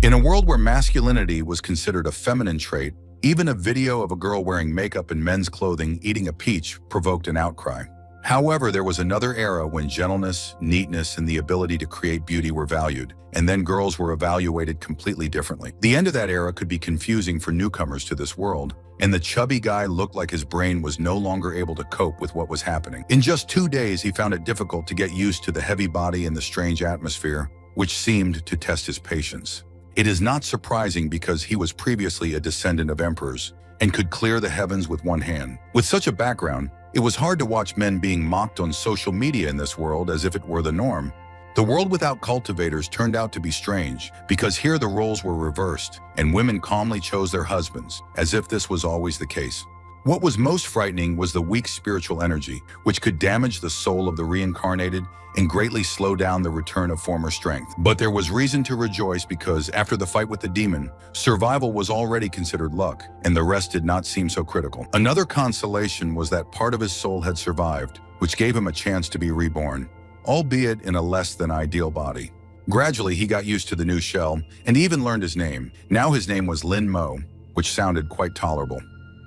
In a world where masculinity was considered a feminine trait, even a video of a girl wearing makeup and men's clothing eating a peach provoked an outcry. However, there was another era when gentleness, neatness, and the ability to create beauty were valued, and then girls were evaluated completely differently. The end of that era could be confusing for newcomers to this world, and the chubby guy looked like his brain was no longer able to cope with what was happening. In just 2 days, he found it difficult to get used to the heavy body and the strange atmosphere, which seemed to test his patience. It is not surprising because he was previously a descendant of emperors and could clear the heavens with one hand. With such a background, it was hard to watch men being mocked on social media in this world as if it were the norm. The world without cultivators turned out to be strange because here the roles were reversed and women calmly chose their husbands, as if this was always the case. What was most frightening was the weak spiritual energy, which could damage the soul of the reincarnated and greatly slow down the return of former strength. But there was reason to rejoice because after the fight with the demon, survival was already considered luck, and the rest did not seem so critical. Another consolation was that part of his soul had survived, which gave him a chance to be reborn, albeit in a less than ideal body. Gradually, he got used to the new shell and even learned his name. Now his name was Lin Mo, which sounded quite tolerable.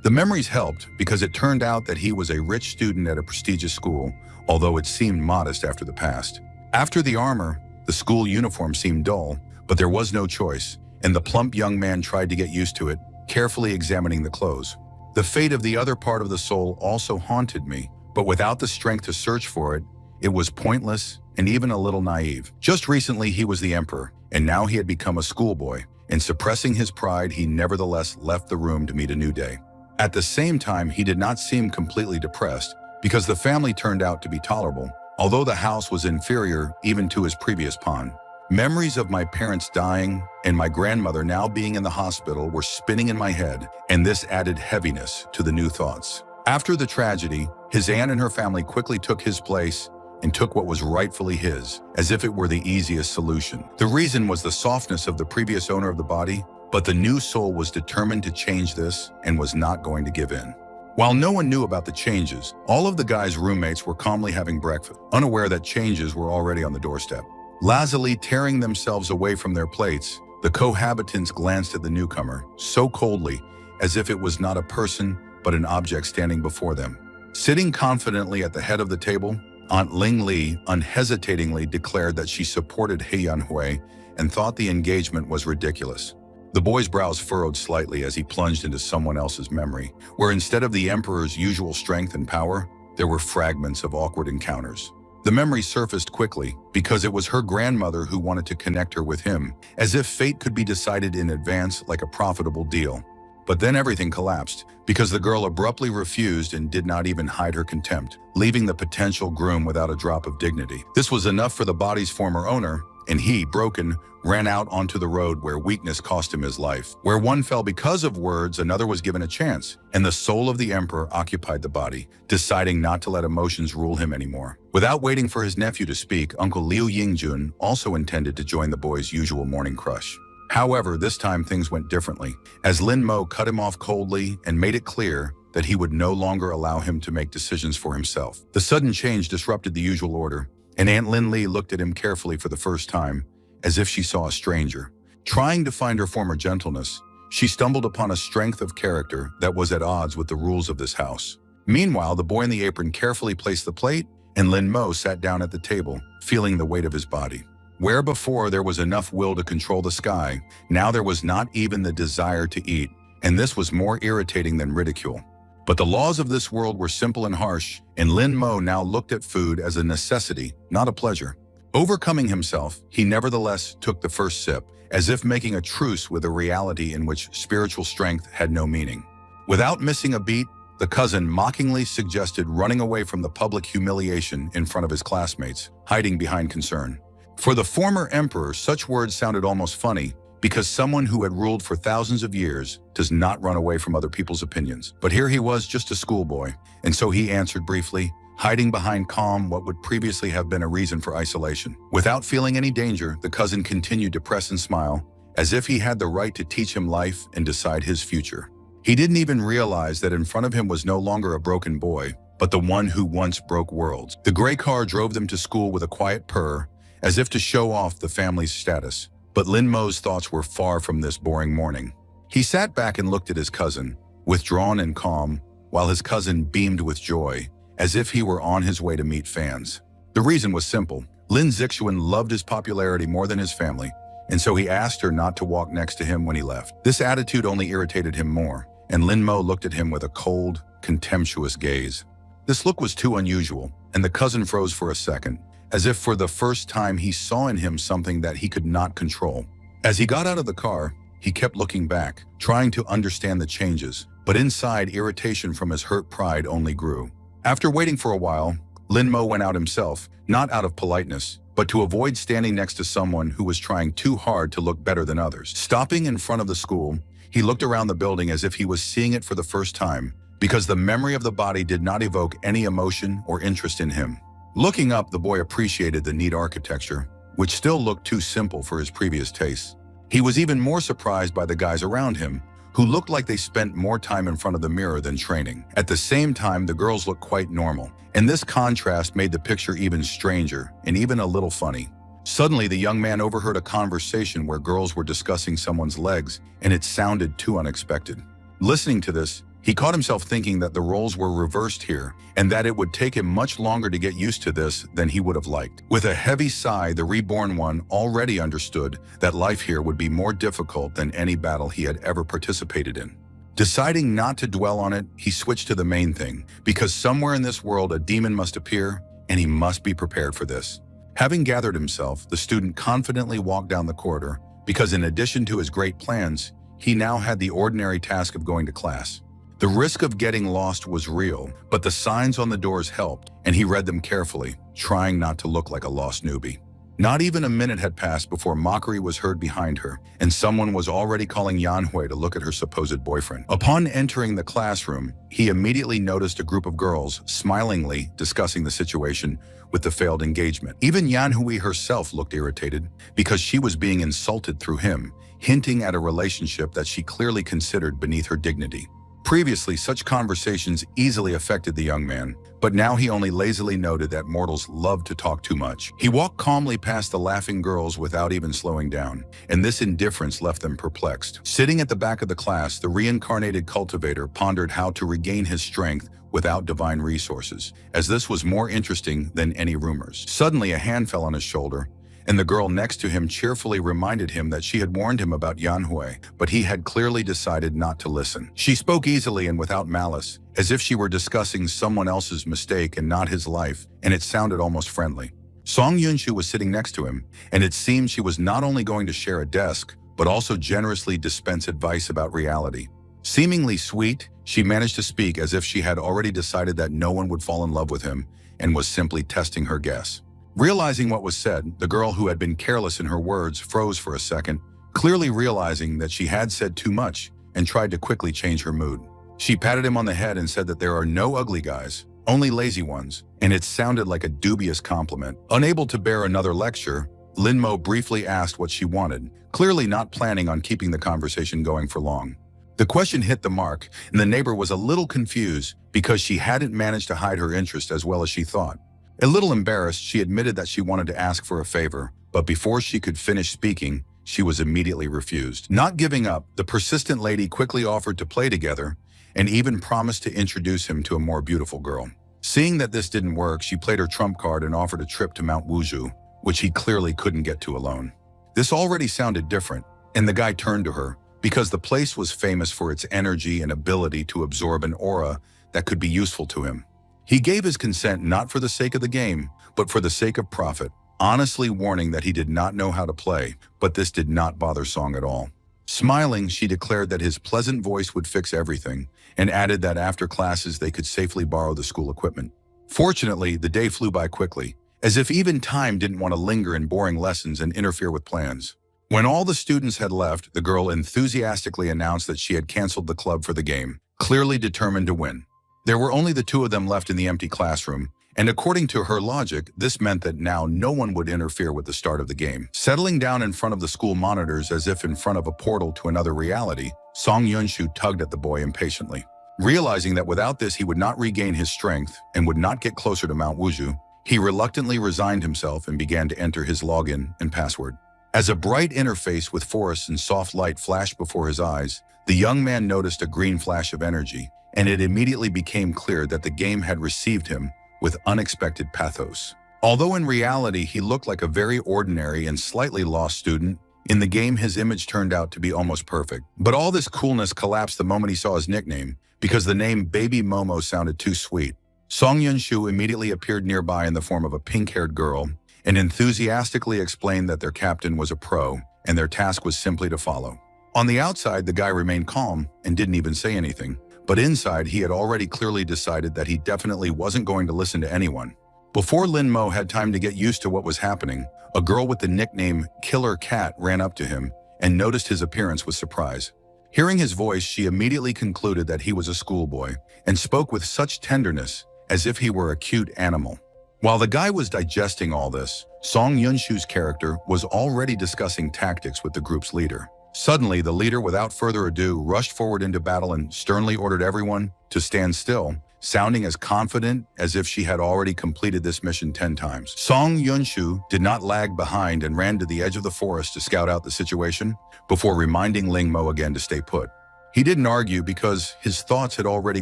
The memories helped because it turned out that he was a rich student at a prestigious school, although it seemed modest after the past. After the armor, the school uniform seemed dull, but there was no choice, and the plump young man tried to get used to it, carefully examining the clothes. The fate of the other part of the soul also haunted me, but without the strength to search for it, it was pointless and even a little naive. Just recently he was the emperor, and now he had become a schoolboy, and suppressing his pride, he nevertheless left the room to meet a new day. At the same time, he did not seem completely depressed because the family turned out to be tolerable, although the house was inferior even to his previous pawn. Memories of my parents dying and my grandmother now being in the hospital were spinning in my head, and this added heaviness to the new thoughts. After the tragedy, his aunt and her family quickly took his place and took what was rightfully his, as if it were the easiest solution. The reason was the softness of the previous owner of the body, but the new soul was determined to change this and was not going to give in. While no one knew about the changes, all of the guy's roommates were calmly having breakfast, unaware that changes were already on the doorstep. Lazily tearing themselves away from their plates, the cohabitants glanced at the newcomer, so coldly, as if it was not a person, but an object standing before them. Sitting confidently at the head of the table, Aunt Ling Li unhesitatingly declared that she supported He Yanhui and thought the engagement was ridiculous. The boy's brows furrowed slightly as he plunged into someone else's memory, where instead of the emperor's usual strength and power, there were fragments of awkward encounters. The memory surfaced quickly because it was her grandmother who wanted to connect her with him, as if fate could be decided in advance like a profitable deal. But then everything collapsed because the girl abruptly refused and did not even hide her contempt, leaving the potential groom without a drop of dignity. This was enough for the body's former owner, and he, broken, ran out onto the road where weakness cost him his life. Where one fell because of words, another was given a chance, and the soul of the emperor occupied the body, deciding not to let emotions rule him anymore. Without waiting for his nephew to speak, Uncle Liu Yingjun also intended to join the boy's usual morning crush. However, this time things went differently, as Lin Mo cut him off coldly and made it clear that he would no longer allow him to make decisions for himself. The sudden change disrupted the usual order, and Aunt Lin Li looked at him carefully for the first time, as if she saw a stranger. Trying to find her former gentleness, she stumbled upon a strength of character that was at odds with the rules of this house. Meanwhile, the boy in the apron carefully placed the plate, and Lin Mo sat down at the table, feeling the weight of his body. Where before there was enough will to control the sky, now there was not even the desire to eat, and this was more irritating than ridicule. But the laws of this world were simple and harsh, and Lin Mo now looked at food as a necessity, not a pleasure. Overcoming himself, he nevertheless took the first sip, as if making a truce with a reality in which spiritual strength had no meaning. Without missing a beat, the cousin mockingly suggested running away from the public humiliation in front of his classmates, hiding behind concern. For the former emperor, such words sounded almost funny, because someone who had ruled for thousands of years does not run away from other people's opinions. But here he was just a schoolboy, and so he answered briefly, hiding behind calm what would previously have been a reason for isolation. Without feeling any danger, the cousin continued to press and smile, as if he had the right to teach him life and decide his future. He didn't even realize that in front of him was no longer a broken boy, but the one who once broke worlds. The gray car drove them to school with a quiet purr, as if to show off the family's status. But Lin Mo's thoughts were far from this boring morning. He sat back and looked at his cousin, withdrawn and calm, while his cousin beamed with joy, as if he were on his way to meet fans. The reason was simple. Lin Zixuan loved his popularity more than his family, and so he asked her not to walk next to him when he left. This attitude only irritated him more, and Lin Mo looked at him with a cold, contemptuous gaze. This look was too unusual, and the cousin froze for a second, as if for the first time he saw in him something that he could not control. As he got out of the car, he kept looking back, trying to understand the changes, but inside, irritation from his hurt pride only grew. After waiting for a while, Lin Mo went out himself, not out of politeness, but to avoid standing next to someone who was trying too hard to look better than others. Stopping in front of the school, he looked around the building as if he was seeing it for the first time, because the memory of the body did not evoke any emotion or interest in him. Looking up, the boy appreciated the neat architecture, which still looked too simple for his previous tastes. He was even more surprised by the guys around him, who looked like they spent more time in front of the mirror than training. At the same time, the girls looked quite normal, and this contrast made the picture even stranger and even a little funny. Suddenly, the young man overheard a conversation where girls were discussing someone's legs, and it sounded too unexpected. Listening to this, he caught himself thinking that the roles were reversed here, and that it would take him much longer to get used to this than he would have liked. With a heavy sigh, the reborn one already understood that life here would be more difficult than any battle he had ever participated in. Deciding not to dwell on it, he switched to the main thing, because somewhere in this world a demon must appear, and he must be prepared for this. Having gathered himself, the student confidently walked down the corridor, because in addition to his great plans, he now had the ordinary task of going to class. The risk of getting lost was real, but the signs on the doors helped, and he read them carefully, trying not to look like a lost newbie. Not even a minute had passed before mockery was heard behind her, and someone was already calling Yanhui to look at her supposed boyfriend. Upon entering the classroom, he immediately noticed a group of girls smilingly discussing the situation with the failed engagement. Even Yanhui herself looked irritated because she was being insulted through him, hinting at a relationship that she clearly considered beneath her dignity. Previously, such conversations easily affected the young man, but now he only lazily noted that mortals love to talk too much. He walked calmly past the laughing girls without even slowing down, and this indifference left them perplexed. Sitting at the back of the class, the reincarnated cultivator pondered how to regain his strength without divine resources, as this was more interesting than any rumors. Suddenly, a hand fell on his shoulder, and the girl next to him cheerfully reminded him that she had warned him about Yanhui, but he had clearly decided not to listen. She spoke easily and without malice, as if she were discussing someone else's mistake and not his life, and it sounded almost friendly. Song Yunshu was sitting next to him, and it seemed she was not only going to share a desk, but also generously dispense advice about reality. Seemingly sweet, she managed to speak as if she had already decided that no one would fall in love with him and was simply testing her guess. Realizing what was said, the girl who had been careless in her words froze for a second, clearly realizing that she had said too much and tried to quickly change her mood. She patted him on the head and said that there are no ugly guys, only lazy ones, and it sounded like a dubious compliment. Unable to bear another lecture, Lin Mo briefly asked what she wanted, clearly not planning on keeping the conversation going for long. The question hit the mark, and the neighbor was a little confused because she hadn't managed to hide her interest as well as she thought. A little embarrassed, she admitted that she wanted to ask for a favor, but before she could finish speaking, she was immediately refused. Not giving up, the persistent lady quickly offered to play together and even promised to introduce him to a more beautiful girl. Seeing that this didn't work, she played her trump card and offered a trip to Mount Wuju, which he clearly couldn't get to alone. This already sounded different, and the guy turned to her, because the place was famous for its energy and ability to absorb an aura that could be useful to him. He gave his consent not for the sake of the game, but for the sake of profit, honestly warning that he did not know how to play, but this did not bother Song at all. Smiling, she declared that his pleasant voice would fix everything, and added that after classes they could safely borrow the school equipment. Fortunately, the day flew by quickly, as if even time didn't want to linger in boring lessons and interfere with plans. When all the students had left, the girl enthusiastically announced that she had canceled the club for the game, clearly determined to win. There were only the two of them left in the empty classroom, and according to her logic, this meant that now no one would interfere with the start of the game. Settling down in front of the school monitors as if in front of a portal to another reality, Song Yunshu tugged at the boy impatiently. Realizing that without this he would not regain his strength and would not get closer to Mount Wuju, he reluctantly resigned himself and began to enter his login and password. As a bright interface with forests and soft light flashed before his eyes, the young man noticed a green flash of energy, and it immediately became clear that the game had received him with unexpected pathos. Although in reality he looked like a very ordinary and slightly lost student, in the game his image turned out to be almost perfect. But all this coolness collapsed the moment he saw his nickname, because the name Baby Momo sounded too sweet. Song Yunshu immediately appeared nearby in the form of a pink-haired girl and enthusiastically explained that their captain was a pro and their task was simply to follow. On the outside, the guy remained calm and didn't even say anything, but inside he had already clearly decided that he definitely wasn't going to listen to anyone. Before Lin Mo had time to get used to what was happening, a girl with the nickname Killer Cat ran up to him and noticed his appearance with surprise. Hearing his voice, she immediately concluded that he was a schoolboy and spoke with such tenderness as if he were a cute animal. While the guy was digesting all this, Song Yunshu's character was already discussing tactics with the group's leader. Suddenly, the leader, without further ado, rushed forward into battle and sternly ordered everyone to stand still, sounding as confident as if she had already completed this mission 10 times. Song Yunshu did not lag behind and ran to the edge of the forest to scout out the situation before reminding Ling Mo again to stay put. He didn't argue because his thoughts had already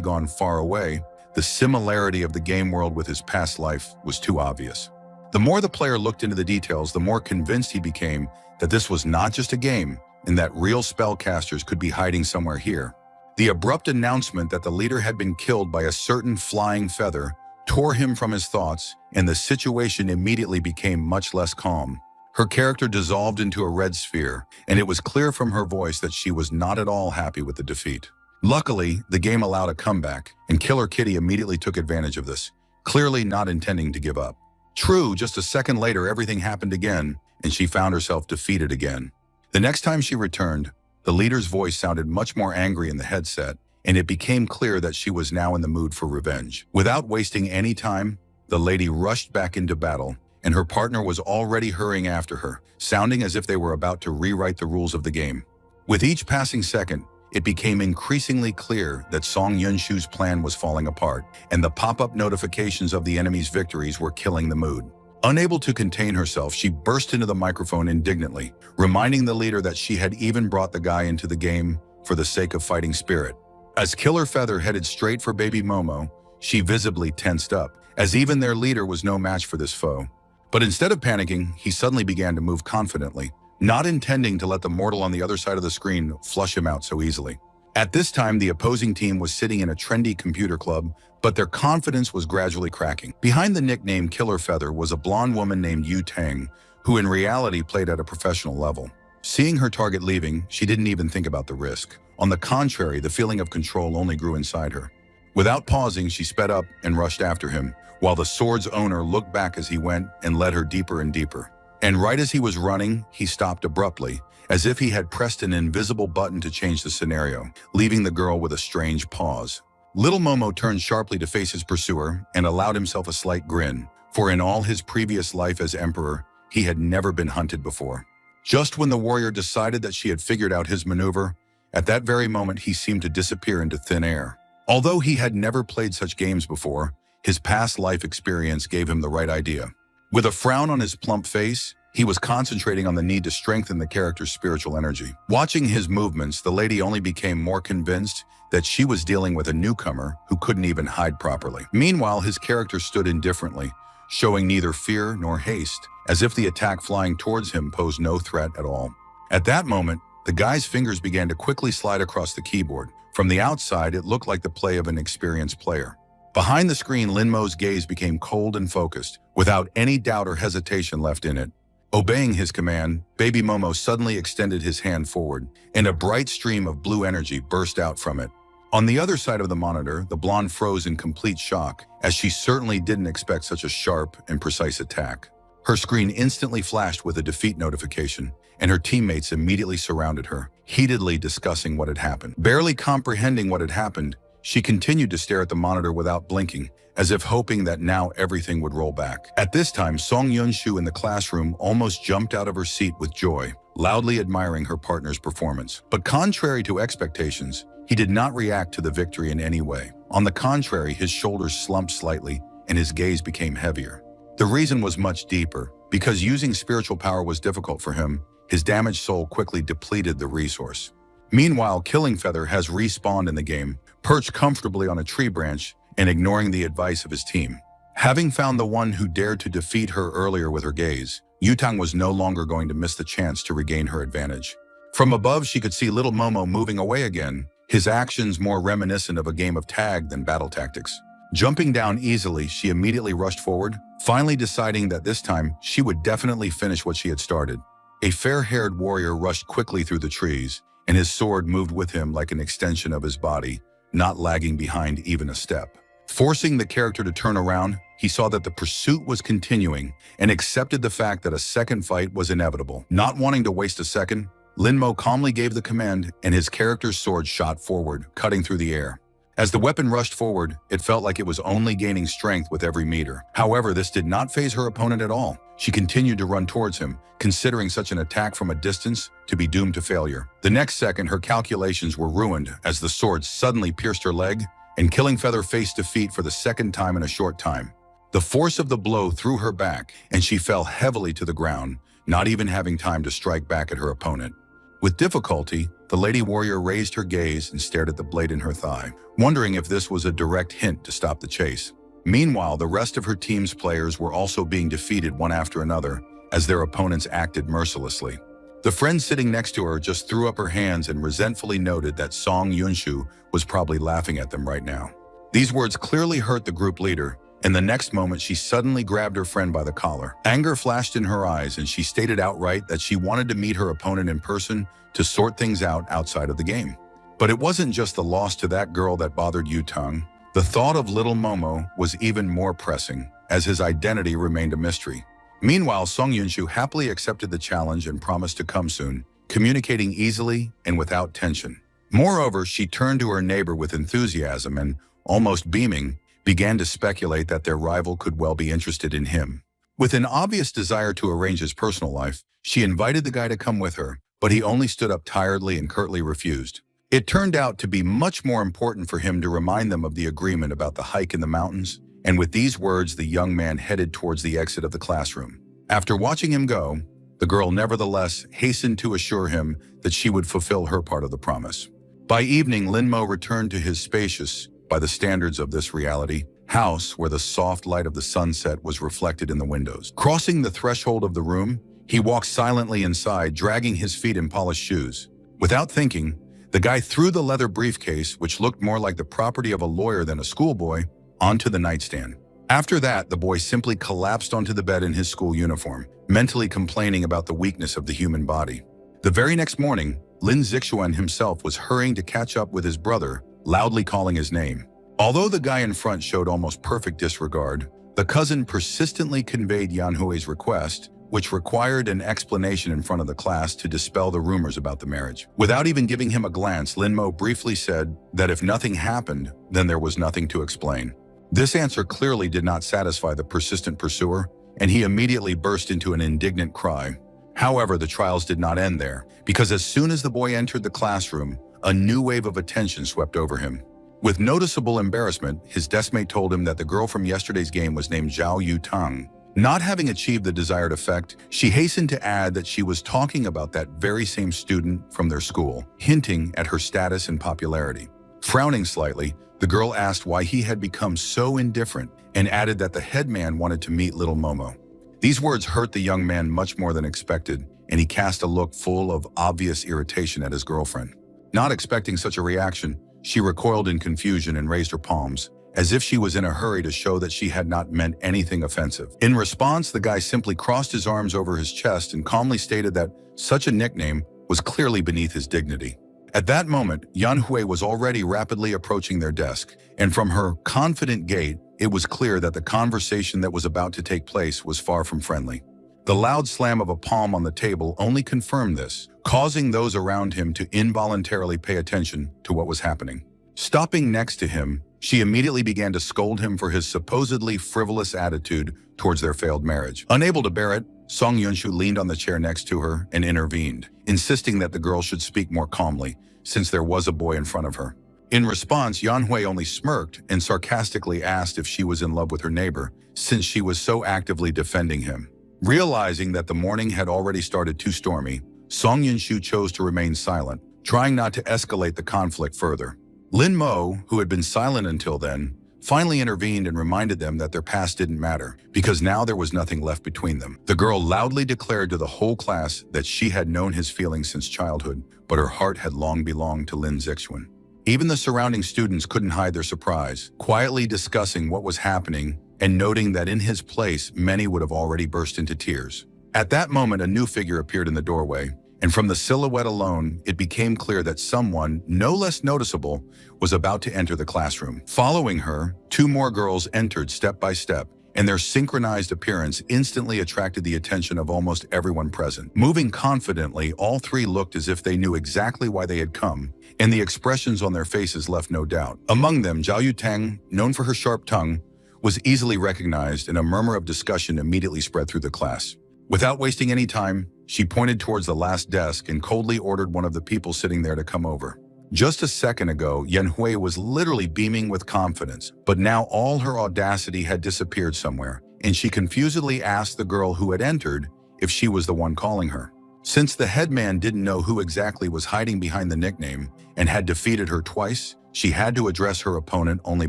gone far away. The similarity of the game world with his past life was too obvious. The more the player looked into the details, the more convinced he became that this was not just a game and that real spellcasters could be hiding somewhere here. The abrupt announcement that the leader had been killed by a certain flying feather tore him from his thoughts, and the situation immediately became much less calm. Her character dissolved into a red sphere, and it was clear from her voice that she was not at all happy with the defeat. Luckily, the game allowed a comeback, and Killer Kitty immediately took advantage of this, clearly not intending to give up. True, just a second later everything happened again, and she found herself defeated again. The next time she returned, the leader's voice sounded much more angry in the headset, and it became clear that she was now in the mood for revenge. Without wasting any time, the lady rushed back into battle, and her partner was already hurrying after her, sounding as if they were about to rewrite the rules of the game. With each passing second, it became increasingly clear that Song Yunshu's plan was falling apart, and the pop-up notifications of the enemy's victories were killing the mood. Unable to contain herself, she burst into the microphone indignantly, reminding the leader that she had even brought the guy into the game for the sake of fighting spirit. As Killer Feather headed straight for Baby Momo, she visibly tensed up, as even their leader was no match for this foe. But instead of panicking, he suddenly began to move confidently, not intending to let the mortal on the other side of the screen flush him out so easily. At this time, the opposing team was sitting in a trendy computer club, but their confidence was gradually cracking. Behind the nickname Killer Feather was a blonde woman named Yu Tang, who in reality played at a professional level. Seeing her target leaving, she didn't even think about the risk. On the contrary, the feeling of control only grew inside her. Without pausing, she sped up and rushed after him, while the sword's owner looked back as he went and led her deeper and deeper. And right as he was running, he stopped abruptly, as if he had pressed an invisible button to change the scenario, leaving the girl with a strange pause. Little Momo turned sharply to face his pursuer and allowed himself a slight grin, for in all his previous life as emperor, he had never been hunted before. Just when the warrior decided that she had figured out his maneuver, at that very moment he seemed to disappear into thin air. Although he had never played such games before, his past life experience gave him the right idea. With a frown on his plump face, he was concentrating on the need to strengthen the character's spiritual energy. Watching his movements, the lady only became more convinced that she was dealing with a newcomer who couldn't even hide properly. Meanwhile, his character stood indifferently, showing neither fear nor haste, as if the attack flying towards him posed no threat at all. At that moment, the guy's fingers began to quickly slide across the keyboard. From the outside, it looked like the play of an experienced player. Behind the screen, Lin Mo's gaze became cold and focused, without any doubt or hesitation left in it. Obeying his command, Baby Momo suddenly extended his hand forward, and a bright stream of blue energy burst out from it. On the other side of the monitor, the blonde froze in complete shock, as she certainly didn't expect such a sharp and precise attack. Her screen instantly flashed with a defeat notification, and her teammates immediately surrounded her, heatedly discussing what had happened. Barely comprehending what had happened, she continued to stare at the monitor without blinking, as if hoping that now everything would roll back. At this time, Song Yunshu in the classroom almost jumped out of her seat with joy, loudly admiring her partner's performance. But contrary to expectations, he did not react to the victory in any way. On the contrary, his shoulders slumped slightly and his gaze became heavier. The reason was much deeper. Because using spiritual power was difficult for him, his damaged soul quickly depleted the resource. Meanwhile, Killing Feather has respawned in the game, perched comfortably on a tree branch and ignoring the advice of his team. Having found the one who dared to defeat her earlier with her gaze, Yutang was no longer going to miss the chance to regain her advantage. From above, she could see little Momo moving away again, his actions more reminiscent of a game of tag than battle tactics. Jumping down easily, she immediately rushed forward, finally deciding that this time she would definitely finish what she had started. A fair-haired warrior rushed quickly through the trees, and his sword moved with him like an extension of his body, not lagging behind even a step. Forcing the character to turn around, he saw that the pursuit was continuing and accepted the fact that a second fight was inevitable. Not wanting to waste a second, Linmo calmly gave the command and his character's sword shot forward, cutting through the air. As the weapon rushed forward, it felt like it was only gaining strength with every meter. However, this did not faze her opponent at all. She continued to run towards him, considering such an attack from a distance to be doomed to failure. The next second, her calculations were ruined as the sword suddenly pierced her leg, and Killing Feather faced defeat for the second time in a short time. The force of the blow threw her back, and she fell heavily to the ground, not even having time to strike back at her opponent. With difficulty, the lady warrior raised her gaze and stared at the blade in her thigh, wondering if this was a direct hint to stop the chase. Meanwhile, the rest of her team's players were also being defeated one after another as their opponents acted mercilessly. The friend sitting next to her just threw up her hands and resentfully noted that Song Yunshu was probably laughing at them right now. These words clearly hurt the group leader, and the next moment she suddenly grabbed her friend by the collar. Anger flashed in her eyes and she stated outright that she wanted to meet her opponent in person to sort things out outside of the game. But it wasn't just the loss to that girl that bothered Yutang. The thought of little Momo was even more pressing, as his identity remained a mystery. Meanwhile, Song Yunshu happily accepted the challenge and promised to come soon, communicating easily and without tension. Moreover, she turned to her neighbor with enthusiasm and, almost beaming, began to speculate that their rival could well be interested in him. With an obvious desire to arrange his personal life, she invited the guy to come with her, but he only stood up tiredly and curtly refused. It turned out to be much more important for him to remind them of the agreement about the hike in the mountains, and with these words, the young man headed towards the exit of the classroom. After watching him go, the girl nevertheless hastened to assure him that she would fulfill her part of the promise. By evening, Linmo returned to his spacious, by the standards of this reality, house where the soft light of the sunset was reflected in the windows. Crossing the threshold of the room, he walked silently inside, dragging his feet in polished shoes. Without thinking, the guy threw the leather briefcase, which looked more like the property of a lawyer than a schoolboy, onto the nightstand. After that, the boy simply collapsed onto the bed in his school uniform, mentally complaining about the weakness of the human body. The very next morning, Lin Zixuan himself was hurrying to catch up with his brother, loudly calling his name. Although the guy in front showed almost perfect disregard, the cousin persistently conveyed Yan Hui's request, which required an explanation in front of the class to dispel the rumors about the marriage. Without even giving him a glance, Linmo briefly said that if nothing happened, then there was nothing to explain. This answer clearly did not satisfy the persistent pursuer, and he immediately burst into an indignant cry. However, the trials did not end there, because as soon as the boy entered the classroom, a new wave of attention swept over him. With noticeable embarrassment, his deskmate told him that the girl from yesterday's game was named Zhao Yutang. Not having achieved the desired effect, she hastened to add that she was talking about that very same student from their school, hinting at her status and popularity. Frowning slightly, the girl asked why he had become so indifferent and added that the headman wanted to meet little Momo. These words hurt the young man much more than expected, and he cast a look full of obvious irritation at his girlfriend. Not expecting such a reaction, she recoiled in confusion and raised her palms, as if she was in a hurry to show that she had not meant anything offensive. In response, the guy simply crossed his arms over his chest and calmly stated that such a nickname was clearly beneath his dignity. At that moment, Yan Hui was already rapidly approaching their desk, and from her confident gait, it was clear that the conversation that was about to take place was far from friendly. The loud slam of a palm on the table only confirmed this, causing those around him to involuntarily pay attention to what was happening. Stopping next to him, she immediately began to scold him for his supposedly frivolous attitude towards their failed marriage. Unable to bear it, Song Yunshu leaned on the chair next to her and intervened, insisting that the girl should speak more calmly, since there was a boy in front of her. In response, Yan Hui only smirked and sarcastically asked if she was in love with her neighbor, since she was so actively defending him. Realizing that the morning had already started too stormy, Song Yunshu chose to remain silent, trying not to escalate the conflict further. Lin Mo, who had been silent until then, finally intervened and reminded them that their past didn't matter, because now there was nothing left between them. The girl loudly declared to the whole class that she had known his feelings since childhood, but her heart had long belonged to Lin Zixuan. Even the surrounding students couldn't hide their surprise, quietly discussing what was happening and noting that in his place, many would have already burst into tears. At that moment, a new figure appeared in the doorway, and from the silhouette alone, it became clear that someone, no less noticeable, was about to enter the classroom. Following her, two more girls entered step by step, and their synchronized appearance instantly attracted the attention of almost everyone present. Moving confidently, all three looked as if they knew exactly why they had come, and the expressions on their faces left no doubt. Among them, Zhao Yutang, known for her sharp tongue, was easily recognized, and a murmur of discussion immediately spread through the class. Without wasting any time, she pointed towards the last desk and coldly ordered one of the people sitting there to come over. Just a second ago, Yan Hui was literally beaming with confidence, but now all her audacity had disappeared somewhere, and she confusedly asked the girl who had entered if she was the one calling her. Since the headman didn't know who exactly was hiding behind the nickname and had defeated her twice, she had to address her opponent only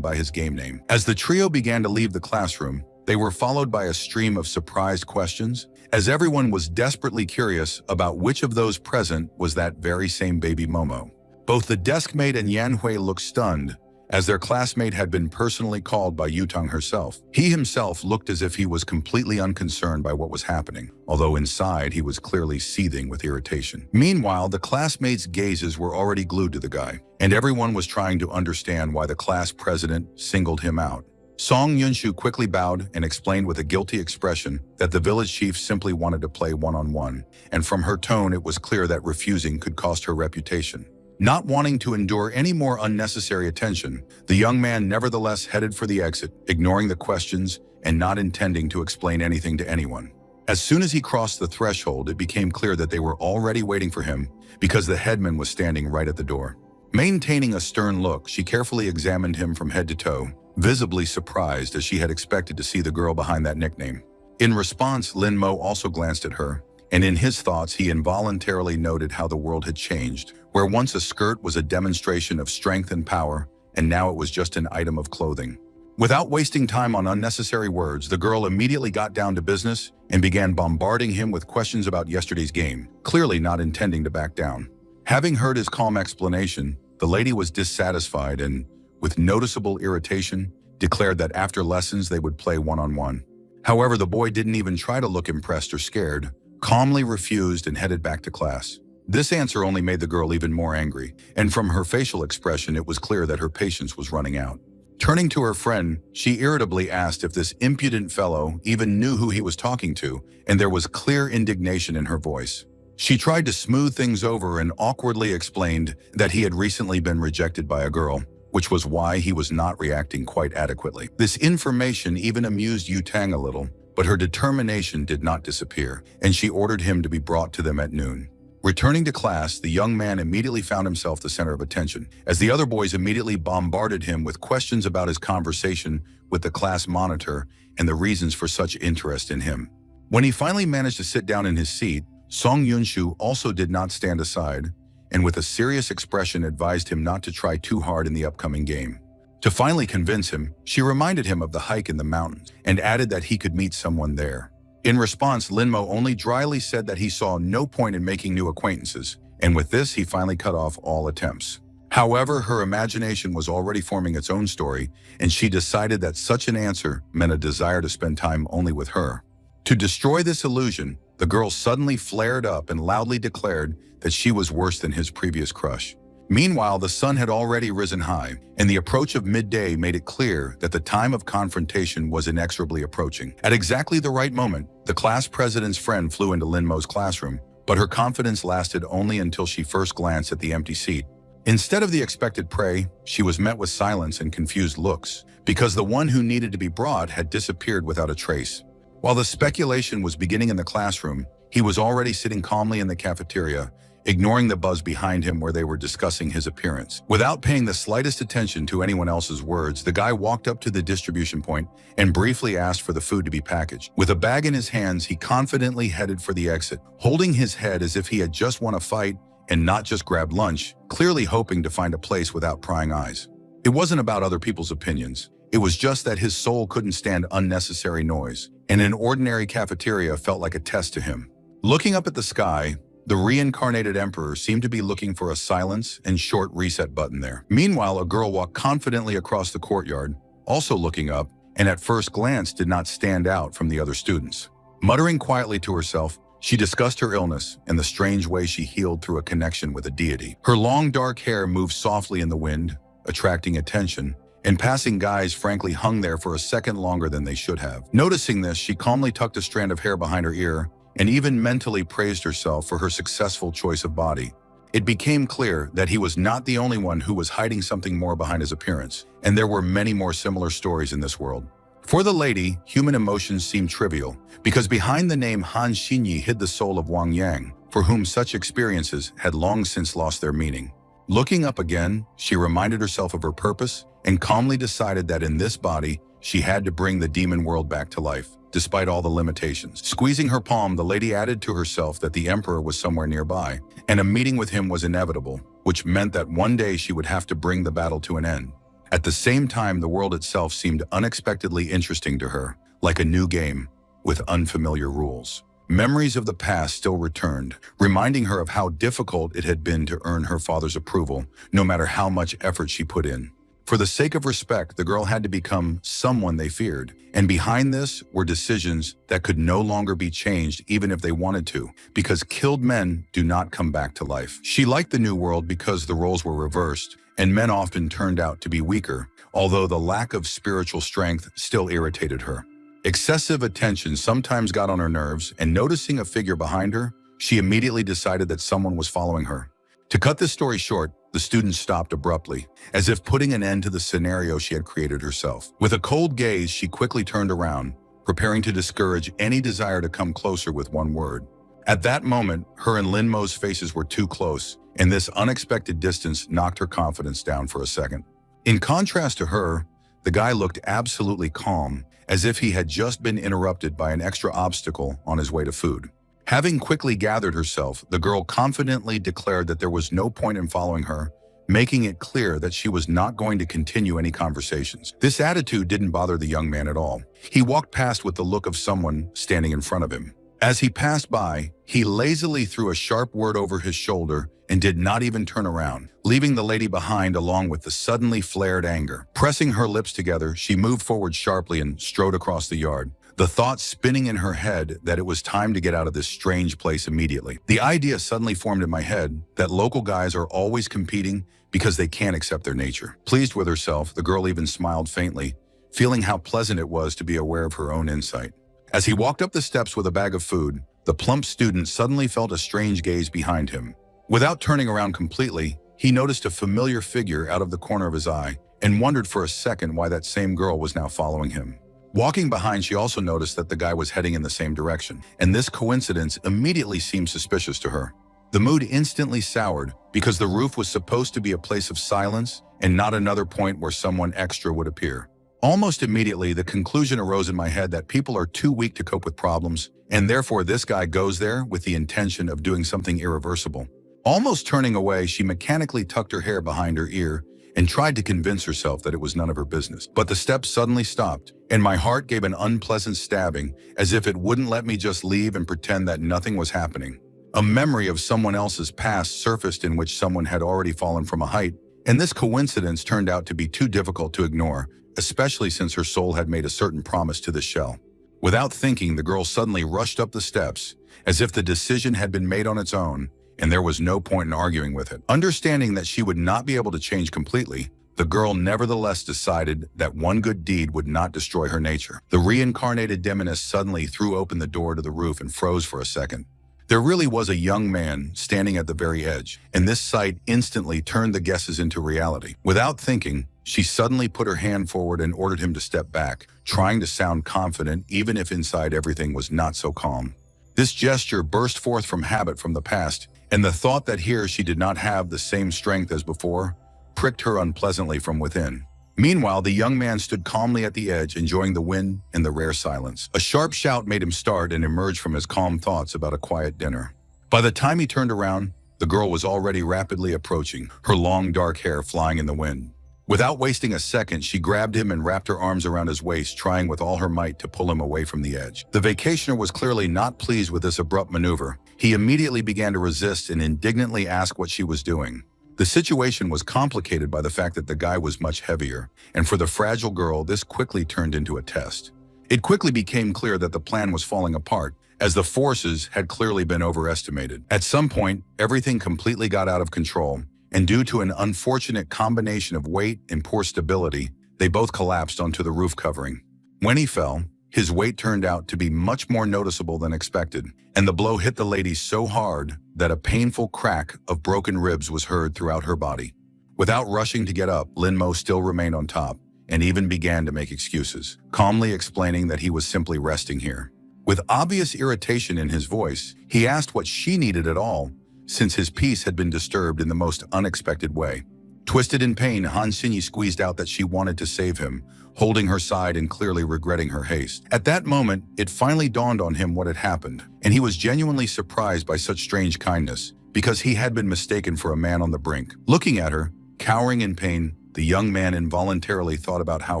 by his game name. As the trio began to leave the classroom, they were followed by a stream of surprised questions, as everyone was desperately curious about which of those present was that very same baby Momo. Both the deskmate and Yan Hui looked stunned, as their classmate had been personally called by Yutang herself. He himself looked as if he was completely unconcerned by what was happening, although inside he was clearly seething with irritation. Meanwhile, the classmates' gazes were already glued to the guy, and everyone was trying to understand why the class president singled him out. Song Yunshu quickly bowed and explained with a guilty expression that the village chief simply wanted to play one-on-one, and from her tone it was clear that refusing could cost her reputation. Not wanting to endure any more unnecessary attention, the young man nevertheless headed for the exit, ignoring the questions and not intending to explain anything to anyone. As soon as he crossed the threshold, it became clear that they were already waiting for him because the headman was standing right at the door. Maintaining a stern look, she carefully examined him from head to toe, visibly surprised as she had expected to see the girl behind that nickname. In response, Lin Mo also glanced at her, and in his thoughts he involuntarily noted how the world had changed, where once a skirt was a demonstration of strength and power, and now it was just an item of clothing. Without wasting time on unnecessary words, the girl immediately got down to business and began bombarding him with questions about yesterday's game, clearly not intending to back down. Having heard his calm explanation, the lady was dissatisfied and, with noticeable irritation, declared that after lessons they would play one-on-one. However, the boy didn't even try to look impressed or scared, calmly refused and headed back to class. This answer only made the girl even more angry, and from her facial expression it was clear that her patience was running out. Turning to her friend, she irritably asked if this impudent fellow even knew who he was talking to, and there was clear indignation in her voice. She tried to smooth things over and awkwardly explained that he had recently been rejected by a girl, which was why he was not reacting quite adequately. This information even amused Yutang a little, but her determination did not disappear, and she ordered him to be brought to them at noon. Returning to class, the young man immediately found himself the center of attention, as the other boys immediately bombarded him with questions about his conversation with the class monitor and the reasons for such interest in him. When he finally managed to sit down in his seat, Song Yunshu also did not stand aside, and with a serious expression advised him not to try too hard in the upcoming game. To finally convince him, she reminded him of the hike in the mountains and added that he could meet someone there. In response, Lin Mo only dryly said that he saw no point in making new acquaintances, and with this he finally cut off all attempts. However, her imagination was already forming its own story, and she decided that such an answer meant a desire to spend time only with her. To destroy this illusion, the girl suddenly flared up and loudly declared that she was worse than his previous crush. Meanwhile, the sun had already risen high, and the approach of midday made it clear that the time of confrontation was inexorably approaching. At exactly the right moment, the class president's friend flew into Lin Mo's classroom, but her confidence lasted only until she first glanced at the empty seat. Instead of the expected prey, she was met with silence and confused looks, because the one who needed to be brought had disappeared without a trace. While the speculation was beginning in the classroom, he was already sitting calmly in the cafeteria, ignoring the buzz behind him where they were discussing his appearance. Without paying the slightest attention to anyone else's words, the guy walked up to the distribution point and briefly asked for the food to be packaged. With a bag in his hands, he confidently headed for the exit, holding his head as if he had just won a fight and not just grabbed lunch, clearly hoping to find a place without prying eyes. It wasn't about other people's opinions. It was just that his soul couldn't stand unnecessary noise, and an ordinary cafeteria felt like a test to him. Looking up at the sky, the reincarnated emperor seemed to be looking for a silence and short reset button there. Meanwhile, a girl walked confidently across the courtyard, also looking up, and at first glance did not stand out from the other students. Muttering quietly to herself, she discussed her illness and the strange way she healed through a connection with a deity. Her long dark hair moved softly in the wind, attracting attention, and passing guys frankly hung there for a second longer than they should have. Noticing this, she calmly tucked a strand of hair behind her ear and even mentally praised herself for her successful choice of body. It became clear that he was not the only one who was hiding something more behind his appearance, and there were many more similar stories in this world. For the lady, human emotions seemed trivial, because behind the name Han Xinyi hid the soul of Wang Yang, for whom such experiences had long since lost their meaning. Looking up again, she reminded herself of her purpose and calmly decided that in this body, she had to bring the demon world back to life, despite all the limitations. Squeezing her palm, the lady added to herself that the emperor was somewhere nearby, and a meeting with him was inevitable, which meant that one day she would have to bring the battle to an end. At the same time, the world itself seemed unexpectedly interesting to her, like a new game with unfamiliar rules. Memories of the past still returned, reminding her of how difficult it had been to earn her father's approval, no matter how much effort she put in. For the sake of respect, the girl had to become someone they feared, and behind this were decisions that could no longer be changed even if they wanted to, because killed men do not come back to life. She liked the new world because the roles were reversed, and men often turned out to be weaker, although the lack of spiritual strength still irritated her. Excessive attention sometimes got on her nerves, and noticing a figure behind her, she immediately decided that someone was following her. To cut this story short, the student stopped abruptly, as if putting an end to the scenario she had created herself. With a cold gaze, she quickly turned around, preparing to discourage any desire to come closer with one word. At that moment, her and Lin Mo's faces were too close, and this unexpected distance knocked her confidence down for a second. In contrast to her, the guy looked absolutely calm, as if he had just been interrupted by an extra obstacle on his way to food. Having quickly gathered herself, the girl confidently declared that there was no point in following her, making it clear that she was not going to continue any conversations. This attitude didn't bother the young man at all. He walked past with the look of someone standing in front of him. As he passed by, he lazily threw a sharp word over his shoulder and did not even turn around, leaving the lady behind along with the suddenly flared anger. Pressing her lips together, she moved forward sharply and strode across the yard, the thought spinning in her head that it was time to get out of this strange place immediately. The idea suddenly formed in my head that local guys are always competing because they can't accept their nature. Pleased with herself, the girl even smiled faintly, feeling how pleasant it was to be aware of her own insight. As he walked up the steps with a bag of food, the plump student suddenly felt a strange gaze behind him. Without turning around completely, he noticed a familiar figure out of the corner of his eye and wondered for a second why that same girl was now following him. Walking behind, she also noticed that the guy was heading in the same direction, and this coincidence immediately seemed suspicious to her. The mood instantly soured because the roof was supposed to be a place of silence and not another point where someone extra would appear. Almost immediately, the conclusion arose in my head that people are too weak to cope with problems, and therefore this guy goes there with the intention of doing something irreversible. Almost turning away, she mechanically tucked her hair behind her ear and tried to convince herself that it was none of her business. But the steps suddenly stopped, and my heart gave an unpleasant stabbing, as if it wouldn't let me just leave and pretend that nothing was happening. A memory of someone else's past surfaced in which someone had already fallen from a height, and this coincidence turned out to be too difficult to ignore, especially since her soul had made a certain promise to the shell. Without thinking, the girl suddenly rushed up the steps, as if the decision had been made on its own, and there was no point in arguing with it. Understanding that she would not be able to change completely, the girl nevertheless decided that one good deed would not destroy her nature. The reincarnated demoness suddenly threw open the door to the roof and froze for a second. There really was a young man standing at the very edge, and this sight instantly turned the guesses into reality. Without thinking, she suddenly put her hand forward and ordered him to step back, trying to sound confident even if inside everything was not so calm. This gesture burst forth from habit from the past and the thought that here she did not have the same strength as before pricked her unpleasantly from within. Meanwhile, the young man stood calmly at the edge, enjoying the wind and the rare silence. A sharp shout made him start and emerge from his calm thoughts about a quiet dinner. By the time he turned around, the girl was already rapidly approaching, her long dark hair flying in the wind. Without wasting a second, she grabbed him and wrapped her arms around his waist, trying with all her might to pull him away from the edge. The vacationer was clearly not pleased with this abrupt maneuver. He immediately began to resist and indignantly ask what she was doing. The situation was complicated by the fact that the guy was much heavier, and for the fragile girl, this quickly turned into a test. It quickly became clear that the plan was falling apart, as the forces had clearly been overestimated. At some point, everything completely got out of control, and due to an unfortunate combination of weight and poor stability, they both collapsed onto the roof covering. When he fell, his weight turned out to be much more noticeable than expected, and the blow hit the lady so hard that a painful crack of broken ribs was heard throughout her body. Without rushing to get up, Linmo still remained on top, and even began to make excuses, calmly explaining that he was simply resting here. With obvious irritation in his voice, he asked what she needed at all, since his peace had been disturbed in the most unexpected way. Twisted in pain, Han Xinyi squeezed out that she wanted to save him, holding her side and clearly regretting her haste. At that moment, it finally dawned on him what had happened, and he was genuinely surprised by such strange kindness, because he had been mistaken for a man on the brink. Looking at her, cowering in pain, the young man involuntarily thought about how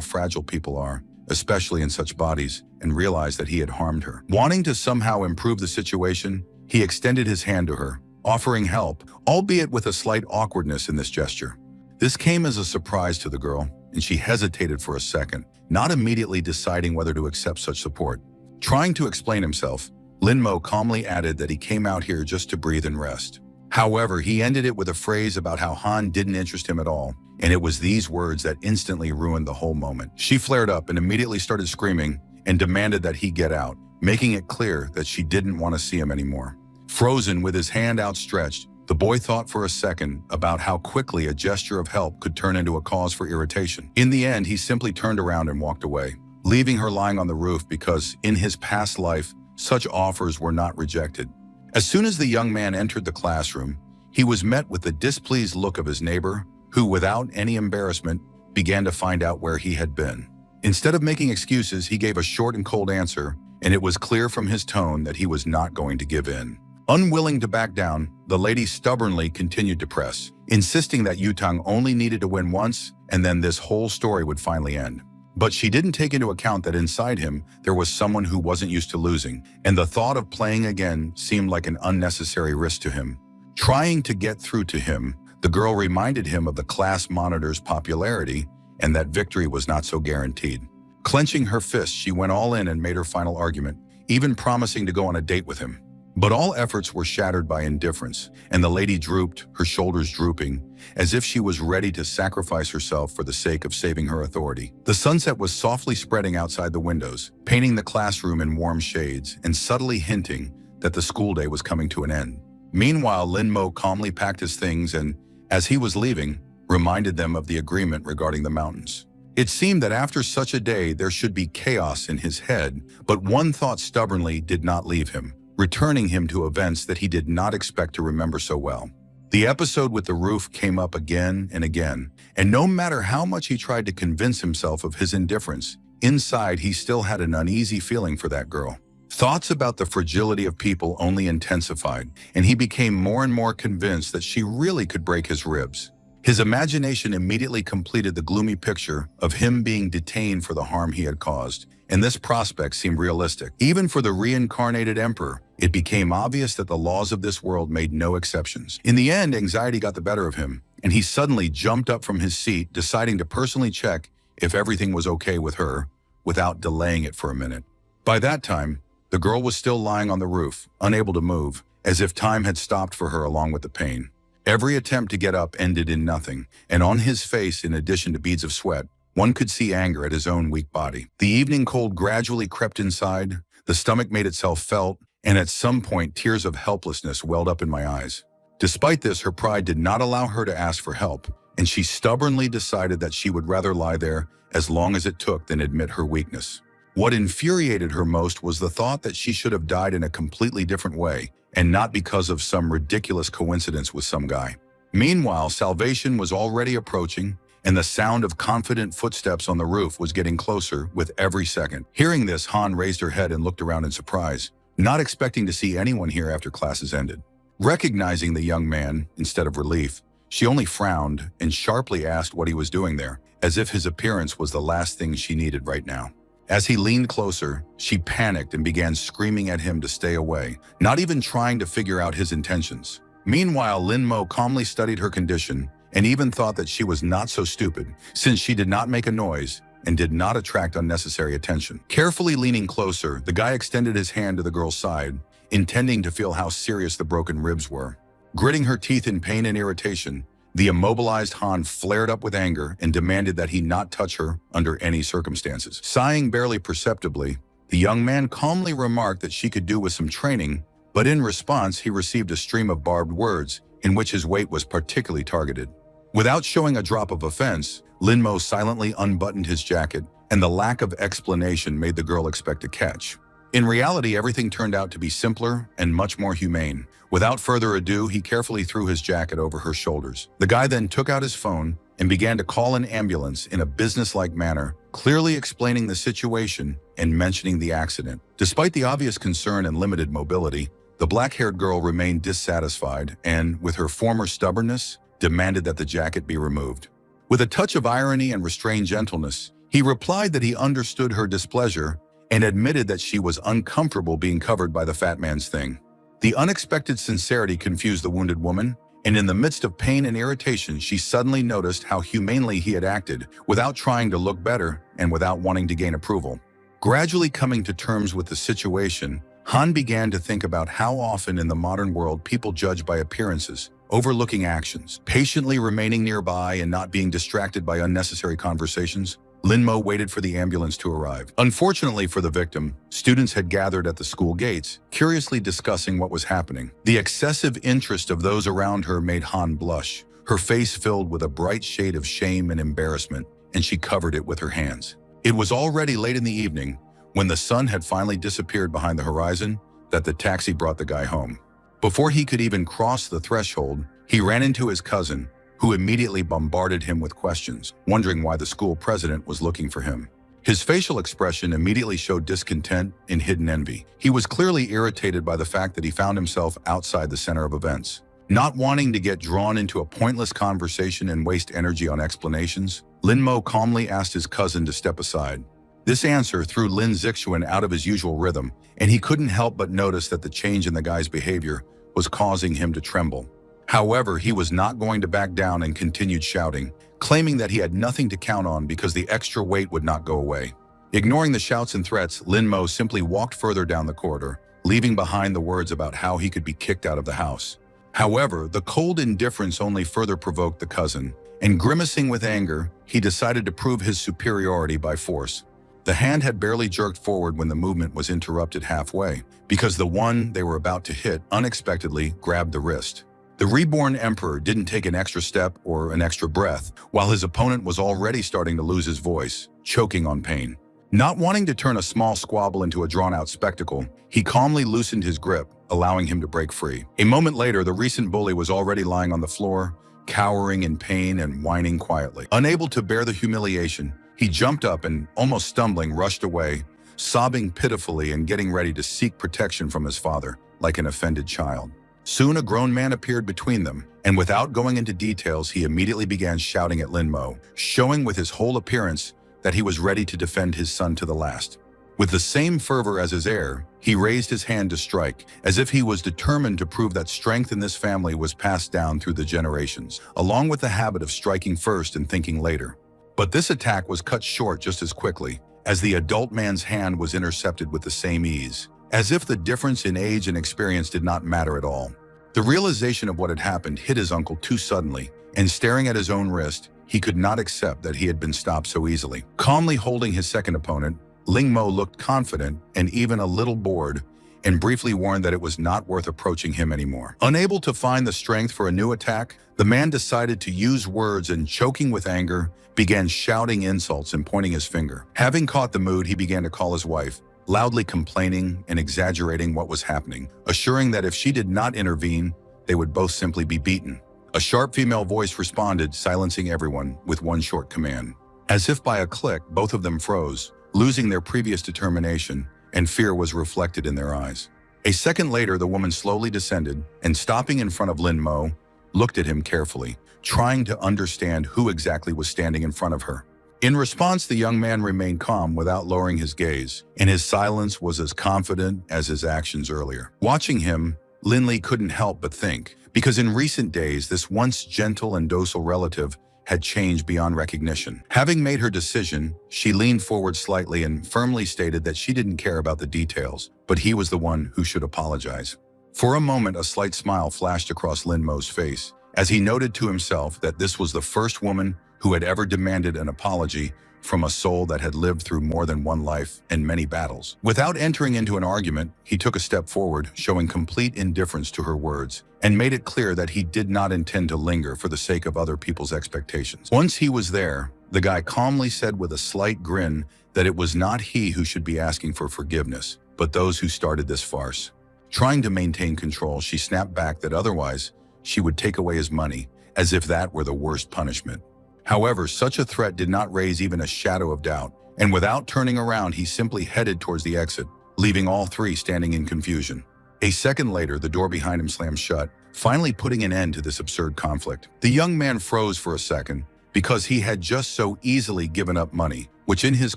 fragile people are, especially in such bodies, and realized that he had harmed her. Wanting to somehow improve the situation, he extended his hand to her, offering help, albeit with a slight awkwardness in this gesture. This came as a surprise to the girl, and she hesitated for a second, not immediately deciding whether to accept such support. Trying to explain himself, Linmo calmly added that he came out here just to breathe and rest. However, he ended it with a phrase about how Han didn't interest him at all, and it was these words that instantly ruined the whole moment. She flared up and immediately started screaming and demanded that he get out, making it clear that she didn't want to see him anymore. Frozen with his hand outstretched, the boy thought for a second about how quickly a gesture of help could turn into a cause for irritation. In the end, he simply turned around and walked away, leaving her lying on the roof because, in his past life, such offers were not rejected. As soon as the young man entered the classroom, he was met with the displeased look of his neighbor, who, without any embarrassment, began to find out where he had been. Instead of making excuses, he gave a short and cold answer, and it was clear from his tone that he was not going to give in. Unwilling to back down, the lady stubbornly continued to press, insisting that Yutang only needed to win once, and then this whole story would finally end. But she didn't take into account that inside him, there was someone who wasn't used to losing, and the thought of playing again seemed like an unnecessary risk to him. Trying to get through to him, the girl reminded him of the class monitor's popularity and that victory was not so guaranteed. Clenching her fists, she went all in and made her final argument, even promising to go on a date with him. But all efforts were shattered by indifference, and the lady drooped, her shoulders drooping, as if she was ready to sacrifice herself for the sake of saving her authority. The sunset was softly spreading outside the windows, painting the classroom in warm shades and subtly hinting that the school day was coming to an end. Meanwhile, Linmo calmly packed his things and, as he was leaving, reminded them of the agreement regarding the mountains. It seemed that after such a day there should be chaos in his head, but one thought stubbornly did not leave him, returning him to events that he did not expect to remember so well. The episode with the roof came up again and again, and no matter how much he tried to convince himself of his indifference, inside he still had an uneasy feeling for that girl. Thoughts about the fragility of people only intensified, and he became more and more convinced that she really could break his ribs. His imagination immediately completed the gloomy picture of him being detained for the harm he had caused, and this prospect seemed realistic. Even for the reincarnated emperor, it became obvious that the laws of this world made no exceptions. In the end, anxiety got the better of him, and he suddenly jumped up from his seat, deciding to personally check if everything was okay with her, without delaying it for a minute. By that time, the girl was still lying on the roof, unable to move, as if time had stopped for her along with the pain. Every attempt to get up ended in nothing, and on his face, in addition to beads of sweat, one could see anger at his own weak body. The evening cold gradually crept inside, the stomach made itself felt, and at some point tears of helplessness welled up in my eyes. Despite this, her pride did not allow her to ask for help, and she stubbornly decided that she would rather lie there as long as it took than admit her weakness. What infuriated her most was the thought that she should have died in a completely different way, and not because of some ridiculous coincidence with some guy. Meanwhile, salvation was already approaching, and the sound of confident footsteps on the roof was getting closer with every second. Hearing this, Han raised her head and looked around in surprise, not expecting to see anyone here after classes ended. Recognizing the young man, instead of relief, she only frowned and sharply asked what he was doing there, as if his appearance was the last thing she needed right now. As he leaned closer, she panicked and began screaming at him to stay away, not even trying to figure out his intentions. Meanwhile, Lin Mo calmly studied her condition and even thought that she was not so stupid, since she did not make a noise and did not attract unnecessary attention. Carefully leaning closer, the guy extended his hand to the girl's side, intending to feel how serious the broken ribs were. Gritting her teeth in pain and irritation, the immobilized Han flared up with anger and demanded that he not touch her under any circumstances. Sighing barely perceptibly, the young man calmly remarked that she could do with some training, but in response he received a stream of barbed words in which his weight was particularly targeted. Without showing a drop of offense, Lin Mo silently unbuttoned his jacket, and the lack of explanation made the girl expect a catch. In reality, everything turned out to be simpler and much more humane. Without further ado, he carefully threw his jacket over her shoulders. The guy then took out his phone and began to call an ambulance in a businesslike manner, clearly explaining the situation and mentioning the accident. Despite the obvious concern and limited mobility, the black-haired girl remained dissatisfied and, with her former stubbornness, demanded that the jacket be removed. With a touch of irony and restrained gentleness, he replied that he understood her displeasure and admitted that she was uncomfortable being covered by the fat man's thing. The unexpected sincerity confused the wounded woman, and in the midst of pain and irritation, she suddenly noticed how humanely he had acted, without trying to look better and without wanting to gain approval. Gradually coming to terms with the situation, Han began to think about how often in the modern world people judge by appearances, overlooking actions. Patiently remaining nearby and not being distracted by unnecessary conversations, Lin Mo waited for the ambulance to arrive. Unfortunately for the victim, students had gathered at the school gates, curiously discussing what was happening. The excessive interest of those around her made Han blush, her face filled with a bright shade of shame and embarrassment, and she covered it with her hands. It was already late in the evening, when the sun had finally disappeared behind the horizon, that the taxi brought the guy home. Before he could even cross the threshold, he ran into his cousin, who immediately bombarded him with questions, wondering why the school president was looking for him. His facial expression immediately showed discontent and hidden envy. He was clearly irritated by the fact that he found himself outside the center of events. Not wanting to get drawn into a pointless conversation and waste energy on explanations, Lin Mo calmly asked his cousin to step aside. This answer threw Lin Zixuan out of his usual rhythm, and he couldn't help but notice that the change in the guy's behavior was causing him to tremble. However, he was not going to back down and continued shouting, claiming that he had nothing to count on because the extra weight would not go away. Ignoring the shouts and threats, Lin Mo simply walked further down the corridor, leaving behind the words about how he could be kicked out of the house. However, the cold indifference only further provoked the cousin, and grimacing with anger, he decided to prove his superiority by force. The hand had barely jerked forward when the movement was interrupted halfway, because the one they were about to hit unexpectedly grabbed the wrist. The reborn emperor didn't take an extra step or an extra breath, while his opponent was already starting to lose his voice, choking on pain. Not wanting to turn a small squabble into a drawn-out spectacle, he calmly loosened his grip, allowing him to break free. A moment later, the recent bully was already lying on the floor, cowering in pain and whining quietly. Unable to bear the humiliation, he jumped up and, almost stumbling, rushed away, sobbing pitifully and getting ready to seek protection from his father, like an offended child. Soon a grown man appeared between them, and without going into details, he immediately began shouting at Lin Mo, showing with his whole appearance that he was ready to defend his son to the last. With the same fervor as his heir, he raised his hand to strike, as if he was determined to prove that strength in this family was passed down through the generations, along with the habit of striking first and thinking later. But this attack was cut short just as quickly, as the adult man's hand was intercepted with the same ease, as if the difference in age and experience did not matter at all. The realization of what had happened hit his uncle too suddenly, and staring at his own wrist, he could not accept that he had been stopped so easily. Calmly holding his second opponent, Ling Mo looked confident and even a little bored, and briefly warned that it was not worth approaching him anymore. Unable to find the strength for a new attack, the man decided to use words and, choking with anger, began shouting insults and pointing his finger. Having caught the mood, he began to call his wife, loudly complaining and exaggerating what was happening, assuring that if she did not intervene, they would both simply be beaten. A sharp female voice responded, silencing everyone with one short command. As if by a click, both of them froze, losing their previous determination, and fear was reflected in their eyes. A second later, the woman slowly descended and, stopping in front of Lin Mo, looked at him carefully, trying to understand who exactly was standing in front of her. In response, the young man remained calm without lowering his gaze, and his silence was as confident as his actions earlier. Watching him, Lin Li couldn't help but think, because in recent days, this once gentle and docile relative had changed beyond recognition. Having made her decision, she leaned forward slightly and firmly stated that she didn't care about the details, but he was the one who should apologize. For a moment, a slight smile flashed across Lin Mo's face, as he noted to himself that this was the first woman who had ever demanded an apology from a soul that had lived through more than one life and many battles. Without entering into an argument, he took a step forward, showing complete indifference to her words, and made it clear that he did not intend to linger for the sake of other people's expectations. Once he was there, the guy calmly said with a slight grin that it was not he who should be asking for forgiveness, but those who started this farce. Trying to maintain control, she snapped back that otherwise she would take away his money, as if that were the worst punishment. However, such a threat did not raise even a shadow of doubt, and without turning around, he simply headed towards the exit, leaving all three standing in confusion. A second later, the door behind him slammed shut, finally putting an end to this absurd conflict. The young man froze for a second, because he had just so easily given up money, which in his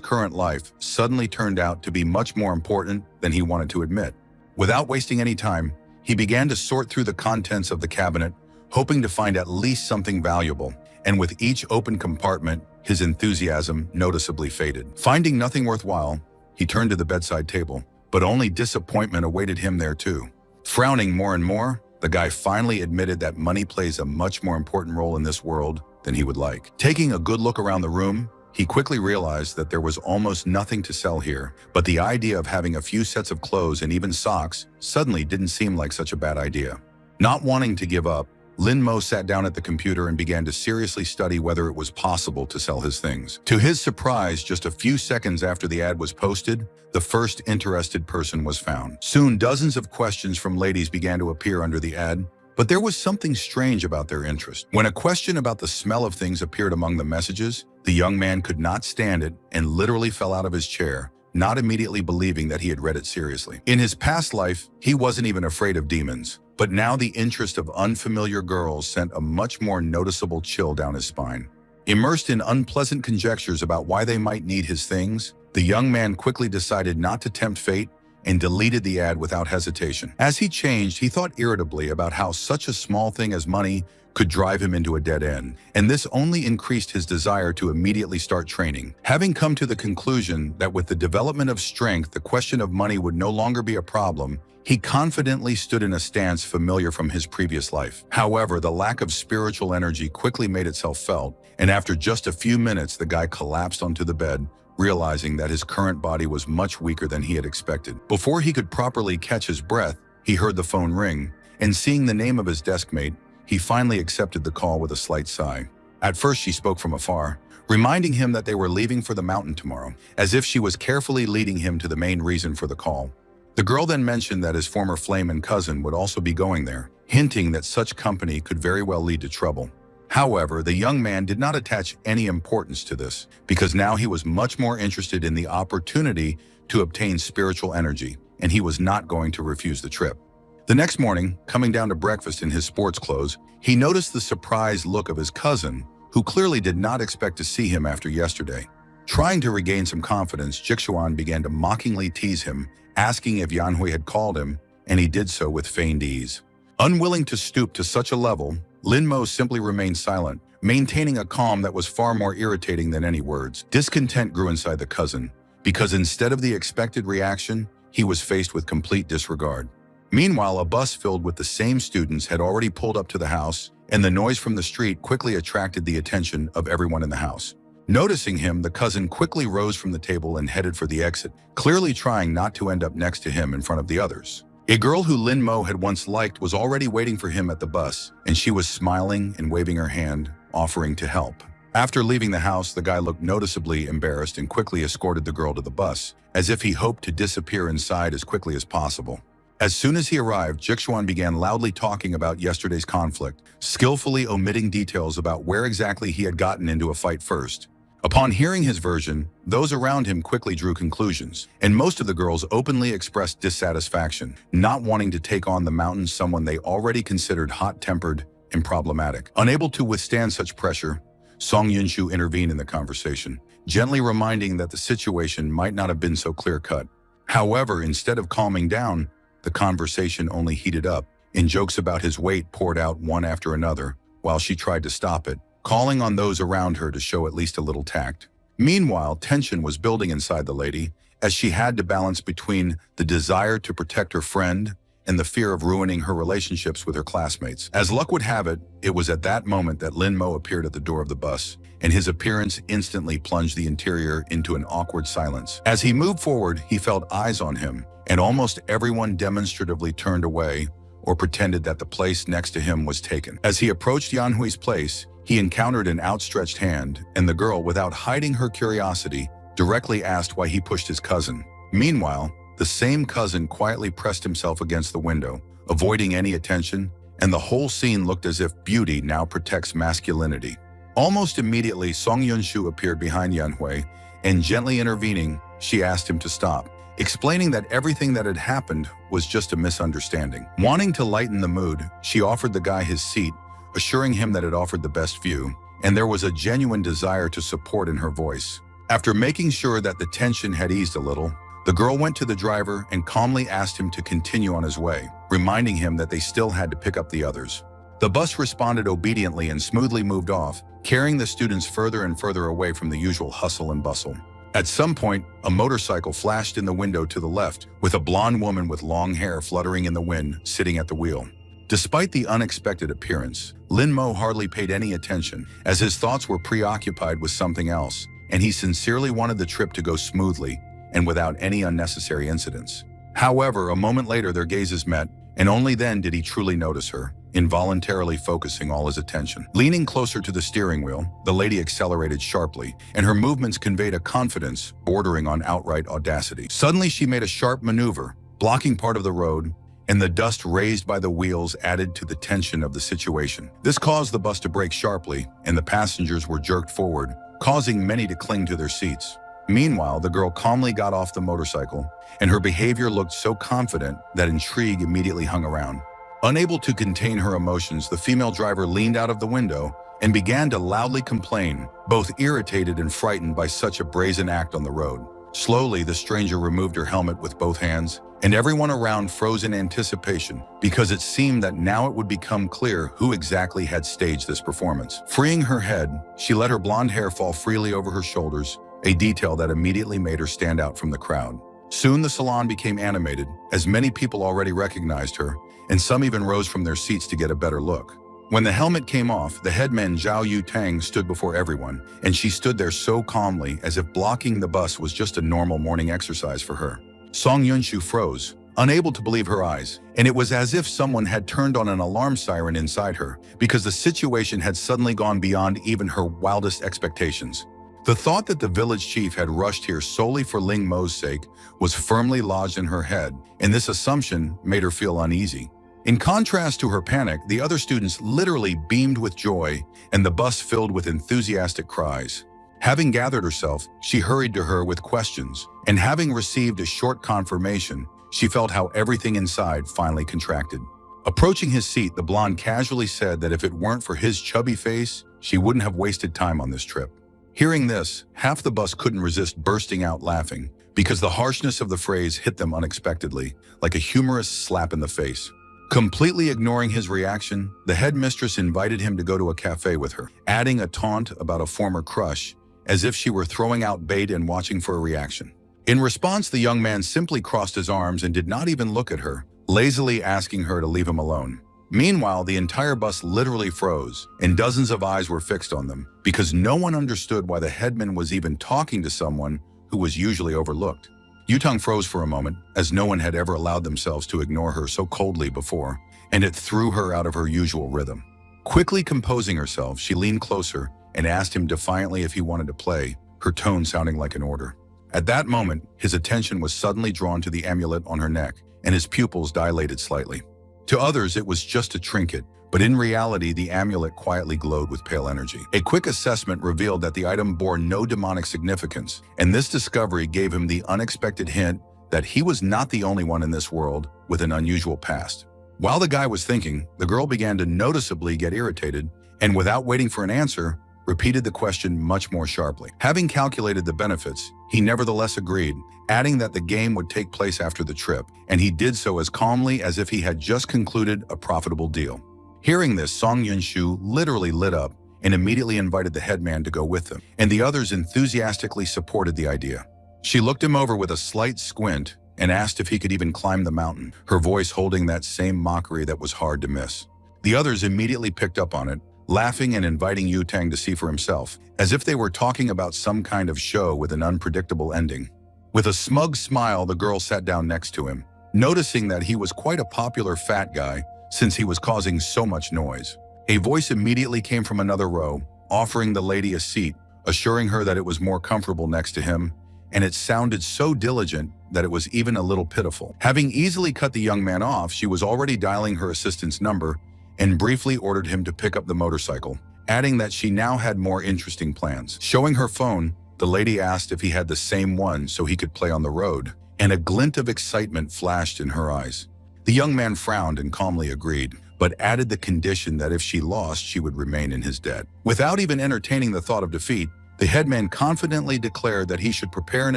current life suddenly turned out to be much more important than he wanted to admit. Without wasting any time, he began to sort through the contents of the cabinet, hoping to find at least something valuable, and with each open compartment, his enthusiasm noticeably faded. Finding nothing worthwhile, he turned to the bedside table, but only disappointment awaited him there too. Frowning more and more, the guy finally admitted that money plays a much more important role in this world than he would like. Taking a good look around the room, he quickly realized that there was almost nothing to sell here, but the idea of having a few sets of clothes and even socks suddenly didn't seem like such a bad idea. Not wanting to give up, Lin Mo sat down at the computer and began to seriously study whether it was possible to sell his things. To his surprise, just a few seconds after the ad was posted, the first interested person was found. Soon, dozens of questions from ladies began to appear under the ad, but there was something strange about their interest. When a question about the smell of things appeared among the messages, the young man could not stand it and literally fell out of his chair, not immediately believing that he had read it seriously. In his past life, he wasn't even afraid of demons. But now the interest of unfamiliar girls sent a much more noticeable chill down his spine. Immersed in unpleasant conjectures about why they might need his things, the young man quickly decided not to tempt fate and deleted the ad without hesitation. As he changed, he thought irritably about how such a small thing as money could drive him into a dead end, and this only increased his desire to immediately start training. Having come to the conclusion that with the development of strength, the question of money would no longer be a problem, he confidently stood in a stance familiar from his previous life. However, the lack of spiritual energy quickly made itself felt, and after just a few minutes, the guy collapsed onto the bed, realizing that his current body was much weaker than he had expected. Before he could properly catch his breath, he heard the phone ring, and seeing the name of his deskmate, he finally accepted the call with a slight sigh. At first, she spoke from afar, reminding him that they were leaving for the mountain tomorrow, as if she was carefully leading him to the main reason for the call. The girl then mentioned that his former flame and cousin would also be going there, hinting that such company could very well lead to trouble. However, the young man did not attach any importance to this, because now he was much more interested in the opportunity to obtain spiritual energy, and he was not going to refuse the trip. The next morning, coming down to breakfast in his sports clothes, he noticed the surprised look of his cousin, who clearly did not expect to see him after yesterday. Trying to regain some confidence, Jixuan began to mockingly tease him, asking if Yanhui had called him, and he did so with feigned ease. Unwilling to stoop to such a level, Lin Mo simply remained silent, maintaining a calm that was far more irritating than any words. Discontent grew inside the cousin, because instead of the expected reaction, he was faced with complete disregard. Meanwhile, a bus filled with the same students had already pulled up to the house, and the noise from the street quickly attracted the attention of everyone in the house. Noticing him, the cousin quickly rose from the table and headed for the exit, clearly trying not to end up next to him in front of the others. A girl who Lin Mo had once liked was already waiting for him at the bus, and she was smiling and waving her hand, offering to help. After leaving the house, the guy looked noticeably embarrassed and quickly escorted the girl to the bus, as if he hoped to disappear inside as quickly as possible. As soon as he arrived, Jixuan began loudly talking about yesterday's conflict, skillfully omitting details about where exactly he had gotten into a fight first. Upon hearing his version, those around him quickly drew conclusions, and most of the girls openly expressed dissatisfaction, not wanting to take on the mountain someone they already considered hot-tempered and problematic. Unable to withstand such pressure, Song Yunshu intervened in the conversation, gently reminding that the situation might not have been so clear-cut. However, instead of calming down, the conversation only heated up, and jokes about his weight poured out one after another, while she tried to stop it, calling on those around her to show at least a little tact. Meanwhile, tension was building inside the lady, as she had to balance between the desire to protect her friend and the fear of ruining her relationships with her classmates. As luck would have it, it was at that moment that Lin Mo appeared at the door of the bus, and his appearance instantly plunged the interior into an awkward silence. As he moved forward, he felt eyes on him, and almost everyone demonstratively turned away or pretended that the place next to him was taken. As he approached Yanhui's place, he encountered an outstretched hand, and the girl, without hiding her curiosity, directly asked why he pushed his cousin. Meanwhile, the same cousin quietly pressed himself against the window, avoiding any attention, and the whole scene looked as if beauty now protects masculinity. Almost immediately, Song Yunshu appeared behind Yanhui, and gently intervening, she asked him to stop, explaining that everything that had happened was just a misunderstanding. Wanting to lighten the mood, she offered the guy his seat, assuring him that it offered the best view, and there was a genuine desire to support in her voice. After making sure that the tension had eased a little, the girl went to the driver and calmly asked him to continue on his way, reminding him that they still had to pick up the others. The bus responded obediently and smoothly moved off, carrying the students further and further away from the usual hustle and bustle. At some point, a motorcycle flashed in the window to the left, with a blonde woman with long hair fluttering in the wind sitting at the wheel. Despite the unexpected appearance, Lin Mo hardly paid any attention, as his thoughts were preoccupied with something else, and he sincerely wanted the trip to go smoothly and without any unnecessary incidents. However, a moment later their gazes met, and only then did he truly notice her, involuntarily focusing all his attention. Leaning closer to the steering wheel, the lady accelerated sharply, and her movements conveyed a confidence bordering on outright audacity. Suddenly she made a sharp maneuver, blocking part of the road, and the dust raised by the wheels added to the tension of the situation. This caused the bus to brake sharply, and the passengers were jerked forward, causing many to cling to their seats. Meanwhile, the girl calmly got off the motorcycle, and her behavior looked so confident that intrigue immediately hung around. Unable to contain her emotions, the female driver leaned out of the window and began to loudly complain, both irritated and frightened by such a brazen act on the road. Slowly, the stranger removed her helmet with both hands, and everyone around froze in anticipation because it seemed that now it would become clear who exactly had staged this performance. Freeing her head, she let her blonde hair fall freely over her shoulders, a detail that immediately made her stand out from the crowd. Soon the salon became animated, as many people already recognized her, and some even rose from their seats to get a better look. When the helmet came off, the headman Zhao Yu Tang stood before everyone, and she stood there so calmly as if blocking the bus was just a normal morning exercise for her. Song Yunshu froze, unable to believe her eyes, and it was as if someone had turned on an alarm siren inside her, because the situation had suddenly gone beyond even her wildest expectations. The thought that the village chief had rushed here solely for Ling Mo's sake was firmly lodged in her head, and this assumption made her feel uneasy. In contrast to her panic, the other students literally beamed with joy, and the bus filled with enthusiastic cries. Having gathered herself, she hurried to her with questions, and having received a short confirmation, she felt how everything inside finally contracted. Approaching his seat, the blonde casually said that if it weren't for his chubby face, she wouldn't have wasted time on this trip. Hearing this, half the bus couldn't resist bursting out laughing, because the harshness of the phrase hit them unexpectedly, like a humorous slap in the face. Completely ignoring his reaction, the headmistress invited him to go to a cafe with her, adding a taunt about a former crush, as if she were throwing out bait and watching for a reaction. In response, the young man simply crossed his arms and did not even look at her, lazily asking her to leave him alone. Meanwhile, the entire bus literally froze, and dozens of eyes were fixed on them, because no one understood why the headman was even talking to someone who was usually overlooked. Yutang froze for a moment, as no one had ever allowed themselves to ignore her so coldly before, and it threw her out of her usual rhythm. Quickly composing herself, she leaned closer and asked him defiantly if he wanted to play, her tone sounding like an order. At that moment, his attention was suddenly drawn to the amulet on her neck, and his pupils dilated slightly. To others, it was just a trinket, but in reality, the amulet quietly glowed with pale energy. A quick assessment revealed that the item bore no demonic significance, and this discovery gave him the unexpected hint that he was not the only one in this world with an unusual past. While the guy was thinking, the girl began to noticeably get irritated, and without waiting for an answer, repeated the question much more sharply. Having calculated the benefits, he nevertheless agreed, adding that the game would take place after the trip, and he did so as calmly as if he had just concluded a profitable deal. Hearing this, Song Yunshu literally lit up and immediately invited the headman to go with them, and the others enthusiastically supported the idea. She looked him over with a slight squint and asked if he could even climb the mountain, her voice holding that same mockery that was hard to miss. The others immediately picked up on it, laughing and inviting Yu Tang to see for himself, as if they were talking about some kind of show with an unpredictable ending. With a smug smile, the girl sat down next to him, noticing that he was quite a popular fat guy since he was causing so much noise. A voice immediately came from another row, offering the lady a seat, assuring her that it was more comfortable next to him, and it sounded so diligent that it was even a little pitiful. Having easily cut the young man off, she was already dialing her assistant's number and briefly ordered him to pick up the motorcycle, adding that she now had more interesting plans. Showing her phone, the lady asked if he had the same one so he could play on the road, and a glint of excitement flashed in her eyes. The young man frowned and calmly agreed, but added the condition that if she lost, she would remain in his debt. Without even entertaining the thought of defeat, the headman confidently declared that he should prepare in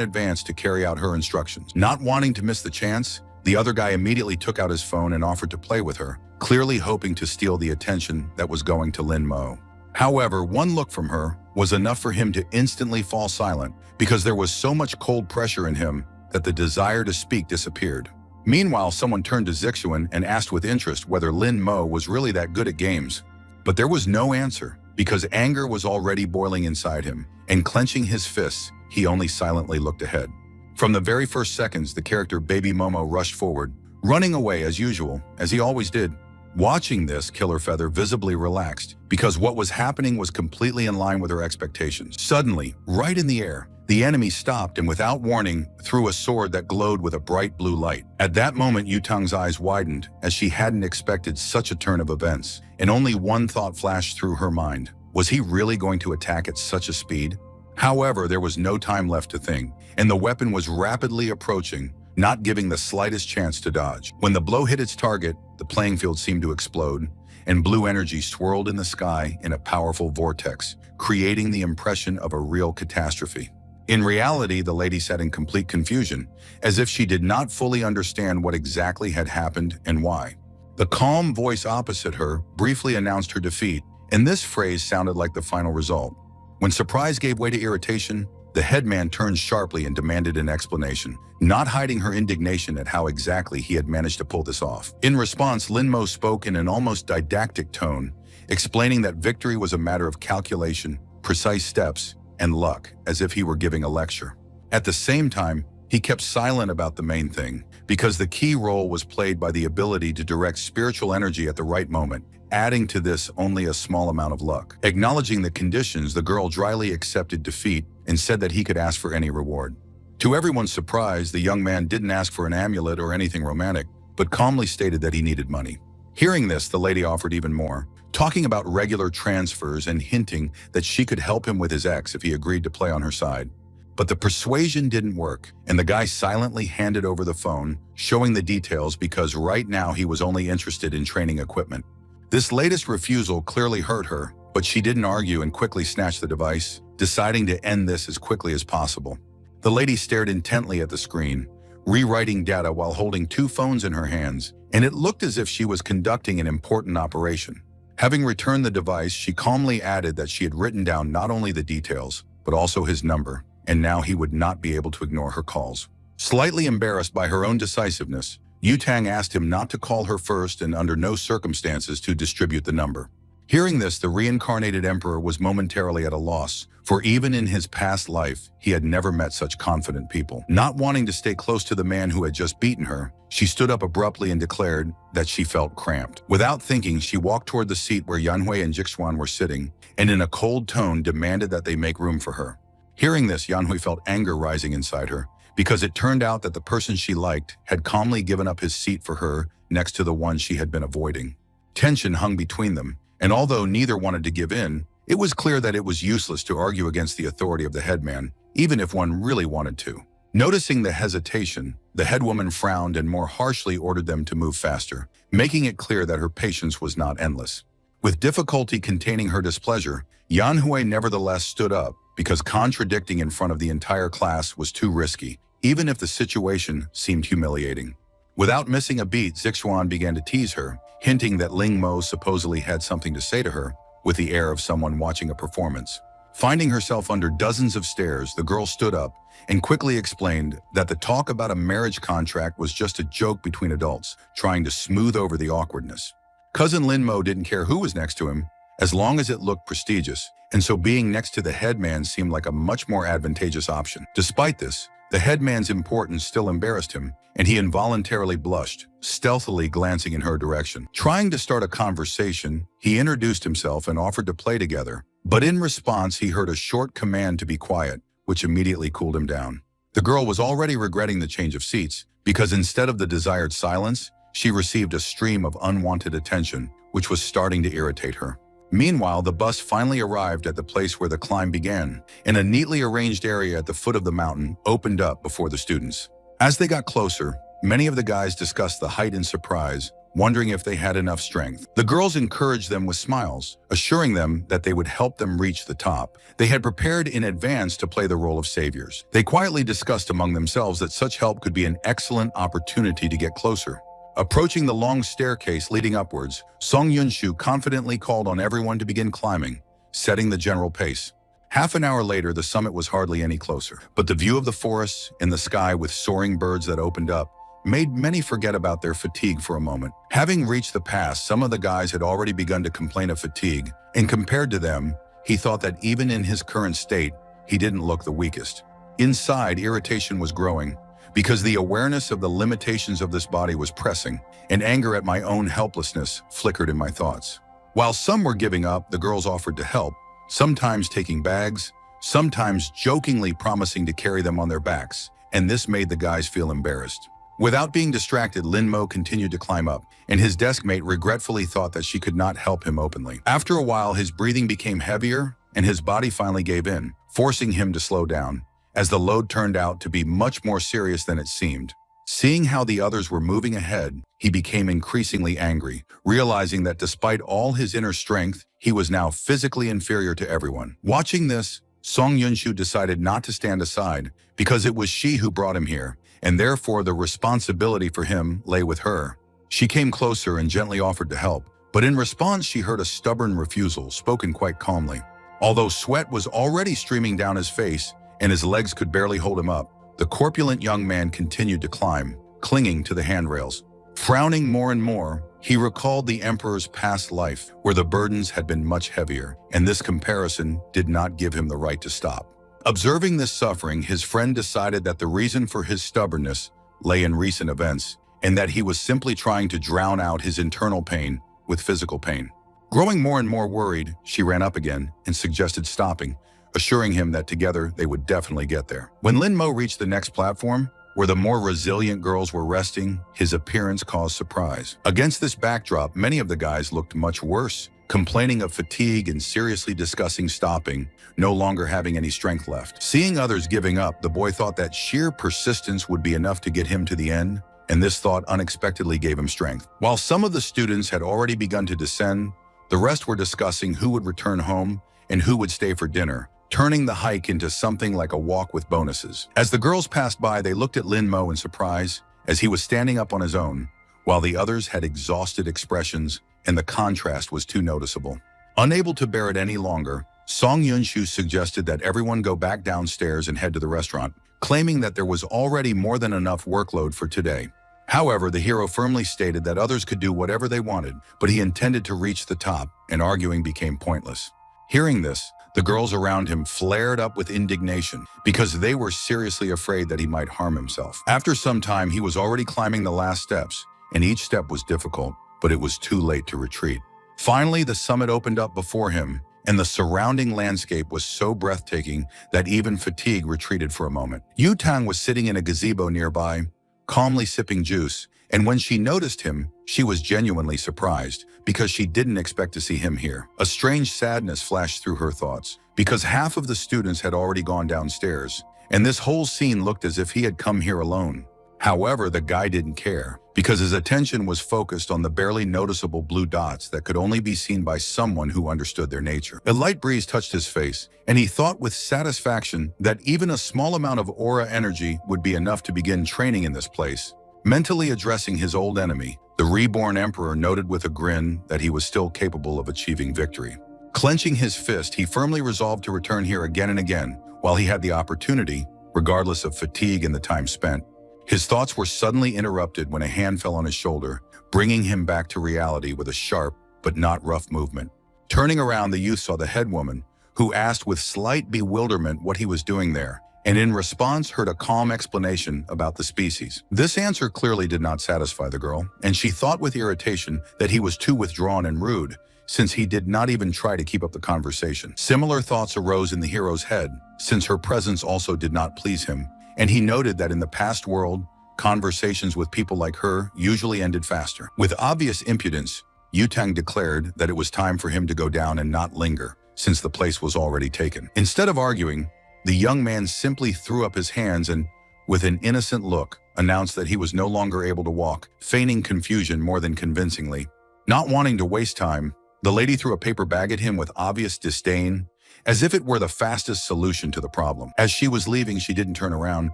advance to carry out her instructions. Not wanting to miss the chance, the other guy immediately took out his phone and offered to play with her, clearly hoping to steal the attention that was going to Lin Mo. However, one look from her was enough for him to instantly fall silent because there was so much cold pressure in him that the desire to speak disappeared. Meanwhile, someone turned to Zixuan and asked with interest whether Lin Mo was really that good at games. But there was no answer because anger was already boiling inside him, and clenching his fists, he only silently looked ahead. From the very first seconds, the character Baby Momo rushed forward, running away as usual, as he always did. Watching this, Killer Feather visibly relaxed because what was happening was completely in line with her expectations. Suddenly, right in the air, the enemy stopped and without warning, threw a sword that glowed with a bright blue light. At that moment, Yutang's eyes widened as she hadn't expected such a turn of events, and only one thought flashed through her mind. Was he really going to attack at such a speed? However, there was no time left to think, and the weapon was rapidly approaching, not giving the slightest chance to dodge. When the blow hit its target, the playing field seemed to explode, and blue energy swirled in the sky in a powerful vortex, creating the impression of a real catastrophe. In reality, the lady sat in complete confusion, as if she did not fully understand what exactly had happened and why. The calm voice opposite her briefly announced her defeat, and this phrase sounded like the final result. When surprise gave way to irritation, the headman turned sharply and demanded an explanation, not hiding her indignation at how exactly he had managed to pull this off. In response, Lin Mo spoke in an almost didactic tone, explaining that victory was a matter of calculation, precise steps, and luck, as if he were giving a lecture. At the same time, he kept silent about the main thing, because the key role was played by the ability to direct spiritual energy at the right moment, adding to this only a small amount of luck. Acknowledging the conditions, the girl dryly accepted defeat and said that he could ask for any reward. To everyone's surprise, the young man didn't ask for an amulet or anything romantic, but calmly stated that he needed money. Hearing this, the lady offered even more, talking about regular transfers and hinting that she could help him with his ex if he agreed to play on her side. But the persuasion didn't work, and the guy silently handed over the phone, showing the details because right now he was only interested in training equipment. This latest refusal clearly hurt her, but she didn't argue and quickly snatched the device, deciding to end this as quickly as possible. The lady stared intently at the screen, rewriting data while holding two phones in her hands, and it looked as if she was conducting an important operation. Having returned the device, she calmly added that she had written down not only the details, but also his number, and now he would not be able to ignore her calls. Slightly embarrassed by her own decisiveness, Yu Tang asked him not to call her first and under no circumstances to distribute the number. Hearing this, the reincarnated emperor was momentarily at a loss, for even in his past life, he had never met such confident people. Not wanting to stay close to the man who had just beaten her, she stood up abruptly and declared that she felt cramped. Without thinking, she walked toward the seat where Yanhui and Jixuan were sitting, and in a cold tone demanded that they make room for her. Hearing this, Yanhui felt anger rising inside her, because it turned out that the person she liked had calmly given up his seat for her next to the one she had been avoiding. Tension hung between them, and although neither wanted to give in, it was clear that it was useless to argue against the authority of the headman, even if one really wanted to. Noticing the hesitation, the headwoman frowned and more harshly ordered them to move faster, making it clear that her patience was not endless. With difficulty containing her displeasure, Yanhui nevertheless stood up, because contradicting in front of the entire class was too risky, even if the situation seemed humiliating. Without missing a beat, Zixuan began to tease her, hinting that Ling Mo supposedly had something to say to her, with the air of someone watching a performance. Finding herself under dozens of stares, the girl stood up and quickly explained that the talk about a marriage contract was just a joke between adults, trying to smooth over the awkwardness. Cousin Lin Mo didn't care who was next to him, as long as it looked prestigious, and so being next to the headman seemed like a much more advantageous option. Despite this, the headman's importance still embarrassed him, and he involuntarily blushed, stealthily glancing in her direction. Trying to start a conversation, he introduced himself and offered to play together, but in response he heard a short command to be quiet, which immediately cooled him down. The girl was already regretting the change of seats, because instead of the desired silence, she received a stream of unwanted attention, which was starting to irritate her. Meanwhile, the bus finally arrived at the place where the climb began, and a neatly arranged area at the foot of the mountain opened up before the students. As they got closer, many of the guys discussed the height in surprise, wondering if they had enough strength. The girls encouraged them with smiles, assuring them that they would help them reach the top. They had prepared in advance to play the role of saviors. They quietly discussed among themselves that such help could be an excellent opportunity to get closer. Approaching the long staircase leading upwards, Song Yunshu confidently called on everyone to begin climbing, setting the general pace. Half an hour later, the summit was hardly any closer, but the view of the forests and the sky with soaring birds that opened up made many forget about their fatigue for a moment. Having reached the pass, some of the guys had already begun to complain of fatigue, and compared to them, he thought that even in his current state, he didn't look the weakest. Inside, irritation was growing, because the awareness of the limitations of this body was pressing, and anger at my own helplessness flickered in my thoughts. While some were giving up, the girls offered to help, sometimes taking bags, sometimes jokingly promising to carry them on their backs, and this made the guys feel embarrassed. Without being distracted, Lin Mo continued to climb up, and his desk mate regretfully thought that she could not help him openly. After a while, his breathing became heavier, and his body finally gave in, forcing him to slow down, as the load turned out to be much more serious than it seemed. Seeing how the others were moving ahead, he became increasingly angry, realizing that despite all his inner strength, he was now physically inferior to everyone. Watching this, Song Yunshu decided not to stand aside, because it was she who brought him here, and therefore the responsibility for him lay with her. She came closer and gently offered to help, but in response she heard a stubborn refusal, spoken quite calmly. Although sweat was already streaming down his face, and his legs could barely hold him up, the corpulent young man continued to climb, clinging to the handrails. Frowning more and more, he recalled the emperor's past life, where the burdens had been much heavier, and this comparison did not give him the right to stop. Observing this suffering, his friend decided that the reason for his stubbornness lay in recent events, and that he was simply trying to drown out his internal pain with physical pain. Growing more and more worried, she ran up again and suggested stopping, assuring him that together they would definitely get there. When Lin Mo reached the next platform, where the more resilient girls were resting, his appearance caused surprise. Against this backdrop, many of the guys looked much worse, complaining of fatigue and seriously discussing stopping, no longer having any strength left. Seeing others giving up, the boy thought that sheer persistence would be enough to get him to the end, and this thought unexpectedly gave him strength. While some of the students had already begun to descend, the rest were discussing who would return home and who would stay for dinner, turning the hike into something like a walk with bonuses. As the girls passed by, they looked at Lin Mo in surprise, as he was standing up on his own, while the others had exhausted expressions, and the contrast was too noticeable. Unable to bear it any longer, Song Yunshu suggested that everyone go back downstairs and head to the restaurant, claiming that there was already more than enough workload for today. However, the hero firmly stated that others could do whatever they wanted, but he intended to reach the top, and arguing became pointless. Hearing this, the girls around him flared up with indignation because they were seriously afraid that he might harm himself. After some time, he was already climbing the last steps, and each step was difficult, but it was too late to retreat. Finally, the summit opened up before him, and the surrounding landscape was so breathtaking that even fatigue retreated for a moment. Yu Tang was sitting in a gazebo nearby, calmly sipping juice, and when she noticed him, she was genuinely surprised because she didn't expect to see him here. A strange sadness flashed through her thoughts because half of the students had already gone downstairs, and this whole scene looked as if he had come here alone. However, the guy didn't care because his attention was focused on the barely noticeable blue dots that could only be seen by someone who understood their nature. A light breeze touched his face, and he thought with satisfaction that even a small amount of aura energy would be enough to begin training in this place. Mentally addressing his old enemy, the Reborn Emperor noted with a grin that he was still capable of achieving victory. Clenching his fist, he firmly resolved to return here again and again while he had the opportunity, regardless of fatigue and the time spent. His thoughts were suddenly interrupted when a hand fell on his shoulder, bringing him back to reality with a sharp but not rough movement. Turning around, the youth saw the head woman, who asked with slight bewilderment what he was doing there, and in response heard a calm explanation about the species. This answer clearly did not satisfy the girl, and she thought with irritation that he was too withdrawn and rude, since he did not even try to keep up the conversation. Similar thoughts arose in the hero's head, since her presence also did not please him, and he noted that in the past world, conversations with people like her usually ended faster. With obvious impudence, Yu Tang declared that it was time for him to go down and not linger, since the place was already taken. Instead of arguing, the young man simply threw up his hands and, with an innocent look, announced that he was no longer able to walk, feigning confusion more than convincingly. Not wanting to waste time, the lady threw a paper bag at him with obvious disdain, as if it were the fastest solution to the problem. As she was leaving, she didn't turn around,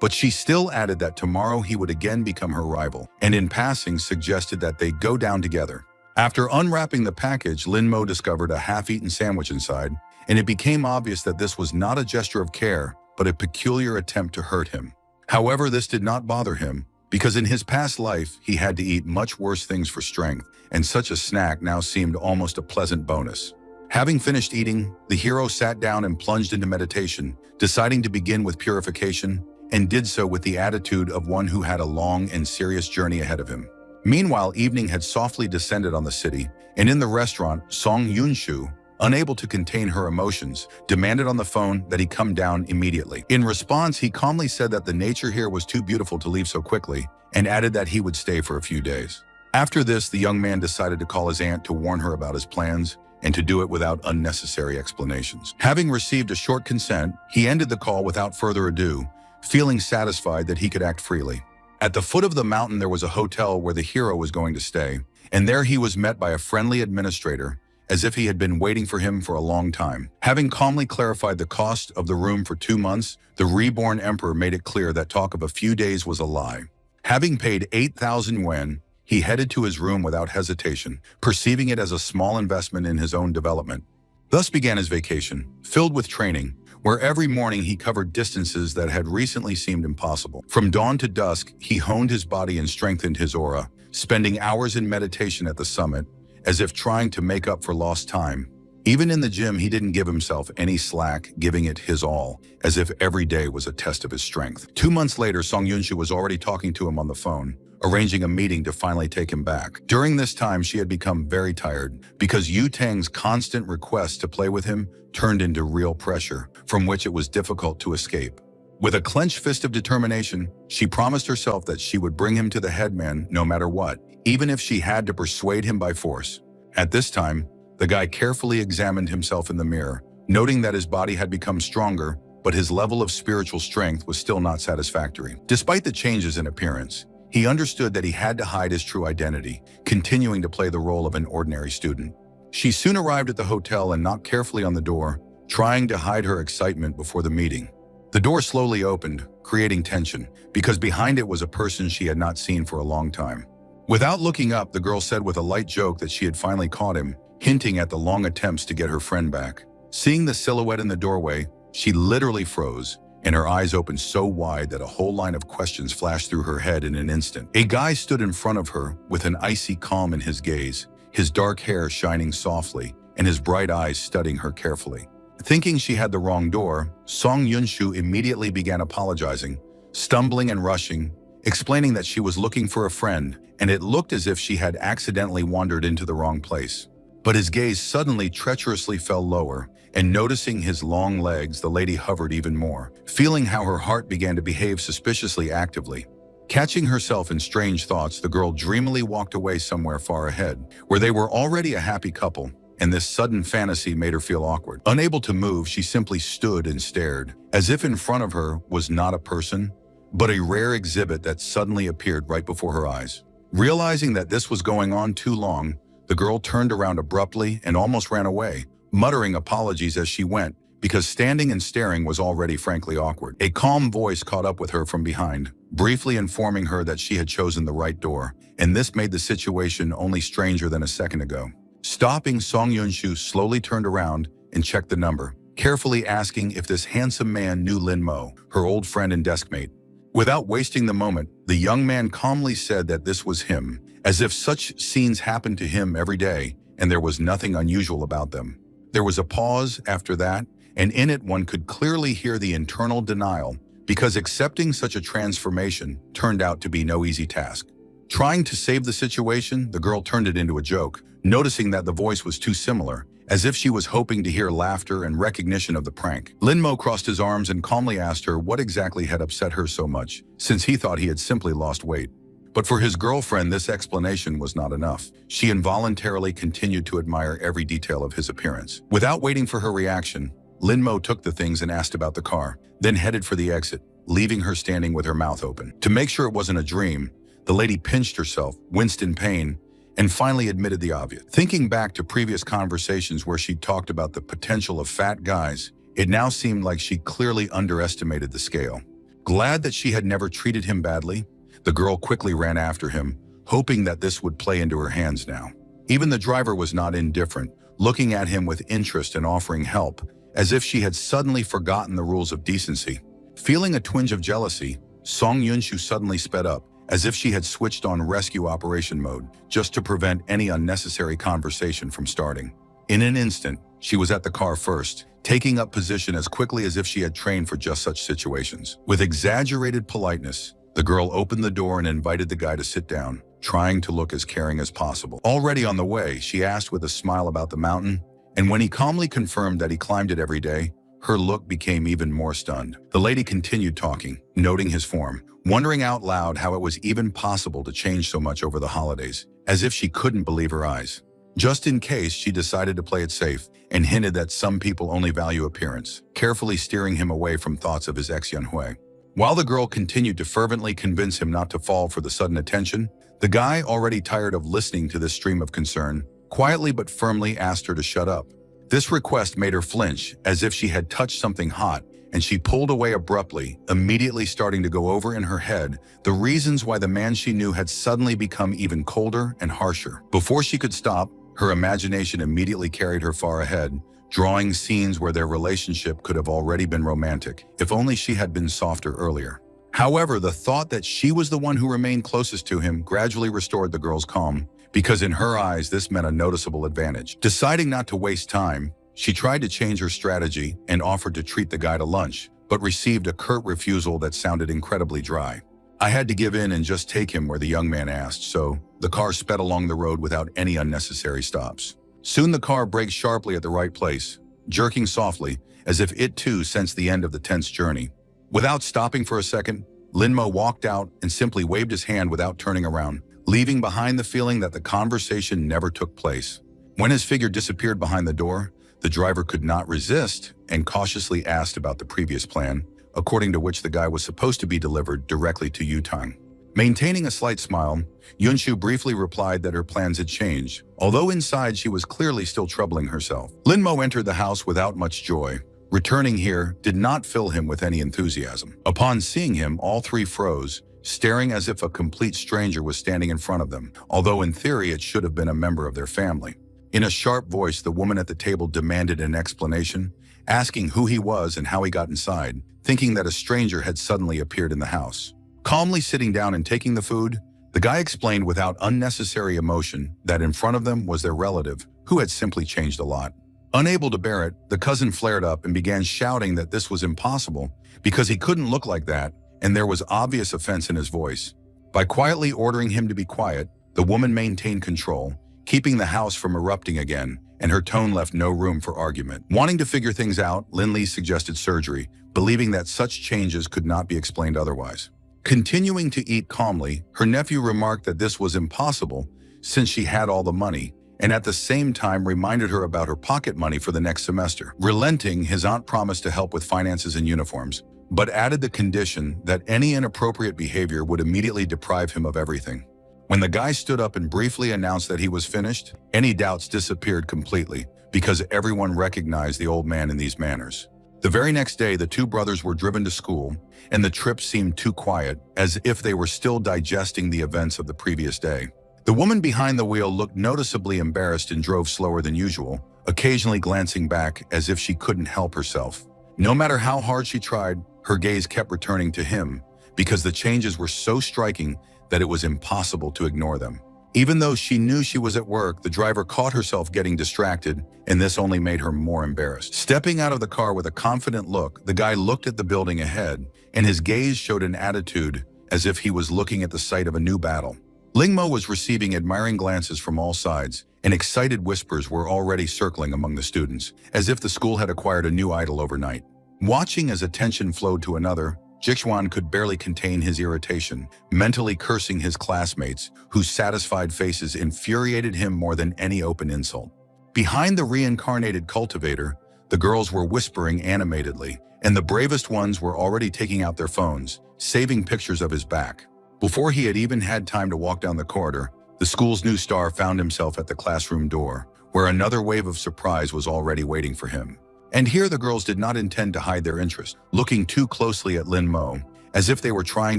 but she still added that tomorrow he would again become her rival, and in passing suggested that they go down together. After unwrapping the package, Lin Mo discovered a half-eaten sandwich inside, and it became obvious that this was not a gesture of care, but a peculiar attempt to hurt him. However, this did not bother him, because in his past life, he had to eat much worse things for strength, and such a snack now seemed almost a pleasant bonus. Having finished eating, the hero sat down and plunged into meditation, deciding to begin with purification, and did so with the attitude of one who had a long and serious journey ahead of him. Meanwhile, evening had softly descended on the city, and in the restaurant, Song Yunshu, unable to contain her emotions, demanded on the phone that he come down immediately. In response, he calmly said that the nature here was too beautiful to leave so quickly, and added that he would stay for a few days. After this, the young man decided to call his aunt to warn her about his plans, and to do it without unnecessary explanations. Having received a short consent, he ended the call without further ado, feeling satisfied that he could act freely. At the foot of the mountain, there was a hotel where the hero was going to stay, and there he was met by a friendly administrator, as if he had been waiting for him for a long time. Having calmly clarified the cost of the room for 2 months, the Reborn Emperor made it clear that talk of a few days was a lie. Having paid 8,000 yuan, he headed to his room without hesitation, perceiving it as a small investment in his own development. Thus began his vacation, filled with training, where every morning he covered distances that had recently seemed impossible. From dawn to dusk, he honed his body and strengthened his aura, spending hours in meditation at the summit, as if trying to make up for lost time. Even in the gym, he didn't give himself any slack, giving it his all, as if every day was a test of his strength. 2 months later, Song Yunshu was already talking to him on the phone, arranging a meeting to finally take him back. During this time, she had become very tired because Yu Tang's constant requests to play with him turned into real pressure, from which it was difficult to escape. With a clenched fist of determination, she promised herself that she would bring him to the headman no matter what, even if she had to persuade him by force. At this time, the guy carefully examined himself in the mirror, noting that his body had become stronger, but his level of spiritual strength was still not satisfactory. Despite the changes in appearance, he understood that he had to hide his true identity, continuing to play the role of an ordinary student. She soon arrived at the hotel and knocked carefully on the door, trying to hide her excitement before the meeting. The door slowly opened, creating tension, because behind it was a person she had not seen for a long time. Without looking up, the girl said with a light joke that she had finally caught him, hinting at the long attempts to get her friend back. Seeing the silhouette in the doorway, she literally froze, and her eyes opened so wide that a whole line of questions flashed through her head in an instant. A guy stood in front of her with an icy calm in his gaze, his dark hair shining softly, and his bright eyes studying her carefully. Thinking she had the wrong door, Song Yunshu immediately began apologizing, stumbling and rushing, explaining that she was looking for a friend, and it looked as if she had accidentally wandered into the wrong place. But his gaze suddenly treacherously fell lower, and noticing his long legs, the lady hovered even more, feeling how her heart began to behave suspiciously actively. Catching herself in strange thoughts, the girl dreamily walked away somewhere far ahead, where they were already a happy couple, and this sudden fantasy made her feel awkward. Unable to move, she simply stood and stared, as if in front of her was not a person, but a rare exhibit that suddenly appeared right before her eyes. Realizing that this was going on too long, the girl turned around abruptly and almost ran away, muttering apologies as she went, because standing and staring was already frankly awkward. A calm voice caught up with her from behind, briefly informing her that she had chosen the right door, and this made the situation only stranger than a second ago. Stopping, Song Yunshu slowly turned around and checked the number, carefully asking if this handsome man knew Lin Mo, her old friend and deskmate. Without wasting the moment, the young man calmly said that this was him, as if such scenes happened to him every day and there was nothing unusual about them. There was a pause after that, and in it one could clearly hear the internal denial, because accepting such a transformation turned out to be no easy task. Trying to save the situation, the girl turned it into a joke, noticing that the voice was too similar, as if she was hoping to hear laughter and recognition of the prank. Lin Mo crossed his arms and calmly asked her what exactly had upset her so much, since he thought he had simply lost weight. But for his girlfriend, this explanation was not enough. She involuntarily continued to admire every detail of his appearance. Without waiting for her reaction, Lin Mo took the things and asked about the car, then headed for the exit, leaving her standing with her mouth open. To make sure it wasn't a dream, the lady pinched herself, winced in pain, and finally admitted the obvious. Thinking back to previous conversations where she talked about the potential of fat guys, it now seemed like she clearly underestimated the scale. Glad that she had never treated him badly, the girl quickly ran after him, hoping that this would play into her hands now. Even the driver was not indifferent, looking at him with interest and offering help, as if she had suddenly forgotten the rules of decency. Feeling a twinge of jealousy, Song Yunshu suddenly sped up, as if she had switched on rescue operation mode, just to prevent any unnecessary conversation from starting. In an instant, she was at the car first, taking up position as quickly as if she had trained for just such situations. With exaggerated politeness, the girl opened the door and invited the guy to sit down, trying to look as caring as possible. Already on the way, she asked with a smile about the mountain, and when he calmly confirmed that he climbed it every day, her look became even more stunned. The lady continued talking, noting his form, wondering out loud how it was even possible to change so much over the holidays, as if she couldn't believe her eyes. Just in case, she decided to play it safe and hinted that some people only value appearance, carefully steering him away from thoughts of his ex Yunhui. While the girl continued to fervently convince him not to fall for the sudden attention, the guy, already tired of listening to this stream of concern, quietly but firmly asked her to shut up. This request made her flinch, as if she had touched something hot, and she pulled away abruptly, immediately starting to go over in her head the reasons why the man she knew had suddenly become even colder and harsher. Before she could stop, her imagination immediately carried her far ahead, drawing scenes where their relationship could have already been romantic, if only she had been softer earlier. However, the thought that she was the one who remained closest to him gradually restored the girl's calm, because in her eyes this meant a noticeable advantage. Deciding not to waste time, she tried to change her strategy and offered to treat the guy to lunch, but received a curt refusal that sounded incredibly dry. I had to give in and just take him where the young man asked, so the car sped along the road without any unnecessary stops. Soon the car braked sharply at the right place, jerking softly, as if it too sensed the end of the tense journey. Without stopping for a second, Lin Mo walked out and simply waved his hand without turning around, leaving behind the feeling that the conversation never took place. When his figure disappeared behind the door, the driver could not resist and cautiously asked about the previous plan, according to which the guy was supposed to be delivered directly to Yutang. Maintaining a slight smile, Yunshu briefly replied that her plans had changed, although inside she was clearly still troubling herself. Lin Mo entered the house without much joy. Returning here did not fill him with any enthusiasm. Upon seeing him, all three froze, staring as if a complete stranger was standing in front of them, although in theory it should have been a member of their family. In a sharp voice, the woman at the table demanded an explanation, asking who he was and how he got inside, thinking that a stranger had suddenly appeared in the house. Calmly sitting down and taking the food, the guy explained without unnecessary emotion that in front of them was their relative, who had simply changed a lot. Unable to bear it, the cousin flared up and began shouting that this was impossible because he couldn't look like that, and there was obvious offense in his voice. By quietly ordering him to be quiet, the woman maintained control, keeping the house from erupting again, and her tone left no room for argument. Wanting to figure things out, Lin Li suggested surgery, believing that such changes could not be explained otherwise. Continuing to eat calmly, her nephew remarked that this was impossible since she had all the money, and at the same time reminded her about her pocket money for the next semester. Relenting, his aunt promised to help with finances and uniforms, but added the condition that any inappropriate behavior would immediately deprive him of everything. When the guy stood up and briefly announced that he was finished, any doubts disappeared completely because everyone recognized the old man in these manners. The very next day, the two brothers were driven to school, and the trip seemed too quiet, as if they were still digesting the events of the previous day. The woman behind the wheel looked noticeably embarrassed and drove slower than usual, occasionally glancing back as if she couldn't help herself. No matter how hard she tried, her gaze kept returning to him because the changes were so striking that it was impossible to ignore them. Even though she knew she was at work, the driver caught herself getting distracted, and this only made her more embarrassed. Stepping out of the car with a confident look, the guy looked at the building ahead, and his gaze showed an attitude as if he was looking at the site of a new battle. Lingmo was receiving admiring glances from all sides, and excited whispers were already circling among the students, as if the school had acquired a new idol overnight. Watching as attention flowed to another, Jixuan could barely contain his irritation, mentally cursing his classmates, whose satisfied faces infuriated him more than any open insult. Behind the reincarnated cultivator, the girls were whispering animatedly, and the bravest ones were already taking out their phones, saving pictures of his back. Before he had even had time to walk down the corridor, the school's new star found himself at the classroom door, where another wave of surprise was already waiting for him. And here the girls did not intend to hide their interest, looking too closely at Lin Mo, as if they were trying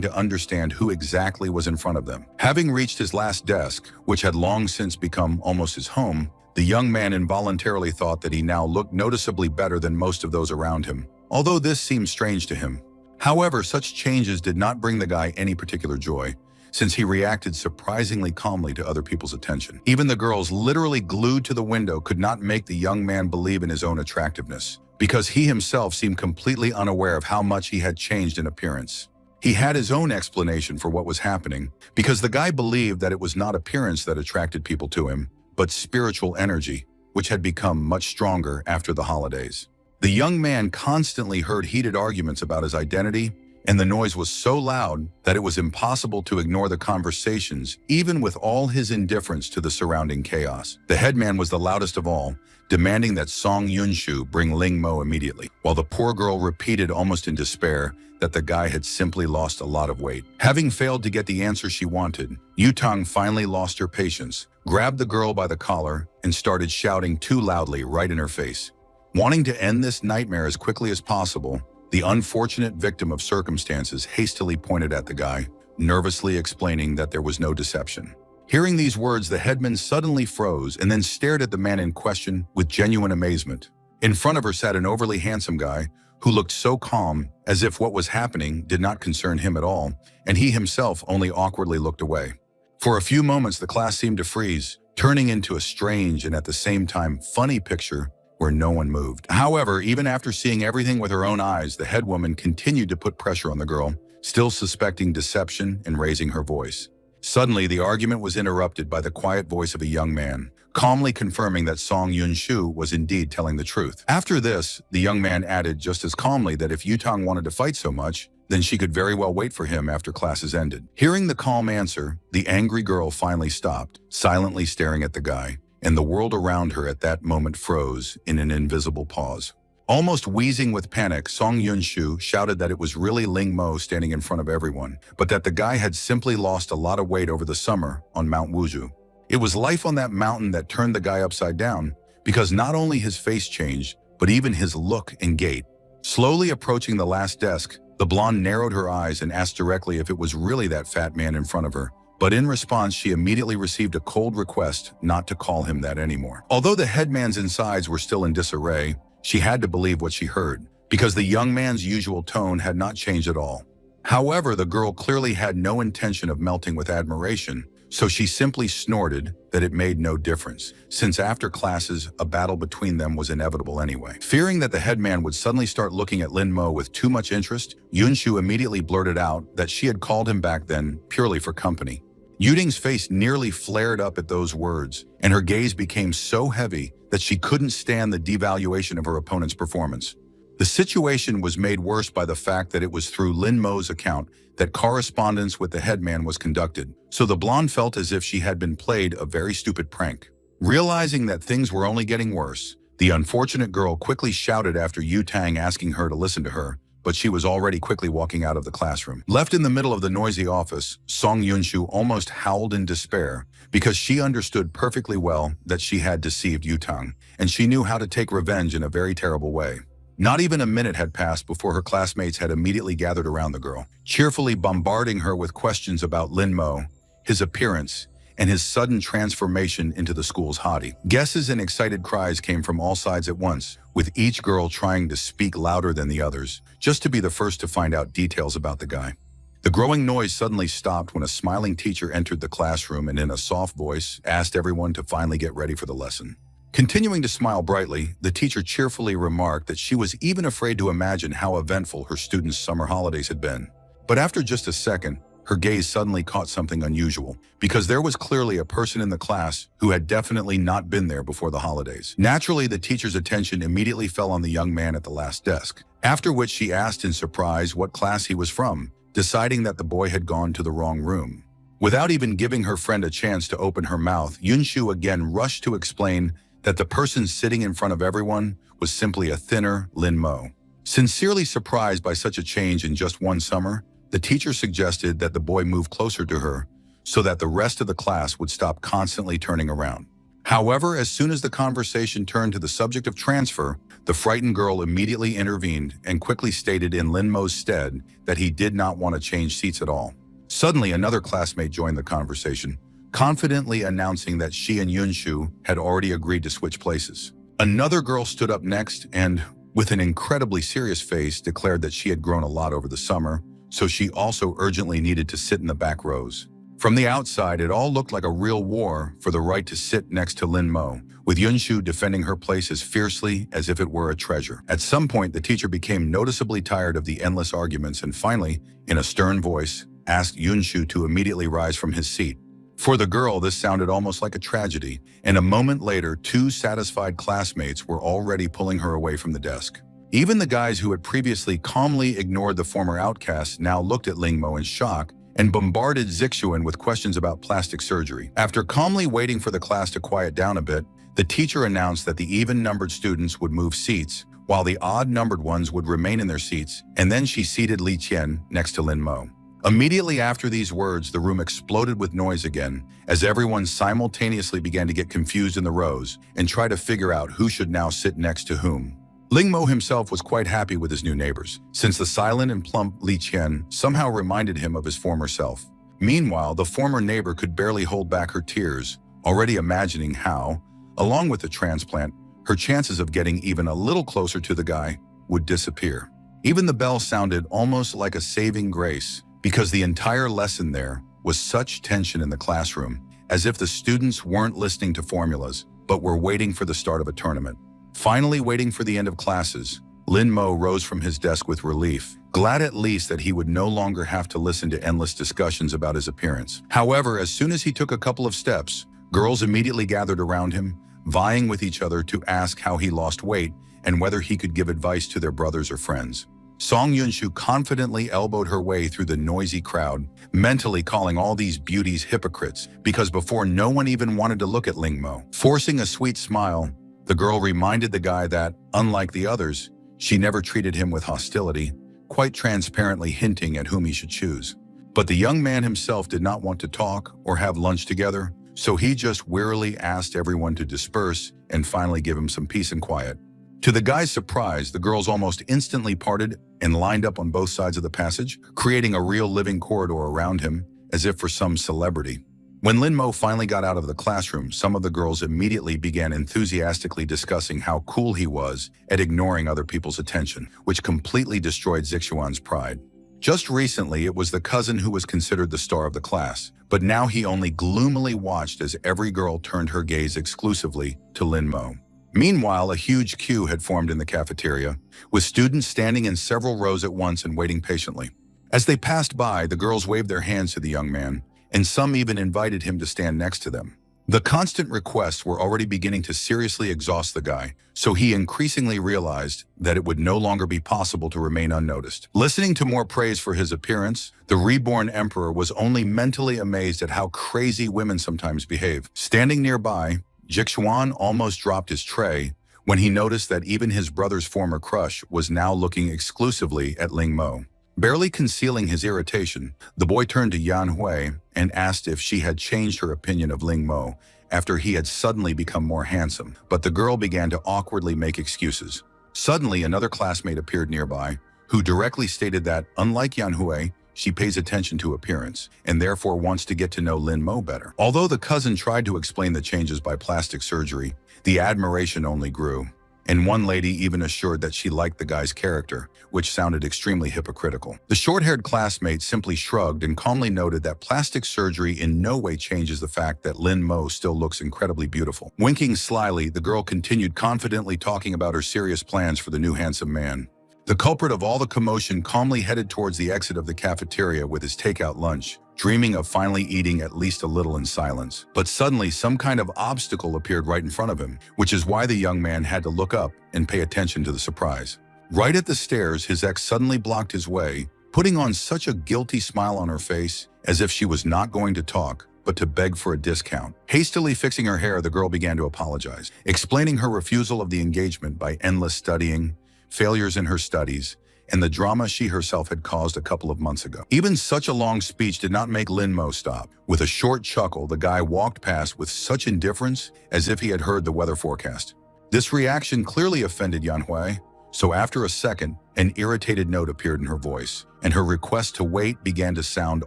to understand who exactly was in front of them. Having reached his last desk, which had long since become almost his home, the young man involuntarily thought that he now looked noticeably better than most of those around him, although this seemed strange to him. However, such changes did not bring the guy any particular joy, since he reacted surprisingly calmly to other people's attention. Even the girls, literally glued to the window, could not make the young man believe in his own attractiveness, because he himself seemed completely unaware of how much he had changed in appearance. He had his own explanation for what was happening, because the guy believed that it was not appearance that attracted people to him, but spiritual energy, which had become much stronger after the holidays. The young man constantly heard heated arguments about his identity, and the noise was so loud that it was impossible to ignore the conversations, even with all his indifference to the surrounding chaos. The headman was the loudest of all, demanding that Song Yunshu bring Ling Mo immediately, while the poor girl repeated almost in despair that the guy had simply lost a lot of weight. Having failed to get the answer she wanted, Yutang finally lost her patience, grabbed the girl by the collar, and started shouting too loudly right in her face. Wanting to end this nightmare as quickly as possible, the unfortunate victim of circumstances hastily pointed at the guy, nervously explaining that there was no deception. Hearing these words, the headman suddenly froze and then stared at the man in question with genuine amazement. In front of her sat an overly handsome guy who looked so calm, as if what was happening did not concern him at all, and he himself only awkwardly looked away. For a few moments, the class seemed to freeze, turning into a strange and at the same time funny picture where no one moved. However, even after seeing everything with her own eyes, the head woman continued to put pressure on the girl, still suspecting deception and raising her voice. Suddenly, the argument was interrupted by the quiet voice of a young man, calmly confirming that Song Yunshu was indeed telling the truth. After this, the young man added just as calmly that if Yutang wanted to fight so much, then she could very well wait for him after classes ended. Hearing the calm answer, the angry girl finally stopped, silently staring at the guy, and the world around her at that moment froze in an invisible pause. Almost wheezing with panic, Song Yunshu shouted that it was really Ling Mo standing in front of everyone, but that the guy had simply lost a lot of weight over the summer on Mount Wuzhou. It was life on that mountain that turned the guy upside down, because not only his face changed, but even his look and gait. Slowly approaching the last desk, the blonde narrowed her eyes and asked directly if it was really that fat man in front of her, But in response, she immediately received a cold request not to call him that anymore. Although the headman's insides were still in disarray, she had to believe what she heard, because the young man's usual tone had not changed at all. However, the girl clearly had no intention of melting with admiration, so she simply snorted that it made no difference, since after classes, a battle between them was inevitable anyway. Fearing that the headman would suddenly start looking at Lin Mo with too much interest, Yunshu immediately blurted out that she had called him back then purely for company. Yuding's face nearly flared up at those words, and her gaze became so heavy that she couldn't stand the devaluation of her opponent's performance. The situation was made worse by the fact that it was through Lin Mo's account that correspondence with the headman was conducted, so the blonde felt as if she had been played a very stupid prank. Realizing that things were only getting worse, the unfortunate girl quickly shouted after Yu Tang asking her to listen to her, but she was already quickly walking out of the classroom. Left in the middle of the noisy office, Song Yunshu almost howled in despair because she understood perfectly well that she had deceived Yu Tang, and she knew how to take revenge in a very terrible way. Not even a minute had passed before her classmates had immediately gathered around the girl, cheerfully bombarding her with questions about Lin Mo, his appearance, and his sudden transformation into the school's hottie. Guesses and excited cries came from all sides at once, with each girl trying to speak louder than the others, just to be the first to find out details about the guy. The growing noise suddenly stopped when a smiling teacher entered the classroom and in a soft voice asked everyone to finally get ready for the lesson. Continuing to smile brightly, the teacher cheerfully remarked that she was even afraid to imagine how eventful her students' summer holidays had been. But after just a second, her gaze suddenly caught something unusual, because there was clearly a person in the class who had definitely not been there before the holidays. Naturally, the teacher's attention immediately fell on the young man at the last desk, after which she asked in surprise what class he was from, deciding that the boy had gone to the wrong room. Without even giving her friend a chance to open her mouth, Yunshu again rushed to explain that the person sitting in front of everyone was simply a thinner Lin Mo. Sincerely surprised by such a change in just one summer, the teacher suggested that the boy move closer to her so that the rest of the class would stop constantly turning around. However, as soon as the conversation turned to the subject of transfer, the frightened girl immediately intervened and quickly stated in Lin Mo's stead that he did not want to change seats at all. Suddenly, another classmate joined the conversation, confidently announcing that she and Yunshu had already agreed to switch places. Another girl stood up next and, with an incredibly serious face, declared that she had grown a lot over the summer, so she also urgently needed to sit in the back rows. From the outside, it all looked like a real war for the right to sit next to Lin Mo, with Yunshu defending her place as fiercely as if it were a treasure. At some point, the teacher became noticeably tired of the endless arguments and finally, in a stern voice, asked Yunshu to immediately rise from his seat. For the girl, this sounded almost like a tragedy, and a moment later, two satisfied classmates were already pulling her away from the desk. Even the guys who had previously calmly ignored the former outcast now looked at Lin Mo in shock and bombarded Zixuan with questions about plastic surgery. After calmly waiting for the class to quiet down a bit, the teacher announced that the even-numbered students would move seats, while the odd-numbered ones would remain in their seats, and then she seated Li Qian next to Lin Mo. Immediately after these words, the room exploded with noise again, as everyone simultaneously began to get confused in the rows and try to figure out who should now sit next to whom. Ling Mo himself was quite happy with his new neighbors, since the silent and plump Li Qian somehow reminded him of his former self. Meanwhile, the former neighbor could barely hold back her tears, already imagining how, along with the transplant, her chances of getting even a little closer to the guy would disappear. Even the bell sounded almost like a saving grace, because the entire lesson there was such tension in the classroom, as if the students weren't listening to formulas, but were waiting for the start of a tournament. Finally waiting for the end of classes, Lin Mo rose from his desk with relief, glad at least that he would no longer have to listen to endless discussions about his appearance. However, as soon as he took a couple of steps, girls immediately gathered around him, vying with each other to ask how he lost weight and whether he could give advice to their brothers or friends. Song Yunshu confidently elbowed her way through the noisy crowd, mentally calling all these beauties hypocrites, because before no one even wanted to look at Lin Mo. Forcing a sweet smile, the girl reminded the guy that, unlike the others, she never treated him with hostility, quite transparently hinting at whom he should choose. But the young man himself did not want to talk or have lunch together, so he just wearily asked everyone to disperse and finally give him some peace and quiet. To the guy's surprise, the girls almost instantly parted and lined up on both sides of the passage, creating a real living corridor around him, as if for some celebrity. When Lin Mo finally got out of the classroom, some of the girls immediately began enthusiastically discussing how cool he was at ignoring other people's attention, which completely destroyed Zixuan's pride. Just recently, it was the cousin who was considered the star of the class, but now he only gloomily watched as every girl turned her gaze exclusively to Lin Mo. Meanwhile, a huge queue had formed in the cafeteria, with students standing in several rows at once and waiting patiently. As they passed by, the girls waved their hands to the young man, and some even invited him to stand next to them. The constant requests were already beginning to seriously exhaust the guy, so he increasingly realized that it would no longer be possible to remain unnoticed. Listening to more praise for his appearance, the reborn emperor was only mentally amazed at how crazy women sometimes behave. Standing nearby, Jixuan almost dropped his tray when he noticed that even his brother's former crush was now looking exclusively at Ling Mo. Barely concealing his irritation, the boy turned to Yan Hui and asked if she had changed her opinion of Ling Mo after he had suddenly become more handsome, but the girl began to awkwardly make excuses. Suddenly, another classmate appeared nearby, who directly stated that, unlike Yan Hui, she pays attention to appearance and therefore wants to get to know Lin Mo better. Although the cousin tried to explain the changes by plastic surgery, the admiration only grew, and one lady even assured that she liked the guy's character, which sounded extremely hypocritical. The short-haired classmate simply shrugged and calmly noted that plastic surgery in no way changes the fact that Lin Mo still looks incredibly beautiful. Winking slyly, the girl continued confidently talking about her serious plans for the new handsome man. The culprit of all the commotion calmly headed towards the exit of the cafeteria with his takeout lunch, dreaming of finally eating at least a little in silence. But suddenly, some kind of obstacle appeared right in front of him, which is why the young man had to look up and pay attention to the surprise. Right at the stairs, his ex suddenly blocked his way, putting on such a guilty smile on her face, as if she was not going to talk, but to beg for a discount. Hastily fixing her hair, the girl began to apologize, explaining her refusal of the engagement by endless studying, failures in her studies, and the drama she herself had caused a couple of months ago. Even such a long speech did not make Lin Mo stop. With a short chuckle, the guy walked past with such indifference as if he had heard the weather forecast. This reaction clearly offended Yan Hui, so after a second, an irritated note appeared in her voice, and her request to wait began to sound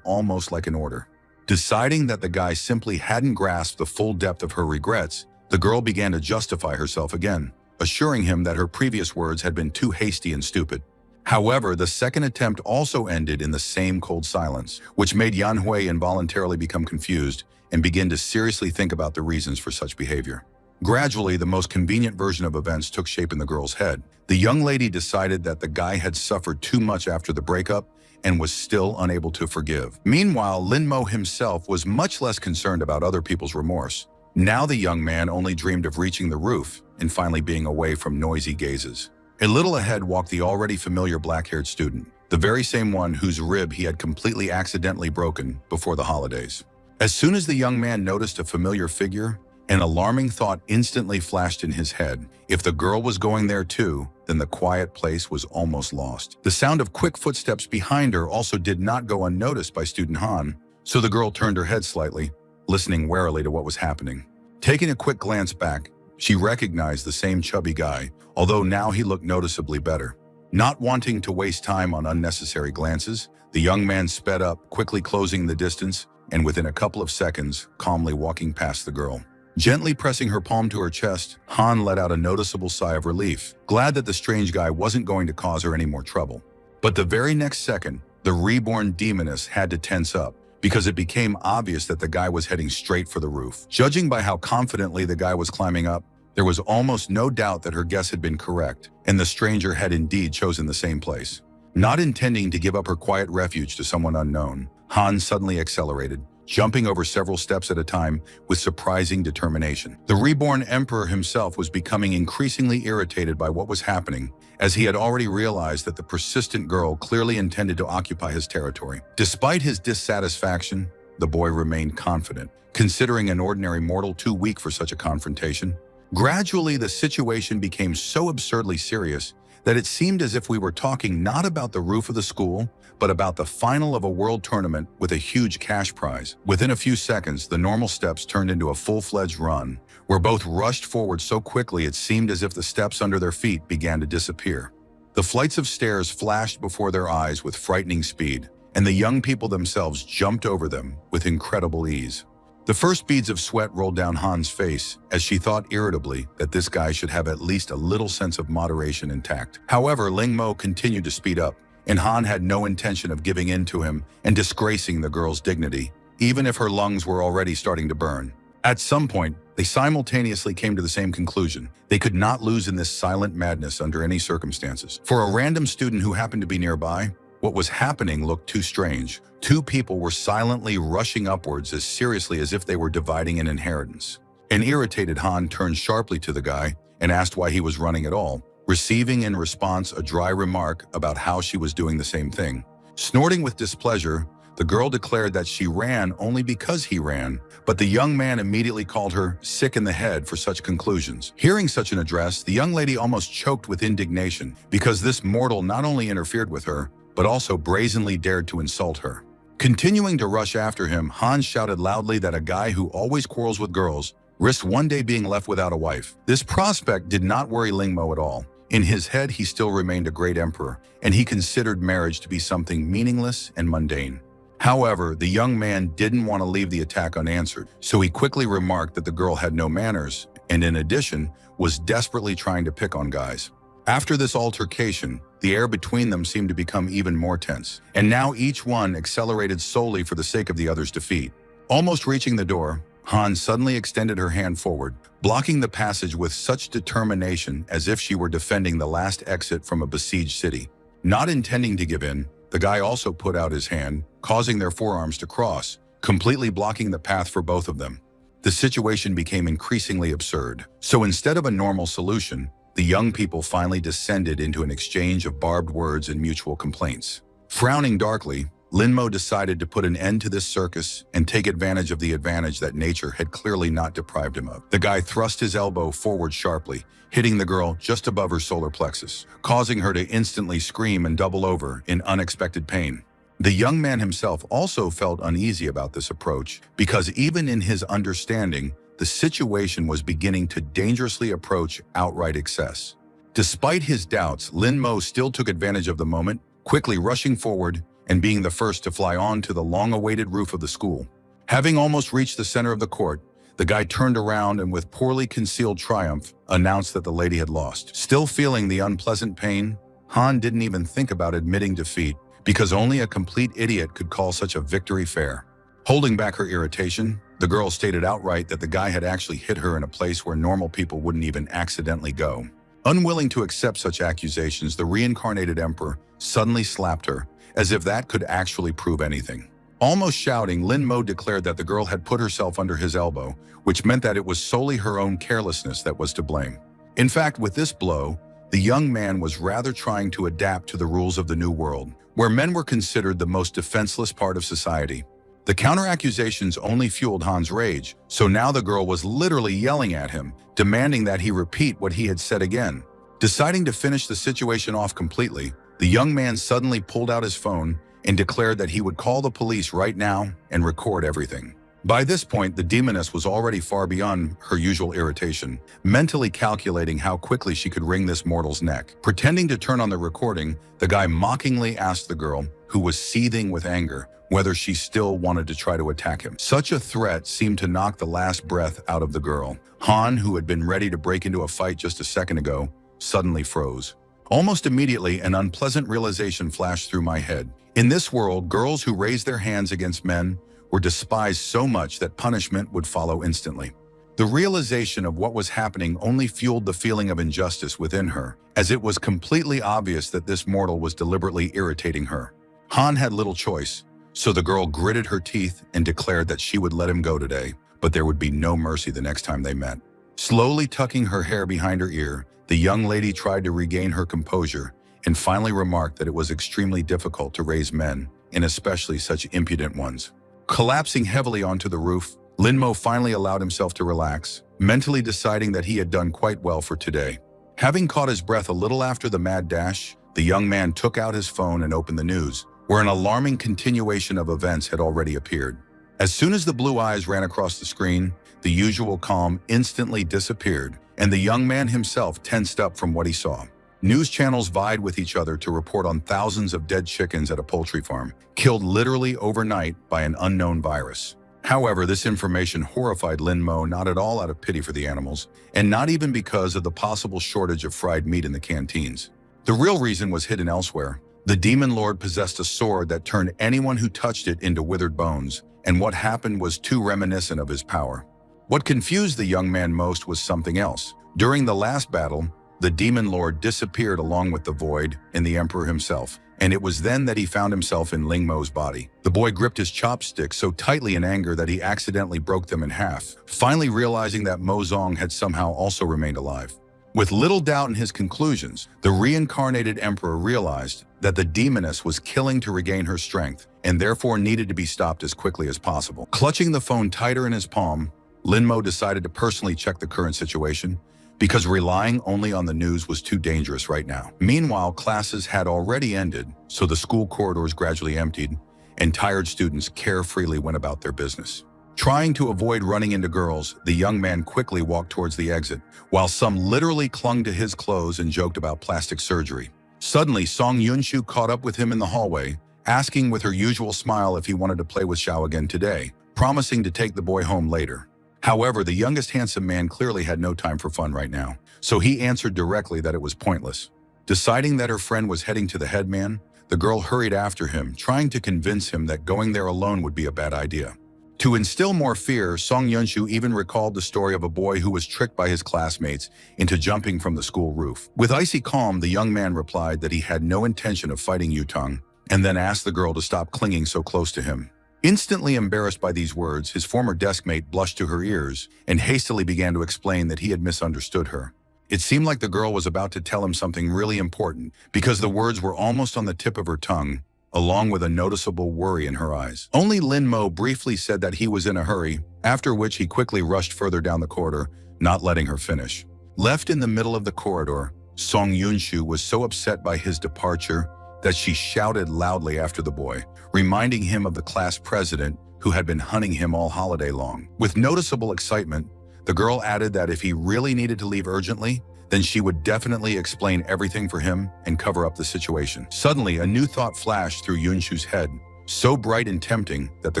almost like an order. Deciding that the guy simply hadn't grasped the full depth of her regrets, the girl began to justify herself again, assuring him that her previous words had been too hasty and stupid. However, the second attempt also ended in the same cold silence, which made Yan Hui involuntarily become confused and begin to seriously think about the reasons for such behavior. Gradually, the most convenient version of events took shape in the girl's head. The young lady decided that the guy had suffered too much after the breakup and was still unable to forgive. Meanwhile, Lin Mo himself was much less concerned about other people's remorse. Now the young man only dreamed of reaching the roof and finally being away from noisy gazes. A little ahead walked the already familiar black-haired student, the very same one whose rib he had completely accidentally broken before the holidays. As soon as the young man noticed a familiar figure, an alarming thought instantly flashed in his head. If the girl was going there too, then the quiet place was almost lost. The sound of quick footsteps behind her also did not go unnoticed by student Han, so the girl turned her head slightly, listening warily to what was happening. Taking a quick glance back, she recognized the same chubby guy, although now he looked noticeably better. Not wanting to waste time on unnecessary glances, the young man sped up, quickly closing the distance, and within a couple of seconds, calmly walking past the girl. Gently pressing her palm to her chest, Han let out a noticeable sigh of relief, glad that the strange guy wasn't going to cause her any more trouble. But the very next second, the reborn demoness had to tense up, because it became obvious that the guy was heading straight for the roof. Judging by how confidently the guy was climbing up, there was almost no doubt that her guess had been correct, and the stranger had indeed chosen the same place. Not intending to give up her quiet refuge to someone unknown, Han suddenly accelerated, jumping over several steps at a time with surprising determination. The reborn emperor himself was becoming increasingly irritated by what was happening, as he had already realized that the persistent girl clearly intended to occupy his territory. Despite his dissatisfaction, the boy remained confident, considering an ordinary mortal too weak for such a confrontation. Gradually, the situation became so absurdly serious that it seemed as if we were talking not about the roof of the school, but about the final of a world tournament with a huge cash prize. Within a few seconds, the normal steps turned into a full-fledged run, where both rushed forward so quickly it seemed as if the steps under their feet began to disappear. The flights of stairs flashed before their eyes with frightening speed, and the young people themselves jumped over them with incredible ease. The first beads of sweat rolled down Han's face as she thought irritably that this guy should have at least a little sense of moderation intact. However, Lingmo continued to speed up, and Han had no intention of giving in to him and disgracing the girl's dignity, even if her lungs were already starting to burn. At some point, they simultaneously came to the same conclusion. They could not lose in this silent madness under any circumstances. For a random student who happened to be nearby, what was happening looked too strange. Two people were silently rushing upwards as seriously as if they were dividing an inheritance. An irritated Han turned sharply to the guy and asked why he was running at all, receiving in response a dry remark about how she was doing the same thing. Snorting with displeasure, the girl declared that she ran only because he ran, but the young man immediately called her sick in the head for such conclusions. Hearing such an address, the young lady almost choked with indignation because this mortal not only interfered with her, but also brazenly dared to insult her. Continuing to rush after him, Han shouted loudly that a guy who always quarrels with girls risked one day being left without a wife. This prospect did not worry Lingmo at all. In his head, he still remained a great emperor, and he considered marriage to be something meaningless and mundane. However, the young man didn't want to leave the attack unanswered, so he quickly remarked that the girl had no manners and, in addition, was desperately trying to pick on guys. After this altercation, the air between them seemed to become even more tense, and now each one accelerated solely for the sake of the other's defeat. Almost reaching the door, Han suddenly extended her hand forward, blocking the passage with such determination as if she were defending the last exit from a besieged city. Not intending to give in, the guy also put out his hand, causing their forearms to cross, completely blocking the path for both of them. The situation became increasingly absurd. So instead of a normal solution, the young people finally descended into an exchange of barbed words and mutual complaints. Frowning darkly, Lingmo decided to put an end to this circus and take advantage of the advantage that nature had clearly not deprived him of. The guy thrust his elbow forward sharply, hitting the girl just above her solar plexus, causing her to instantly scream and double over in unexpected pain. The young man himself also felt uneasy about this approach because even in his understanding, the situation was beginning to dangerously approach outright excess. Despite his doubts, Lingmo still took advantage of the moment, quickly rushing forward and being the first to fly onto the long-awaited roof of the school. Having almost reached the center of the court, the guy turned around and with poorly concealed triumph announced that the lady had lost. Still feeling the unpleasant pain, Han didn't even think about admitting defeat because only a complete idiot could call such a victory fair. Holding back her irritation, the girl stated outright that the guy had actually hit her in a place where normal people wouldn't even accidentally go. Unwilling to accept such accusations, the reincarnated emperor suddenly slapped her, as if that could actually prove anything. Almost shouting, Lingmo declared that the girl had put herself under his elbow, which meant that it was solely her own carelessness that was to blame. In fact, with this blow, the young man was rather trying to adapt to the rules of the new world, where men were considered the most defenseless part of society. The counter-accusations only fueled Han's rage, so now the girl was literally yelling at him, demanding that he repeat what he had said again. Deciding to finish the situation off completely, the young man suddenly pulled out his phone and declared that he would call the police right now and record everything. By this point, the demoness was already far beyond her usual irritation, mentally calculating how quickly she could wring this mortal's neck. Pretending to turn on the recording, the guy mockingly asked the girl, who was seething with anger, whether she still wanted to try to attack him. Such a threat seemed to knock the last breath out of the girl. Han, who had been ready to break into a fight just a second ago, suddenly froze. Almost immediately, an unpleasant realization flashed through my head. In this world, girls who raised their hands against men were despised so much that punishment would follow instantly. The realization of what was happening only fueled the feeling of injustice within her, as it was completely obvious that this mortal was deliberately irritating her. Han had little choice, so the girl gritted her teeth and declared that she would let him go today, but there would be no mercy the next time they met. Slowly tucking her hair behind her ear, the young lady tried to regain her composure and finally remarked that it was extremely difficult to raise men, and especially such impudent ones. Collapsing heavily onto the roof, Lingmo finally allowed himself to relax, mentally deciding that he had done quite well for today. Having caught his breath a little after the mad dash, the young man took out his phone and opened the news, where an alarming continuation of events had already appeared. As soon as the blue eyes ran across the screen, the usual calm instantly disappeared, and the young man himself tensed up from what he saw. News channels vied with each other to report on thousands of dead chickens at a poultry farm, killed literally overnight by an unknown virus. However, this information horrified Lin Mo not at all out of pity for the animals, and not even because of the possible shortage of fried meat in the canteens. The real reason was hidden elsewhere. The demon lord possessed a sword that turned anyone who touched it into withered bones, and what happened was too reminiscent of his power. What confused the young man most was something else. During the last battle, the demon lord disappeared along with the void and the emperor himself, and it was then that he found himself in Ling Mo's body. The boy gripped his chopsticks so tightly in anger that he accidentally broke them in half, finally realizing that Mo Zong had somehow also remained alive. With little doubt in his conclusions, the reincarnated emperor realized that the demoness was killing to regain her strength and therefore needed to be stopped as quickly as possible. Clutching the phone tighter in his palm, Lin Mo decided to personally check the current situation because relying only on the news was too dangerous right now. Meanwhile, classes had already ended, so the school corridors gradually emptied, and tired students carefreely went about their business. Trying to avoid running into girls, the young man quickly walked towards the exit, while some literally clung to his clothes and joked about plastic surgery. Suddenly, Song Yunshu caught up with him in the hallway, asking with her usual smile if he wanted to play with Xiao again today, promising to take the boy home later. However, the youngest handsome man clearly had no time for fun right now, so he answered directly that it was pointless. Deciding that her friend was heading to the headman, the girl hurried after him, trying to convince him that going there alone would be a bad idea. To instill more fear, Song Yunshu even recalled the story of a boy who was tricked by his classmates into jumping from the school roof. With icy calm, the young man replied that he had no intention of fighting Yutang, and then asked the girl to stop clinging so close to him. Instantly embarrassed by these words, his former deskmate blushed to her ears and hastily began to explain that he had misunderstood her. It seemed like the girl was about to tell him something really important because the words were almost on the tip of her tongue, along with a noticeable worry in her eyes. Only Lin Mo briefly said that he was in a hurry, after which he quickly rushed further down the corridor, not letting her finish. Left in the middle of the corridor, Song Yunshu was so upset by his departure that she shouted loudly after the boy, reminding him of the class president who had been hunting him all holiday long. With noticeable excitement, the girl added that if he really needed to leave urgently, then she would definitely explain everything for him and cover up the situation. Suddenly, a new thought flashed through Yunshu's head, so bright and tempting that the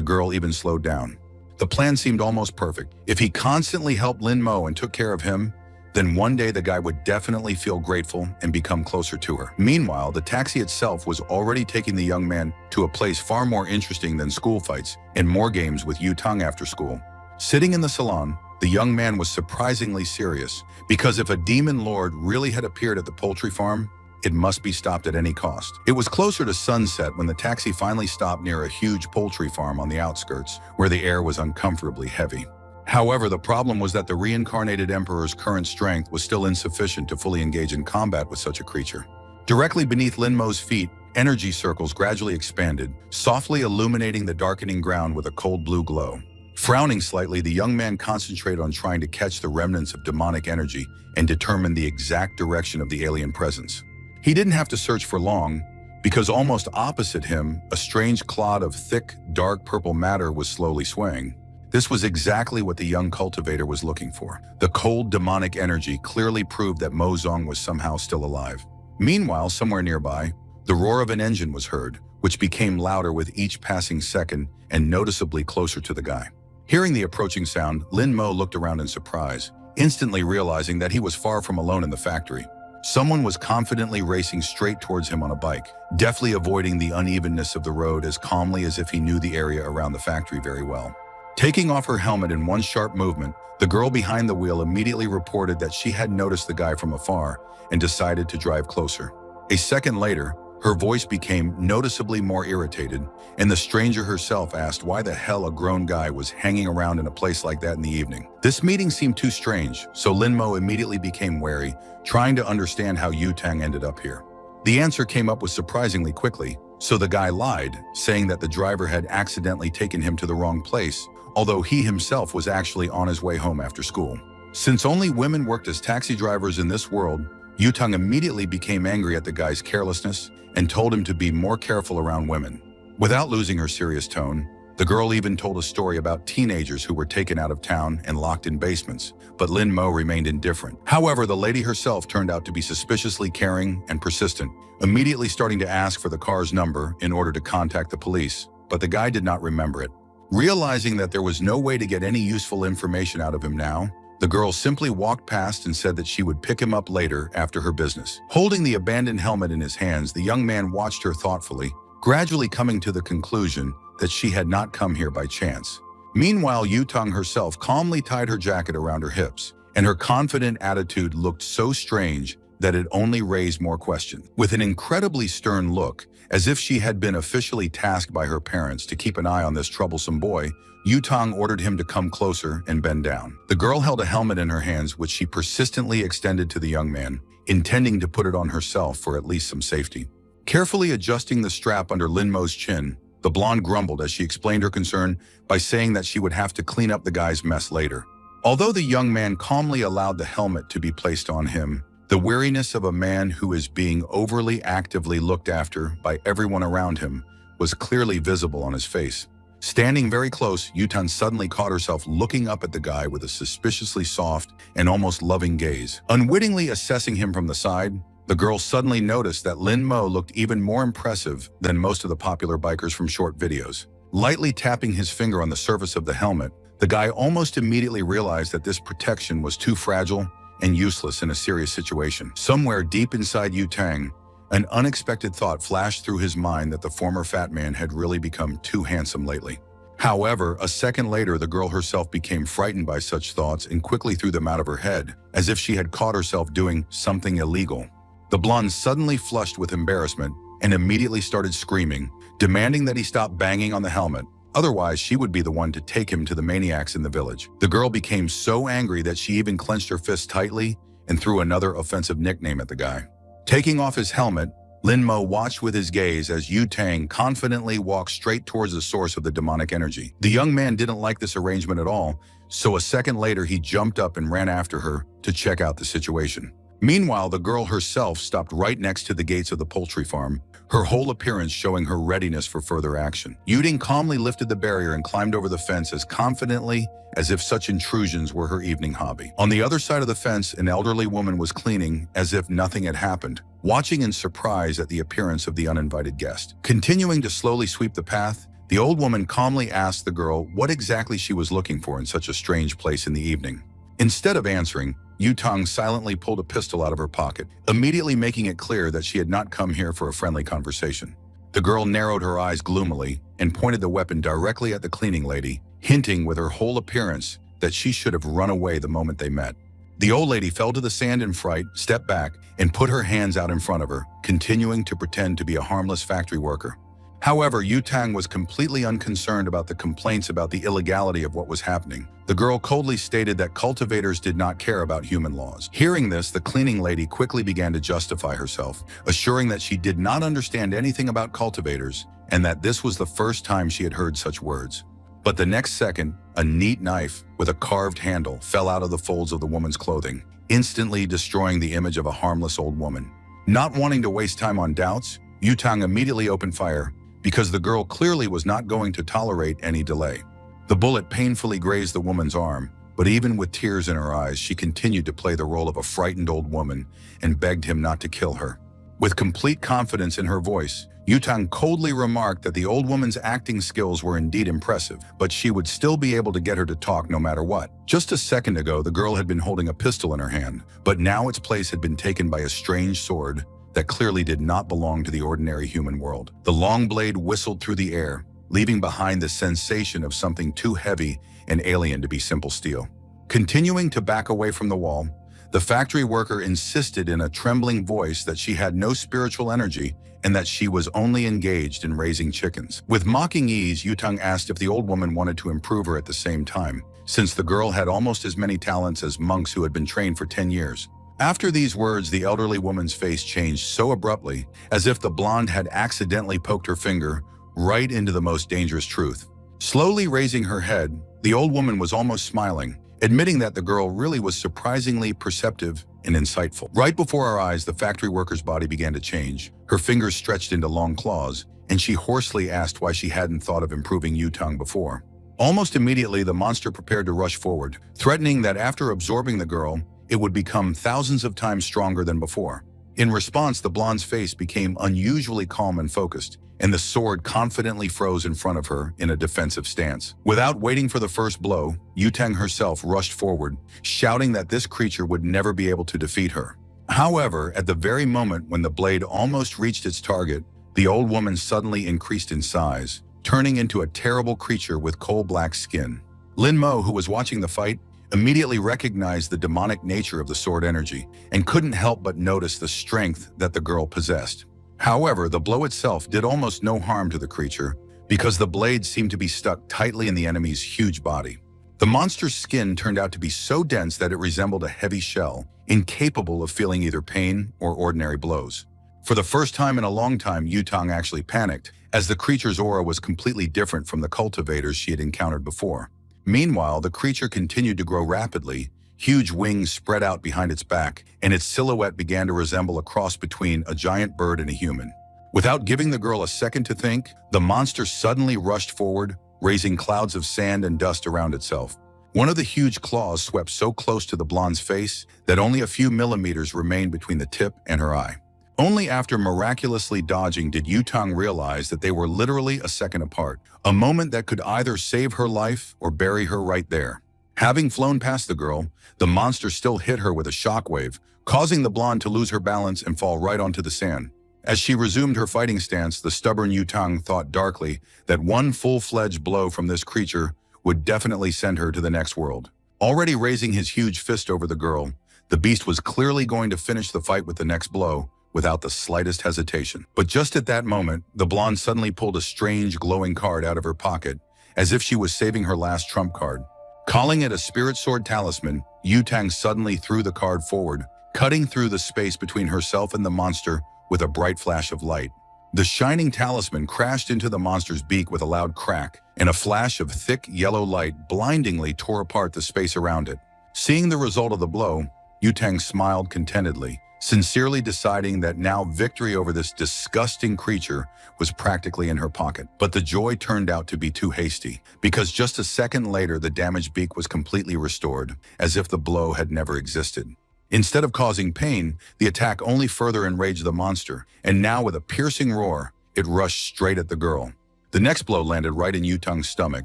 girl even slowed down. The plan seemed almost perfect. If he constantly helped Lin Mo and took care of him, then one day the guy would definitely feel grateful and become closer to her. Meanwhile, the taxi itself was already taking the young man to a place far more interesting than school fights and more games with Yutang after school. Sitting in the salon, the young man was surprisingly serious because if a demon lord really had appeared at the poultry farm, it must be stopped at any cost. It was closer to sunset when the taxi finally stopped near a huge poultry farm on the outskirts where the air was uncomfortably heavy. However, the problem was that the reincarnated emperor's current strength was still insufficient to fully engage in combat with such a creature. Directly beneath Lin Mo's feet, energy circles gradually expanded, softly illuminating the darkening ground with a cold blue glow. Frowning slightly, the young man concentrated on trying to catch the remnants of demonic energy and determine the exact direction of the alien presence. He didn't have to search for long, because almost opposite him, a strange clod of thick, dark purple matter was slowly swaying. This was exactly what the young cultivator was looking for. The cold demonic energy clearly proved that Mo Zong was somehow still alive. Meanwhile, somewhere nearby, the roar of an engine was heard, which became louder with each passing second and noticeably closer to the guy. Hearing the approaching sound, Lin Mo looked around in surprise, instantly realizing that he was far from alone in the factory. Someone was confidently racing straight towards him on a bike, deftly avoiding the unevenness of the road as calmly as if he knew the area around the factory very well. Taking off her helmet in one sharp movement, the girl behind the wheel immediately reported that she had noticed the guy from afar and decided to drive closer. A second later, her voice became noticeably more irritated, and the stranger herself asked why the hell a grown guy was hanging around in a place like that in the evening. This meeting seemed too strange, so Lin Mo immediately became wary, trying to understand how Yutang ended up here. The answer came up with surprisingly quickly, so the guy lied, saying that the driver had accidentally taken him to the wrong place, although he himself was actually on his way home after school. Since only women worked as taxi drivers in this world, Yutang immediately became angry at the guy's carelessness and told him to be more careful around women. Without losing her serious tone, the The girl even told a story about teenagers who were taken out of town and locked in basements, but Lin Mo remained indifferent. However, the lady herself turned out to be suspiciously caring and persistent, immediately starting to ask for the car's number in order to contact the police, but the guy did not remember it. Realizing that there was no way to get any useful information out of him now, the girl simply walked past and said that she would pick him up later after her business. Holding the abandoned helmet in his hands, the young man watched her thoughtfully, gradually coming to the conclusion that she had not come here by chance. Meanwhile, Yutang herself calmly tied her jacket around her hips, and her confident attitude looked so strange that it only raised more questions. With an incredibly stern look, as if she had been officially tasked by her parents to keep an eye on this troublesome boy, Yutang ordered him to come closer and bend down. The girl held a helmet in her hands, which she persistently extended to the young man, intending to put it on herself for at least some safety. Carefully adjusting the strap under Lin Mo's chin, the blonde grumbled as she explained her concern by saying that she would have to clean up the guy's mess later. Although the young man calmly allowed the helmet to be placed on him, the weariness of a man who is being overly actively looked after by everyone around him was clearly visible on his face. Standing very close, Yutan suddenly caught herself looking up at the guy with a suspiciously soft and almost loving gaze. Unwittingly assessing him from the side, the girl suddenly noticed that Lin Mo looked even more impressive than most of the popular bikers from short videos. Lightly tapping his finger on the surface of the helmet, the guy almost immediately realized that this protection was too fragile and useless in a serious situation. Somewhere deep inside Yutang, an unexpected thought flashed through his mind that the former fat man had really become too handsome lately. However, a second later, the girl herself became frightened by such thoughts and quickly threw them out of her head, as if she had caught herself doing something illegal. The blonde suddenly flushed with embarrassment and immediately started screaming, demanding that he stop banging on the helmet. Otherwise, she would be the one to take him to the maniacs in the village. The girl became so angry that she even clenched her fist tightly and threw another offensive nickname at the guy. Taking off his helmet, Lin Mo watched with his gaze as Yu Tang confidently walked straight towards the source of the demonic energy. The young man didn't like this arrangement at all, so a second later he jumped up and ran after her to check out the situation. Meanwhile, the girl herself stopped right next to the gates of the poultry farm, her whole appearance showing her readiness for further action. Yuding calmly lifted the barrier and climbed over the fence as confidently as if such intrusions were her evening hobby. On the other side of the fence, an elderly woman was cleaning as if nothing had happened, watching in surprise at the appearance of the uninvited guest. Continuing to slowly sweep the path, the old woman calmly asked the girl what exactly she was looking for in such a strange place in the evening. Instead of answering, Yutang silently pulled a pistol out of her pocket, immediately making it clear that she had not come here for a friendly conversation. The girl narrowed her eyes gloomily and pointed the weapon directly at the cleaning lady, hinting with her whole appearance that she should have run away the moment they met. The old lady fell to the sand in fright, stepped back, and put her hands out in front of her, continuing to pretend to be a harmless factory worker. However, Yutang was completely unconcerned about the complaints about the illegality of what was happening. The girl coldly stated that cultivators did not care about human laws. Hearing this, the cleaning lady quickly began to justify herself, assuring that she did not understand anything about cultivators and that this was the first time she had heard such words. But the next second, a neat knife with a carved handle fell out of the folds of the woman's clothing, instantly destroying the image of a harmless old woman. Not wanting to waste time on doubts, Yutang immediately opened fire, because the girl clearly was not going to tolerate any delay. The bullet painfully grazed the woman's arm, but even with tears in her eyes, she continued to play the role of a frightened old woman and begged him not to kill her. With complete confidence in her voice, Yutang coldly remarked that the old woman's acting skills were indeed impressive, but she would still be able to get her to talk no matter what. Just a second ago, the girl had been holding a pistol in her hand, but now its place had been taken by a strange sword that clearly did not belong to the ordinary human world. The long blade whistled through the air, leaving behind the sensation of something too heavy and alien to be simple steel. Continuing to back away from the wall, the factory worker insisted in a trembling voice that she had no spiritual energy and that she was only engaged in raising chickens. With mocking ease, Yutang asked if the old woman wanted to improve her at the same time, since the girl had almost as many talents as monks who had been trained for 10 years. After these words, the elderly woman's face changed so abruptly, as if the blonde had accidentally poked her finger right into the most dangerous truth. Slowly raising her head, the old woman was almost smiling, admitting that the girl really was surprisingly perceptive and insightful. Right before our eyes, the factory worker's body began to change. Her fingers stretched into long claws, and she hoarsely asked why she hadn't thought of improving Yutang before. Almost immediately, the monster prepared to rush forward, threatening that after absorbing the girl, it would become thousands of times stronger than before. In response, the blonde's face became unusually calm and focused, and the sword confidently froze in front of her in a defensive stance. Without waiting for the first blow, Yutang herself rushed forward, shouting that this creature would never be able to defeat her. However, at the very moment when the blade almost reached its target, the old woman suddenly increased in size, turning into a terrible creature with coal-black skin. Lin Mo, who was watching the fight, immediately recognized the demonic nature of the sword energy and couldn't help but notice the strength that the girl possessed. However, the blow itself did almost no harm to the creature because the blade seemed to be stuck tightly in the enemy's huge body. The monster's skin turned out to be so dense that it resembled a heavy shell, incapable of feeling either pain or ordinary blows. For the first time in a long time, Yutang actually panicked, as the creature's aura was completely different from the cultivators she had encountered before. Meanwhile, the creature continued to grow rapidly. Huge wings spread out behind its back, and its silhouette began to resemble a cross between a giant bird and a human. Without giving the girl a second to think, the monster suddenly rushed forward, raising clouds of sand and dust around itself. One of the huge claws swept so close to the blonde's face that only a few millimeters remained between the tip and her eye. Only after miraculously dodging did Yutang realize that they were literally a second apart, a moment that could either save her life or bury her right there. Having flown past the girl, the monster still hit her with a shockwave, causing the blonde to lose her balance and fall right onto the sand. As she resumed her fighting stance, the stubborn Yutang thought darkly that one full-fledged blow from this creature would definitely send her to the next world. Already raising his huge fist over the girl, the beast was clearly going to finish the fight with the next blow, without the slightest hesitation. But just at that moment, the blonde suddenly pulled a strange glowing card out of her pocket, as if she was saving her last trump card. Calling it a spirit sword talisman, Yutang suddenly threw the card forward, cutting through the space between herself and the monster with a bright flash of light. The shining talisman crashed into the monster's beak with a loud crack, and a flash of thick yellow light blindingly tore apart the space around it. Seeing the result of the blow, Yutang smiled contentedly, sincerely deciding that now victory over this disgusting creature was practically in her pocket. But the joy turned out to be too hasty, because just a second later the damaged beak was completely restored, as if the blow had never existed. Instead of causing pain, the attack only further enraged the monster, and now with a piercing roar, it rushed straight at the girl. The next blow landed right in Yutang's stomach,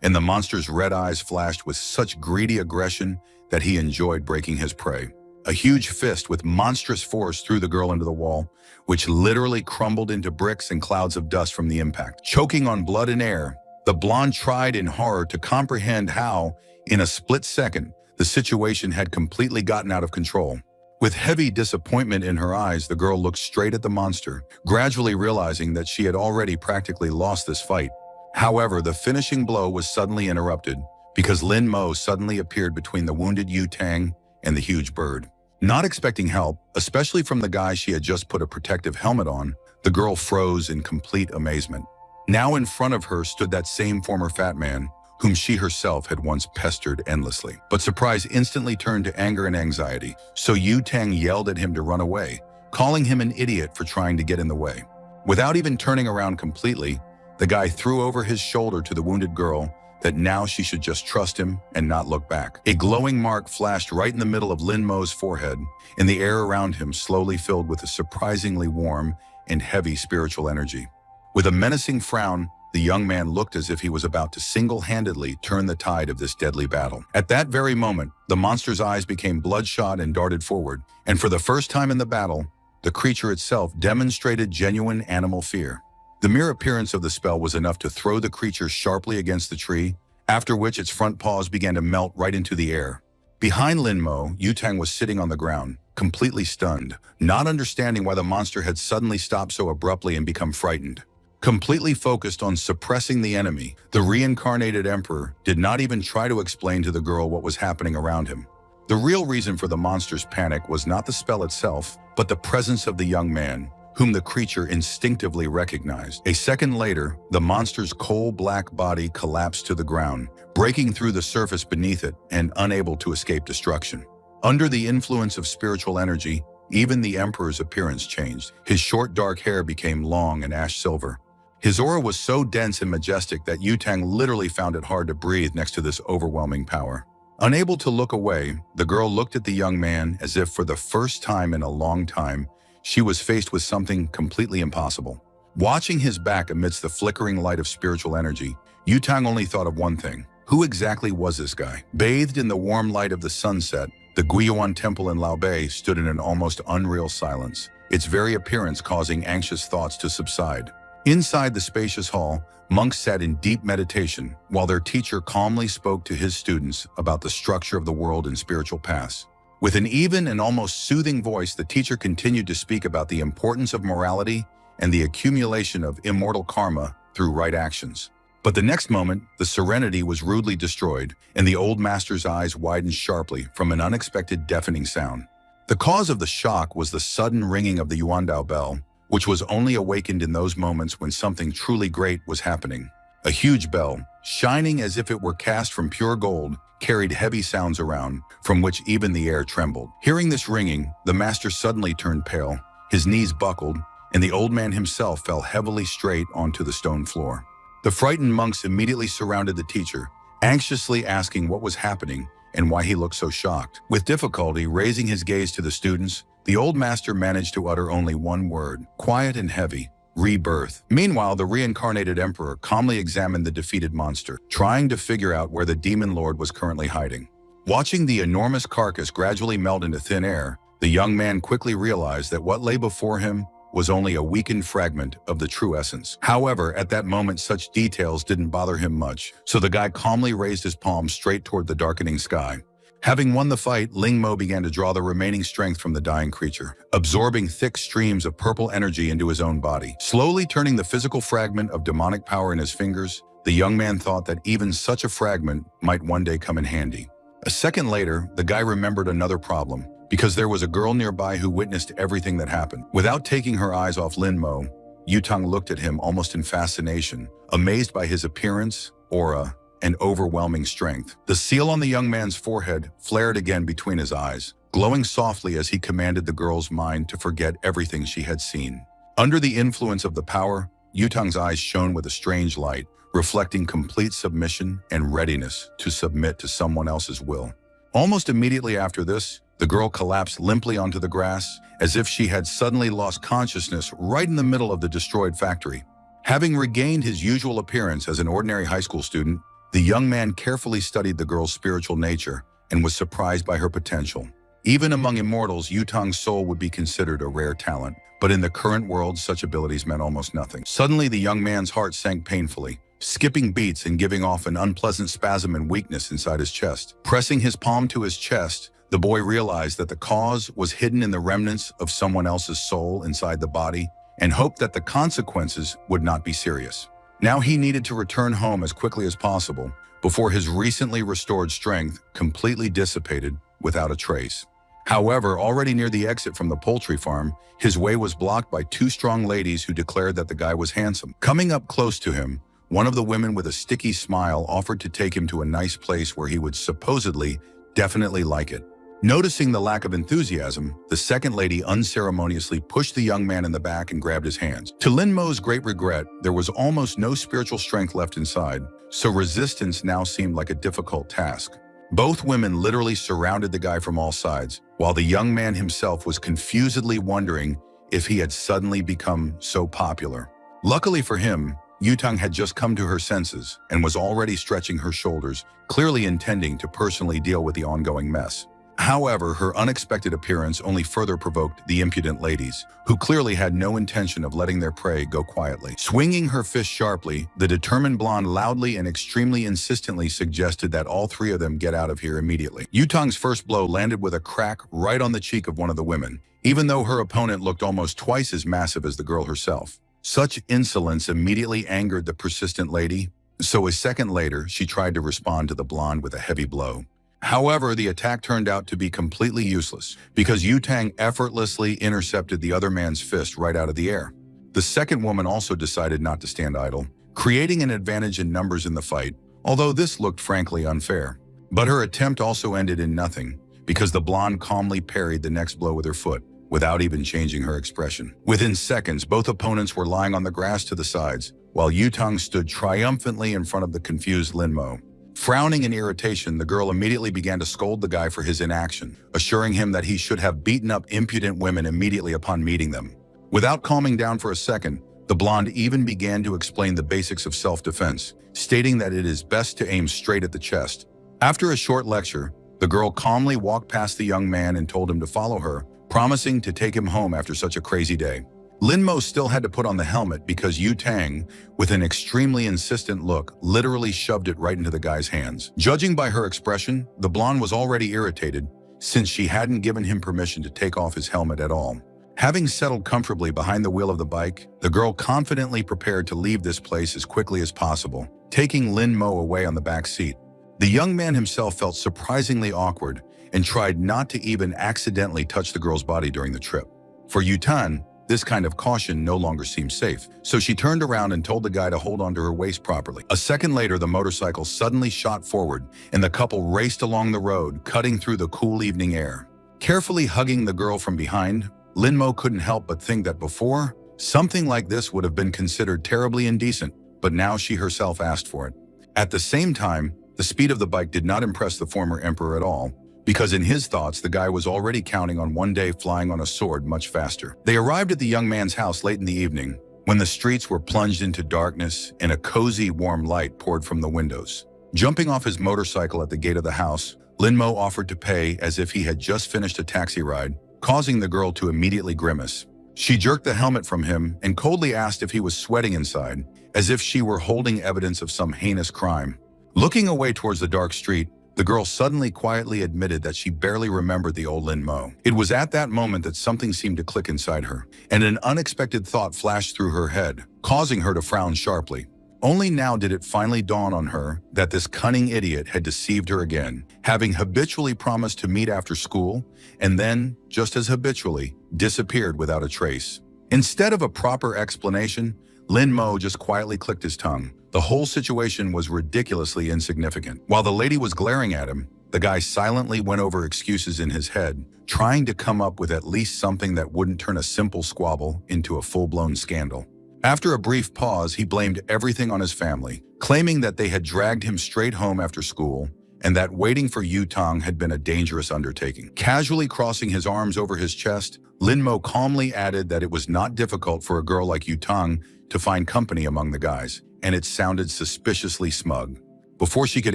and the monster's red eyes flashed with such greedy aggression that he enjoyed breaking his prey. A huge fist with monstrous force threw the girl into the wall, which literally crumbled into bricks and clouds of dust from the impact. Choking on blood and air, the blonde tried in horror to comprehend how, in a split second, the situation had completely gotten out of control. With heavy disappointment in her eyes, the girl looked straight at the monster, gradually realizing that she had already practically lost this fight. However, the finishing blow was suddenly interrupted, because Lin Mo suddenly appeared between the wounded Yutang and the huge bird. Not expecting help, especially from the guy she had just put a protective helmet on, the girl froze in complete amazement. Now in front of her stood that same former fat man, whom she herself had once pestered endlessly. But surprise instantly turned to anger and anxiety, so Yutang yelled at him to run away, calling him an idiot for trying to get in the way. Without even turning around completely, the guy threw over his shoulder to the wounded girl that now she should just trust him and not look back. A glowing mark flashed right in the middle of Lin Mo's forehead, and the air around him slowly filled with a surprisingly warm and heavy spiritual energy. With a menacing frown, the young man looked as if he was about to single-handedly turn the tide of this deadly battle. At that very moment, the monster's eyes became bloodshot and darted forward, and for the first time in the battle, the creature itself demonstrated genuine animal fear. The mere appearance of the spell was enough to throw the creature sharply against the tree, after which its front paws began to melt right into the air. Behind Lin Mo, Yutang was sitting on the ground, completely stunned, not understanding why the monster had suddenly stopped so abruptly and become frightened. Completely focused on suppressing the enemy, the reincarnated emperor did not even try to explain to the girl what was happening around him. The real reason for the monster's panic was not the spell itself, but the presence of the young man, whom the creature instinctively recognized. A second later, the monster's coal-black body collapsed to the ground, breaking through the surface beneath it and unable to escape destruction. Under the influence of spiritual energy, even the emperor's appearance changed. His short dark hair became long and ash silver. His aura was so dense and majestic that Yutang literally found it hard to breathe next to this overwhelming power. Unable to look away, the girl looked at the young man as if for the first time in a long time, she was faced with something completely impossible. Watching his back amidst the flickering light of spiritual energy, Yutang only thought of one thing. Who exactly was this guy? Bathed in the warm light of the sunset, the Guiyuan temple in Laobei stood in an almost unreal silence, its very appearance causing anxious thoughts to subside. Inside the spacious hall, monks sat in deep meditation, while their teacher calmly spoke to his students about the structure of the world and spiritual paths. With an even and almost soothing voice, the teacher continued to speak about the importance of morality and the accumulation of immortal karma through right actions. But the next moment, the serenity was rudely destroyed, and the old master's eyes widened sharply from an unexpected deafening sound. The cause of the shock was the sudden ringing of the Yuandao bell, which was only awakened in those moments when something truly great was happening. A huge bell, shining as if it were cast from pure gold, carried heavy sounds around, from which even the air trembled. Hearing this ringing, the master suddenly turned pale, his knees buckled, and the old man himself fell heavily straight onto the stone floor. The frightened monks immediately surrounded the teacher, anxiously asking what was happening and why he looked so shocked. With difficulty raising his gaze to the students, the old master managed to utter only one word, quiet and heavy: rebirth. Meanwhile, the reincarnated emperor calmly examined the defeated monster, trying to figure out where the demon lord was currently hiding. Watching the enormous carcass gradually melt into thin air, the young man quickly realized that what lay before him was only a weakened fragment of the true essence. However, at that moment, such details didn't bother him much, so the guy calmly raised his palm straight toward the darkening sky. Having won the fight, Ling Mo began to draw the remaining strength from the dying creature, absorbing thick streams of purple energy into his own body. Slowly turning the physical fragment of demonic power in his fingers, the young man thought that even such a fragment might one day come in handy. A second later, the guy remembered another problem, because there was a girl nearby who witnessed everything that happened. Without taking her eyes off Lin Mo, Yutang looked at him almost in fascination, amazed by his appearance, aura, and overwhelming strength. The seal on the young man's forehead flared again between his eyes, glowing softly as he commanded the girl's mind to forget everything she had seen. Under the influence of the power, Yutang's eyes shone with a strange light, reflecting complete submission and readiness to submit to someone else's will. Almost immediately after this, the girl collapsed limply onto the grass, as if she had suddenly lost consciousness right in the middle of the destroyed factory. Having regained his usual appearance as an ordinary high school student, the young man carefully studied the girl's spiritual nature and was surprised by her potential. Even among immortals, Yutang's soul would be considered a rare talent, but in the current world, such abilities meant almost nothing. Suddenly, the young man's heart sank painfully, skipping beats and giving off an unpleasant spasm and weakness inside his chest. Pressing his palm to his chest, the boy realized that the cause was hidden in the remnants of someone else's soul inside the body, and hoped that the consequences would not be serious. Now he needed to return home as quickly as possible before his recently restored strength completely dissipated without a trace. However, already near the exit from the poultry farm, his way was blocked by two strong ladies who declared that the guy was handsome. Coming up close to him, one of the women with a sticky smile offered to take him to a nice place where he would supposedly definitely like it. Noticing the lack of enthusiasm, the second lady unceremoniously pushed the young man in the back and grabbed his hands. To Lin Mo's great regret, there was almost no spiritual strength left inside, so resistance now seemed like a difficult task. Both women literally surrounded the guy from all sides, while the young man himself was confusedly wondering if he had suddenly become so popular. Luckily for him, Yutang had just come to her senses and was already stretching her shoulders, clearly intending to personally deal with the ongoing mess. However, her unexpected appearance only further provoked the impudent ladies, who clearly had no intention of letting their prey go quietly. Swinging her fist sharply, the determined blonde loudly and extremely insistently suggested that all three of them get out of here immediately. Yutang's first blow landed with a crack right on the cheek of one of the women, even though her opponent looked almost twice as massive as the girl herself. Such insolence immediately angered the persistent lady, so a second later, she tried to respond to the blonde with a heavy blow. However, the attack turned out to be completely useless because Yutang effortlessly intercepted the other man's fist right out of the air. The second woman also decided not to stand idle, creating an advantage in numbers in the fight, although this looked frankly unfair. But her attempt also ended in nothing because the blonde calmly parried the next blow with her foot, without even changing her expression. Within seconds, both opponents were lying on the grass to the sides, while Yutang stood triumphantly in front of the confused Linmo. Frowning in irritation, the girl immediately began to scold the guy for his inaction, assuring him that he should have beaten up impudent women immediately upon meeting them. Without calming down for a second, the blonde even began to explain the basics of self-defense, stating that it is best to aim straight at the chest. After a short lecture, the girl calmly walked past the young man and told him to follow her, promising to take him home after such a crazy day. Linmo still had to put on the helmet because Yu Tang, with an extremely insistent look, literally shoved it right into the guy's hands. Judging by her expression, the blonde was already irritated since she hadn't given him permission to take off his helmet at all. Having settled comfortably behind the wheel of the bike, the girl confidently prepared to leave this place as quickly as possible, taking Linmo away on the back seat. The young man himself felt surprisingly awkward and tried not to even accidentally touch the girl's body during the trip. For Yutan, this kind of caution no longer seemed safe, so she turned around and told the guy to hold onto her waist properly. A second later, the motorcycle suddenly shot forward, and the couple raced along the road, cutting through the cool evening air. Carefully hugging the girl from behind, Linmo couldn't help but think that before, something like this would have been considered terribly indecent, but now she herself asked for it. At the same time, the speed of the bike did not impress the former emperor at all, because in his thoughts, the guy was already counting on one day flying on a sword much faster. They arrived at the young man's house late in the evening, when the streets were plunged into darkness and a cozy, warm light poured from the windows. Jumping off his motorcycle at the gate of the house, Linmo offered to pay as if he had just finished a taxi ride, causing the girl to immediately grimace. She jerked the helmet from him and coldly asked if he was sweating inside, as if she were holding evidence of some heinous crime. Looking away towards the dark street, the girl suddenly quietly admitted that she barely remembered the old Linmo. It was at that moment that something seemed to click inside her, and an unexpected thought flashed through her head, causing her to frown sharply. Only now did it finally dawn on her that this cunning idiot had deceived her again, having habitually promised to meet after school, and then, just as habitually, disappeared without a trace. Instead of a proper explanation, Linmo just quietly clicked his tongue. The whole situation was ridiculously insignificant. While the lady was glaring at him, the guy silently went over excuses in his head, trying to come up with at least something that wouldn't turn a simple squabble into a full-blown scandal. After a brief pause, he blamed everything on his family, claiming that they had dragged him straight home after school and that waiting for Yutang had been a dangerous undertaking. Casually crossing his arms over his chest, Linmo calmly added that it was not difficult for a girl like Yutang to find company among the guys, and it sounded suspiciously smug. Before she could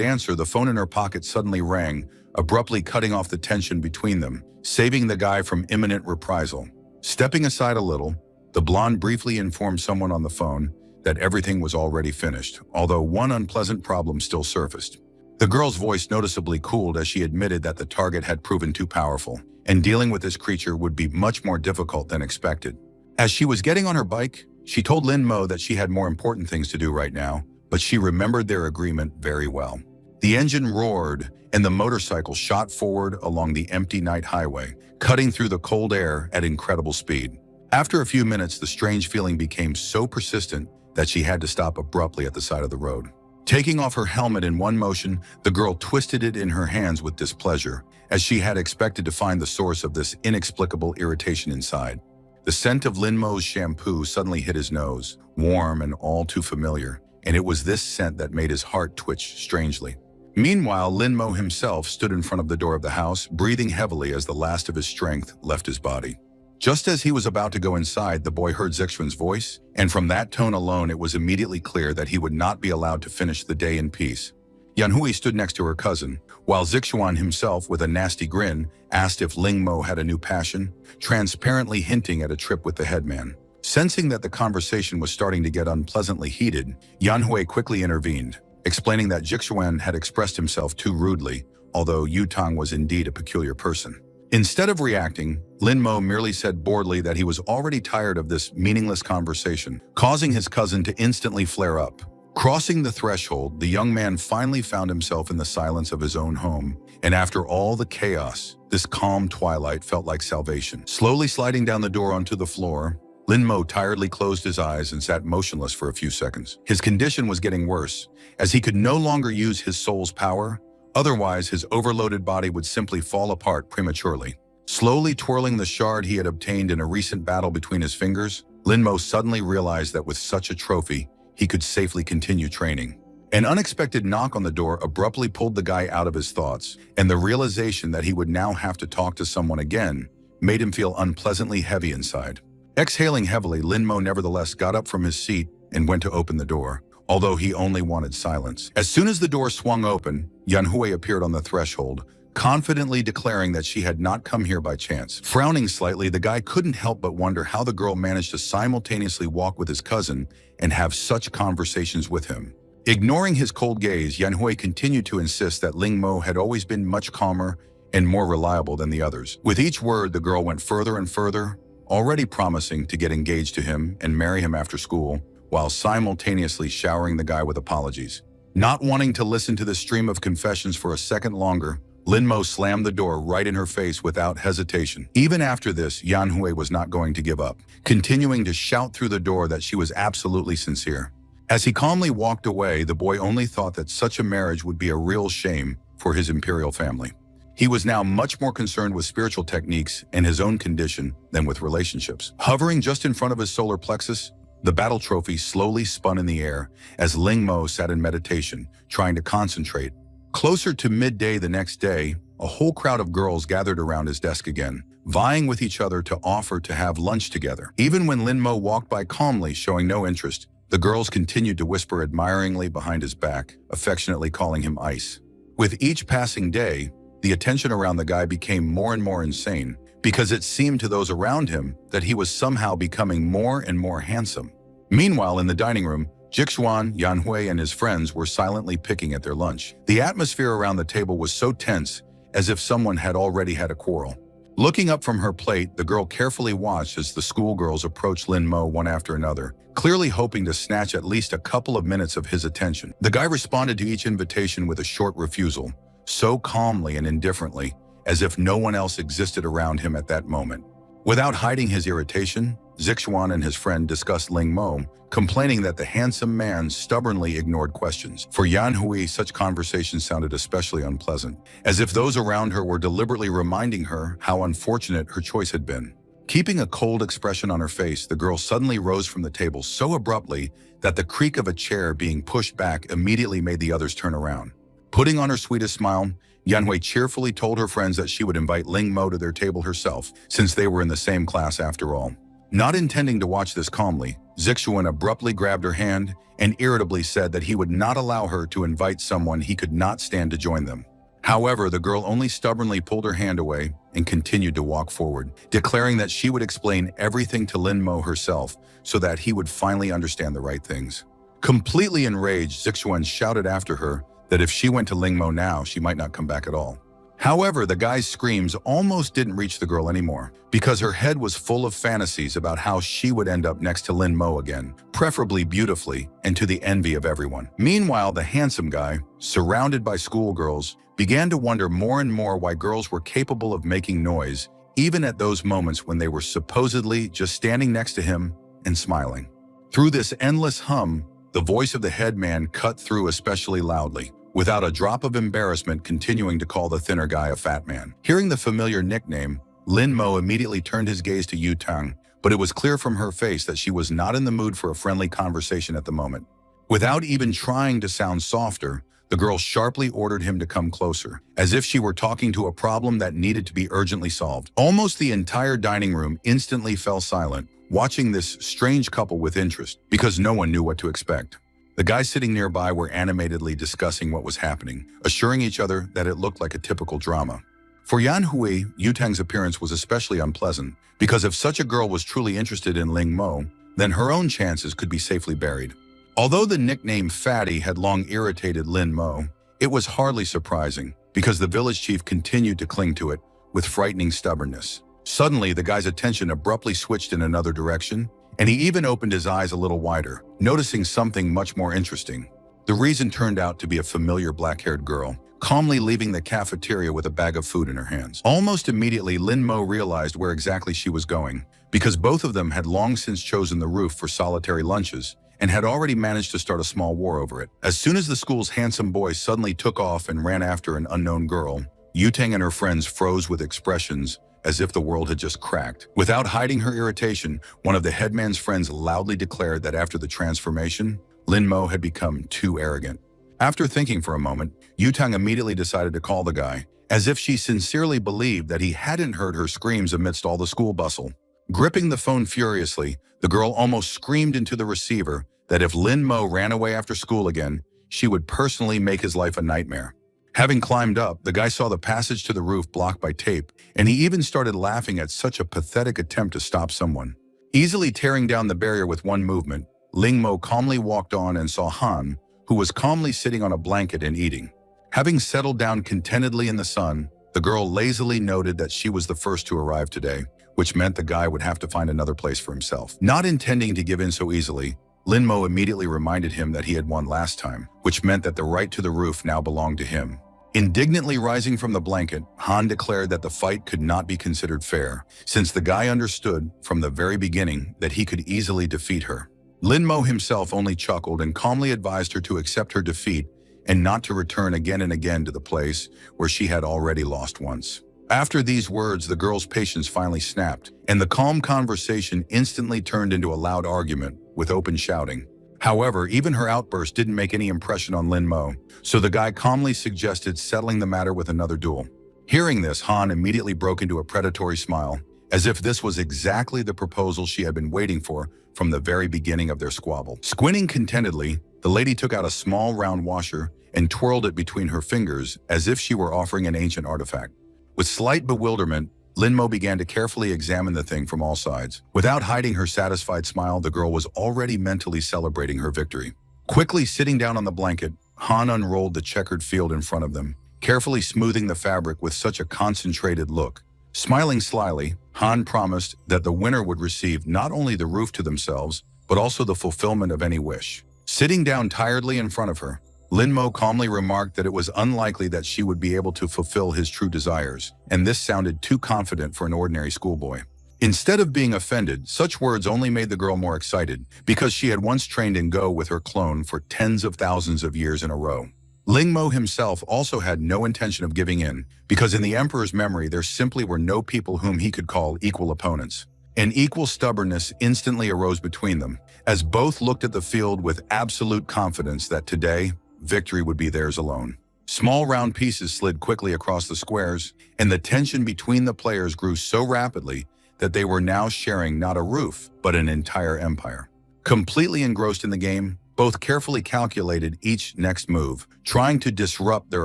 answer, the phone in her pocket suddenly rang, abruptly cutting off the tension between them, saving the guy from imminent reprisal. Stepping aside a little, the blonde briefly informed someone on the phone that everything was already finished, although one unpleasant problem still surfaced. The girl's voice noticeably cooled as she admitted that the target had proven too powerful, and dealing with this creature would be much more difficult than expected. As she was getting on her bike, she told Linmo that she had more important things to do right now, but she remembered their agreement very well. The engine roared, and the motorcycle shot forward along the empty night highway, cutting through the cold air at incredible speed. After a few minutes, the strange feeling became so persistent that she had to stop abruptly at the side of the road. Taking off her helmet in one motion, the girl twisted it in her hands with displeasure, as she had expected to find the source of this inexplicable irritation inside. The scent of Linmo's shampoo suddenly hit his nose, warm and all too familiar, and it was this scent that made his heart twitch strangely. Meanwhile, Linmo himself stood in front of the door of the house, breathing heavily as the last of his strength left his body. Just as he was about to go inside, the boy heard Zixuan's voice, and from that tone alone, it was immediately clear that he would not be allowed to finish the day in peace. Yanhui stood next to her cousin, while Zixuan himself, with a nasty grin, asked if Lingmo had a new passion, transparently hinting at a trip with the headman. Sensing that the conversation was starting to get unpleasantly heated, Yanhui quickly intervened, explaining that Zixuan had expressed himself too rudely, although Yutang was indeed a peculiar person. Instead of reacting, Linmo merely said boredly that he was already tired of this meaningless conversation, causing his cousin to instantly flare up. Crossing the threshold, the young man finally found himself in the silence of his own home, and after all the chaos, this calm twilight felt like salvation. Slowly sliding down the door onto the floor, Linmo tiredly closed his eyes and sat motionless for a few seconds. His condition was getting worse, as he could no longer use his soul's power. Otherwise, his overloaded body would simply fall apart prematurely. Slowly twirling the shard he had obtained in a recent battle between his fingers, Linmo suddenly realized that with such a trophy, he could safely continue training. An unexpected knock on the door abruptly pulled the guy out of his thoughts, and the realization that he would now have to talk to someone again made him feel unpleasantly heavy inside. Exhaling heavily, Lin Mo nevertheless got up from his seat and went to open the door, although he only wanted silence. As soon as the door swung open, Yan Hui appeared on the threshold, confidently declaring that she had not come here by chance. Frowning slightly, the guy couldn't help but wonder how the girl managed to simultaneously walk with his cousin and have such conversations with him. Ignoring his cold gaze, Yan Hui continued to insist that Ling Mo had always been much calmer and more reliable than the others. With each word, the girl went further and further, already promising to get engaged to him and marry him after school, while simultaneously showering the guy with apologies. Not wanting to listen to the stream of confessions for a second longer, Lin Mo slammed the door right in her face without hesitation. Even after this, Yan Hui was not going to give up, continuing to shout through the door that she was absolutely sincere. As he calmly walked away, the boy only thought that such a marriage would be a real shame for his imperial family. He was now much more concerned with spiritual techniques and his own condition than with relationships. Hovering just in front of his solar plexus, the battle trophy slowly spun in the air as Ling Mo sat in meditation, trying to concentrate. Closer to midday the next day, a whole crowd of girls gathered around his desk again, vying with each other to offer to have lunch together. Even when Lin Mo walked by calmly, showing no interest, the girls continued to whisper admiringly behind his back, affectionately calling him Ice. With each passing day, the attention around the guy became more and more insane, because it seemed to those around him that he was somehow becoming more and more handsome. Meanwhile, in the dining room, Jixuan, Yan Hui, and his friends were silently picking at their lunch. The atmosphere around the table was so tense, as if someone had already had a quarrel. Looking up from her plate, the girl carefully watched as the schoolgirls approached Lin Mo one after another, clearly hoping to snatch at least a couple of minutes of his attention. The guy responded to each invitation with a short refusal, so calmly and indifferently, as if no one else existed around him at that moment. Without hiding his irritation, Zixuan and his friend discussed Ling Mo, complaining that the handsome man stubbornly ignored questions. For Yan Hui, such conversations sounded especially unpleasant, as if those around her were deliberately reminding her how unfortunate her choice had been. Keeping a cold expression on her face, the girl suddenly rose from the table so abruptly that the creak of a chair being pushed back immediately made the others turn around. Putting on her sweetest smile, Yan Hui cheerfully told her friends that she would invite Ling Mo to their table herself, since they were in the same class after all. Not intending to watch this calmly, Zixuan abruptly grabbed her hand and irritably said that he would not allow her to invite someone he could not stand to join them. However, the girl only stubbornly pulled her hand away and continued to walk forward, declaring that she would explain everything to Lin Mo herself so that he would finally understand the right things. Completely enraged, Zixuan shouted after her that if she went to Ling Mo now, she might not come back at all. However, the guy's screams almost didn't reach the girl anymore, because her head was full of fantasies about how she would end up next to Lin Mo again, preferably beautifully and to the envy of everyone. Meanwhile, the handsome guy, surrounded by schoolgirls, began to wonder more and more why girls were capable of making noise, even at those moments when they were supposedly just standing next to him and smiling. Through this endless hum, the voice of the head man cut through especially loudly, without a drop of embarrassment, continuing to call the thinner guy a fat man. Hearing the familiar nickname, Lin Mo immediately turned his gaze to Yu Tang, but it was clear from her face that she was not in the mood for a friendly conversation at the moment. Without even trying to sound softer, the girl sharply ordered him to come closer, as if she were talking to a problem that needed to be urgently solved. Almost the entire dining room instantly fell silent, watching this strange couple with interest, because no one knew what to expect. The guys sitting nearby were animatedly discussing what was happening, assuring each other that it looked like a typical drama. For Yan Hui, Yu Tang's appearance was especially unpleasant, because if such a girl was truly interested in Ling Mo, then her own chances could be safely buried. Although the nickname Fatty had long irritated Lin Mo, it was hardly surprising, because the village chief continued to cling to it with frightening stubbornness. Suddenly, the guy's attention abruptly switched in another direction, and he even opened his eyes a little wider, noticing something much more interesting. The reason turned out to be a familiar black-haired girl, calmly leaving the cafeteria with a bag of food in her hands. Almost immediately, Lin Mo realized where exactly she was going, because both of them had long since chosen the roof for solitary lunches, and had already managed to start a small war over it. As soon as the school's handsome boy suddenly took off and ran after an unknown girl, Yu Tang and her friends froze with expressions as if the world had just cracked. Without hiding her irritation, one of the headman's friends loudly declared that after the transformation, Lin Mo had become too arrogant. After thinking for a moment, Yutang immediately decided to call the guy, as if she sincerely believed that he hadn't heard her screams amidst all the school bustle. Gripping the phone furiously, the girl almost screamed into the receiver that if Lin Mo ran away after school again, she would personally make his life a nightmare. Having climbed up, the guy saw the passage to the roof blocked by tape, and he even started laughing at such a pathetic attempt to stop someone. Easily tearing down the barrier with one movement, Ling Mo calmly walked on and saw Han, who was calmly sitting on a blanket and eating. Having settled down contentedly in the sun, the girl lazily noted that she was the first to arrive today, which meant the guy would have to find another place for himself. Not intending to give in so easily, Lin Mo immediately reminded him that he had won last time, which meant that the right to the roof now belonged to him. Indignantly rising from the blanket, Han declared that the fight could not be considered fair, since the guy understood from the very beginning that he could easily defeat her. Lin Mo himself only chuckled and calmly advised her to accept her defeat and not to return again and again to the place where she had already lost once. After these words, the girl's patience finally snapped, and the calm conversation instantly turned into a loud argument with open shouting. However, even her outburst didn't make any impression on Lin Mo, so the guy calmly suggested settling the matter with another duel. Hearing this, Han immediately broke into a predatory smile, as if this was exactly the proposal she had been waiting for from the very beginning of their squabble. Squinting contentedly, the lady took out a small round washer and twirled it between her fingers as if she were offering an ancient artifact. With slight bewilderment, Lin Mo began to carefully examine the thing from all sides. Without hiding her satisfied smile, the girl was already mentally celebrating her victory. Quickly sitting down on the blanket, Han unrolled the checkered field in front of them, carefully smoothing the fabric with such a concentrated look. Smiling slyly, Han promised that the winner would receive not only the roof to themselves, but also the fulfillment of any wish. Sitting down tiredly in front of her, Lin Mo calmly remarked that it was unlikely that she would be able to fulfill his true desires, and this sounded too confident for an ordinary schoolboy. Instead of being offended, such words only made the girl more excited, because she had once trained in Go with her clone for tens of thousands of years in a row. Ling Mo himself also had no intention of giving in, because in the Emperor's memory there simply were no people whom he could call equal opponents. An equal stubbornness instantly arose between them, as both looked at the field with absolute confidence that today, victory would be theirs alone. Small round pieces slid quickly across the squares, and the tension between the players grew so rapidly that they were now sharing not a roof, but an entire empire. Completely engrossed in the game, both carefully calculated each next move, trying to disrupt their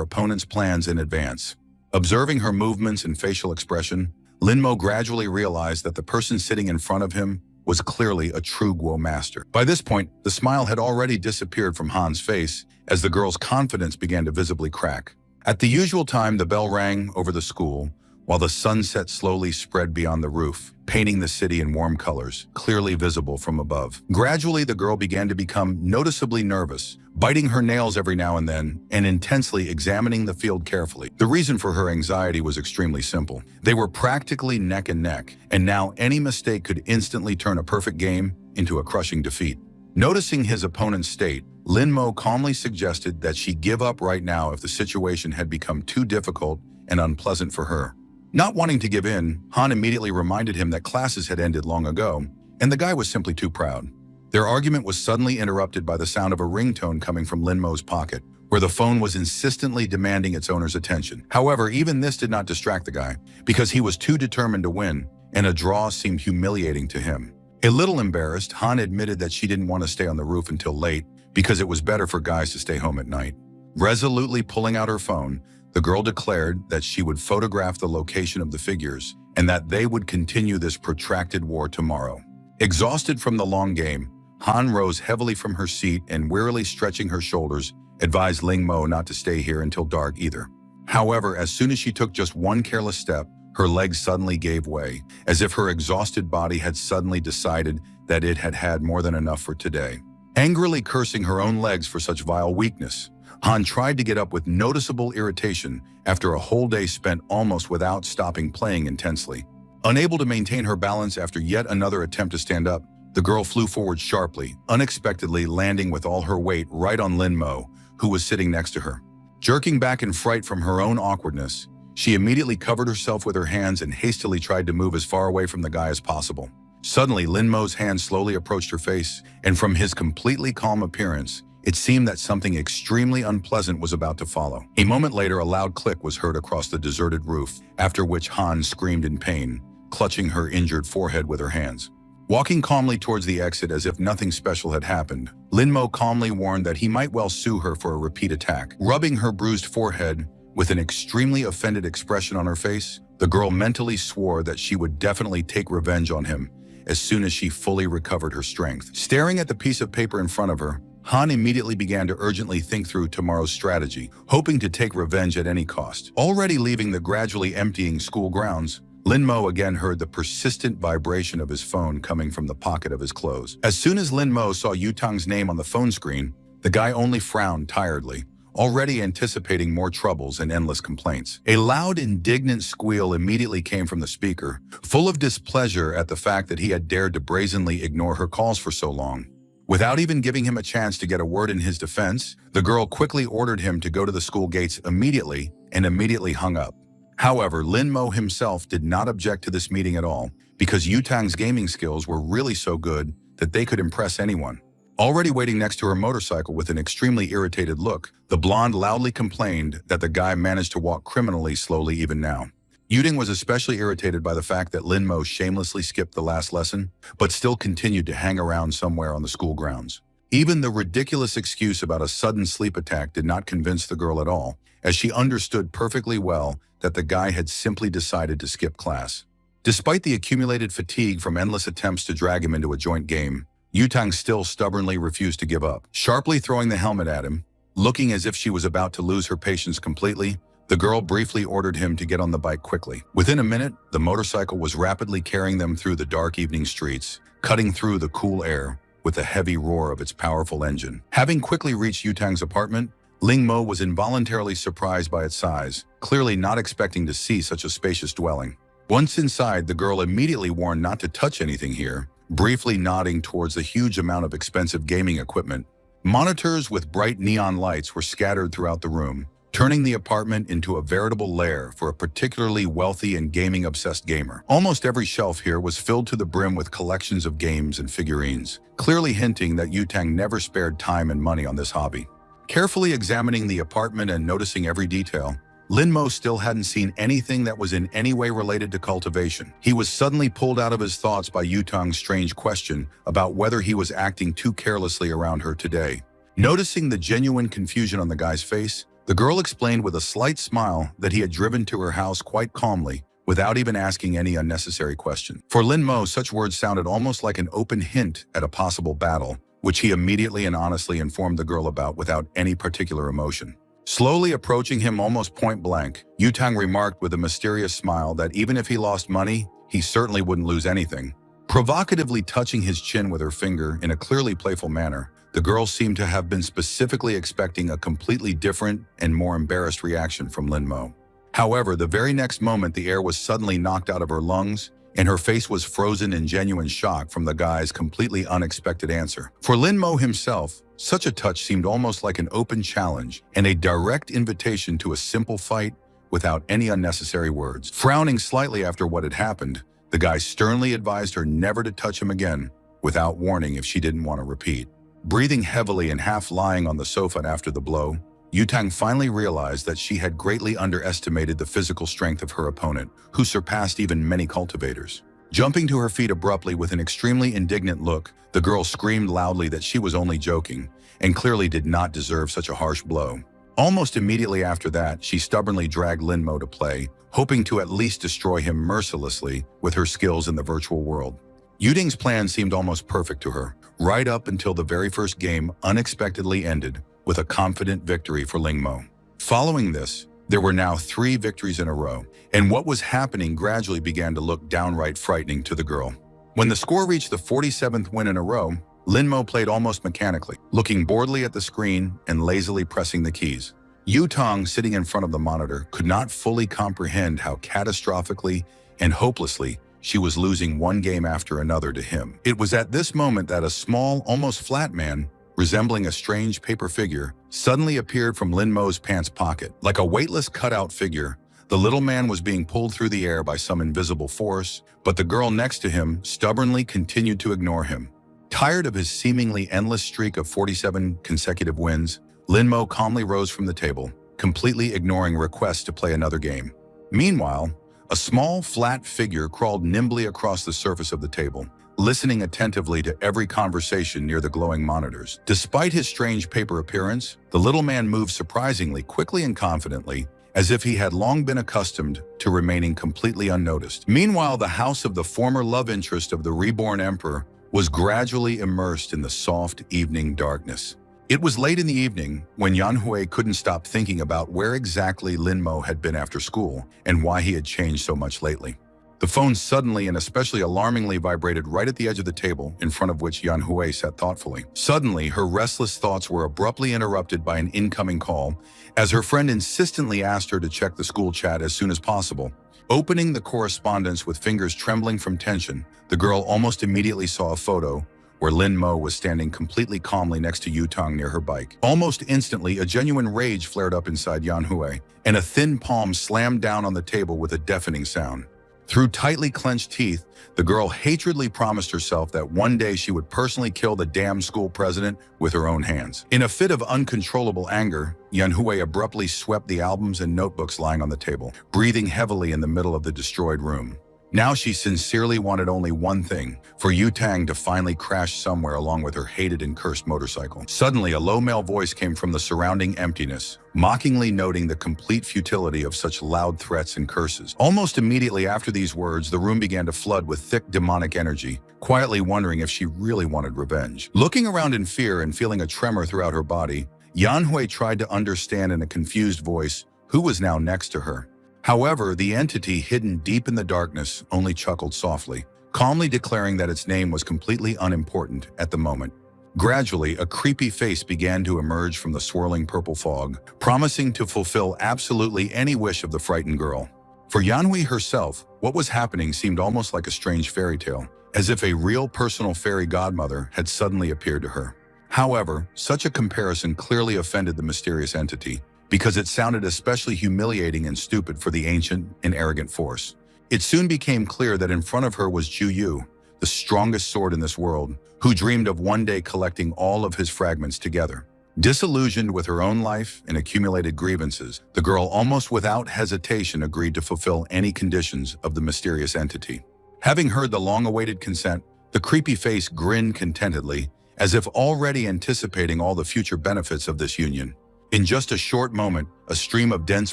opponent's plans in advance. Observing her movements and facial expression, Lin Mo gradually realized that the person sitting in front of him was clearly a true Guo master. By this point, the smile had already disappeared from Han's face as the girl's confidence began to visibly crack. At the usual time, the bell rang over the school, while the sunset slowly spread beyond the roof, painting the city in warm colors, clearly visible from above. Gradually, the girl began to become noticeably nervous, biting her nails every now and then, and intensely examining the field carefully. The reason for her anxiety was extremely simple. They were practically neck and neck, and now any mistake could instantly turn a perfect game into a crushing defeat. Noticing his opponent's state, Lin Mo calmly suggested that she give up right now if the situation had become too difficult and unpleasant for her. Not wanting to give in, Han immediately reminded him that classes had ended long ago, and the guy was simply too proud. Their argument was suddenly interrupted by the sound of a ringtone coming from Lin Mo's pocket, where the phone was insistently demanding its owner's attention. However, even this did not distract the guy, because he was too determined to win, and a draw seemed humiliating to him. A little embarrassed, Han admitted that she didn't want to stay on the roof until late, because it was better for guys to stay home at night. Resolutely pulling out her phone, the girl declared that she would photograph the location of the figures and that they would continue this protracted war tomorrow. Exhausted from the long game, Han rose heavily from her seat and, wearily stretching her shoulders, advised Ling Mo not to stay here until dark either. However, as soon as she took just one careless step, her legs suddenly gave way, as if her exhausted body had suddenly decided that it had had more than enough for today. Angrily cursing her own legs for such vile weakness, Han tried to get up with noticeable irritation after a whole day spent almost without stopping playing intensely. Unable to maintain her balance after yet another attempt to stand up, the girl flew forward sharply, unexpectedly landing with all her weight right on Lin Mo, who was sitting next to her. Jerking back in fright from her own awkwardness, she immediately covered herself with her hands and hastily tried to move as far away from the guy as possible. Suddenly, Lin Mo's hand slowly approached her face, and from his completely calm appearance, it seemed that something extremely unpleasant was about to follow. A moment later, a loud click was heard across the deserted roof, after which Han screamed in pain, clutching her injured forehead with her hands. Walking calmly towards the exit as if nothing special had happened, Lin Mo calmly warned that he might well sue her for a repeat attack. Rubbing her bruised forehead with an extremely offended expression on her face, the girl mentally swore that she would definitely take revenge on him as soon as she fully recovered her strength. Staring at the piece of paper in front of her, Han immediately began to urgently think through tomorrow's strategy, hoping to take revenge at any cost. Already leaving the gradually emptying school grounds, Lin Mo again heard the persistent vibration of his phone coming from the pocket of his clothes. As soon as Lin Mo saw Yutang's name on the phone screen, the guy only frowned tiredly, already anticipating more troubles and endless complaints. A loud, indignant squeal immediately came from the speaker, full of displeasure at the fact that he had dared to brazenly ignore her calls for so long. Without even giving him a chance to get a word in his defense, the girl quickly ordered him to go to the school gates immediately and immediately hung up. However, Lin Mo himself did not object to this meeting at all because Yutang's gaming skills were really so good that they could impress anyone. Already waiting next to her motorcycle with an extremely irritated look, the blonde loudly complained that the guy managed to walk criminally slowly even now. Yutang was especially irritated by the fact that Lin Mo shamelessly skipped the last lesson, but still continued to hang around somewhere on the school grounds. Even the ridiculous excuse about a sudden sleep attack did not convince the girl at all, as she understood perfectly well that the guy had simply decided to skip class. Despite the accumulated fatigue from endless attempts to drag him into a joint game, Yutang still stubbornly refused to give up. Sharply throwing the helmet at him, looking as if she was about to lose her patience completely, the girl briefly ordered him to get on the bike quickly. Within a minute, the motorcycle was rapidly carrying them through the dark evening streets, cutting through the cool air with the heavy roar of its powerful engine. Having quickly reached Yutang's apartment, Lin Mo was involuntarily surprised by its size, clearly not expecting to see such a spacious dwelling. Once inside, the girl immediately warned not to touch anything here, briefly nodding towards the huge amount of expensive gaming equipment. Monitors with bright neon lights were scattered throughout the room, turning the apartment into a veritable lair for a particularly wealthy and gaming-obsessed gamer. Almost every shelf here was filled to the brim with collections of games and figurines, clearly hinting that Yutang never spared time and money on this hobby. Carefully examining the apartment and noticing every detail, Lin Mo still hadn't seen anything that was in any way related to cultivation. He was suddenly pulled out of his thoughts by Yutang's strange question about whether he was acting too carelessly around her today. Noticing the genuine confusion on the guy's face, the girl explained with a slight smile that he had driven to her house quite calmly, without even asking any unnecessary question. For Lin Mo, such words sounded almost like an open hint at a possible battle, which he immediately and honestly informed the girl about without any particular emotion. Slowly approaching him almost point blank, Yutang remarked with a mysterious smile that even if he lost money, he certainly wouldn't lose anything. Provocatively touching his chin with her finger in a clearly playful manner, the girl seemed to have been specifically expecting a completely different and more embarrassed reaction from Lin Mo. However, the very next moment the air was suddenly knocked out of her lungs, and her face was frozen in genuine shock from the guy's completely unexpected answer. For Lin Mo himself, such a touch seemed almost like an open challenge and a direct invitation to a simple fight without any unnecessary words. Frowning slightly after what had happened, the guy sternly advised her never to touch him again, without warning if she didn't want to repeat. Breathing heavily and half lying on the sofa after the blow, Yutang finally realized that she had greatly underestimated the physical strength of her opponent, who surpassed even many cultivators. Jumping to her feet abruptly with an extremely indignant look, the girl screamed loudly that she was only joking, and clearly did not deserve such a harsh blow. Almost immediately after that, she stubbornly dragged Lin Mo to play, hoping to at least destroy him mercilessly with her skills in the virtual world. Yutang's plan seemed almost perfect to her, right up until the very first game unexpectedly ended with a confident victory for Lin Mo. Following this, there were now 3 victories in a row, and what was happening gradually began to look downright frightening to the girl. When the score reached the 47th win in a row, Lin Mo played almost mechanically, looking boredly at the screen and lazily pressing the keys. Yutang, sitting in front of the monitor, could not fully comprehend how catastrophically and hopelessly she was losing one game after another to him. It was at this moment that a small, almost flat man, resembling a strange paper figure, suddenly appeared from Lin Mo's pants pocket. Like a weightless cutout figure, The little man was being pulled through the air by some invisible force, but the girl next to him stubbornly continued to ignore him. Tired of his seemingly endless streak of 47 consecutive wins, Linmo calmly rose from the table, completely ignoring requests to play another game. Meanwhile, a small, flat figure crawled nimbly across the surface of the table, listening attentively to every conversation near the glowing monitors. Despite his strange paper appearance, the little man moved surprisingly quickly and confidently, as if he had long been accustomed to remaining completely unnoticed. Meanwhile, the house of the former love interest of the reborn emperor was gradually immersed in the soft evening darkness. It was late in the evening when Yanhui couldn't stop thinking about where exactly Linmo had been after school and why he had changed so much lately. The phone suddenly and especially alarmingly vibrated right at the edge of the table in front of which Yanhui sat thoughtfully. Suddenly, her restless thoughts were abruptly interrupted by an incoming call, as her friend insistently asked her to check the school chat as soon as possible. Opening the correspondence with fingers trembling from tension, the girl almost immediately saw a photo where Lin Mo was standing completely calmly next to Yutong near her bike. Almost instantly, a genuine rage flared up inside Yanhui, and a thin palm slammed down on the table with a deafening sound. Through tightly clenched teeth, the girl hatredly promised herself that one day she would personally kill the damn school president with her own hands. In a fit of uncontrollable anger, Yanhui abruptly swept the albums and notebooks lying on the table, breathing heavily in the middle of the destroyed room. Now she sincerely wanted only one thing, for Yu Tang to finally crash somewhere along with her hated and cursed motorcycle. Suddenly, a low male voice came from the surrounding emptiness, mockingly noting the complete futility of such loud threats and curses. Almost immediately after these words, the room began to flood with thick demonic energy, quietly wondering if she really wanted revenge. Looking around in fear and feeling a tremor throughout her body, Yanhui tried to understand in a confused voice who was now next to her. However, the entity hidden deep in the darkness only chuckled softly, calmly declaring that its name was completely unimportant at the moment. Gradually, a creepy face began to emerge from the swirling purple fog, promising to fulfill absolutely any wish of the frightened girl. For Yanhui herself, what was happening seemed almost like a strange fairy tale, as if a real personal fairy godmother had suddenly appeared to her. However, such a comparison clearly offended the mysterious entity, because it sounded especially humiliating and stupid for the ancient and arrogant force. It soon became clear that in front of her was Ju Yu, the strongest sword in this world, who dreamed of one day collecting all of his fragments together. Disillusioned with her own life and accumulated grievances, the girl almost without hesitation agreed to fulfill any conditions of the mysterious entity. Having heard the long-awaited consent, the creepy face grinned contentedly, as if already anticipating all the future benefits of this union. In just a short moment, a stream of dense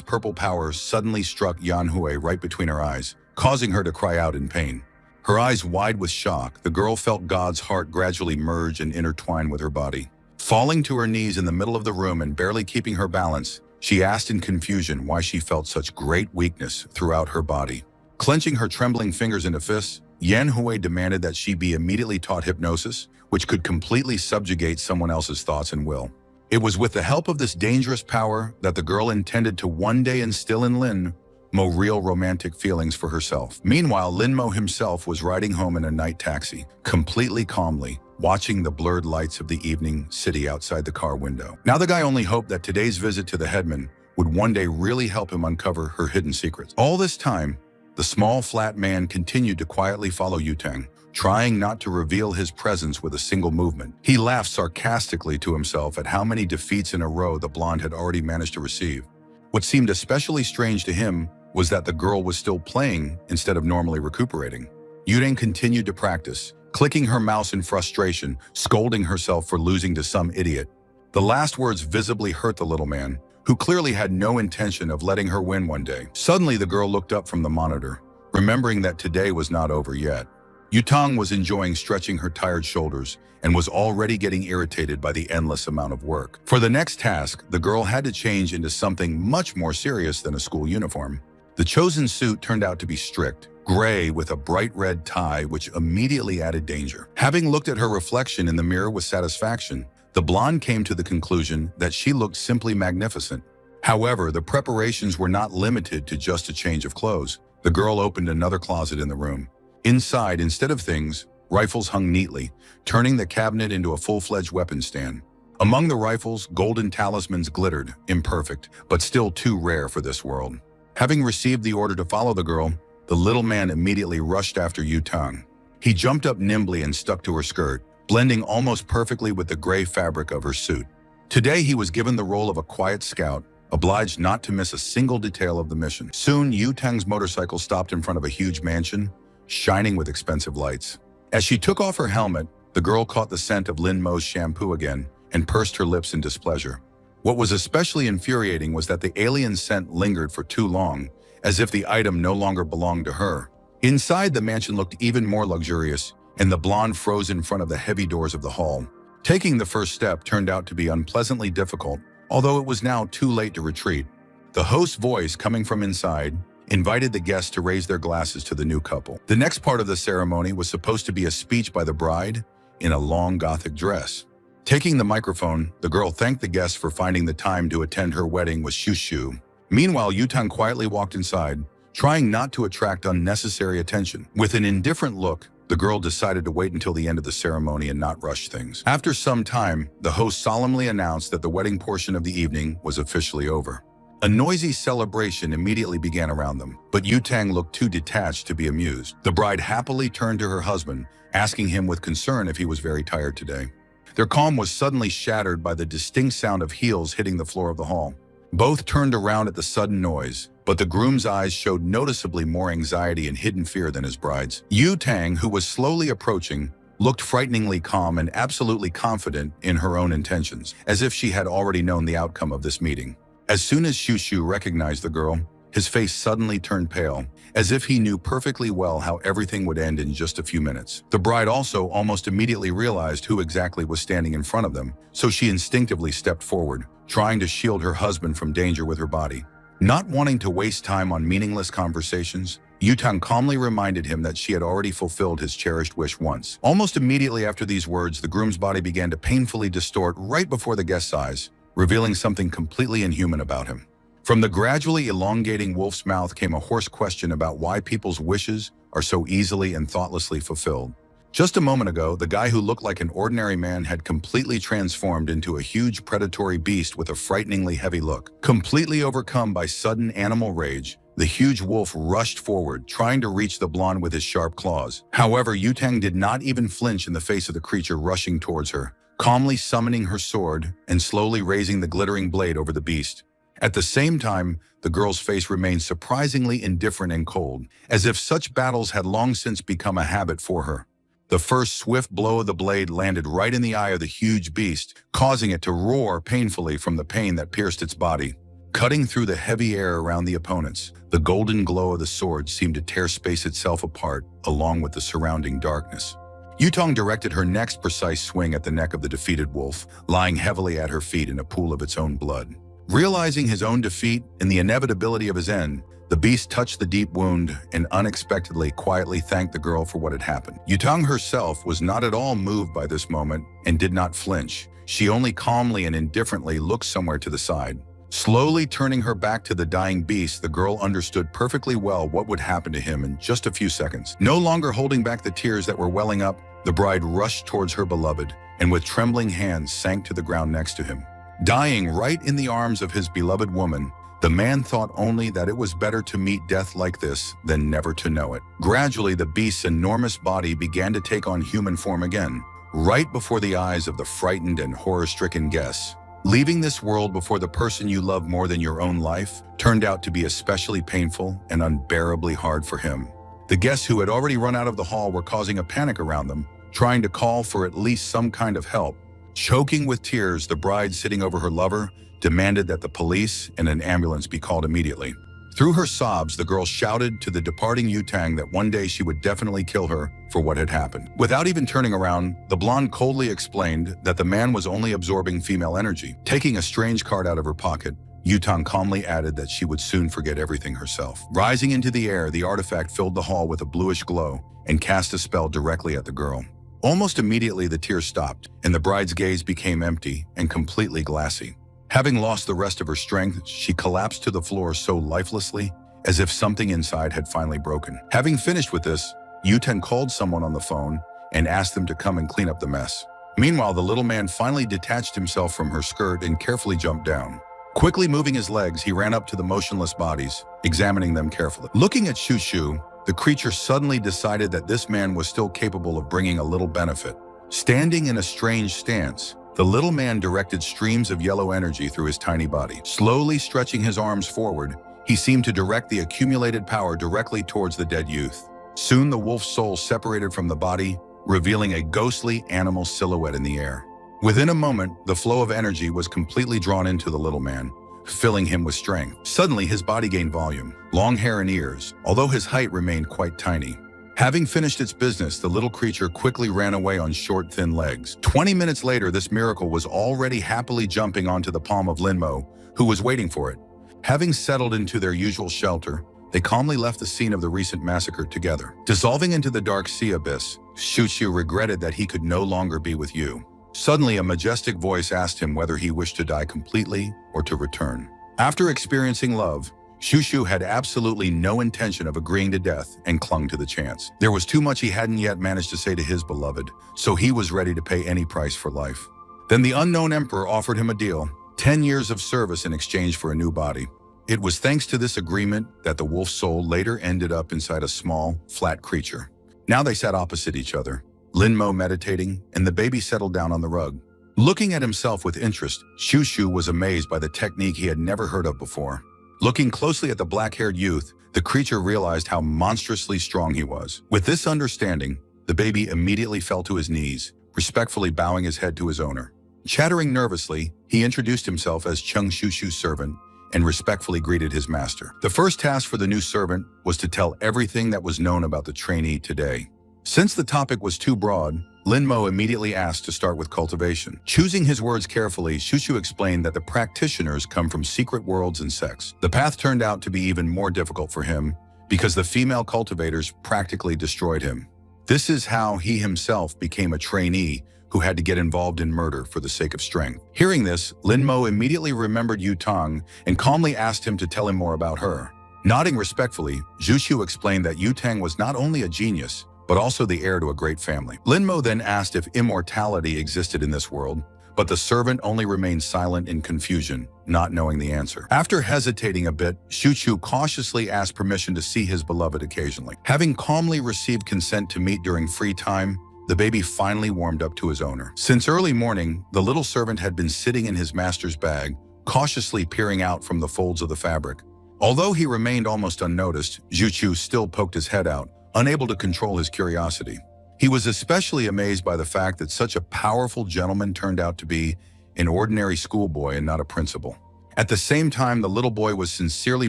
purple power suddenly struck Yanhui right between her eyes, causing her to cry out in pain. Her eyes wide with shock, the girl felt God's heart gradually merge and intertwine with her body. Falling to her knees in the middle of the room and barely keeping her balance, she asked in confusion why she felt such great weakness throughout her body. Clenching her trembling fingers into fists, Yanhui demanded that she be immediately taught hypnosis, which could completely subjugate someone else's thoughts and will. It was with the help of this dangerous power that the girl intended to one day instill in Lin Mo real romantic feelings for herself. Meanwhile, Lin Mo himself was riding home in a night taxi, completely calmly, watching the blurred lights of the evening city outside the car window. Now the guy only hoped that today's visit to the headman would one day really help him uncover her hidden secrets. All this time, the small flat man continued to quietly follow Yutang, trying not to reveal his presence with a single movement. He laughed sarcastically to himself at how many defeats in a row the blonde had already managed to receive. What seemed especially strange to him was that the girl was still playing instead of normally recuperating. Yutang continued to practice, clicking her mouse in frustration, scolding herself for losing to some idiot. The last words visibly hurt the little man, who clearly had no intention of letting her win one day. Suddenly, the girl looked up from the monitor, remembering that today was not over yet. Yutang was enjoying stretching her tired shoulders and was already getting irritated by the endless amount of work. For the next task, the girl had to change into something much more serious than a school uniform. The chosen suit turned out to be strict, gray with a bright red tie, which immediately added danger. Having looked at her reflection in the mirror with satisfaction, the blonde came to the conclusion that she looked simply magnificent. However, the preparations were not limited to just a change of clothes. The girl opened another closet in the room. Inside, instead of things, rifles hung neatly, turning the cabinet into a full-fledged weapon stand. Among the rifles, golden talismans glittered, imperfect, but still too rare for this world. Having received the order to follow the girl, the little man immediately rushed after Yu-tang. He jumped up nimbly and stuck to her skirt, blending almost perfectly with the gray fabric of her suit. Today he was given the role of a quiet scout, obliged not to miss a single detail of the mission. Soon, Yu-tang's motorcycle stopped in front of a huge mansion, shining with expensive lights. As she took off her helmet, the girl caught the scent of Lin Mo's shampoo again and pursed her lips in displeasure. What was especially infuriating was that the alien scent lingered for too long, as if the item no longer belonged to her. Inside, the mansion looked even more luxurious, and the blonde froze in front of the heavy doors of the hall. Taking the first step turned out to be unpleasantly difficult, although it was now too late to retreat. The host's voice, coming from inside, invited the guests to raise their glasses to the new couple. The next part of the ceremony was supposed to be a speech by the bride in a long Gothic dress. Taking the microphone, the girl thanked the guests for finding the time to attend her wedding with Shushu. Meanwhile, Yu-tang quietly walked inside, trying not to attract unnecessary attention. With an indifferent look, the girl decided to wait until the end of the ceremony and not rush things. After some time, the host solemnly announced that the wedding portion of the evening was officially over. A noisy celebration immediately began around them, but Yu-tang looked too detached to be amused. The bride happily turned to her husband, asking him with concern if he was very tired today. Their calm was suddenly shattered by the distinct sound of heels hitting the floor of the hall. Both turned around at the sudden noise, but the groom's eyes showed noticeably more anxiety and hidden fear than his bride's. Yu-tang, who was slowly approaching, looked frighteningly calm and absolutely confident in her own intentions, as if she had already known the outcome of this meeting. As soon as Shushu recognized the girl, his face suddenly turned pale, as if he knew perfectly well how everything would end in just a few minutes. The bride also almost immediately realized who exactly was standing in front of them, so she instinctively stepped forward, trying to shield her husband from danger with her body. Not wanting to waste time on meaningless conversations, Yu-tang calmly reminded him that she had already fulfilled his cherished wish once. Almost immediately after these words, the groom's body began to painfully distort right before the guest's eyes, revealing something completely inhuman about him. From the gradually elongating wolf's mouth came a hoarse question about why people's wishes are so easily and thoughtlessly fulfilled. Just a moment ago, the guy who looked like an ordinary man had completely transformed into a huge predatory beast with a frighteningly heavy look. Completely overcome by sudden animal rage, the huge wolf rushed forward, trying to reach the blonde with his sharp claws. However, Yu-tang did not even flinch in the face of the creature rushing towards her, calmly summoning her sword and slowly raising the glittering blade over the beast. At the same time, the girl's face remained surprisingly indifferent and cold, as if such battles had long since become a habit for her. The first swift blow of the blade landed right in the eye of the huge beast, causing it to roar painfully from the pain that pierced its body. Cutting through the heavy air around the opponents, the golden glow of the sword seemed to tear space itself apart, along with the surrounding darkness. Yu-tang directed her next precise swing at the neck of the defeated wolf, lying heavily at her feet in a pool of its own blood. Realizing his own defeat and the inevitability of his end, the beast touched the deep wound and unexpectedly quietly thanked the girl for what had happened. Yu-tang herself was not at all moved by this moment and did not flinch. She only calmly and indifferently looked somewhere to the side. Slowly turning her back to the dying beast, the girl understood perfectly well what would happen to him in just a few seconds. No longer holding back the tears that were welling up, the bride rushed towards her beloved and with trembling hands sank to the ground next to him. Dying right in the arms of his beloved woman, the man thought only that it was better to meet death like this than never to know it. Gradually, the beast's enormous body began to take on human form again, right before the eyes of the frightened and horror-stricken guests. Leaving this world before the person you love more than your own life turned out to be especially painful and unbearably hard for him. The guests who had already run out of the hall were causing a panic around them, trying to call for at least some kind of help. Choking with tears, the bride sitting over her lover demanded that the police and an ambulance be called immediately. Through her sobs, the girl shouted to the departing Yu-tang that one day she would definitely kill her for what had happened. Without even turning around, the blonde coldly explained that the man was only absorbing female energy. Taking a strange card out of her pocket, Yu-tang calmly added that she would soon forget everything herself. Rising into the air, the artifact filled the hall with a bluish glow and cast a spell directly at the girl. Almost immediately, the tears stopped, and the bride's gaze became empty and completely glassy. Having lost the rest of her strength, she collapsed to the floor so lifelessly, as if something inside had finally broken. Having finished with this, Yu-tang called someone on the phone and asked them to come and clean up the mess. Meanwhile, the little man finally detached himself from her skirt and carefully jumped down. Quickly moving his legs, he ran up to the motionless bodies, examining them carefully. Looking at Shushu, the creature suddenly decided that this man was still capable of bringing a little benefit. Standing in a strange stance, the little man directed streams of yellow energy through his tiny body. Slowly stretching his arms forward, he seemed to direct the accumulated power directly towards the dead youth. Soon the wolf's soul separated from the body, revealing a ghostly animal silhouette in the air. Within a moment, the flow of energy was completely drawn into the little man, filling him with strength. Suddenly, his body gained volume, long hair and ears, although his height remained quite tiny. Having finished its business, the little creature quickly ran away on short, thin legs. 20 minutes later, this miracle was already happily jumping onto the palm of Linmo, who was waiting for it. Having settled into their usual shelter, they calmly left the scene of the recent massacre together. Dissolving into the dark sea abyss, Shushu regretted that he could no longer be with you. Suddenly, a majestic voice asked him whether he wished to die completely or to return. After experiencing love, Shushu had absolutely no intention of agreeing to death and clung to the chance. There was too much he hadn't yet managed to say to his beloved, so he was ready to pay any price for life. Then the unknown emperor offered him a deal, 10 years of service in exchange for a new body. It was thanks to this agreement that the wolf's soul later ended up inside a small, flat creature. Now they sat opposite each other, Linmo meditating, and the baby settled down on the rug. Looking at himself with interest, Shushu was amazed by the technique he had never heard of before. Looking closely at the black-haired youth, the creature realized how monstrously strong he was. With this understanding, the baby immediately fell to his knees, respectfully bowing his head to his owner. Chattering nervously, he introduced himself as Chung Shushu's servant and respectfully greeted his master. The first task for the new servant was to tell everything that was known about the trainee today. Since the topic was too broad, Linmo immediately asked to start with cultivation. Choosing his words carefully, Shushu explained that the practitioners come from secret worlds and sects. The path turned out to be even more difficult for him because the female cultivators practically destroyed him. This is how he himself became a trainee who had to get involved in murder for the sake of strength. Hearing this, Linmo immediately remembered Yu Tang and calmly asked him to tell him more about her. Nodding respectfully, Shushu explained that Yu Tang was not only a genius, but also the heir to a great family. Linmo then asked if immortality existed in this world, but the servant only remained silent in confusion, not knowing the answer. After hesitating a bit, Shushu cautiously asked permission to see his beloved occasionally. Having calmly received consent to meet during free time, the baby finally warmed up to his owner. Since early morning, the little servant had been sitting in his master's bag, cautiously peering out from the folds of the fabric. Although he remained almost unnoticed, Shushu still poked his head out, unable to control his curiosity. He was especially amazed by the fact that such a powerful gentleman turned out to be an ordinary schoolboy and not a principal. At the same time, the little boy was sincerely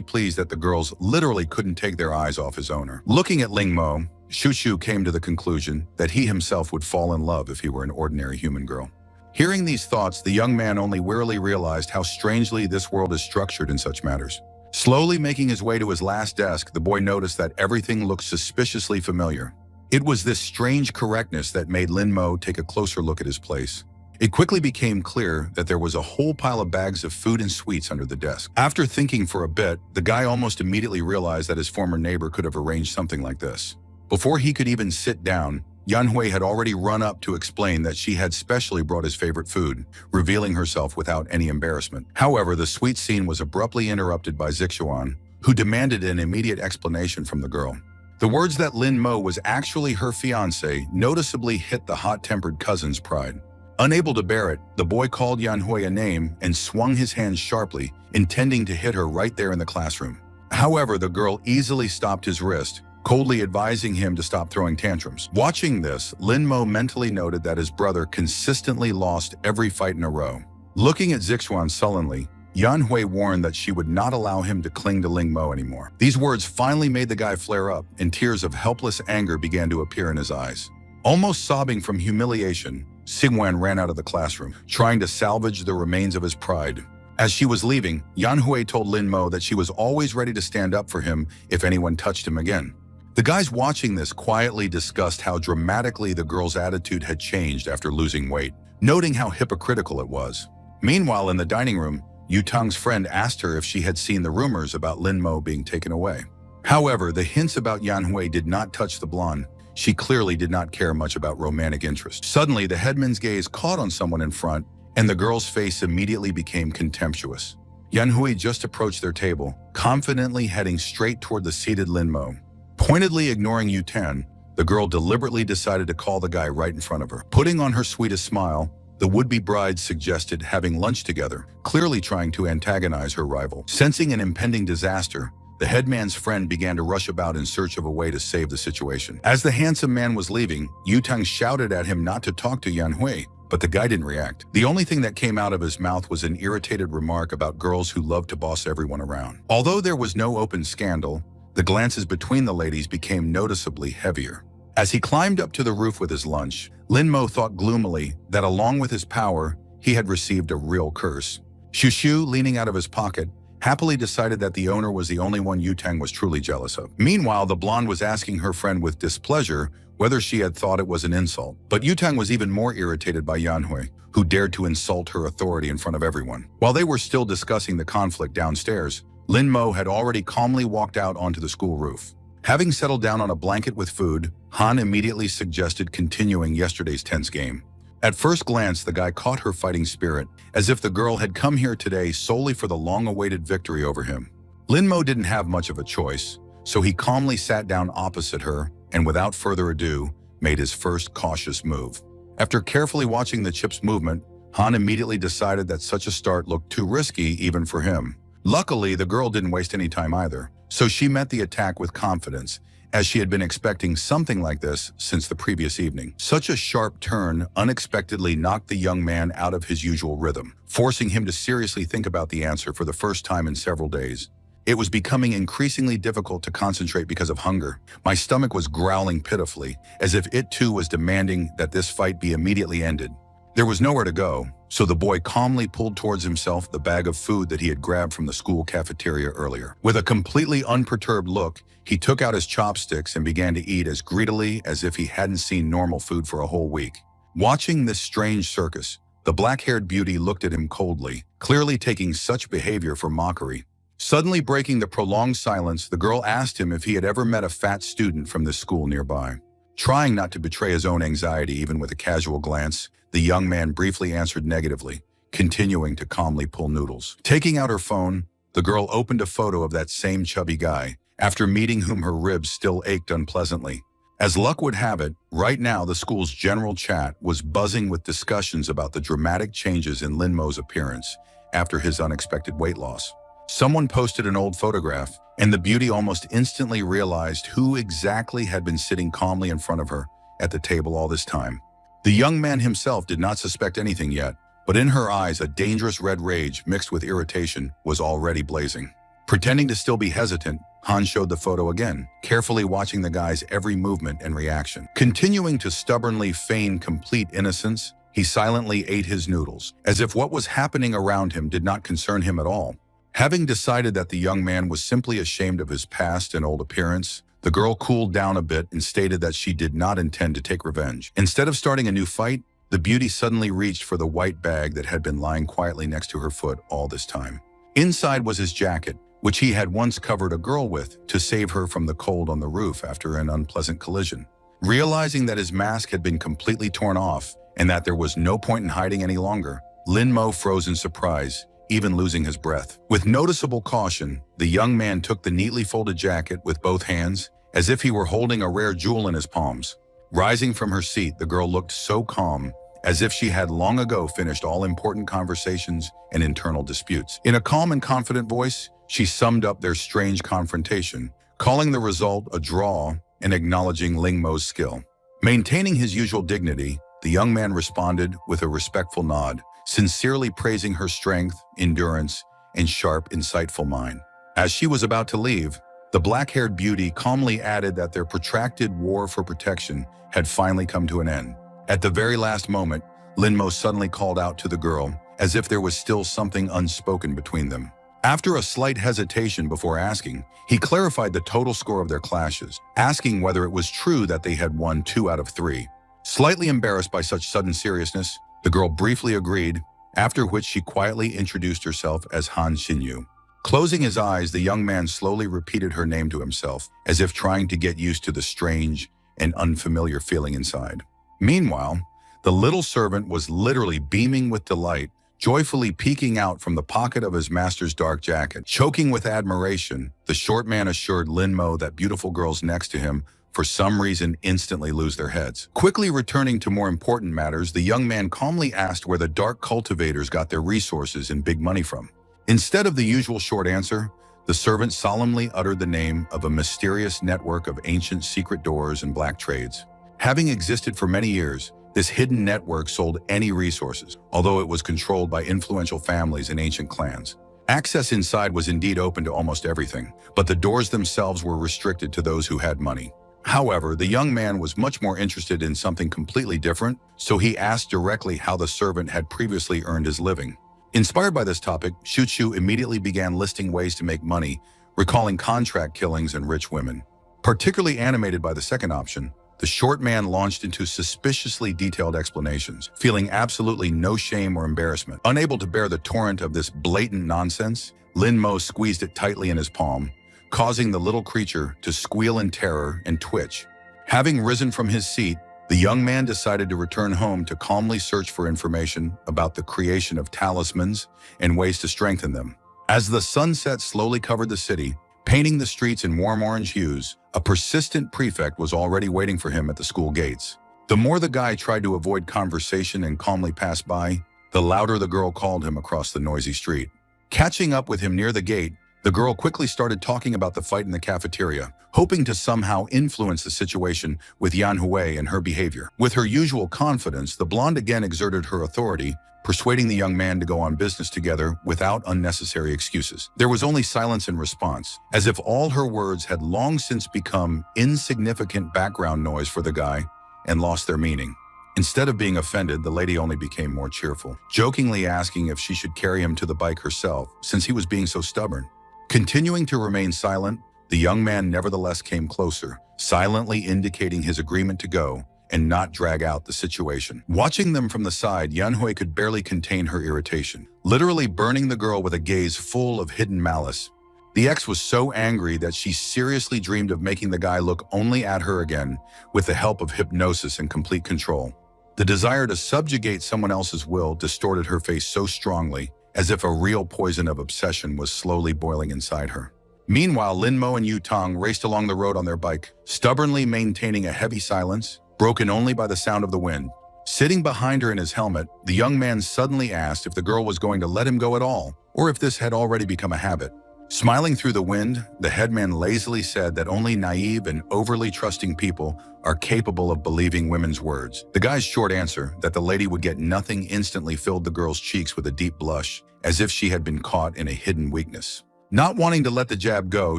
pleased that the girls literally couldn't take their eyes off his owner. Looking at Lingmo, Shushu came to the conclusion that he himself would fall in love if he were an ordinary human girl. Hearing these thoughts, the young man only wearily realized how strangely this world is structured in such matters. Slowly making his way to his last desk, the boy noticed that everything looked suspiciously familiar. It was this strange correctness that made Linmo take a closer look at his place. It quickly became clear that there was a whole pile of bags of food and sweets under the desk. After thinking for a bit, the guy almost immediately realized that his former neighbor could have arranged something like this. Before he could even sit down, Yanhui had already run up to explain that she had specially brought his favorite food, revealing herself without any embarrassment. However, the sweet scene was abruptly interrupted by Zixuan, who demanded an immediate explanation from the girl. The words that Lin Mo was actually her fiancé noticeably hit the hot-tempered cousin's pride. Unable to bear it, the boy called Yanhui a name and swung his hands sharply, intending to hit her right there in the classroom. However, the girl easily stopped his wrist, coldly advising him to stop throwing tantrums. Watching this, Lin Mo mentally noted that his brother consistently lost every fight in a row. Looking at Zixuan sullenly, Yanhui warned that she would not allow him to cling to Ling Mo anymore. These words finally made the guy flare up, and tears of helpless anger began to appear in his eyes. Almost sobbing from humiliation, Xingwan ran out of the classroom, trying to salvage the remains of his pride. As she was leaving, Yanhui told Lin Mo that she was always ready to stand up for him if anyone touched him again. The guys watching this quietly discussed how dramatically the girl's attitude had changed after losing weight, noting how hypocritical it was. Meanwhile, in the dining room, Yu Tang's friend asked her if she had seen the rumors about Lin Mo being taken away. However, the hints about Yanhui did not touch the blonde. She clearly did not care much about romantic interest. Suddenly, the headman's gaze caught on someone in front, and the girl's face immediately became contemptuous. Yanhui just approached their table, confidently heading straight toward the seated Linmo. Pointedly ignoring Yutan, the girl deliberately decided to call the guy right in front of her. Putting on her sweetest smile, the would-be bride suggested having lunch together, clearly trying to antagonize her rival. Sensing an impending disaster, the headman's friend began to rush about in search of a way to save the situation. As the handsome man was leaving, Yutang shouted at him not to talk to Yanhui, but the guy didn't react. The only thing that came out of his mouth was an irritated remark about girls who love to boss everyone around. Although there was no open scandal, the glances between the ladies became noticeably heavier. As he climbed up to the roof with his lunch, Linmo thought gloomily that along with his power, he had received a real curse. Shushu, leaning out of his pocket, happily decided that the owner was the only one Yutang was truly jealous of. Meanwhile, the blonde was asking her friend with displeasure whether she had thought it was an insult. But Yutang was even more irritated by Yanhui, who dared to insult her authority in front of everyone. While they were still discussing the conflict downstairs, Linmo had already calmly walked out onto the school roof. Having settled down on a blanket with food, Han immediately suggested continuing yesterday's tense game. At first glance, the guy caught her fighting spirit, as if the girl had come here today solely for the long-awaited victory over him. Linmo didn't have much of a choice, so he calmly sat down opposite her and without further ado, made his first cautious move. After carefully watching the chip's movement, Han immediately decided that such a start looked too risky even for him. Luckily, the girl didn't waste any time either, so she met the attack with confidence, as she had been expecting something like this since the previous evening. Such a sharp turn unexpectedly knocked the young man out of his usual rhythm, forcing him to seriously think about the answer for the first time in several days. It was becoming increasingly difficult to concentrate because of hunger. My stomach was growling pitifully, as if it too was demanding that this fight be immediately ended. There was nowhere to go, so the boy calmly pulled towards himself the bag of food that he had grabbed from the school cafeteria earlier. With a completely unperturbed look, he took out his chopsticks and began to eat as greedily as if he hadn't seen normal food for a whole week. Watching this strange circus, the black-haired beauty looked at him coldly, clearly taking such behavior for mockery. Suddenly breaking the prolonged silence, the girl asked him if he had ever met a fat student from this school nearby. Trying not to betray his own anxiety even with a casual glance, the young man briefly answered negatively, continuing to calmly pull noodles. Taking out her phone, the girl opened a photo of that same chubby guy, after meeting whom her ribs still ached unpleasantly. As luck would have it, right now the school's general chat was buzzing with discussions about the dramatic changes in Linmo's appearance after his unexpected weight loss. Someone posted an old photograph, and the beauty almost instantly realized who exactly had been sitting calmly in front of her at the table all this time. The young man himself did not suspect anything yet, but in her eyes a dangerous red rage mixed with irritation was already blazing. Pretending to still be hesitant, Han showed the photo again, carefully watching the guy's every movement and reaction. Continuing to stubbornly feign complete innocence, he silently ate his noodles, as if what was happening around him did not concern him at all. Having decided that the young man was simply ashamed of his past and old appearance, the girl cooled down a bit and stated that she did not intend to take revenge. Instead of starting a new fight, the beauty suddenly reached for the white bag that had been lying quietly next to her foot all this time. Inside was his jacket, which he had once covered a girl with to save her from the cold on the roof after an unpleasant collision. Realizing that his mask had been completely torn off and that there was no point in hiding any longer, Linmo froze in surprise, even losing his breath. With noticeable caution, the young man took the neatly folded jacket with both hands, as if he were holding a rare jewel in his palms. Rising from her seat, the girl looked so calm, as if she had long ago finished all important conversations and internal disputes. In a calm and confident voice, she summed up their strange confrontation, calling the result a draw and acknowledging Lingmo's skill. Maintaining his usual dignity, the young man responded with a respectful nod, sincerely praising her strength, endurance, and sharp, insightful mind. As she was about to leave, the black-haired beauty calmly added that their protracted war for protection had finally come to an end. At the very last moment, Linmo suddenly called out to the girl, as if there was still something unspoken between them. After a slight hesitation before asking, he clarified the total score of their clashes, asking whether it was true that they had won 2 out of 3. Slightly embarrassed by such sudden seriousness, the girl briefly agreed, after which she quietly introduced herself as Han Xinyu. Closing his eyes, the young man slowly repeated her name to himself, as if trying to get used to the strange and unfamiliar feeling inside. Meanwhile, the little servant was literally beaming with delight joyfully peeking out from the pocket of his master's dark jacket. Choking with admiration, the short man assured Lin Mo that beautiful girls next to him, for some reason, instantly lose their heads. Quickly returning to more important matters, the young man calmly asked where the dark cultivators got their resources and big money from. Instead of the usual short answer, the servant solemnly uttered the name of a mysterious network of ancient secret doors and black trades. Having existed for many years, this hidden network sold any resources, although it was controlled by influential families and ancient clans. Access inside was indeed open to almost everything, but the doors themselves were restricted to those who had money. However, the young man was much more interested in something completely different, so he asked directly how the servant had previously earned his living. Inspired by this topic, Shu immediately began listing ways to make money, recalling contract killings and rich women. Particularly animated by the second option, the short man launched into suspiciously detailed explanations, feeling absolutely no shame or embarrassment. Unable to bear the torrent of this blatant nonsense, Lin Mo squeezed it tightly in his palm, causing the little creature to squeal in terror and twitch. Having risen from his seat, the young man decided to return home to calmly search for information about the creation of talismans and ways to strengthen them. As the sunset slowly covered the city, painting the streets in warm orange hues, a persistent prefect was already waiting for him at the school gates. The more the guy tried to avoid conversation and calmly pass by, the louder the girl called him across the noisy street. Catching up with him near the gate, the girl quickly started talking about the fight in the cafeteria, hoping to somehow influence the situation with Yan Hui and her behavior. With her usual confidence, the blonde again exerted her authority, persuading the young man to go on business together without unnecessary excuses. There was only silence in response, as if all her words had long since become insignificant background noise for the guy and lost their meaning. Instead of being offended, the lady only became more cheerful, jokingly asking if she should carry him to the bike herself, since he was being so stubborn. Continuing to remain silent, the young man nevertheless came closer, silently indicating his agreement to go and not drag out the situation. Watching them from the side, Yan Hui could barely contain her irritation, literally burning the girl with a gaze full of hidden malice. The ex was so angry that she seriously dreamed of making the guy look only at her again with the help of hypnosis and complete control. The desire to subjugate someone else's will distorted her face so strongly, as if a real poison of obsession was slowly boiling inside her. Meanwhile, Lin Mo and Yu Tong raced along the road on their bike, stubbornly maintaining a heavy silence, broken only by the sound of the wind. Sitting behind her in his helmet, the young man suddenly asked if the girl was going to let him go at all, or if this had already become a habit. Smiling through the wind, the headman lazily said that only naive and overly trusting people are capable of believing women's words. The guy's short answer, that the lady would get nothing, instantly filled the girl's cheeks with a deep blush, as if she had been caught in a hidden weakness. Not wanting to let the jab go,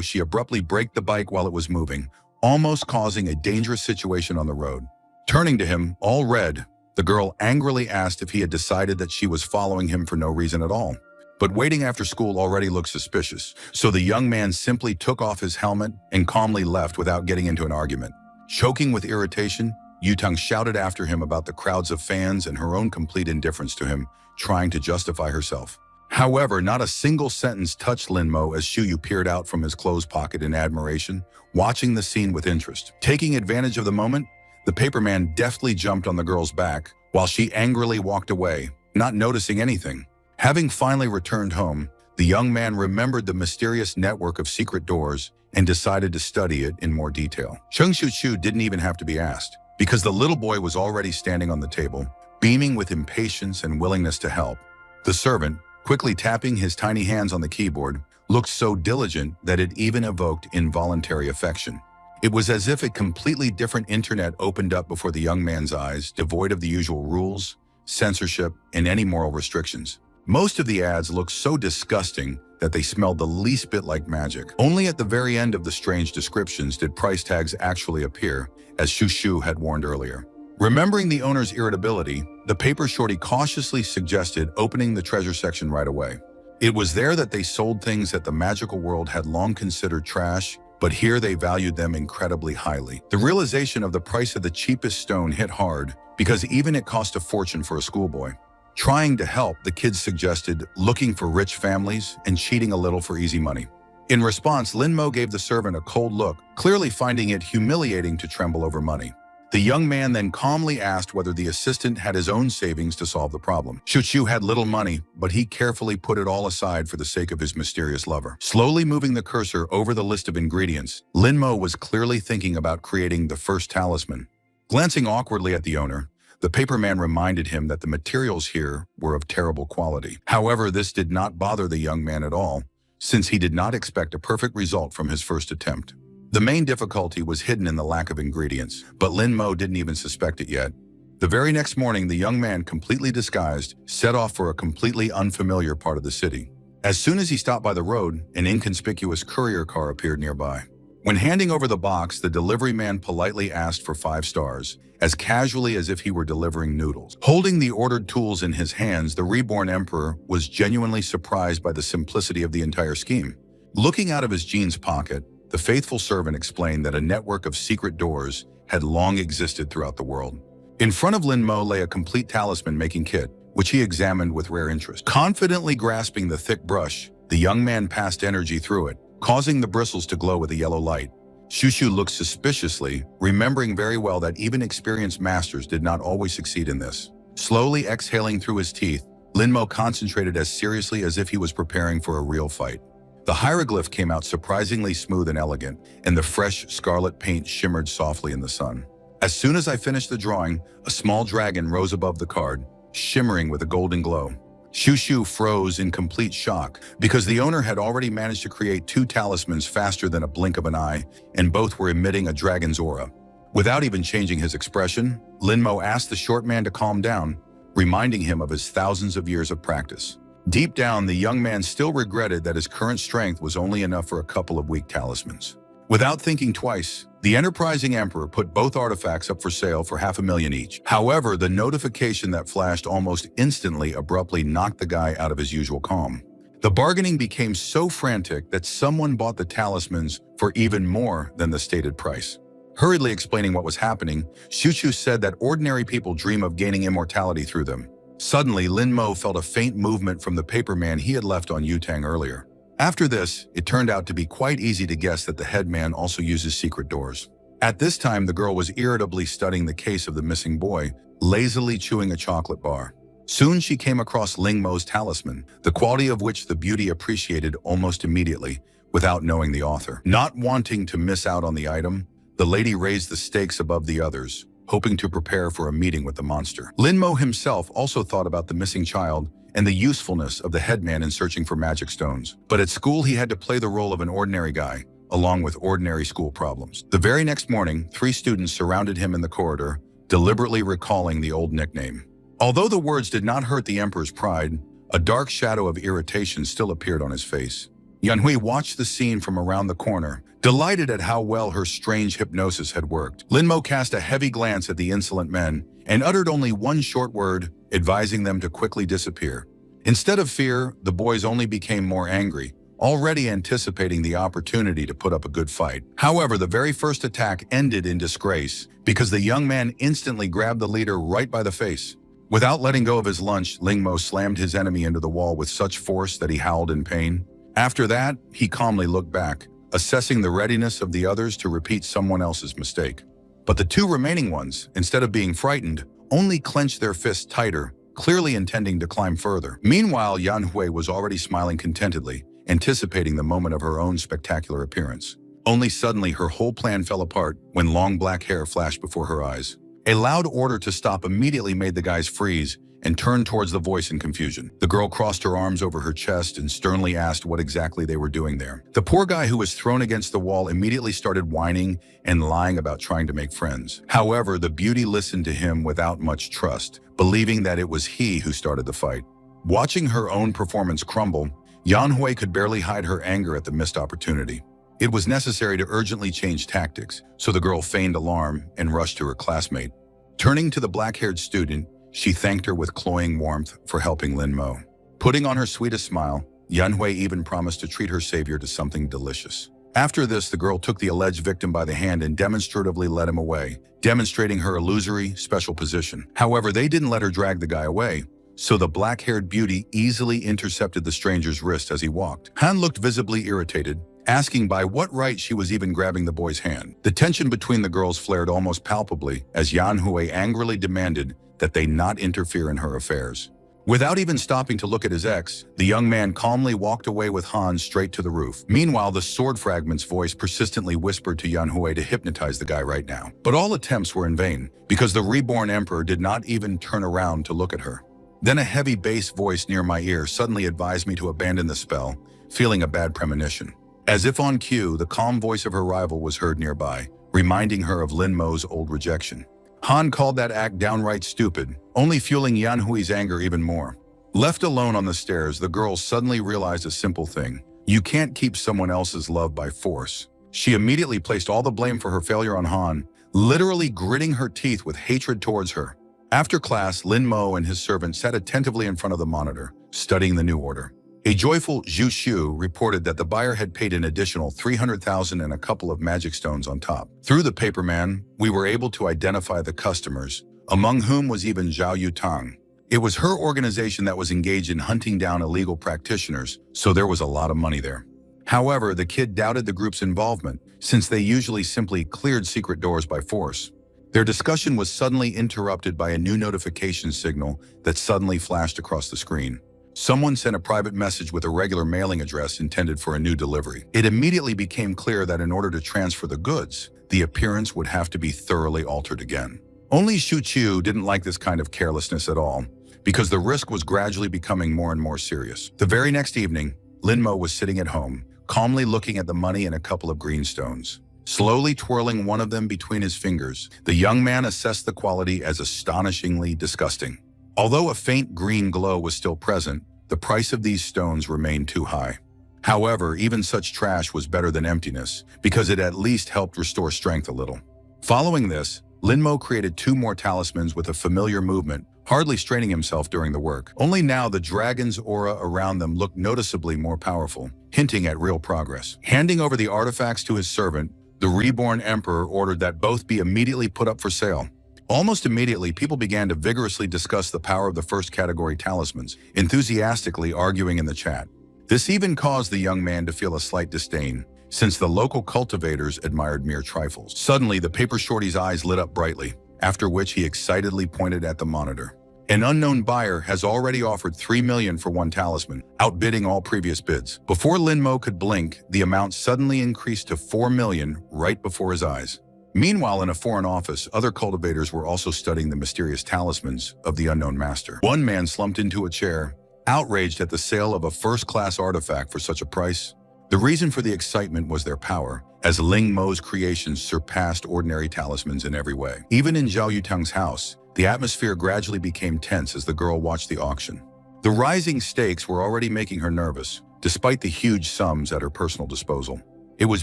she abruptly braked the bike while it was moving, almost causing a dangerous situation on the road. Turning to him, all red, the girl angrily asked if he had decided that she was following him for no reason at all. But waiting after school already looked suspicious, so the young man simply took off his helmet and calmly left without getting into an argument. Choking with irritation, Yutang shouted after him about the crowds of fans and her own complete indifference to him, trying to justify herself. However, not a single sentence touched Lin Mo as Shuyu peered out from his clothes pocket in admiration, watching the scene with interest. Taking advantage of the moment, the paperman deftly jumped on the girl's back, while she angrily walked away, not noticing anything. Having finally returned home, the young man remembered the mysterious network of secret doors and decided to study it in more detail. Cheng Shu didn't even have to be asked, because the little boy was already standing on the table, beaming with impatience and willingness to help. The servant, quickly tapping his tiny hands on the keyboard, looked so diligent that it even evoked involuntary affection. It was as if a completely different internet opened up before the young man's eyes, devoid of the usual rules, censorship, and any moral restrictions. Most of the ads looked so disgusting that they smelled the least bit like magic. Only at the very end of the strange descriptions did price tags actually appear, as Shu had warned earlier. Remembering the owner's irritability, the paper shorty cautiously suggested opening the treasure section right away. It was there that they sold things that the magical world had long considered trash, but here they valued them incredibly highly. The realization of the price of the cheapest stone hit hard, because even it cost a fortune for a schoolboy. Trying to help, the kids suggested looking for rich families and cheating a little for easy money. In response, Lin Mo gave the servant a cold look, clearly finding it humiliating to tremble over money. The young man then calmly asked whether the assistant had his own savings to solve the problem. Shuchu had little money, but he carefully put it all aside for the sake of his mysterious lover. Slowly moving the cursor over the list of ingredients, Linmo was clearly thinking about creating the first talisman. Glancing awkwardly at the owner, the paperman reminded him that the materials here were of terrible quality. However, this did not bother the young man at all, since he did not expect a perfect result from his first attempt. The main difficulty was hidden in the lack of ingredients, but Lin Mo didn't even suspect it yet. The very next morning, the young man, completely disguised, set off for a completely unfamiliar part of the city. As soon as he stopped by the road, an inconspicuous courier car appeared nearby. When handing over the box, the delivery man politely asked for 5 stars, as casually as if he were delivering noodles. Holding the ordered tools in his hands, the reborn emperor was genuinely surprised by the simplicity of the entire scheme. Looking out of his jeans pocket, the faithful servant explained that a network of secret doors had long existed throughout the world. In front of Lin Mo lay a complete talisman-making kit, which he examined with rare interest. Confidently grasping the thick brush, the young man passed energy through it, causing the bristles to glow with a yellow light. Shushu looked suspiciously, remembering very well that even experienced masters did not always succeed in this. Slowly exhaling through his teeth, Lin Mo concentrated as seriously as if he was preparing for a real fight. The hieroglyph came out surprisingly smooth and elegant, and the fresh scarlet paint shimmered softly in the sun. As soon as I finished the drawing, a small dragon rose above the card, shimmering with a golden glow. Shushu froze in complete shock, because the owner had already managed to create 2 talismans faster than a blink of an eye, and both were emitting a dragon's aura. Without even changing his expression, Lin Mo asked the short man to calm down, reminding him of his thousands of years of practice. Deep down, the young man still regretted that his current strength was only enough for a couple of weak talismans. Without thinking twice, the enterprising emperor put both artifacts up for sale for $500,000 each. However, the notification that flashed almost instantly abruptly knocked the guy out of his usual calm. The bargaining became so frantic that someone bought the talismans for even more than the stated price. Hurriedly explaining what was happening, Shuchu said that ordinary people dream of gaining immortality through them. Suddenly, Lin Mo felt a faint movement from the paperman he had left on Yutang earlier. After this, it turned out to be quite easy to guess that the headman also uses secret doors. At this time, the girl was irritably studying the case of the missing boy, lazily chewing a chocolate bar. Soon she came across Ling Mo's talisman, the quality of which the beauty appreciated almost immediately, without knowing the author. Not wanting to miss out on the item, the lady raised the stakes above the others, hoping to prepare for a meeting with the monster. Lin Mo himself also thought about the missing child and the usefulness of the headman in searching for magic stones. But at school, he had to play the role of an ordinary guy, along with ordinary school problems. The very next morning, 3 students surrounded him in the corridor, deliberately recalling the old nickname. Although the words did not hurt the emperor's pride, a dark shadow of irritation still appeared on his face. Yanhui watched the scene from around the corner, delighted at how well her strange hypnosis had worked. Lin Mo cast a heavy glance at the insolent men and uttered only one short word, advising them to quickly disappear. Instead of fear, the boys only became more angry, already anticipating the opportunity to put up a good fight. However, the very first attack ended in disgrace because the young man instantly grabbed the leader right by the face. Without letting go of his lunch, Ling Mo slammed his enemy into the wall with such force that he howled in pain. After that, he calmly looked back, assessing the readiness of the others to repeat someone else's mistake. But the 2 remaining ones, instead of being frightened, only clenched their fists tighter, clearly intending to climb further. Meanwhile, Yan Hui was already smiling contentedly, anticipating the moment of her own spectacular appearance. Only suddenly her whole plan fell apart when long black hair flashed before her eyes. A loud order to stop immediately made the guys freeze and turned towards the voice in confusion. The girl crossed her arms over her chest and sternly asked what exactly they were doing there. The poor guy who was thrown against the wall immediately started whining and lying about trying to make friends. However, the beauty listened to him without much trust, believing that it was he who started the fight. Watching her own performance crumble, Yan Hui could barely hide her anger at the missed opportunity. It was necessary to urgently change tactics, so the girl feigned alarm and rushed to her classmate. Turning to the black-haired student, she thanked her with cloying warmth for helping Lin Mo. Putting on her sweetest smile, Yan Hui even promised to treat her savior to something delicious. After this, the girl took the alleged victim by the hand and demonstratively led him away, demonstrating her illusory, special position. However, they didn't let her drag the guy away, so the black-haired beauty easily intercepted the stranger's wrist as he walked. Han looked visibly irritated, asking by what right she was even grabbing the boy's hand. The tension between the girls flared almost palpably as Yan Hui angrily demanded that they not interfere in her affairs. Without even stopping to look at his ex, the young man calmly walked away with Han straight to the roof. Meanwhile, the sword fragment's voice persistently whispered to Yan Hui to hypnotize the guy right now. But all attempts were in vain, because the reborn emperor did not even turn around to look at her. Then a heavy bass voice near my ear suddenly advised me to abandon the spell, feeling a bad premonition. As if on cue, the calm voice of her rival was heard nearby, reminding her of Lin Mo's old rejection. Han called that act downright stupid, only fueling Yan Hui's anger even more. Left alone on the stairs, the girl suddenly realized a simple thing. You can't keep someone else's love by force. She immediately placed all the blame for her failure on Han, literally gritting her teeth with hatred towards her. After class, Lin Mo and his servant sat attentively in front of the monitor, studying the new order. A joyful Zhu Xiu reported that the buyer had paid an additional 300,000 and a couple of magic stones on top. Through the paperman, we were able to identify the customers, among whom was even Zhao Yutang. It was her organization that was engaged in hunting down illegal practitioners, so there was a lot of money there. However, the kid doubted the group's involvement, since they usually simply cleared secret doors by force. Their discussion was suddenly interrupted by a new notification signal that suddenly flashed across the screen. Someone sent a private message with a regular mailing address intended for a new delivery. It immediately became clear that in order to transfer the goods, the appearance would have to be thoroughly altered again. Only Shu Qiu didn't like this kind of carelessness at all, because the risk was gradually becoming more and more serious. The very next evening, Lin Mo was sitting at home, calmly looking at the money and a couple of green stones. Slowly twirling one of them between his fingers, the young man assessed the quality as astonishingly disgusting. Although a faint green glow was still present, the price of these stones remained too high. However, even such trash was better than emptiness, because it at least helped restore strength a little. Following this, Lin Mo created 2 more talismans with a familiar movement, hardly straining himself during the work. Only now the dragon's aura around them looked noticeably more powerful, hinting at real progress. Handing over the artifacts to his servant, the reborn emperor ordered that both be immediately put up for sale. Almost immediately, people began to vigorously discuss the power of the first category talismans, enthusiastically arguing in the chat. This even caused the young man to feel a slight disdain, since the local cultivators admired mere trifles. Suddenly, the paper shorty's eyes lit up brightly, after which he excitedly pointed at the monitor. An unknown buyer has already offered 3 million for one talisman, outbidding all previous bids. Before Lin Mo could blink, the amount suddenly increased to 4 million right before his eyes. Meanwhile, in a foreign office, other cultivators were also studying the mysterious talismans of the unknown master. One man slumped into a chair, outraged at the sale of a first-class artifact for such a price. The reason for the excitement was their power, as Ling Mo's creations surpassed ordinary talismans in every way. Even in Zhao Yutang's house, the atmosphere gradually became tense as the girl watched the auction. The rising stakes were already making her nervous, despite the huge sums at her personal disposal. It was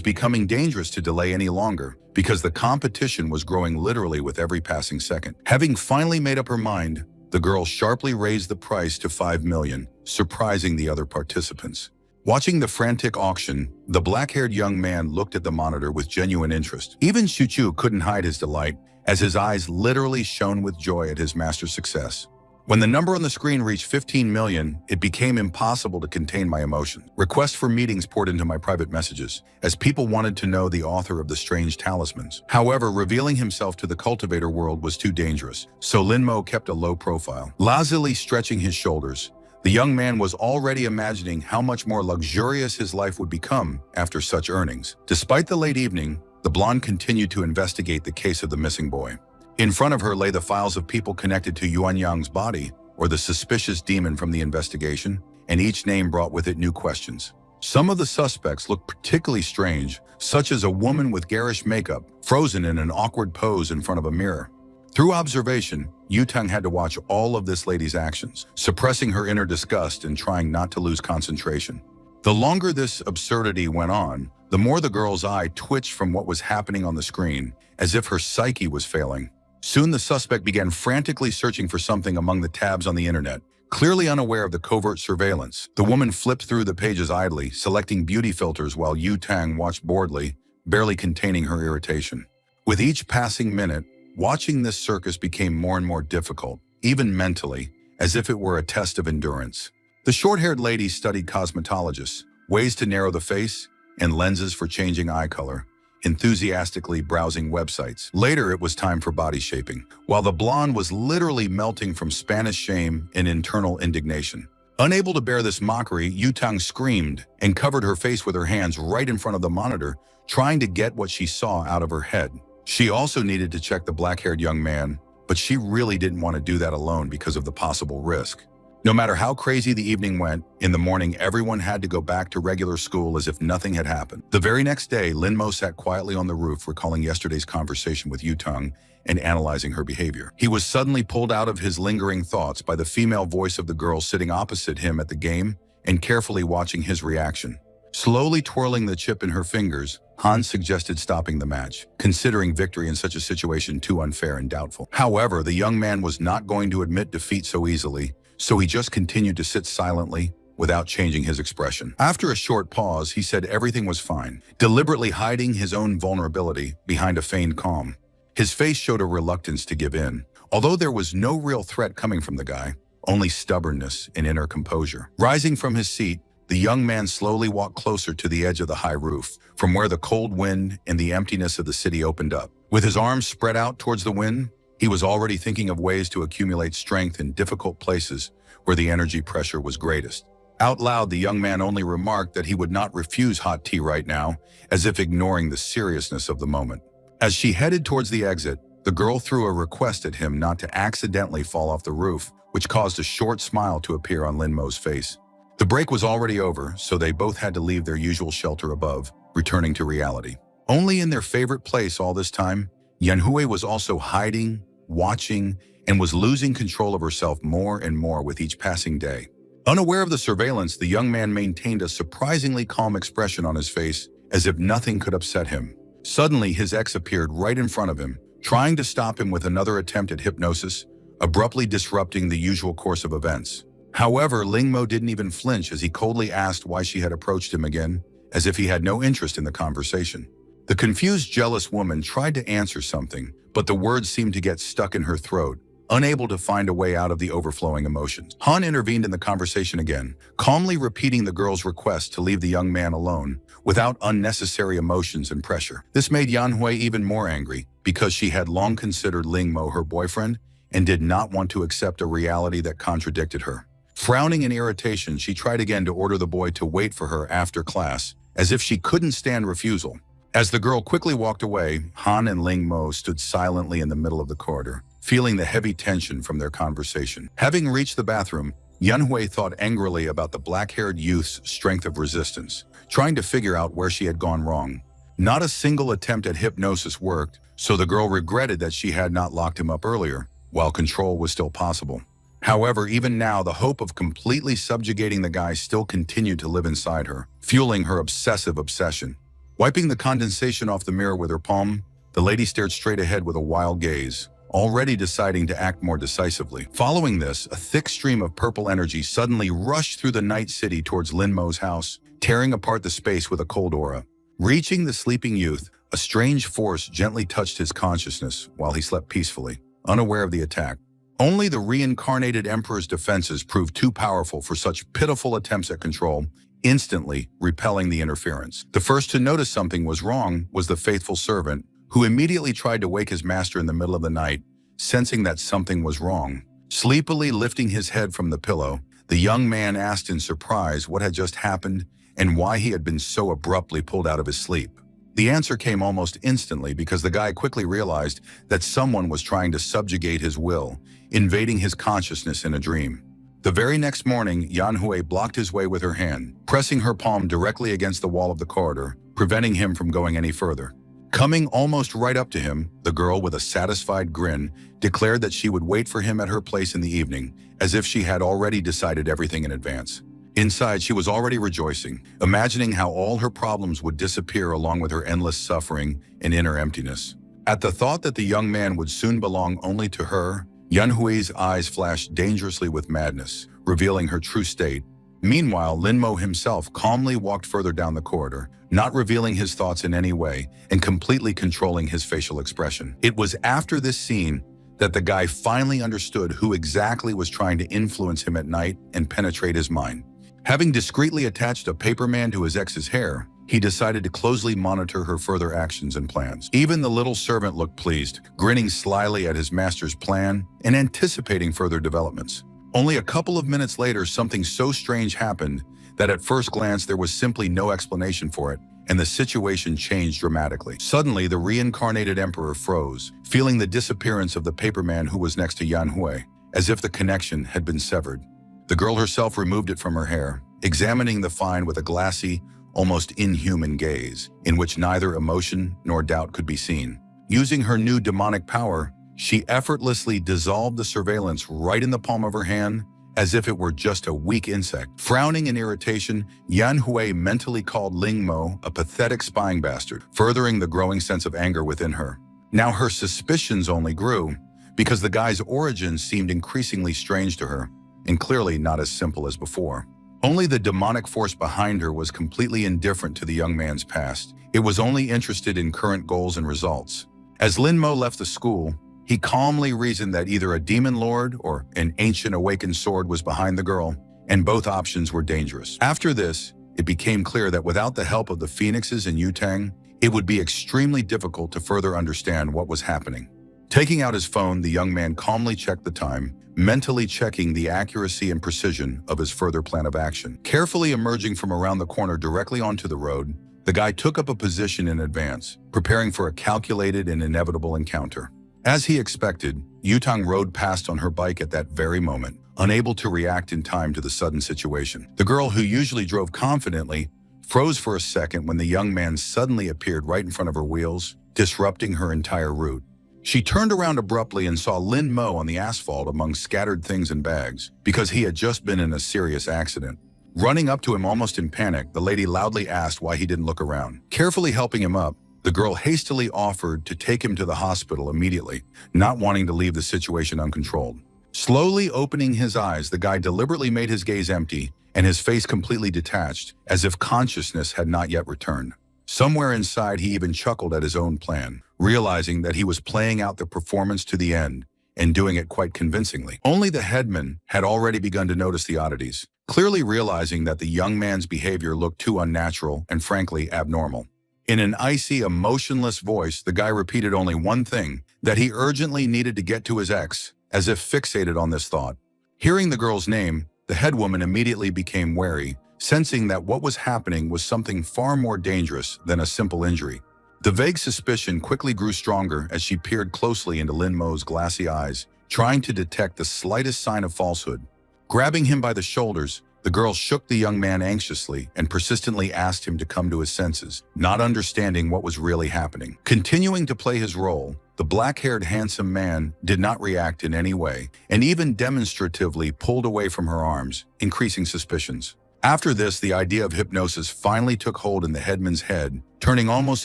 becoming dangerous to delay any longer, because the competition was growing literally with every passing second. Having finally made up her mind, the girl sharply raised the price to 5 million, surprising the other participants. Watching the frantic auction, the black-haired young man looked at the monitor with genuine interest. Even Shu Qiu couldn't hide his delight, as his eyes literally shone with joy at his master's success. When the number on the screen reached 15 million, it became impossible to contain my emotion. Requests for meetings poured into my private messages, as people wanted to know the author of the strange talismans. However, revealing himself to the cultivator world was too dangerous, so Lin Mo kept a low profile. Lazily stretching his shoulders, the young man was already imagining how much more luxurious his life would become after such earnings. Despite the late evening, the blonde continued to investigate the case of the missing boy. In front of her lay the files of people connected to Yuan Yang's body, or the suspicious demon from the investigation, and each name brought with it new questions. Some of the suspects looked particularly strange, such as a woman with garish makeup, frozen in an awkward pose in front of a mirror. Through observation, Yutang had to watch all of this lady's actions, suppressing her inner disgust and trying not to lose concentration. The longer this absurdity went on, the more the girl's eye twitched from what was happening on the screen, as if her psyche was failing. Soon the suspect began frantically searching for something among the tabs on the internet. Clearly unaware of the covert surveillance, the woman flipped through the pages idly, selecting beauty filters while Yutang watched boredly, barely containing her irritation. With each passing minute, watching this circus became more and more difficult, even mentally, as if it were a test of endurance. The short-haired lady studied cosmetologists, ways to narrow the face, and lenses for changing eye color, enthusiastically browsing websites. Later, it was time for body shaping, while the blonde was literally melting from Spanish shame and internal indignation. Unable to bear this mockery, Yutang screamed and covered her face with her hands right in front of the monitor, trying to get what she saw out of her head. She also needed to check the black-haired young man, but she really didn't want to do that alone because of the possible risk. No matter how crazy the evening went, in the morning everyone had to go back to regular school as if nothing had happened. The very next day, Linmo sat quietly on the roof recalling yesterday's conversation with Yutang and analyzing her behavior. He was suddenly pulled out of his lingering thoughts by the female voice of the girl sitting opposite him at the game and carefully watching his reaction. Slowly twirling the chip in her fingers, Han suggested stopping the match, considering victory in such a situation too unfair and doubtful. However, the young man was not going to admit defeat so easily, so he just continued to sit silently without changing his expression. After a short pause, he said everything was fine, deliberately hiding his own vulnerability behind a feigned calm. His face showed a reluctance to give in, although there was no real threat coming from the guy, only stubbornness and inner composure. Rising from his seat, the young man slowly walked closer to the edge of the high roof, from where the cold wind and the emptiness of the city opened up. With his arms spread out towards the wind, he was already thinking of ways to accumulate strength in difficult places where the energy pressure was greatest. Out loud, the young man only remarked that he would not refuse hot tea right now, as if ignoring the seriousness of the moment. As she headed towards the exit, the girl threw a request at him not to accidentally fall off the roof, which caused a short smile to appear on Linmo's face. The break was already over, so they both had to leave their usual shelter above, returning to reality. Only in their favorite place all this time, Yanhui was also hiding, watching, and was losing control of herself more and more with each passing day. Unaware of the surveillance, the young man maintained a surprisingly calm expression on his face, as if nothing could upset him. Suddenly, his ex appeared right in front of him, trying to stop him with another attempt at hypnosis, abruptly disrupting the usual course of events. However, Lingmo didn't even flinch as he coldly asked why she had approached him again, as if he had no interest in the conversation. The confused, jealous woman tried to answer something, but the words seemed to get stuck in her throat, unable to find a way out of the overflowing emotions. Han intervened in the conversation again, calmly repeating the girl's request to leave the young man alone, without unnecessary emotions and pressure. This made Yanhui even more angry, because she had long considered Lingmo her boyfriend and did not want to accept a reality that contradicted her. Frowning in irritation, she tried again to order the boy to wait for her after class, as if she couldn't stand refusal. As the girl quickly walked away, Han and Lingmo stood silently in the middle of the corridor, feeling the heavy tension from their conversation. Having reached the bathroom, Yanhui thought angrily about the black-haired youth's strength of resistance, trying to figure out where she had gone wrong. Not a single attempt at hypnosis worked, so the girl regretted that she had not locked him up earlier, while control was still possible. However, even now, the hope of completely subjugating the guy still continued to live inside her, fueling her obsessive obsession. Wiping the condensation off the mirror with her palm, the lady stared straight ahead with a wild gaze, already deciding to act more decisively. Following this, a thick stream of purple energy suddenly rushed through the night city towards Linmo's house, tearing apart the space with a cold aura. Reaching the sleeping youth, a strange force gently touched his consciousness while he slept peacefully, unaware of the attack. Only the reincarnated Emperor's defenses proved too powerful for such pitiful attempts at control, instantly repelling the interference. The first to notice something was wrong was the faithful servant, who immediately tried to wake his master in the middle of the night, sensing that something was wrong. Sleepily lifting his head from the pillow, the young man asked in surprise what had just happened and why he had been so abruptly pulled out of his sleep. The answer came almost instantly because the guy quickly realized that someone was trying to subjugate his will, invading his consciousness in a dream. The very next morning, Yanhui blocked his way with her hand, pressing her palm directly against the wall of the corridor, preventing him from going any further. Coming almost right up to him, the girl, with a satisfied grin, declared that she would wait for him at her place in the evening, as if she had already decided everything in advance. Inside, she was already rejoicing, imagining how all her problems would disappear along with her endless suffering and inner emptiness. At the thought that the young man would soon belong only to her, Yanhui's eyes flashed dangerously with madness, revealing her true state. Meanwhile, Linmo himself calmly walked further down the corridor, not revealing his thoughts in any way and completely controlling his facial expression. It was after this scene that the guy finally understood who exactly was trying to influence him at night and penetrate his mind. Having discreetly attached a paper man to his ex's hair, he decided to closely monitor her further actions and plans. Even the little servant looked pleased, grinning slyly at his master's plan and anticipating further developments. Only a couple of minutes later, something so strange happened that at first glance there was simply no explanation for it, and the situation changed dramatically. Suddenly, the reincarnated emperor froze, feeling the disappearance of the paperman who was next to Yan Hui, as if the connection had been severed. The girl herself removed it from her hair, examining the find with a glassy, almost inhuman gaze, in which neither emotion nor doubt could be seen. Using her new demonic power, she effortlessly dissolved the surveillance right in the palm of her hand, as if it were just a weak insect. Frowning in irritation, Yan Hui mentally called Ling Mo a pathetic spying bastard, furthering the growing sense of anger within her. Now her suspicions only grew, because the guy's origins seemed increasingly strange to her, and clearly not as simple as before. Only the demonic force behind her was completely indifferent to the young man's past. It was only interested in current goals and results. As Lin Mo left the school, he calmly reasoned that either a demon lord or an ancient awakened sword was behind the girl, and both options were dangerous. After this, it became clear that without the help of the Phoenixes and Yutang, it would be extremely difficult to further understand what was happening. Taking out his phone, the young man calmly checked the time, mentally checking the accuracy and precision of his further plan of action. Carefully emerging from around the corner directly onto the road, the guy took up a position in advance, preparing for a calculated and inevitable encounter. As he expected, Yutang rode past on her bike at that very moment, unable to react in time to the sudden situation. The girl, who usually drove confidently, froze for a second when the young man suddenly appeared right in front of her wheels, disrupting her entire route. She turned around abruptly and saw Lin Mo on the asphalt among scattered things and bags, because he had just been in a serious accident. Running up to him almost in panic, the lady loudly asked why he didn't look around. Carefully helping him up, the girl hastily offered to take him to the hospital immediately, not wanting to leave the situation uncontrolled. Slowly opening his eyes, the guy deliberately made his gaze empty and his face completely detached, as if consciousness had not yet returned. Somewhere inside, he even chuckled at his own plan, realizing that he was playing out the performance to the end and doing it quite convincingly. Only the headman had already begun to notice the oddities, clearly realizing that the young man's behavior looked too unnatural and frankly abnormal. In an icy, emotionless voice, the guy repeated only one thing, that he urgently needed to get to his ex, as if fixated on this thought. Hearing the girl's name, the headwoman immediately became wary, sensing that what was happening was something far more dangerous than a simple injury. The vague suspicion quickly grew stronger as she peered closely into Lin Mo's glassy eyes, trying to detect the slightest sign of falsehood. Grabbing him by the shoulders, the girl shook the young man anxiously and persistently asked him to come to his senses, not understanding what was really happening. Continuing to play his role, the black-haired handsome man did not react in any way and even demonstratively pulled away from her arms, increasing suspicions. After this, the idea of hypnosis finally took hold in the headman's head, turning almost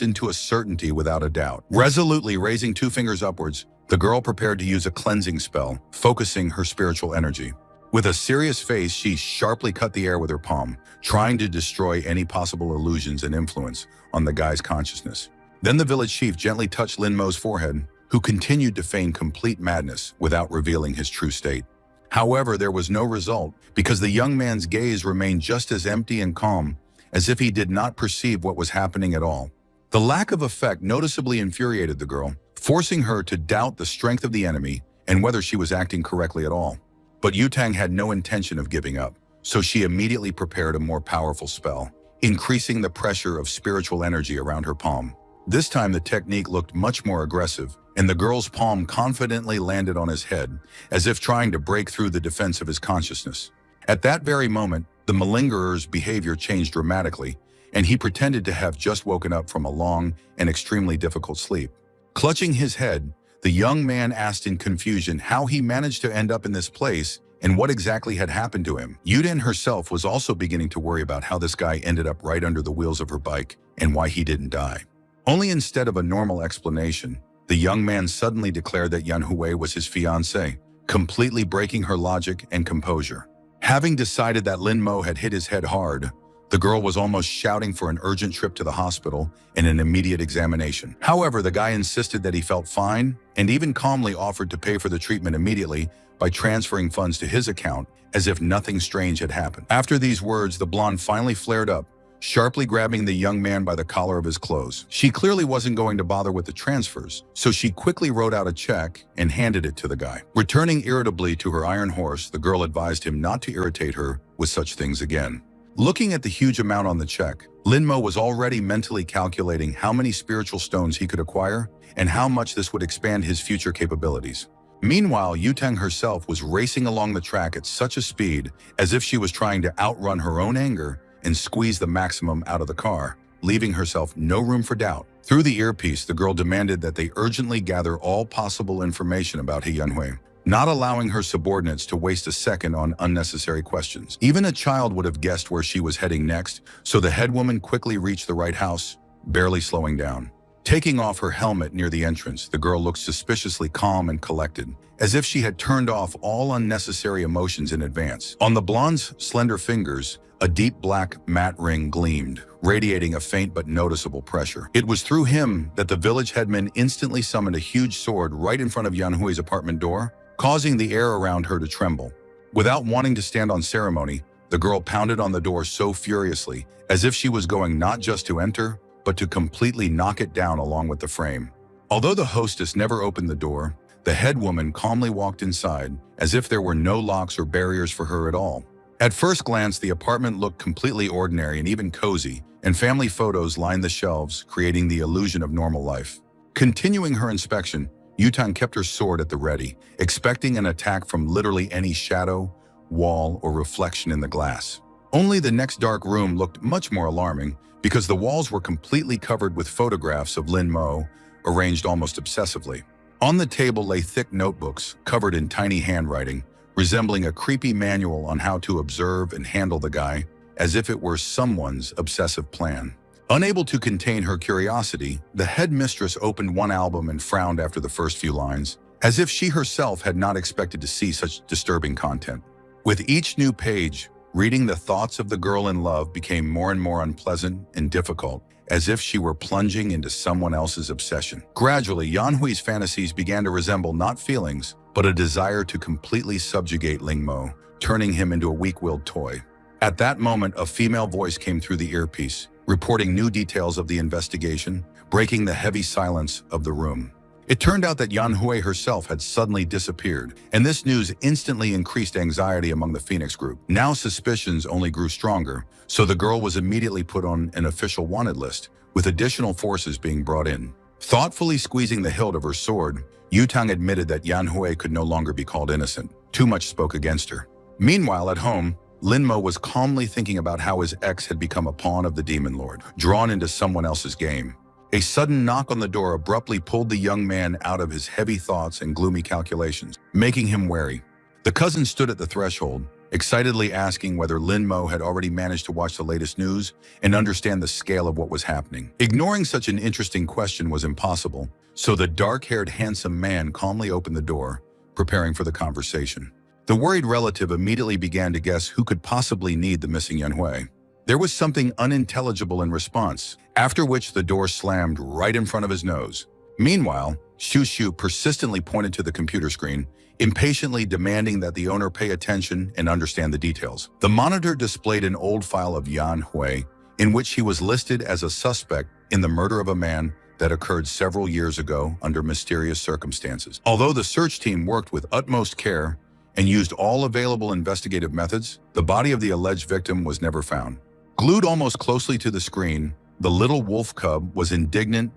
into a certainty without a doubt. Resolutely raising 2 fingers upwards, the girl prepared to use a cleansing spell, focusing her spiritual energy. With a serious face, she sharply cut the air with her palm, trying to destroy any possible illusions and influence on the guy's consciousness. Then the village chief gently touched Lin Mo's forehead, who continued to feign complete madness without revealing his true state. However, there was no result, because the young man's gaze remained just as empty and calm, as if he did not perceive what was happening at all. The lack of effect noticeably infuriated the girl, forcing her to doubt the strength of the enemy and whether she was acting correctly at all. But Yutang had no intention of giving up, so she immediately prepared a more powerful spell, increasing the pressure of spiritual energy around her palm. This time the technique looked much more aggressive, and the girl's palm confidently landed on his head, as if trying to break through the defense of his consciousness. At that very moment, the malingerer's behavior changed dramatically, and he pretended to have just woken up from a long and extremely difficult sleep. Clutching his head, the young man asked in confusion how he managed to end up in this place and what exactly had happened to him. Yuden herself was also beginning to worry about how this guy ended up right under the wheels of her bike and why he didn't die. Only instead of a normal explanation, the young man suddenly declared that Yan Hui was his fiancée, completely breaking her logic and composure. Having decided that Lin Mo had hit his head hard, the girl was almost shouting for an urgent trip to the hospital and an immediate examination. However, the guy insisted that he felt fine and even calmly offered to pay for the treatment immediately by transferring funds to his account as if nothing strange had happened. After these words, the blonde finally flared up, sharply grabbing the young man by the collar of his clothes. She clearly wasn't going to bother with the transfers, so she quickly wrote out a check and handed it to the guy. Returning irritably to her iron horse, the girl advised him not to irritate her with such things again. Looking at the huge amount on the check, Linmo was already mentally calculating how many spiritual stones he could acquire and how much this would expand his future capabilities. Meanwhile, Yutang herself was racing along the track at such a speed as if she was trying to outrun her own anger and squeeze the maximum out of the car, leaving herself no room for doubt. Through the earpiece, the girl demanded that they urgently gather all possible information about He Yanhui, not allowing her subordinates to waste a second on unnecessary questions. Even a child would have guessed where she was heading next, so the head woman quickly reached the right house, barely slowing down. Taking off her helmet near the entrance, the girl looked suspiciously calm and collected, as if she had turned off all unnecessary emotions in advance. On the blonde's slender fingers, a deep black matte ring gleamed, radiating a faint but noticeable pressure. It was through him that the village headman instantly summoned a huge sword right in front of Yanhui's apartment door, causing the air around her to tremble. Without wanting to stand on ceremony, the girl pounded on the door so furiously, as if she was going not just to enter, but to completely knock it down along with the frame. Although the hostess never opened the door, the head woman calmly walked inside, as if there were no locks or barriers for her at all. At first glance, the apartment looked completely ordinary and even cozy, and family photos lined the shelves, creating the illusion of normal life. Continuing her inspection, Yutang kept her sword at the ready, expecting an attack from literally any shadow, wall, or reflection in the glass. Only the next dark room looked much more alarming, because the walls were completely covered with photographs of Lin Mo, arranged almost obsessively. On the table lay thick notebooks, covered in tiny handwriting, resembling a creepy manual on how to observe and handle the guy, as if it were someone's obsessive plan. Unable to contain her curiosity, the headmistress opened one album and frowned after the first few lines, as if she herself had not expected to see such disturbing content. With each new page, reading the thoughts of the girl in love became more and more unpleasant and difficult, as if she were plunging into someone else's obsession. Gradually, Yanhui's fantasies began to resemble not feelings, but a desire to completely subjugate Ling Mo, turning him into a weak-willed toy. At that moment, a female voice came through the earpiece, reporting new details of the investigation, breaking the heavy silence of the room. It turned out that Yanhui herself had suddenly disappeared, and this news instantly increased anxiety among the Phoenix group. Now suspicions only grew stronger, so the girl was immediately put on an official wanted list, with additional forces being brought in. Thoughtfully squeezing the hilt of her sword, Yutang admitted that Yanhui could no longer be called innocent. Too much spoke against her. Meanwhile, at home, Linmo was calmly thinking about how his ex had become a pawn of the Demon Lord, drawn into someone else's game. A sudden knock on the door abruptly pulled the young man out of his heavy thoughts and gloomy calculations, making him wary. The cousin stood at the threshold, excitedly asking whether Linmo had already managed to watch the latest news and understand the scale of what was happening. Ignoring such an interesting question was impossible, so the dark-haired handsome man calmly opened the door, preparing for the conversation. The worried relative immediately began to guess who could possibly need the missing Yanhui. There was something unintelligible in response, after which the door slammed right in front of his nose. Meanwhile, Shu persistently pointed to the computer screen, impatiently demanding that the owner pay attention and understand the details. The monitor displayed an old file of Yan Hui, in which he was listed as a suspect in the murder of a man that occurred several years ago under mysterious circumstances. Although the search team worked with utmost care and used all available investigative methods, the body of the alleged victim was never found. Glued almost closely to the screen, the little wolf cub was indignant,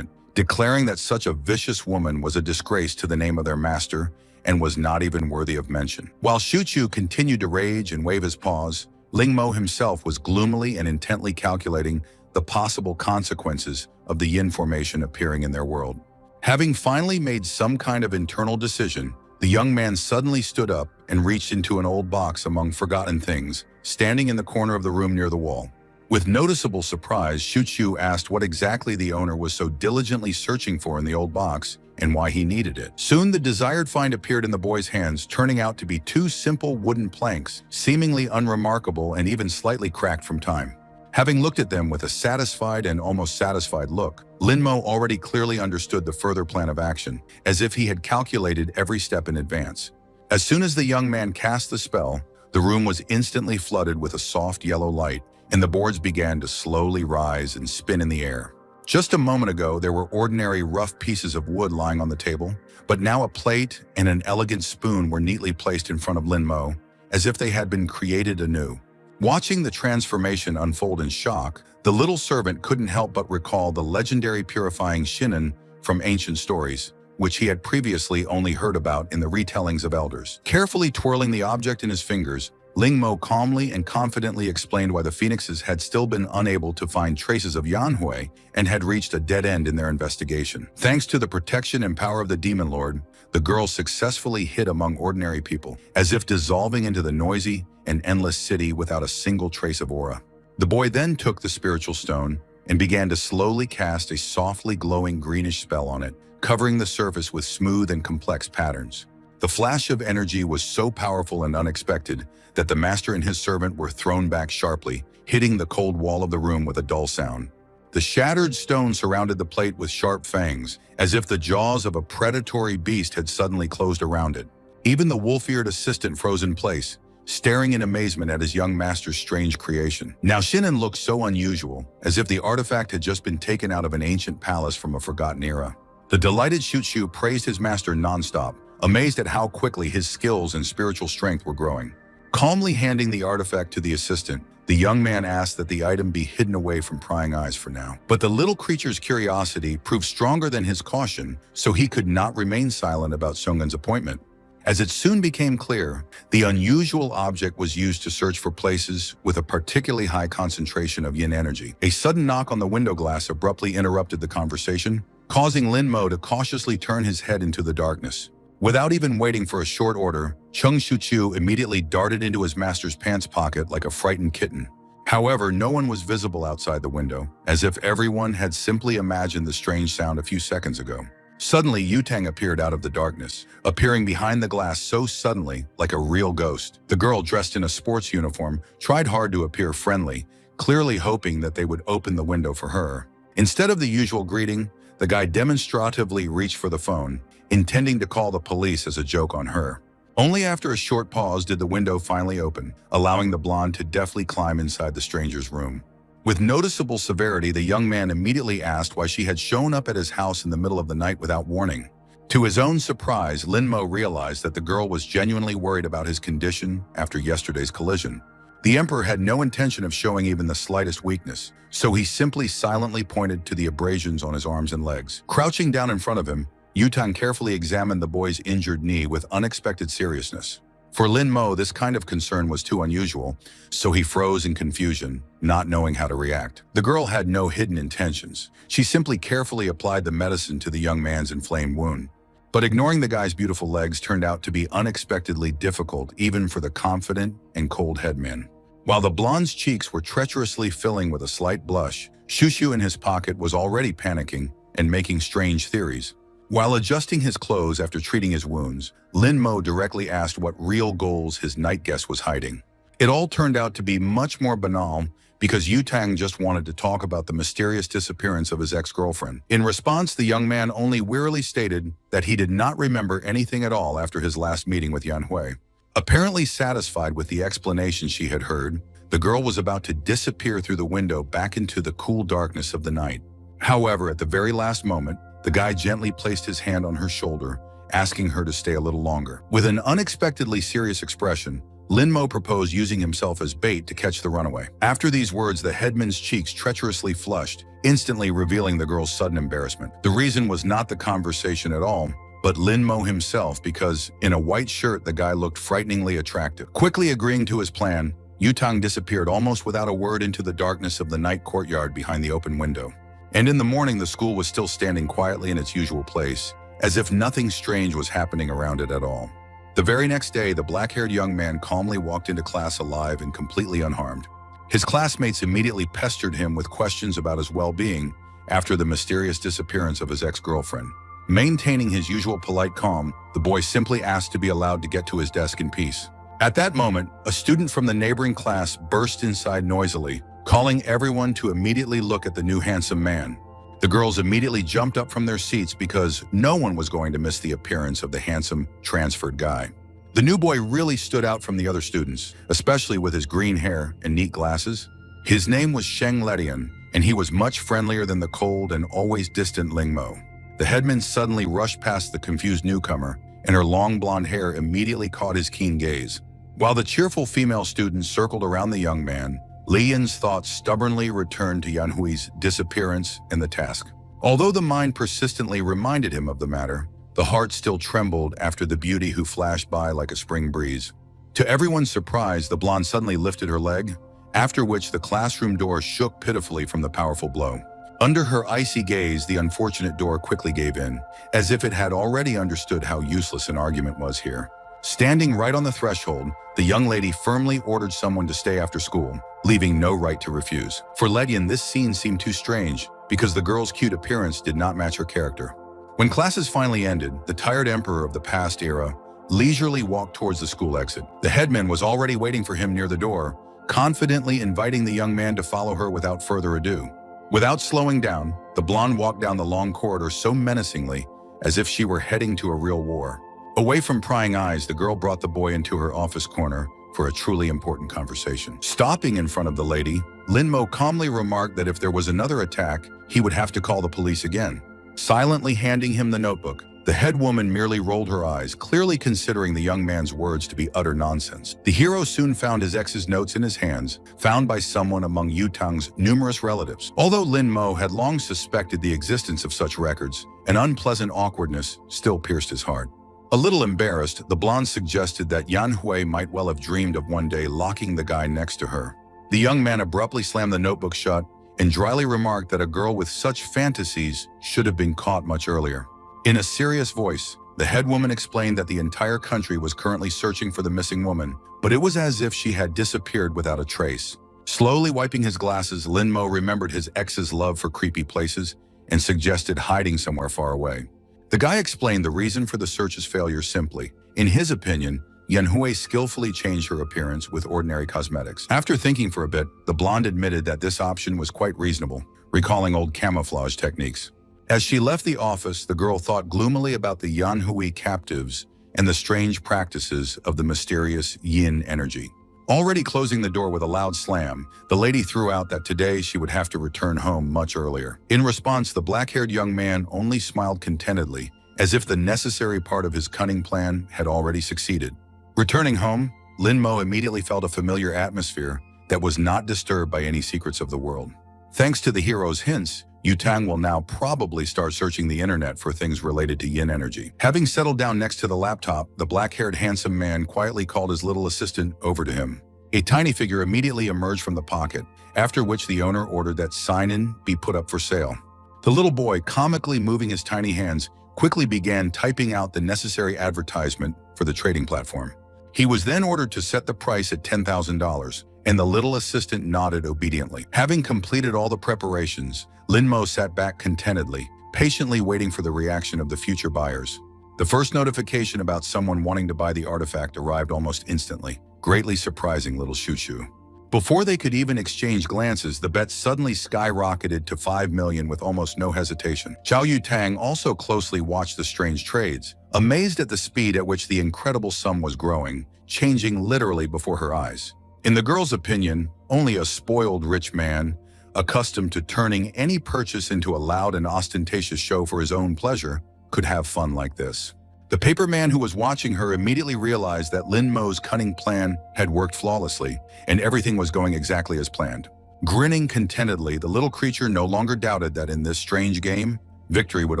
declaring that such a vicious woman was a disgrace to the name of their master and was not even worthy of mention. While Shu continued to rage and wave his paws, Ling Mo himself was gloomily and intently calculating the possible consequences of the yin formation appearing in their world. Having finally made some kind of internal decision, the young man suddenly stood up and reached into an old box among forgotten things, standing in the corner of the room near the wall. With noticeable surprise, Shu asked what exactly the owner was so diligently searching for in the old box and why he needed it. Soon the desired find appeared in the boy's hands, turning out to be two simple wooden planks, seemingly unremarkable and even slightly cracked from time. Having looked at them with a satisfied and almost satisfied look, Linmo already clearly understood the further plan of action, as if he had calculated every step in advance. As soon as the young man cast the spell, the room was instantly flooded with a soft yellow light, and the boards began to slowly rise and spin in the air. Just a moment ago, there were ordinary rough pieces of wood lying on the table, but now a plate and an elegant spoon were neatly placed in front of Lin Mo, as if they had been created anew. Watching the transformation unfold in shock, the little servant couldn't help but recall the legendary purifying shinin from ancient stories, which he had previously only heard about in the retellings of elders. Carefully twirling the object in his fingers, Ling Mo calmly and confidently explained why the phoenixes had still been unable to find traces of Yanhui and had reached a dead end in their investigation. Thanks to the protection and power of the Demon Lord, the girl successfully hid among ordinary people, as if dissolving into the noisy and endless city without a single trace of aura. The boy then took the spiritual stone and began to slowly cast a softly glowing greenish spell on it, covering the surface with smooth and complex patterns. The flash of energy was so powerful and unexpected that the master and his servant were thrown back sharply, hitting the cold wall of the room with a dull sound. The shattered stone surrounded the plate with sharp fangs, as if the jaws of a predatory beast had suddenly closed around it. Even the wolf-eared assistant froze in place, staring in amazement at his young master's strange creation. Now Shinin looked so unusual, as if the artifact had just been taken out of an ancient palace from a forgotten era. The delighted Shuchu praised his master nonstop, amazed at how quickly his skills and spiritual strength were growing. Calmly handing the artifact to the assistant, the young man asked that the item be hidden away from prying eyes for now. But the little creature's curiosity proved stronger than his caution, so he could not remain silent about Songen's appointment. As it soon became clear, the unusual object was used to search for places with a particularly high concentration of yin energy. A sudden knock on the window glass abruptly interrupted the conversation, causing Lin Mo to cautiously turn his head into the darkness. Without even waiting for a short order, Chung Shuchu immediately darted into his master's pants pocket like a frightened kitten. However, no one was visible outside the window, as if everyone had simply imagined the strange sound a few seconds ago. Suddenly, Yutang appeared out of the darkness, appearing behind the glass so suddenly, like a real ghost. The girl, dressed in a sports uniform, tried hard to appear friendly, clearly hoping that they would open the window for her. Instead of the usual greeting, the guy demonstratively reached for the phone, intending to call the police as a joke on her. Only after a short pause did the window finally open, allowing the blonde to deftly climb inside the stranger's room. With noticeable severity, the young man immediately asked why she had shown up at his house in the middle of the night without warning. To his own surprise, Lin Mo realized that the girl was genuinely worried about his condition after yesterday's collision. The emperor had no intention of showing even the slightest weakness, so he simply silently pointed to the abrasions on his arms and legs. Crouching down in front of him, Yutang carefully examined the boy's injured knee with unexpected seriousness. For Lin Mo, this kind of concern was too unusual, so he froze in confusion, not knowing how to react. The girl had no hidden intentions. She simply carefully applied the medicine to the young man's inflamed wound. But ignoring the guy's beautiful legs turned out to be unexpectedly difficult even for the confident and cold headman. While the blonde's cheeks were treacherously filling with a slight blush, Shushu in his pocket was already panicking and making strange theories. While adjusting his clothes after treating his wounds, Lin Mo directly asked what real goals his night guest was hiding. It all turned out to be much more banal because Yutang just wanted to talk about the mysterious disappearance of his ex-girlfriend. In response, the young man only wearily stated that he did not remember anything at all after his last meeting with Yanhui. Apparently satisfied with the explanation she had heard, the girl was about to disappear through the window back into the cool darkness of the night. However, at the very last moment, the guy gently placed his hand on her shoulder, asking her to stay a little longer. With an unexpectedly serious expression, Lin Mo proposed using himself as bait to catch the runaway. After these words, the headman's cheeks treacherously flushed, instantly revealing the girl's sudden embarrassment. The reason was not the conversation at all, but Lin Mo himself, because in a white shirt the guy looked frighteningly attractive. Quickly agreeing to his plan, Yutang disappeared almost without a word into the darkness of the night courtyard behind the open window. And in the morning, the school was still standing quietly in its usual place, as if nothing strange was happening around it at all. The very next day, the black-haired young man calmly walked into class alive and completely unharmed. His classmates immediately pestered him with questions about his well-being after the mysterious disappearance of his ex-girlfriend. Maintaining his usual polite calm, the boy simply asked to be allowed to get to his desk in peace. At that moment, a student from the neighboring class burst inside noisily, calling everyone to immediately look at the new handsome man. The girls immediately jumped up from their seats because no one was going to miss the appearance of the handsome, transferred guy. The new boy really stood out from the other students, especially with his green hair and neat glasses. His name was Sheng Ledian, and he was much friendlier than the cold and always distant Ling Mo. The headman suddenly rushed past the confused newcomer, and her long blonde hair immediately caught his keen gaze. While the cheerful female students circled around the young man, Li Yin's thoughts stubbornly returned to Yan Hui's disappearance and the task. Although the mind persistently reminded him of the matter, the heart still trembled after the beauty who flashed by like a spring breeze. To everyone's surprise, the blonde suddenly lifted her leg, after which the classroom door shook pitifully from the powerful blow. Under her icy gaze, the unfortunate door quickly gave in, as if it had already understood how useless an argument was here. Standing right on the threshold, the young lady firmly ordered someone to stay after school, leaving no right to refuse. For Ledian, this scene seemed too strange, because the girl's cute appearance did not match her character. When classes finally ended, the tired emperor of the past era leisurely walked towards the school exit. The headman was already waiting for him near the door, confidently inviting the young man to follow her without further ado. Without slowing down, the blonde walked down the long corridor so menacingly, as if she were heading to a real war. Away from prying eyes, the girl brought the boy into her office corner for a truly important conversation. Stopping in front of the lady, Lin Mo calmly remarked that if there was another attack, he would have to call the police again. Silently handing him the notebook, the head woman merely rolled her eyes, clearly considering the young man's words to be utter nonsense. The hero soon found his ex's notes in his hands, found by someone among Yu Tang's numerous relatives. Although Lin Mo had long suspected the existence of such records, an unpleasant awkwardness still pierced his heart. A little embarrassed, the blonde suggested that Yan Hui might well have dreamed of one day locking the guy next to her. The young man abruptly slammed the notebook shut and dryly remarked that a girl with such fantasies should have been caught much earlier. In a serious voice, the head woman explained that the entire country was currently searching for the missing woman, but it was as if she had disappeared without a trace. Slowly wiping his glasses, Lin Mo remembered his ex's love for creepy places and suggested hiding somewhere far away. The guy explained the reason for the search's failure simply. In his opinion, Yan Hui skillfully changed her appearance with ordinary cosmetics. After thinking for a bit, the blonde admitted that this option was quite reasonable, recalling old camouflage techniques. As she left the office, the girl thought gloomily about the Yan Hui captives and the strange practices of the mysterious yin energy. Already closing the door with a loud slam, the lady threw out that today she would have to return home much earlier. In response, the black-haired young man only smiled contentedly, as if the necessary part of his cunning plan had already succeeded. Returning home, Lin Mo immediately felt a familiar atmosphere that was not disturbed by any secrets of the world. Thanks to the hero's hints, Yu Tang will now probably start searching the internet for things related to yin energy. Having settled down next to the laptop, the black-haired handsome man quietly called his little assistant over to him. A tiny figure immediately emerged from the pocket, after which the owner ordered that sign-in be put up for sale. The little boy, comically moving his tiny hands, quickly began typing out the necessary advertisement for the trading platform. He was then ordered to set the price at $10,000, and the little assistant nodded obediently. Having completed all the preparations, Lin Mo sat back contentedly, patiently waiting for the reaction of the future buyers. The first notification about someone wanting to buy the artifact arrived almost instantly, greatly surprising little Shushu. Before they could even exchange glances, the bet suddenly skyrocketed to 5 million with almost no hesitation. Zhao Yutang also closely watched the strange trades, amazed at the speed at which the incredible sum was growing, changing literally before her eyes. In the girl's opinion, only a spoiled rich man, accustomed to turning any purchase into a loud and ostentatious show for his own pleasure, could have fun like this. The paper man who was watching her immediately realized that Lin Mo's cunning plan had worked flawlessly, and everything was going exactly as planned. Grinning contentedly, the little creature no longer doubted that in this strange game, victory would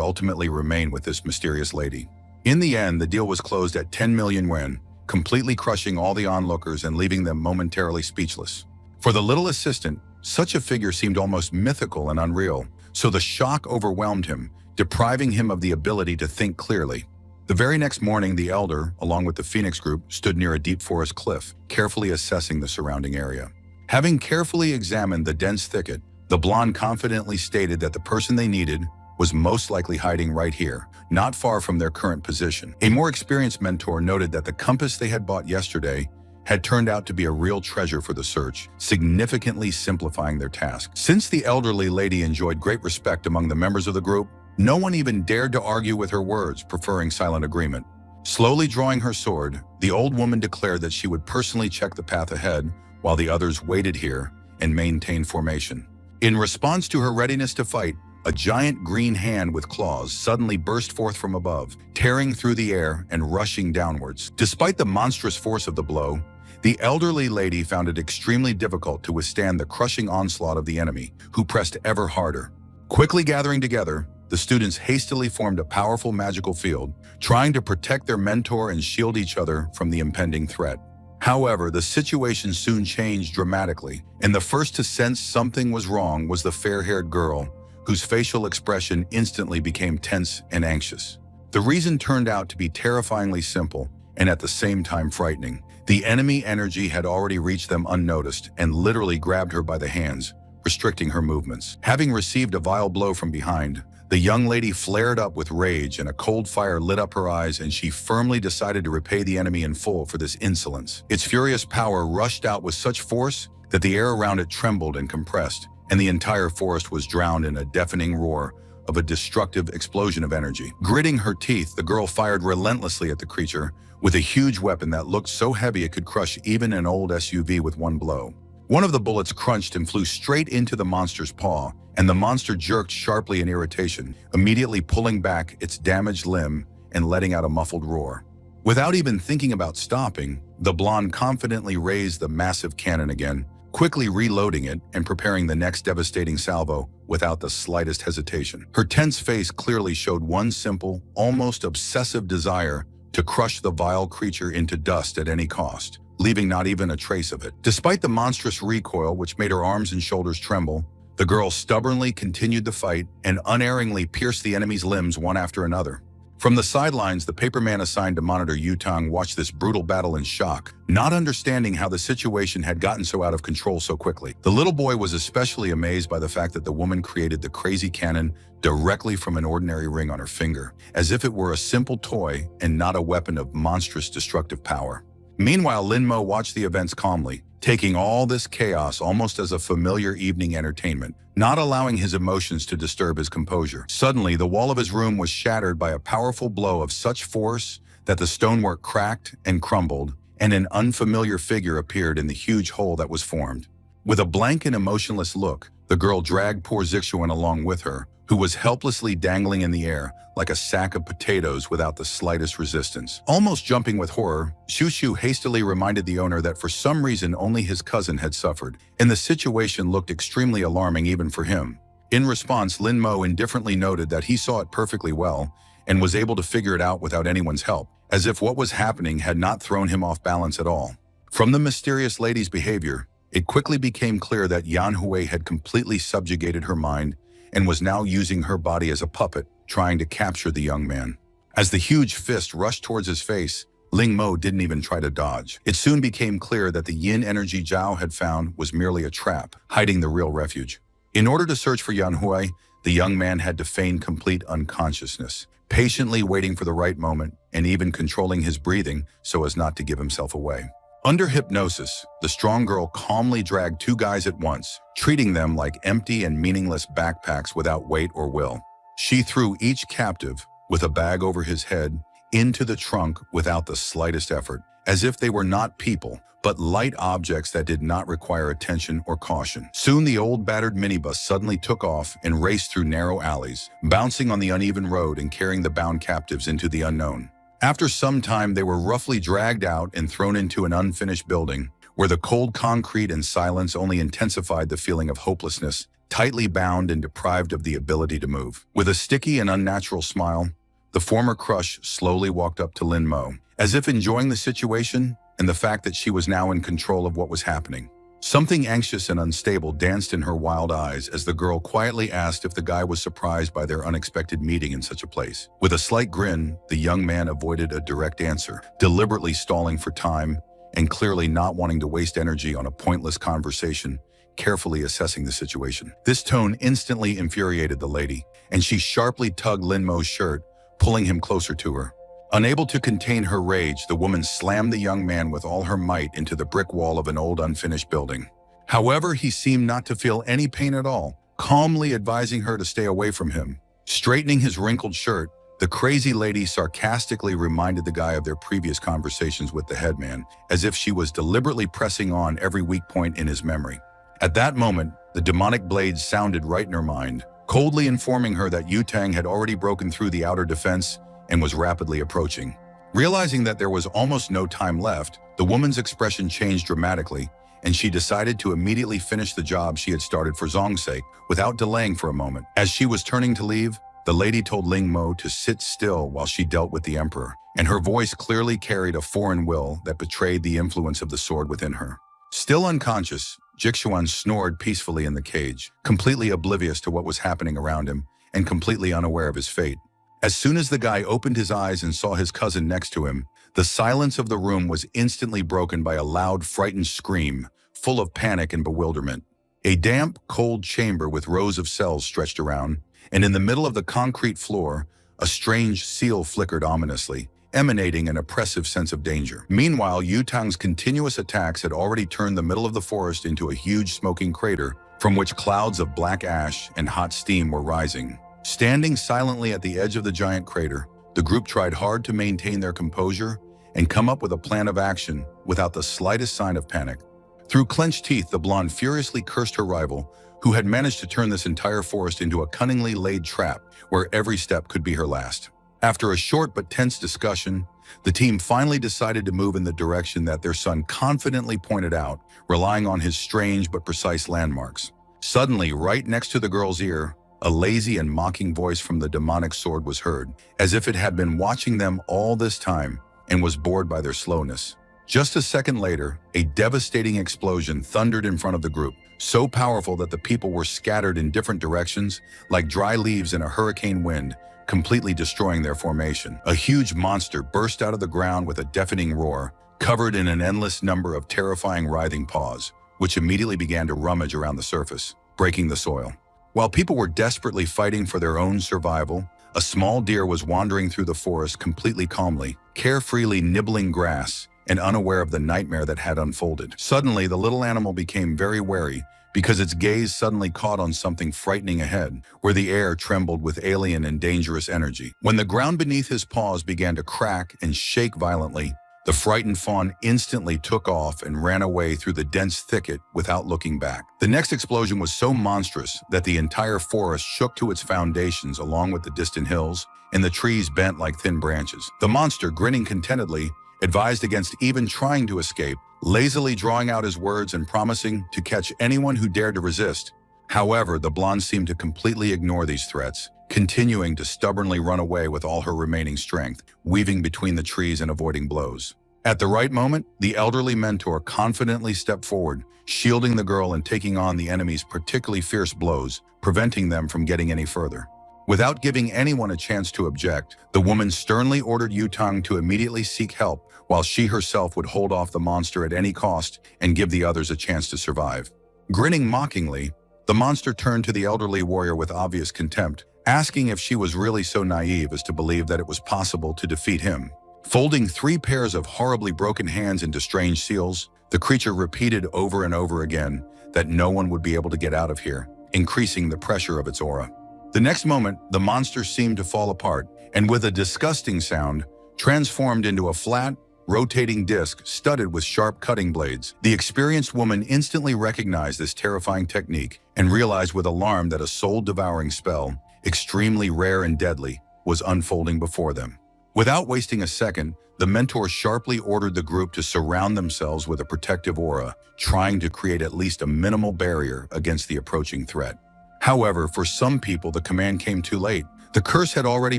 ultimately remain with this mysterious lady. In the end, the deal was closed at 10 million yuan, completely crushing all the onlookers and leaving them momentarily speechless. For the little assistant, such a figure seemed almost mythical and unreal, so the shock overwhelmed him, depriving him of the ability to think clearly. The very next morning, the elder, along with the Phoenix group, stood near a deep forest cliff, carefully assessing the surrounding area. Having carefully examined the dense thicket, the blonde confidently stated that the person they needed was most likely hiding right here, not far from their current position. A more experienced mentor noted that the compass they had bought yesterday had turned out to be a real treasure for the search, significantly simplifying their task. Since the elderly lady enjoyed great respect among the members of the group, no one even dared to argue with her words, preferring silent agreement. Slowly drawing her sword, the old woman declared that she would personally check the path ahead while the others waited here, and maintain formation. In response to her readiness to fight, a giant green hand with claws suddenly burst forth from above, tearing through the air and rushing downwards. Despite the monstrous force of the blow, the elderly lady found it extremely difficult to withstand the crushing onslaught of the enemy, who pressed ever harder. Quickly gathering together, the students hastily formed a powerful magical field, trying to protect their mentor and shield each other from the impending threat. However, the situation soon changed dramatically, and the first to sense something was wrong was the fair-haired girl, whose facial expression instantly became tense and anxious. The reason turned out to be terrifyingly simple and at the same time frightening. The enemy energy had already reached them unnoticed and literally grabbed her by the hands, restricting her movements. Having received a vile blow from behind, the young lady flared up with rage and a cold fire lit up her eyes, and she firmly decided to repay the enemy in full for this insolence. Its furious power rushed out with such force that the air around it trembled and compressed, and the entire forest was drowned in a deafening roar of a destructive explosion of energy. Gritting her teeth, the girl fired relentlessly at the creature with a huge weapon that looked so heavy it could crush even an old SUV with one blow. One of the bullets crunched and flew straight into the monster's paw, and the monster jerked sharply in irritation, immediately pulling back its damaged limb and letting out a muffled roar. Without even thinking about stopping, the blonde confidently raised the massive cannon again, quickly reloading it and preparing the next devastating salvo without the slightest hesitation. Her tense face clearly showed one simple, almost obsessive desire to crush the vile creature into dust at any cost, leaving not even a trace of it. Despite the monstrous recoil which made her arms and shoulders tremble, the girl stubbornly continued the fight and unerringly pierced the enemy's limbs one after another. From the sidelines, the paperman assigned to monitor Yutang watched this brutal battle in shock, not understanding how the situation had gotten so out of control so quickly. The little boy was especially amazed by the fact that the woman created the crazy cannon directly from an ordinary ring on her finger, as if it were a simple toy and not a weapon of monstrous destructive power. Meanwhile, Linmo watched the events calmly, taking all this chaos almost as a familiar evening entertainment, not allowing his emotions to disturb his composure. Suddenly, the wall of his room was shattered by a powerful blow of such force that the stonework cracked and crumbled, and an unfamiliar figure appeared in the huge hole that was formed. With a blank and emotionless look, the girl dragged poor Zixuan along with her, who was helplessly dangling in the air like a sack of potatoes without the slightest resistance. Almost jumping with horror, Shushu hastily reminded the owner that for some reason only his cousin had suffered, and the situation looked extremely alarming even for him. In response, Lin Mo indifferently noted that he saw it perfectly well and was able to figure it out without anyone's help, as if what was happening had not thrown him off balance at all. From the mysterious lady's behavior, it quickly became clear that Yan Hui had completely subjugated her mind and was now using her body as a puppet, trying to capture the young man. As the huge fist rushed towards his face, Ling Mo didn't even try to dodge. It soon became clear that the yin energy Zhao had found was merely a trap, hiding the real refuge. In order to search for Yan Hui, the young man had to feign complete unconsciousness, patiently waiting for the right moment and even controlling his breathing so as not to give himself away. Under hypnosis, the strong girl calmly dragged two guys at once, treating them like empty and meaningless backpacks without weight or will. She threw each captive, with a bag over his head, into the trunk without the slightest effort, as if they were not people, but light objects that did not require attention or caution. Soon the old battered minibus suddenly took off and raced through narrow alleys, bouncing on the uneven road and carrying the bound captives into the unknown. After some time, they were roughly dragged out and thrown into an unfinished building, where the cold concrete and silence only intensified the feeling of hopelessness, tightly bound and deprived of the ability to move. With a sticky and unnatural smile, the former crush slowly walked up to Lin Mo, as if enjoying the situation and the fact that she was now in control of what was happening. Something anxious and unstable danced in her wild eyes as the girl quietly asked if the guy was surprised by their unexpected meeting in such a place. With a slight grin, the young man avoided a direct answer, deliberately stalling for time and clearly not wanting to waste energy on a pointless conversation, carefully assessing the situation. This tone instantly infuriated the lady, and she sharply tugged Lin Mo's shirt, pulling him closer to her. Unable to contain her rage, the woman slammed the young man with all her might into the brick wall of an old unfinished building. However, he seemed not to feel any pain at all, calmly advising her to stay away from him. Straightening his wrinkled shirt, the crazy lady sarcastically reminded the guy of their previous conversations with the headman, as if she was deliberately pressing on every weak point in his memory. At that moment, the demonic blade sounded right in her mind, coldly informing her that Yutang had already broken through the outer defense and was rapidly approaching. Realizing that there was almost no time left, the woman's expression changed dramatically, and she decided to immediately finish the job she had started for Zong's sake without delaying for a moment. As she was turning to leave, the lady told Ling Mo to sit still while she dealt with the emperor, and her voice clearly carried a foreign will that betrayed the influence of the sword within her. Still unconscious, Jixuan snored peacefully in the cage, completely oblivious to what was happening around him and completely unaware of his fate. As soon as the guy opened his eyes and saw his cousin next to him, the silence of the room was instantly broken by a loud, frightened scream, full of panic and bewilderment. A damp, cold chamber with rows of cells stretched around, and in the middle of the concrete floor, a strange seal flickered ominously, emanating an oppressive sense of danger. Meanwhile, Yutang's continuous attacks had already turned the middle of the forest into a huge smoking crater, from which clouds of black ash and hot steam were rising. Standing silently at the edge of the giant crater, the group tried hard to maintain their composure and come up with a plan of action without the slightest sign of panic. Through clenched teeth, the blonde furiously cursed her rival, who had managed to turn this entire forest into a cunningly laid trap where every step could be her last. After a short but tense discussion, the team finally decided to move in the direction that their son confidently pointed out, relying on his strange but precise landmarks. Suddenly, right next to the girl's ear, a lazy and mocking voice from the demonic sword was heard, as if it had been watching them all this time and was bored by their slowness. Just a second later, a devastating explosion thundered in front of the group, so powerful that the people were scattered in different directions, like dry leaves in a hurricane wind, completely destroying their formation. A huge monster burst out of the ground with a deafening roar, covered in an endless number of terrifying writhing paws, which immediately began to rummage around the surface, breaking the soil. While people were desperately fighting for their own survival, a small deer was wandering through the forest completely calmly, carefreely nibbling grass, and unaware of the nightmare that had unfolded. Suddenly, the little animal became very wary because its gaze suddenly caught on something frightening ahead, where the air trembled with alien and dangerous energy. When the ground beneath his paws began to crack and shake violently, the frightened fawn instantly took off and ran away through the dense thicket without looking back. The next explosion was so monstrous that the entire forest shook to its foundations along with the distant hills, and the trees bent like thin branches. The monster, grinning contentedly, advised against even trying to escape, lazily drawing out his words and promising to catch anyone who dared to resist. However, the blonde seemed to completely ignore these threats, continuing to stubbornly run away with all her remaining strength, weaving between the trees and avoiding blows. At the right moment, the elderly mentor confidently stepped forward, shielding the girl and taking on the enemy's particularly fierce blows, preventing them from getting any further. Without giving anyone a chance to object, the woman sternly ordered Yutang to immediately seek help, while she herself would hold off the monster at any cost and give the others a chance to survive. Grinning mockingly, the monster turned to the elderly warrior with obvious contempt, asking if she was really so naive as to believe that it was possible to defeat him. Folding 3 pairs of horribly broken hands into strange seals, the creature repeated over and over again that no one would be able to get out of here, increasing the pressure of its aura. The next moment, the monster seemed to fall apart, and with a disgusting sound, transformed into a flat, rotating disc studded with sharp cutting blades. The experienced woman instantly recognized this terrifying technique and realized with alarm that a soul-devouring spell, extremely rare and deadly, was unfolding before them. Without wasting a second, the mentor sharply ordered the group to surround themselves with a protective aura, trying to create at least a minimal barrier against the approaching threat. However, for some people, the command came too late. The curse had already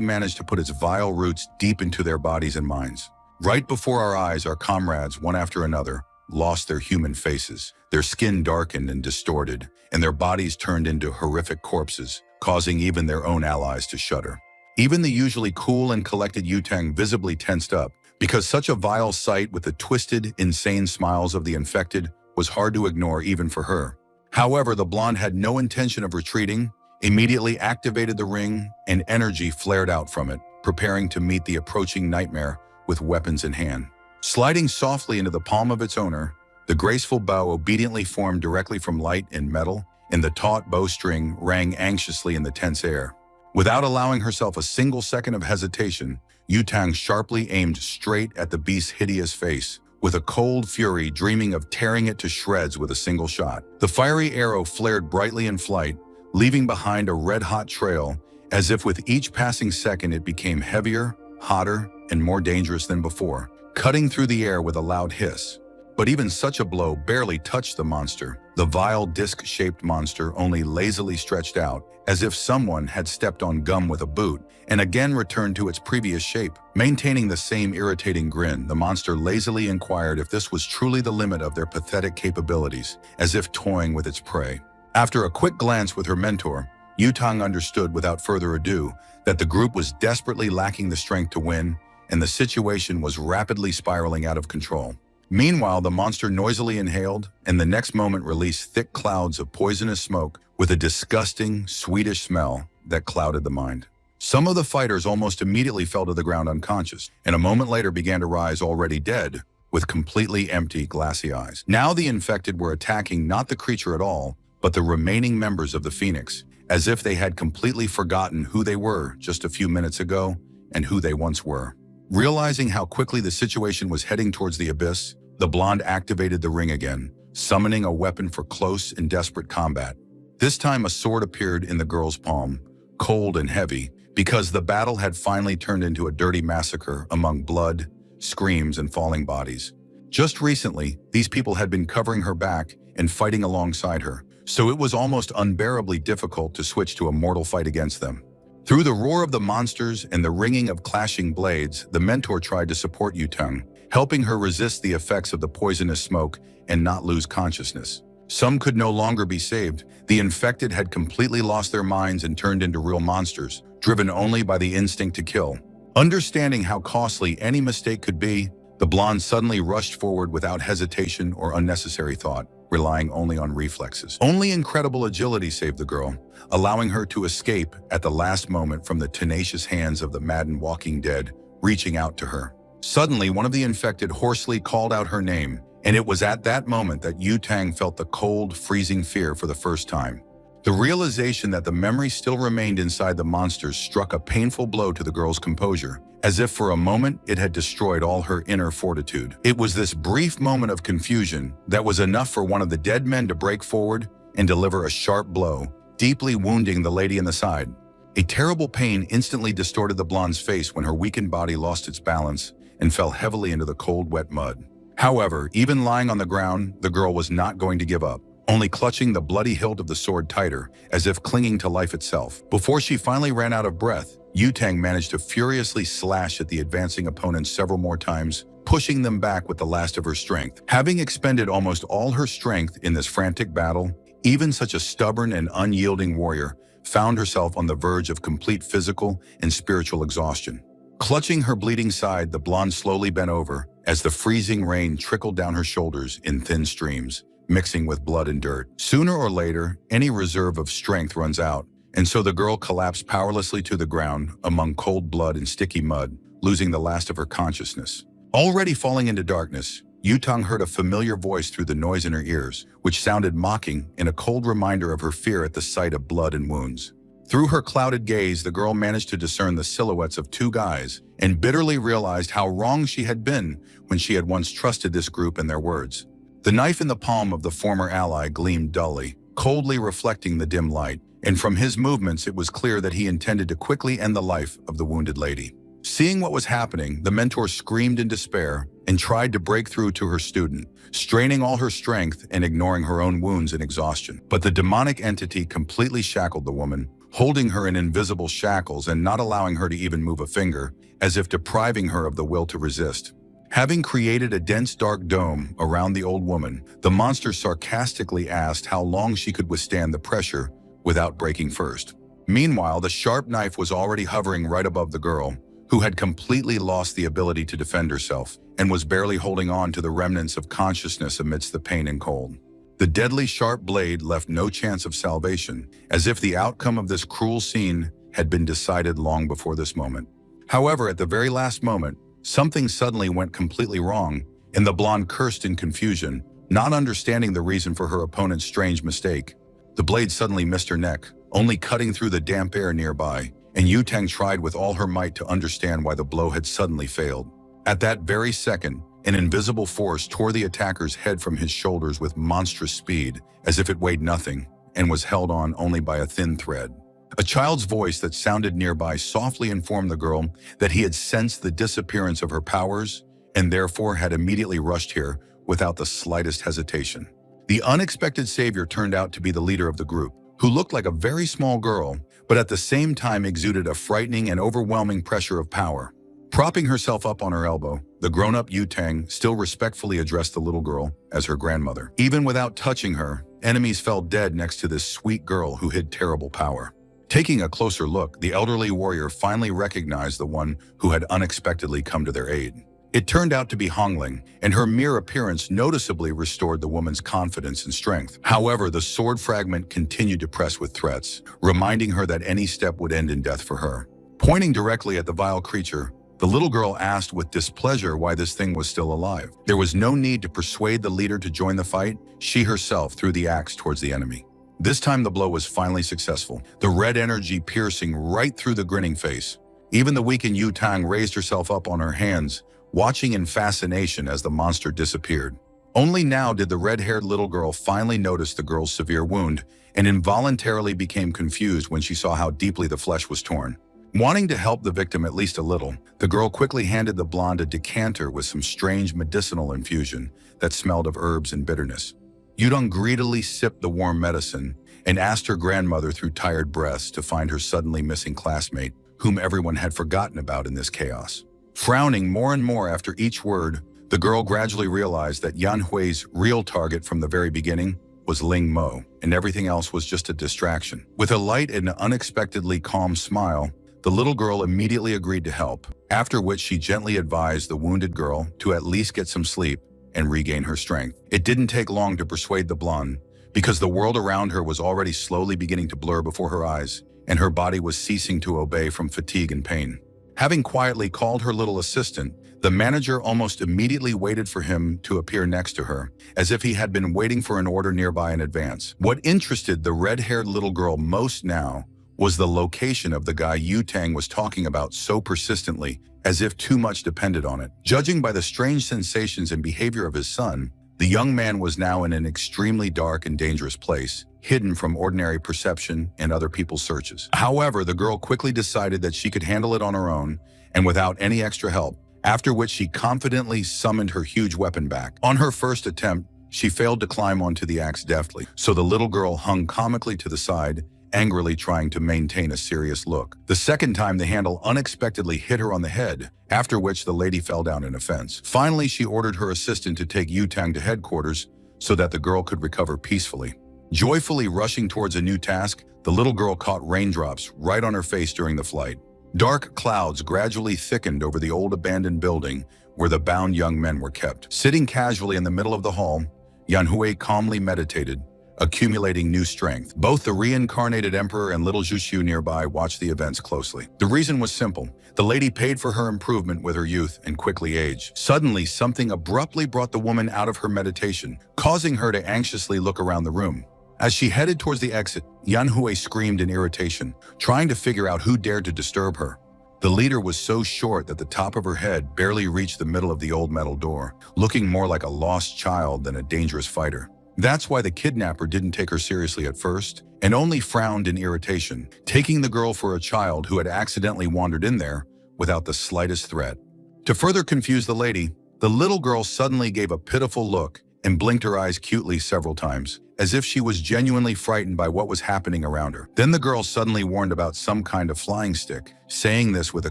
managed to put its vile roots deep into their bodies and minds. Right before our eyes, our comrades, one after another, lost their human faces. Their skin darkened and distorted, and their bodies turned into horrific corpses, causing even their own allies to shudder. Even the usually cool and collected Yutang visibly tensed up, because such a vile sight with the twisted, insane smiles of the infected was hard to ignore even for her. However, the blonde had no intention of retreating, immediately activated the ring, and energy flared out from it, preparing to meet the approaching nightmare with weapons in hand. Sliding softly into the palm of its owner, the graceful bow obediently formed directly from light and metal, and the taut bowstring rang anxiously in the tense air. Without allowing herself a single second of hesitation, Yutang sharply aimed straight at the beast's hideous face, with a cold fury dreaming of tearing it to shreds with a single shot. The fiery arrow flared brightly in flight, leaving behind a red-hot trail, as if with each passing second it became heavier, hotter, and more dangerous than before, cutting through the air with a loud hiss. But even such a blow barely touched the monster. The vile disc-shaped monster only lazily stretched out, as if someone had stepped on gum with a boot, and again returned to its previous shape. Maintaining the same irritating grin, the monster lazily inquired if this was truly the limit of their pathetic capabilities, as if toying with its prey. After a quick glance with her mentor, Yutang understood without further ado that the group was desperately lacking the strength to win, and the situation was rapidly spiraling out of control. Meanwhile, the monster noisily inhaled, and the next moment released thick clouds of poisonous smoke with a disgusting, sweetish smell that clouded the mind. Some of the fighters almost immediately fell to the ground unconscious, and a moment later began to rise already dead, with completely empty, glassy eyes. Now the infected were attacking not the creature at all, but the remaining members of the Phoenix, as if they had completely forgotten who they were just a few minutes ago and who they once were. Realizing how quickly the situation was heading towards the abyss, the blonde activated the ring again, summoning a weapon for close and desperate combat. This time a sword appeared in the girl's palm, cold and heavy, because the battle had finally turned into a dirty massacre among blood, screams, and falling bodies. Just recently, these people had been covering her back and fighting alongside her, so it was almost unbearably difficult to switch to a mortal fight against them. Through the roar of the monsters and the ringing of clashing blades, the mentor tried to support Yutang, helping her resist the effects of the poisonous smoke and not lose consciousness. Some could no longer be saved. The infected had completely lost their minds and turned into real monsters, driven only by the instinct to kill. Understanding how costly any mistake could be, the blonde suddenly rushed forward without hesitation or unnecessary thought, relying only on reflexes. Only incredible agility saved the girl, allowing her to escape at the last moment from the tenacious hands of the maddened walking dead, reaching out to her. Suddenly, one of the infected hoarsely called out her name, and it was at that moment that Yutang felt the cold, freezing fear for the first time. The realization that the memory still remained inside the monsters struck a painful blow to the girl's composure, as if for a moment it had destroyed all her inner fortitude. It was this brief moment of confusion that was enough for one of the dead men to break forward and deliver a sharp blow, deeply wounding the lady in the side. A terrible pain instantly distorted the blonde's face when her weakened body lost its balance and fell heavily into the cold, wet mud. However, even lying on the ground, the girl was not going to give up, only clutching the bloody hilt of the sword tighter, as if clinging to life itself. Before she finally ran out of breath, Yutang managed to furiously slash at the advancing opponents several more times, pushing them back with the last of her strength. Having expended almost all her strength in this frantic battle, even such a stubborn and unyielding warrior found herself on the verge of complete physical and spiritual exhaustion. Clutching her bleeding side, the blonde slowly bent over as the freezing rain trickled down her shoulders in thin streams, mixing with blood and dirt. Sooner or later, any reserve of strength runs out, and so the girl collapsed powerlessly to the ground among cold blood and sticky mud, losing the last of her consciousness. Already falling into darkness, Yutang heard a familiar voice through the noise in her ears, which sounded mocking and a cold reminder of her fear at the sight of blood and wounds. Through her clouded gaze, the girl managed to discern the silhouettes of two guys and bitterly realized how wrong she had been when she had once trusted this group and their words. The knife in the palm of the former ally gleamed dully, coldly reflecting the dim light, and from his movements it was clear that he intended to quickly end the life of the wounded lady. Seeing what was happening, the mentor screamed in despair and tried to break through to her student, straining all her strength and ignoring her own wounds and exhaustion. But the demonic entity completely shackled the woman, holding her in invisible shackles and not allowing her to even move a finger, as if depriving her of the will to resist. Having created a dense dark dome around the old woman, the monster sarcastically asked how long she could withstand the pressure without breaking first. Meanwhile, the sharp knife was already hovering right above the girl, who had completely lost the ability to defend herself and was barely holding on to the remnants of consciousness amidst the pain and cold. The deadly sharp blade left no chance of salvation, as if the outcome of this cruel scene had been decided long before this moment. However, at the very last moment, something suddenly went completely wrong, and the blonde cursed in confusion, not understanding the reason for her opponent's strange mistake. The blade suddenly missed her neck, only cutting through the damp air nearby, and Yutang tried with all her might to understand why the blow had suddenly failed. At that very second, An invisible force tore the attacker's head from his shoulders with monstrous speed, as if it weighed nothing, and was held on only by a thin thread. A child's voice that sounded nearby softly informed the girl that he had sensed the disappearance of her powers and therefore had immediately rushed here without the slightest hesitation. The unexpected savior turned out to be the leader of the group, who looked like a very small girl, but at the same time exuded a frightening and overwhelming pressure of power. Propping herself up on her elbow, the grown-up Yu Tang still respectfully addressed the little girl as her grandmother. Even without touching her, enemies fell dead next to this sweet girl who hid terrible power. Taking a closer look, the elderly warrior finally recognized the one who had unexpectedly come to their aid. It turned out to be Hongling, and her mere appearance noticeably restored the woman's confidence and strength. However, the sword fragment continued to press with threats, reminding her that any step would end in death for her. Pointing directly at the vile creature, the little girl asked with displeasure why this thing was still alive. There was no need to persuade the leader to join the fight. She herself threw the axe towards the enemy. This time the blow was finally successful, the red energy piercing right through the grinning face. Even the weakened Yu Tang raised herself up on her hands, watching in fascination as the monster disappeared. Only now did the red-haired little girl finally notice the girl's severe wound and involuntarily became confused when she saw how deeply the flesh was torn. Wanting to help the victim at least a little, the girl quickly handed the blonde a decanter with some strange medicinal infusion that smelled of herbs and bitterness. Yudong greedily sipped the warm medicine and asked her grandmother through tired breaths to find her suddenly missing classmate, whom everyone had forgotten about in this chaos. Frowning more and more after each word, the girl gradually realized that Yan Hui's real target from the very beginning was Ling Mo, and everything else was just a distraction. With a light and unexpectedly calm smile, the little girl immediately agreed to help, after which she gently advised the wounded girl to at least get some sleep and regain her strength. It didn't take long to persuade the blonde, because the world around her was already slowly beginning to blur before her eyes, and her body was ceasing to obey from fatigue and pain. Having quietly called her little assistant, the manager almost immediately waited for him to appear next to her, as if he had been waiting for an order nearby in advance. What interested the red-haired little girl most now was the location of the guy Yu Tang was talking about so persistently, as if too much depended on it. Judging by the strange sensations and behavior of his son, the young man was now in an extremely dark and dangerous place, hidden from ordinary perception and other people's searches. However, the girl quickly decided that she could handle it on her own and without any extra help, after which she confidently summoned her huge weapon back. On her first attempt, she failed to climb onto the axe deftly, so the little girl hung comically to the side, angrily trying to maintain a serious look. The second time, the handle unexpectedly hit her on the head, after which the lady fell down in offense. Finally, she ordered her assistant to take Yu Tang to headquarters so that the girl could recover peacefully. Joyfully rushing towards a new task, the little girl caught raindrops right on her face during the flight. Dark clouds gradually thickened over the old abandoned building where the bound young men were kept. Sitting casually in the middle of the hall, Yan Hui calmly meditated, accumulating new strength. Both the reincarnated emperor and little Zhu nearby watched the events closely. The reason was simple. The lady paid for her improvement with her youth and quickly age. Suddenly, something abruptly brought the woman out of her meditation, causing her to anxiously look around the room. As she headed towards the exit, Yan Hui screamed in irritation, trying to figure out who dared to disturb her. The leader was so short that the top of her head barely reached the middle of the old metal door, looking more like a lost child than a dangerous fighter. That's why the kidnapper didn't take her seriously at first, and only frowned in irritation, taking the girl for a child who had accidentally wandered in there without the slightest threat. To further confuse the lady, the little girl suddenly gave a pitiful look and blinked her eyes cutely several times, as if she was genuinely frightened by what was happening around her. Then the girl suddenly warned about some kind of flying stick, saying this with a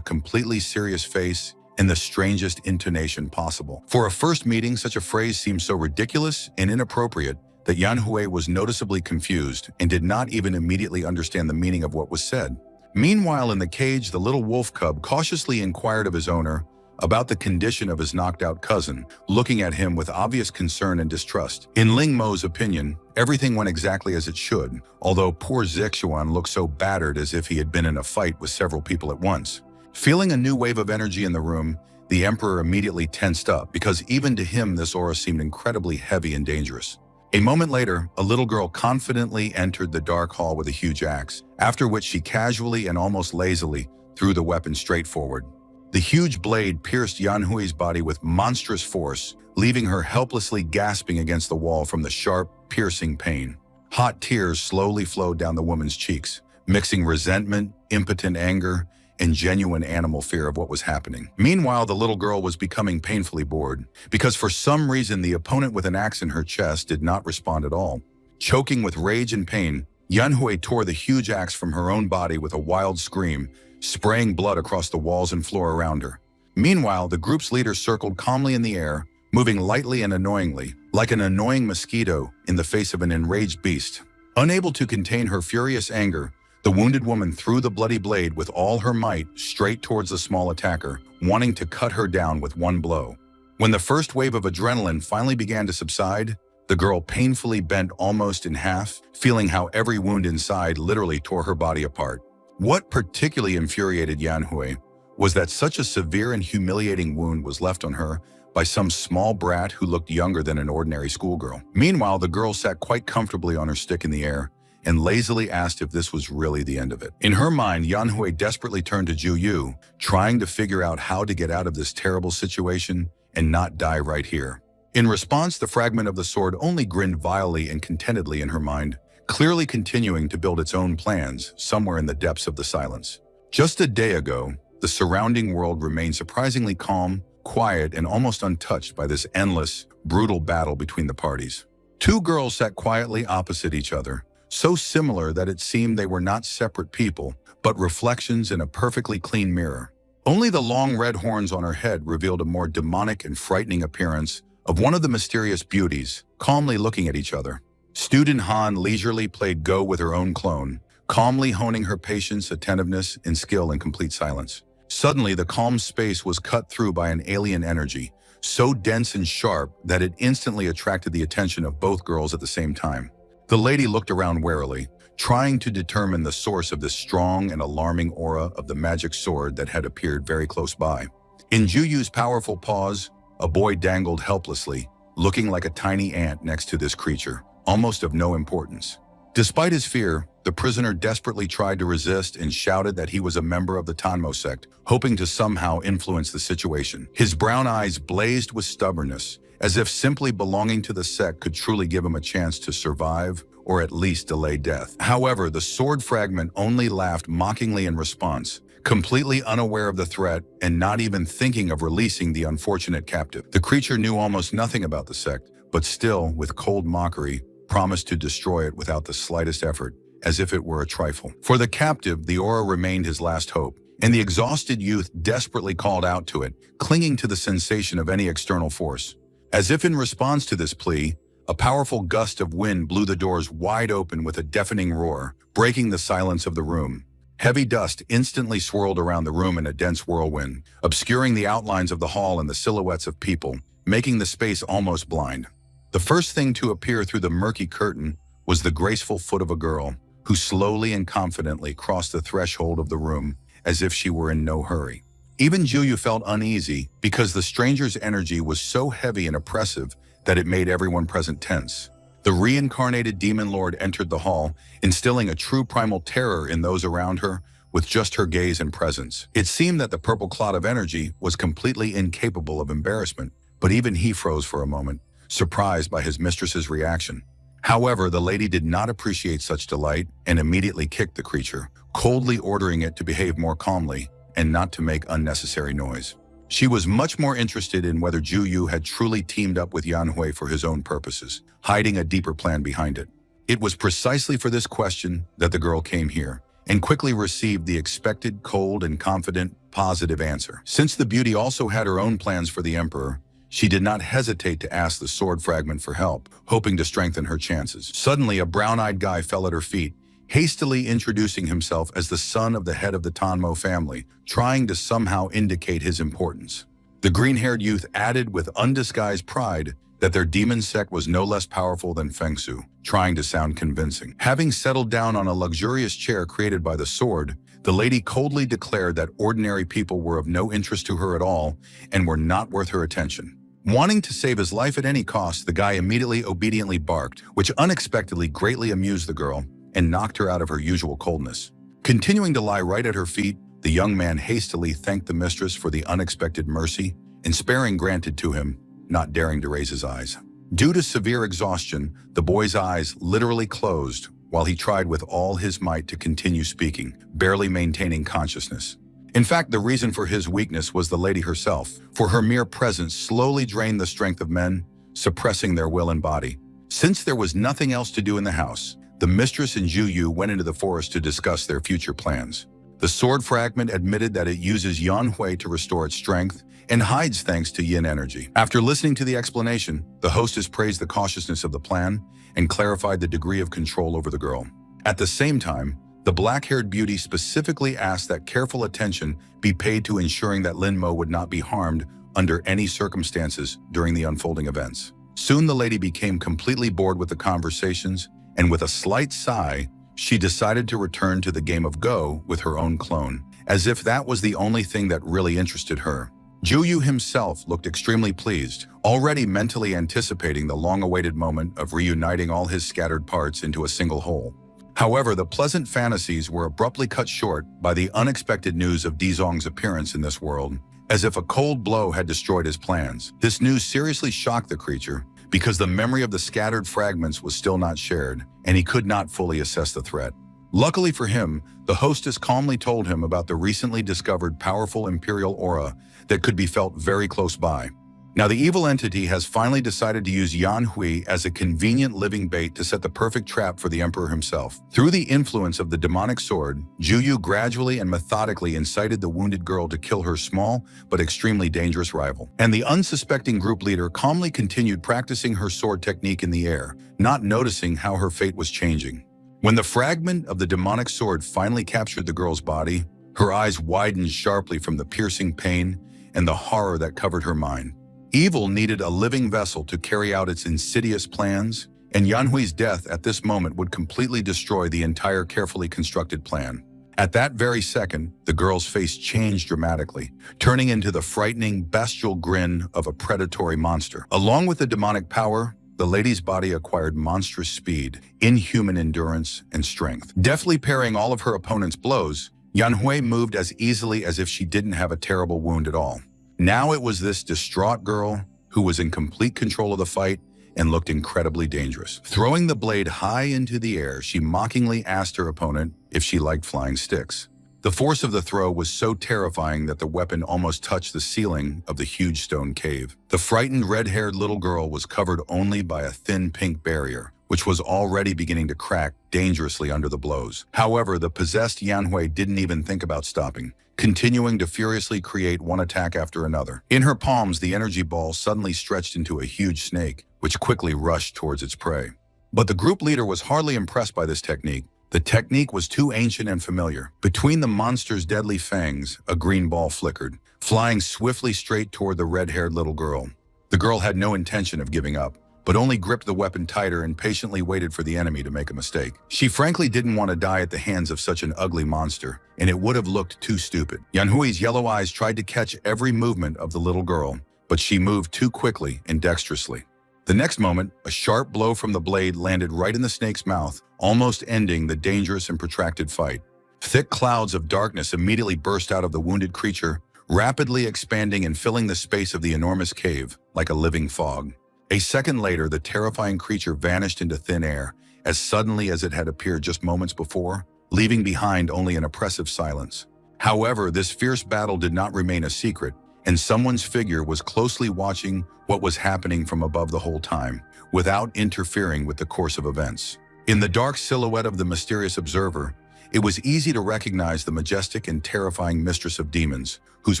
completely serious face and the strangest intonation possible. For a first meeting, such a phrase seemed so ridiculous and inappropriate that Yan Hui was noticeably confused and did not even immediately understand the meaning of what was said. Meanwhile, in the cage, the little wolf cub cautiously inquired of his owner about the condition of his knocked-out cousin, looking at him with obvious concern and distrust. In Ling Mo's opinion, everything went exactly as it should, although poor Zexuan looked so battered as if he had been in a fight with several people at once. Feeling a new wave of energy in the room, the emperor immediately tensed up, because even to him this aura seemed incredibly heavy and dangerous. A moment later, a little girl confidently entered the dark hall with a huge axe, after which she casually and almost lazily threw the weapon straight forward. The little girl suddenly warned about some kind of flying stick, saying this with a completely serious face and the strangest intonation possible. For a first meeting, such a phrase seemed so ridiculous and inappropriate that Yan Hui was noticeably confused and did not even immediately understand the meaning of what was said. Meanwhile, in the cage, the little wolf cub cautiously inquired of his owner about the condition of his knocked-out cousin, looking at him with obvious concern and distrust. In Ling Mo's opinion, everything went exactly as it should, although poor Zexuan looked so battered as if he had been in a fight with several people at once. Feeling a new wave of energy in the room, the emperor immediately tensed up, because even to him this aura seemed incredibly heavy and dangerous. A moment later, a little girl confidently entered the dark hall with a huge axe, after which she casually and almost lazily threw the weapon straight forward. The huge blade pierced Yanhui's body with monstrous force, leaving her helplessly gasping against the wall from the sharp, piercing pain. Hot tears slowly flowed down the woman's cheeks, mixing resentment, impotent anger, and genuine animal fear of what was happening. Meanwhile, the little girl was becoming painfully bored, because for some reason the opponent with an axe in her chest did not respond at all. Choking with rage and pain, Yanhui tore the huge axe from her own body with a wild scream, spraying blood across the walls and floor around her. Meanwhile, the group's leader circled calmly in the air, moving lightly and annoyingly, like an annoying mosquito in the face of an enraged beast. Unable to contain her furious anger, the wounded woman threw the bloody blade with all her might straight towards the small attacker, wanting to cut her down with one blow. When the first wave of adrenaline finally began to subside, the girl painfully bent almost in half, feeling how every wound inside literally tore her body apart. What particularly infuriated Yanhui was that such a severe and humiliating wound was left on her by some small brat who looked younger than an ordinary schoolgirl. Meanwhile, the girl sat quite comfortably on her stick in the air and lazily asked if this was really the end of it. In her mind, Yanhui desperately turned to Ju Yu, trying to figure out how to get out of this terrible situation and not die right here. In response, the fragment of the sword only grinned vilely and contentedly in her mind, clearly continuing to build its own plans somewhere in the depths of the silence. Just a day ago, the surrounding world remained surprisingly calm, quiet, and almost untouched by this endless, brutal battle between the parties. Two girls sat quietly opposite each other, so similar that it seemed they were not separate people, but reflections in a perfectly clean mirror. Only the long red horns on her head revealed a more demonic and frightening appearance of one of the mysterious beauties, calmly looking at each other. Student Han leisurely played Go with her own clone, calmly honing her patience, attentiveness, and skill in complete silence. Suddenly, the calm space was cut through by an alien energy, so dense and sharp that it instantly attracted the attention of both girls at the same time. The lady looked around warily, trying to determine the source of this strong and alarming aura of the magic sword that had appeared very close by. In Ju Yu's powerful paws, a boy dangled helplessly, looking like a tiny ant next to this creature, almost of no importance. Despite his fear, the prisoner desperately tried to resist and shouted that he was a member of the Tanmo sect, hoping to somehow influence the situation. His brown eyes blazed with stubbornness, as if simply belonging to the sect could truly give him a chance to survive or at least delay death. However, the sword fragment only laughed mockingly in response, completely unaware of the threat and not even thinking of releasing the unfortunate captive. The creature knew almost nothing about the sect, but still, with cold mockery, promised to destroy it without the slightest effort, as if it were a trifle. For the captive, the aura remained his last hope, and the exhausted youth desperately called out to it, clinging to the sensation of any external force. As if in response to this plea, a powerful gust of wind blew the doors wide open with a deafening roar, breaking the silence of the room. Heavy dust instantly swirled around the room in a dense whirlwind, obscuring the outlines of the hall and the silhouettes of people, making the space almost blind. The first thing to appear through the murky curtain was the graceful foot of a girl, who slowly and confidently crossed the threshold of the room as if she were in no hurry. Even Ju Yu felt uneasy because the stranger's energy was so heavy and oppressive that it made everyone present tense. The reincarnated demon lord entered the hall, instilling a true primal terror in those around her with just her gaze and presence. It seemed that the purple clot of energy was completely incapable of embarrassment, but even he froze for a moment, surprised by his mistress's reaction. However, the lady did not appreciate such delight and immediately kicked the creature, coldly ordering it to behave more calmly and not to make unnecessary noise. She was much more interested in whether Ju Yu had truly teamed up with Yanhui for his own purposes, hiding a deeper plan behind it. It was precisely for this question that the girl came here, and quickly received the expected cold and confident, positive answer. Since the beauty also had her own plans for the emperor, she did not hesitate to ask the sword fragment for help, hoping to strengthen her chances. Suddenly, a brown-eyed guy fell at her feet, hastily introducing himself as the son of the head of the Tanmo family, trying to somehow indicate his importance. The green-haired youth added with undisguised pride that their demon sect was no less powerful than Feng Su, trying to sound convincing. Having settled down on a luxurious chair created by the sword, the lady coldly declared that ordinary people were of no interest to her at all and were not worth her attention. Wanting to save his life at any cost, the guy immediately obediently barked, which unexpectedly greatly amused the girl and knocked her out of her usual coldness. Continuing to lie right at her feet, the young man hastily thanked the mistress for the unexpected mercy and sparing granted to him, not daring to raise his eyes. Due to severe exhaustion, the boy's eyes literally closed while he tried with all his might to continue speaking, barely maintaining consciousness. In fact, the reason for his weakness was the lady herself, for her mere presence slowly drained the strength of men, suppressing their will and body. Since there was nothing else to do in the house, the mistress and Juyu went into the forest to discuss their future plans. The sword fragment admitted that it uses Yanhui to restore its strength and hides thanks to yin energy. After listening to the explanation, the hostess praised the cautiousness of the plan and clarified the degree of control over the girl. At the same time, the black-haired beauty specifically asked that careful attention be paid to ensuring that Linmo would not be harmed under any circumstances during the unfolding events. Soon the lady became completely bored with the conversations, and with a slight sigh, she decided to return to the game of Go with her own clone, as if that was the only thing that really interested her. Juyu himself looked extremely pleased, already mentally anticipating the long-awaited moment of reuniting all his scattered parts into a single whole. However, the pleasant fantasies were abruptly cut short by the unexpected news of Dizong's appearance in this world, as if a cold blow had destroyed his plans. This news seriously shocked the creature, because the memory of the scattered fragments was still not shared, and he could not fully assess the threat. Luckily for him, the hostess calmly told him about the recently discovered powerful imperial aura that could be felt very close by. Now the evil entity has finally decided to use Yanhui as a convenient living bait to set the perfect trap for the emperor himself. Through the influence of the demonic sword, Juyu gradually and methodically incited the wounded girl to kill her small but extremely dangerous rival. And the unsuspecting group leader calmly continued practicing her sword technique in the air, not noticing how her fate was changing. When the fragment of the demonic sword finally captured the girl's body, her eyes widened sharply from the piercing pain and the horror that covered her mind. Evil needed a living vessel to carry out its insidious plans, and Yanhui's death at this moment would completely destroy the entire carefully constructed plan. At that very second, the girl's face changed dramatically, turning into the frightening, bestial grin of a predatory monster. Along with the demonic power, the lady's body acquired monstrous speed, inhuman endurance, and strength. Deftly parrying all of her opponent's blows, Yanhui moved as easily as if she didn't have a terrible wound at all. Now it was this distraught girl who was in complete control of the fight and looked incredibly dangerous. Throwing the blade high into the air, she mockingly asked her opponent if she liked flying sticks. The force of the throw was so terrifying that the weapon almost touched the ceiling of the huge stone cave. The frightened red-haired little girl was covered only by a thin pink barrier, which was already beginning to crack dangerously under the blows. However, the possessed Yanhui didn't even think about stopping, continuing to furiously create one attack after another. In her palms, the energy ball suddenly stretched into a huge snake, which quickly rushed towards its prey. But the group leader was hardly impressed by this technique. The technique was too ancient and familiar. Between the monster's deadly fangs, a green ball flickered, flying swiftly straight toward the red-haired little girl. The girl had no intention of giving up, but only gripped the weapon tighter and patiently waited for the enemy to make a mistake. She frankly didn't want to die at the hands of such an ugly monster, and it would have looked too stupid. Yanhui's yellow eyes tried to catch every movement of the little girl, but she moved too quickly and dexterously. The next moment, a sharp blow from the blade landed right in the snake's mouth, almost ending the dangerous and protracted fight. Thick clouds of darkness immediately burst out of the wounded creature, rapidly expanding and filling the space of the enormous cave like a living fog. A second later, the terrifying creature vanished into thin air, as suddenly as it had appeared just moments before, leaving behind only an oppressive silence. However, this fierce battle did not remain a secret, and someone's figure was closely watching what was happening from above the whole time, without interfering with the course of events. In the dark silhouette of the mysterious observer, it was easy to recognize the majestic and terrifying mistress of demons, whose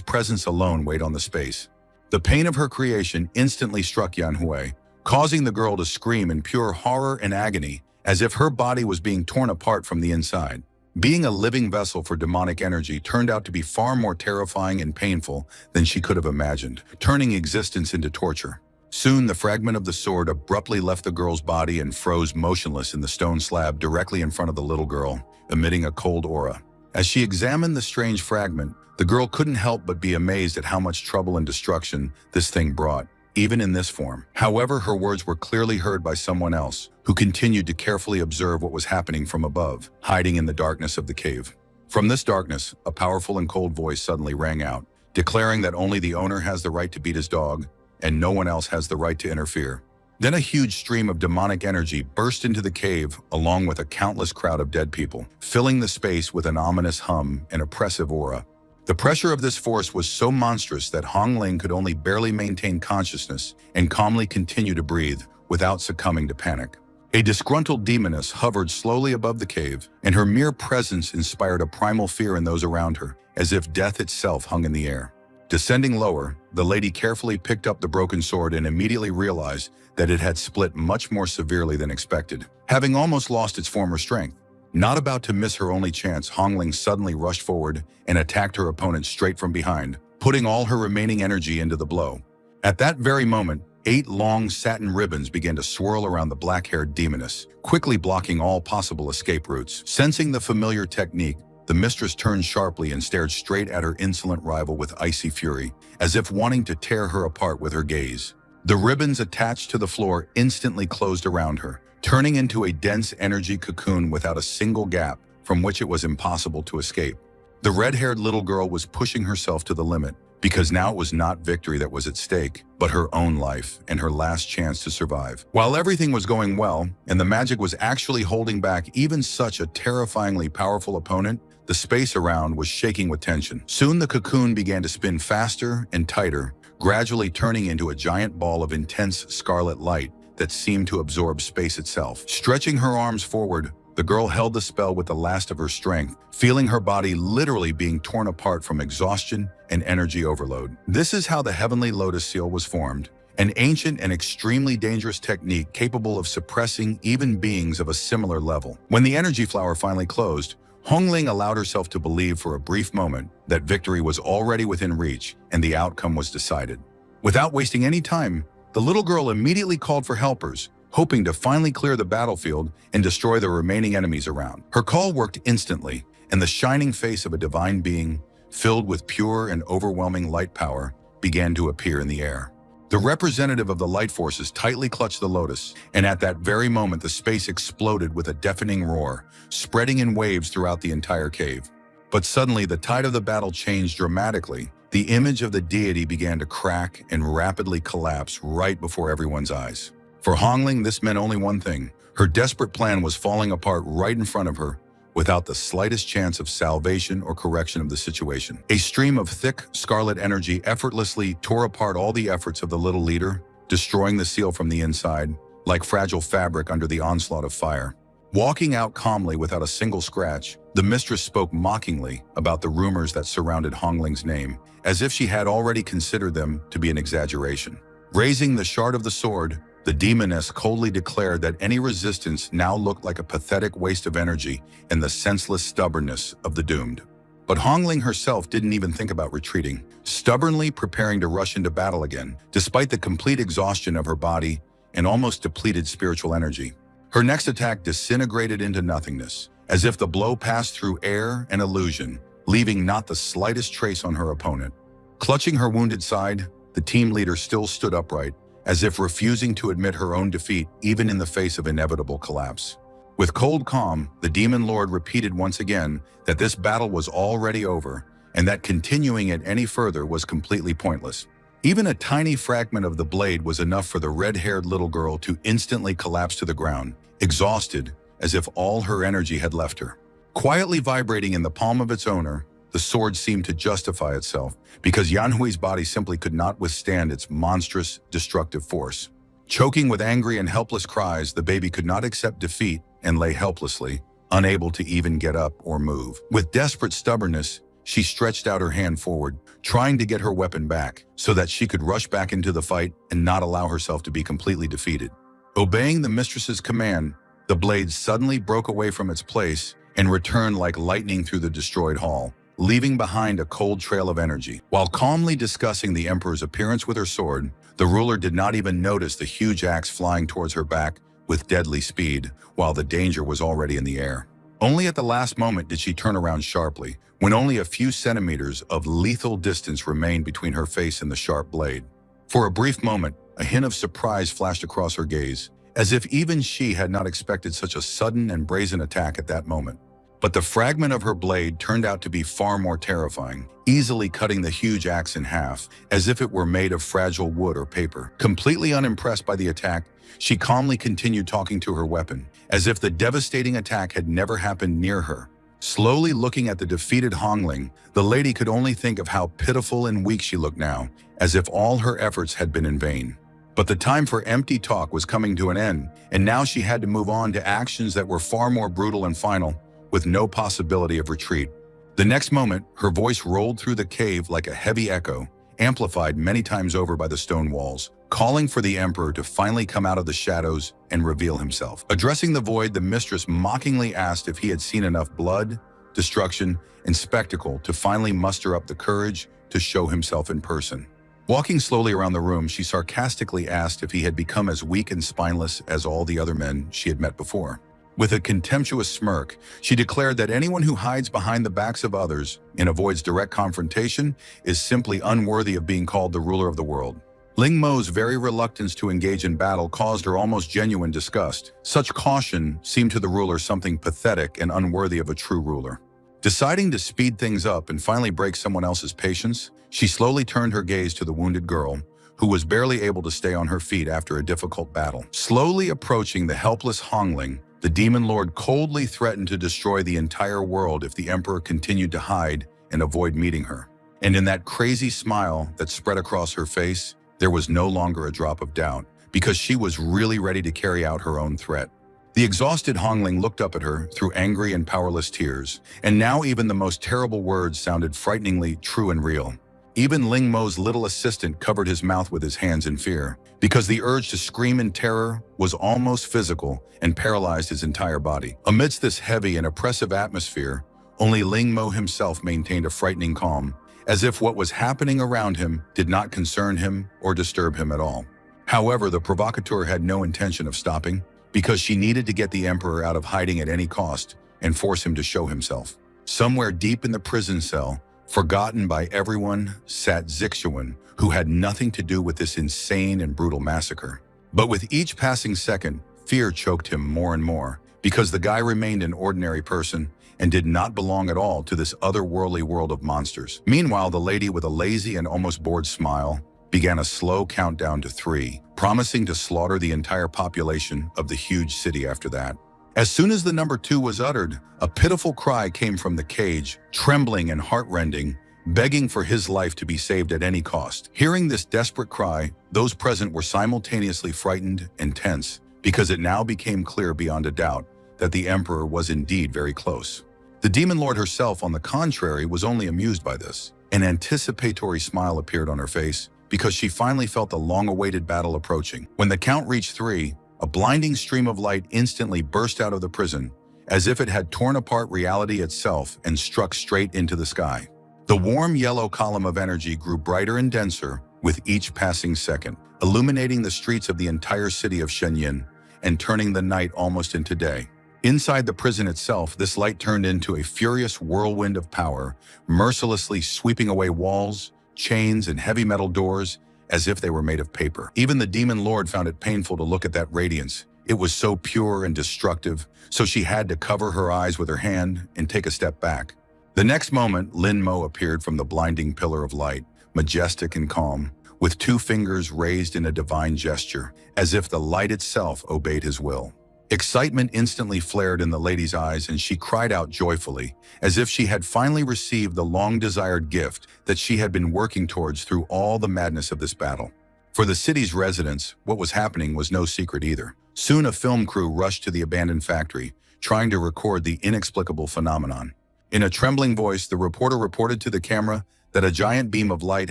presence alone weighed on the space. The pain of her creation instantly struck Yanhui, causing the girl to scream in pure horror and agony, as if her body was being torn apart from the inside. Being a living vessel for demonic energy turned out to be far more terrifying and painful than she could have imagined, turning existence into torture. Soon, the fragment of the sword abruptly left the girl's body and froze motionless in the stone slab directly in front of the little girl, emitting a cold aura. As she examined the strange fragment, the girl couldn't help but be amazed at how much trouble and destruction this thing brought, even in this form. However, her words were clearly heard by someone else, who continued to carefully observe what was happening from above, hiding in the darkness of the cave. From this darkness, a powerful and cold voice suddenly rang out, declaring that only the owner has the right to beat his dog, and no one else has the right to interfere. Then a huge stream of demonic energy burst into the cave, along with a countless crowd of dead people, filling the space with an ominous hum and oppressive aura. The pressure of this force was so monstrous that Hong Ling could only barely maintain consciousness and calmly continue to breathe without succumbing to panic. A disgruntled demoness hovered slowly above the cave, and her mere presence inspired a primal fear in those around her, as if death itself hung in the air. Descending lower, the lady carefully picked up the broken sword and immediately realized that it had split much more severely than expected, having almost lost its former strength. Not about to miss her only chance, Hong Ling suddenly rushed forward and attacked her opponent straight from behind, putting all her remaining energy into the blow. At that very moment, 8 long satin ribbons began to swirl around the black-haired demoness, quickly blocking all possible escape routes. Sensing the familiar technique, the mistress turned sharply and stared straight at her insolent rival with icy fury, as if wanting to tear her apart with her gaze. The ribbons attached to the floor instantly closed around her, turning into a dense energy cocoon without a single gap from which it was impossible to escape. The red-haired little girl was pushing herself to the limit, because now it was not victory that was at stake, but her own life and her last chance to survive. While everything was going well, and the magic was actually holding back even such a terrifyingly powerful opponent, the space around was shaking with tension. Soon the cocoon began to spin faster and tighter, gradually turning into a giant ball of intense scarlet light that seemed to absorb space itself. Stretching her arms forward, the girl held the spell with the last of her strength, feeling her body literally being torn apart from exhaustion and energy overload. This is how the Heavenly Lotus Seal was formed, an ancient and extremely dangerous technique capable of suppressing even beings of a similar level. When the energy flower finally closed, Hong Ling allowed herself to believe for a brief moment that victory was already within reach and the outcome was decided. Without wasting any time, the little girl immediately called for helpers, hoping to finally clear the battlefield and destroy the remaining enemies around. Her call worked instantly, and the shining face of a divine being, filled with pure and overwhelming light power, began to appear in the air. The representative of the light forces tightly clutched the lotus, and at that very moment the space exploded with a deafening roar, spreading in waves throughout the entire cave. But suddenly the tide of the battle changed dramatically. The image of the deity began to crack and rapidly collapse right before everyone's eyes. For Hong Ling, this meant only one thing. Her desperate plan was falling apart right in front of her, without the slightest chance of salvation or correction of the situation. A stream of thick, scarlet energy effortlessly tore apart all the efforts of the little leader, destroying the seal from the inside, like fragile fabric under the onslaught of fire. Walking out calmly without a single scratch, the mistress spoke mockingly about the rumors that surrounded Hong Ling's name, as if she had already considered them to be an exaggeration. Raising the shard of the sword, the demoness coldly declared that any resistance now looked like a pathetic waste of energy and the senseless stubbornness of the doomed. But Hong Ling herself didn't even think about retreating, stubbornly preparing to rush into battle again, despite the complete exhaustion of her body and almost depleted spiritual energy. Her next attack disintegrated into nothingness, as if the blow passed through air and illusion, leaving not the slightest trace on her opponent. Clutching her wounded side, the team leader still stood upright, as if refusing to admit her own defeat even in the face of inevitable collapse. With cold calm, the demon lord repeated once again that this battle was already over and that continuing it any further was completely pointless. Even a tiny fragment of the blade was enough for the red-haired little girl to instantly collapse to the ground, exhausted as if all her energy had left her. Quietly vibrating in the palm of its owner, the sword seemed to justify itself, because Yanhui's body simply could not withstand its monstrous, destructive force. Choking with angry and helpless cries, the baby could not accept defeat and lay helplessly, unable to even get up or move. With desperate stubbornness, she stretched out her hand forward, trying to get her weapon back, so that she could rush back into the fight and not allow herself to be completely defeated. Obeying the mistress's command, the blade suddenly broke away from its place and returned like lightning through the destroyed hall, leaving behind a cold trail of energy. While calmly discussing the emperor's appearance with her sword, the ruler did not even notice the huge axe flying towards her back with deadly speed, while the danger was already in the air. Only at the last moment did she turn around sharply, when only a few centimeters of lethal distance remained between her face and the sharp blade. For a brief moment, a hint of surprise flashed across her gaze, as if even she had not expected such a sudden and brazen attack at that moment. But the fragment of her blade turned out to be far more terrifying, easily cutting the huge axe in half, as if it were made of fragile wood or paper. Completely unimpressed by the attack, she calmly continued talking to her weapon, as if the devastating attack had never happened near her. Slowly looking at the defeated Hongling, the lady could only think of how pitiful and weak she looked now, as if all her efforts had been in vain. But the time for empty talk was coming to an end, and now she had to move on to actions that were far more brutal and final, with no possibility of retreat. The next moment, her voice rolled through the cave like a heavy echo, amplified many times over by the stone walls, calling for the emperor to finally come out of the shadows and reveal himself. Addressing the void, the mistress mockingly asked if he had seen enough blood, destruction, and spectacle to finally muster up the courage to show himself in person. Walking slowly around the room, she sarcastically asked if he had become as weak and spineless as all the other men she had met before. With a contemptuous smirk, she declared that anyone who hides behind the backs of others and avoids direct confrontation is simply unworthy of being called the ruler of the world. Ling Mo's very reluctance to engage in battle caused her almost genuine disgust. Such caution seemed to the ruler something pathetic and unworthy of a true ruler. Deciding to speed things up and finally break someone else's patience, she slowly turned her gaze to the wounded girl, who was barely able to stay on her feet after a difficult battle. Slowly approaching the helpless Hongling, the demon lord coldly threatened to destroy the entire world if the emperor continued to hide and avoid meeting her. And in that crazy smile that spread across her face, there was no longer a drop of doubt, because she was really ready to carry out her own threat. The exhausted Hongling looked up at her through angry and powerless tears, and now even the most terrible words sounded frighteningly true and real. Even Ling Mo's little assistant covered his mouth with his hands in fear, because the urge to scream in terror was almost physical and paralyzed his entire body. Amidst this heavy and oppressive atmosphere, only Ling Mo himself maintained a frightening calm, as if what was happening around him did not concern him or disturb him at all. However, the provocateur had no intention of stopping, because she needed to get the emperor out of hiding at any cost and force him to show himself. Somewhere deep in the prison cell, forgotten by everyone, sat Zixuan, who had nothing to do with this insane and brutal massacre. But with each passing second, fear choked him more and more, because the guy remained an ordinary person and did not belong at all to this otherworldly world of monsters. Meanwhile, the lady with a lazy and almost bored smile began a slow countdown to 3, promising to slaughter the entire population of the huge city after that. As soon as the number 2 was uttered, a pitiful cry came from the cage, trembling and heartrending, begging for his life to be saved at any cost. Hearing this desperate cry, those present were simultaneously frightened and tense, because it now became clear beyond a doubt that the emperor was indeed very close. The demon lord herself, on the contrary, was only amused by this. An anticipatory smile appeared on her face, because she finally felt the long-awaited battle approaching. When the count reached 3, a blinding stream of light instantly burst out of the prison, as if it had torn apart reality itself and struck straight into the sky. The warm yellow column of energy grew brighter and denser with each passing second, illuminating the streets of the entire city of Shenyang and turning the night almost into day. Inside the prison itself, this light turned into a furious whirlwind of power, mercilessly sweeping away walls, chains, and heavy metal doors as if they were made of paper. Even the demon lord found it painful to look at that radiance. It was so pure and destructive, so she had to cover her eyes with her hand and take a step back. The next moment, Lin Mo appeared from the blinding pillar of light, majestic and calm, with 2 fingers raised in a divine gesture, as if the light itself obeyed his will. Excitement instantly flared in the lady's eyes, and she cried out joyfully, as if she had finally received the long-desired gift that she had been working towards through all the madness of this battle. For the city's residents, what was happening was no secret either. Soon a film crew rushed to the abandoned factory, trying to record the inexplicable phenomenon. In a trembling voice, the reporter reported to the camera that a giant beam of light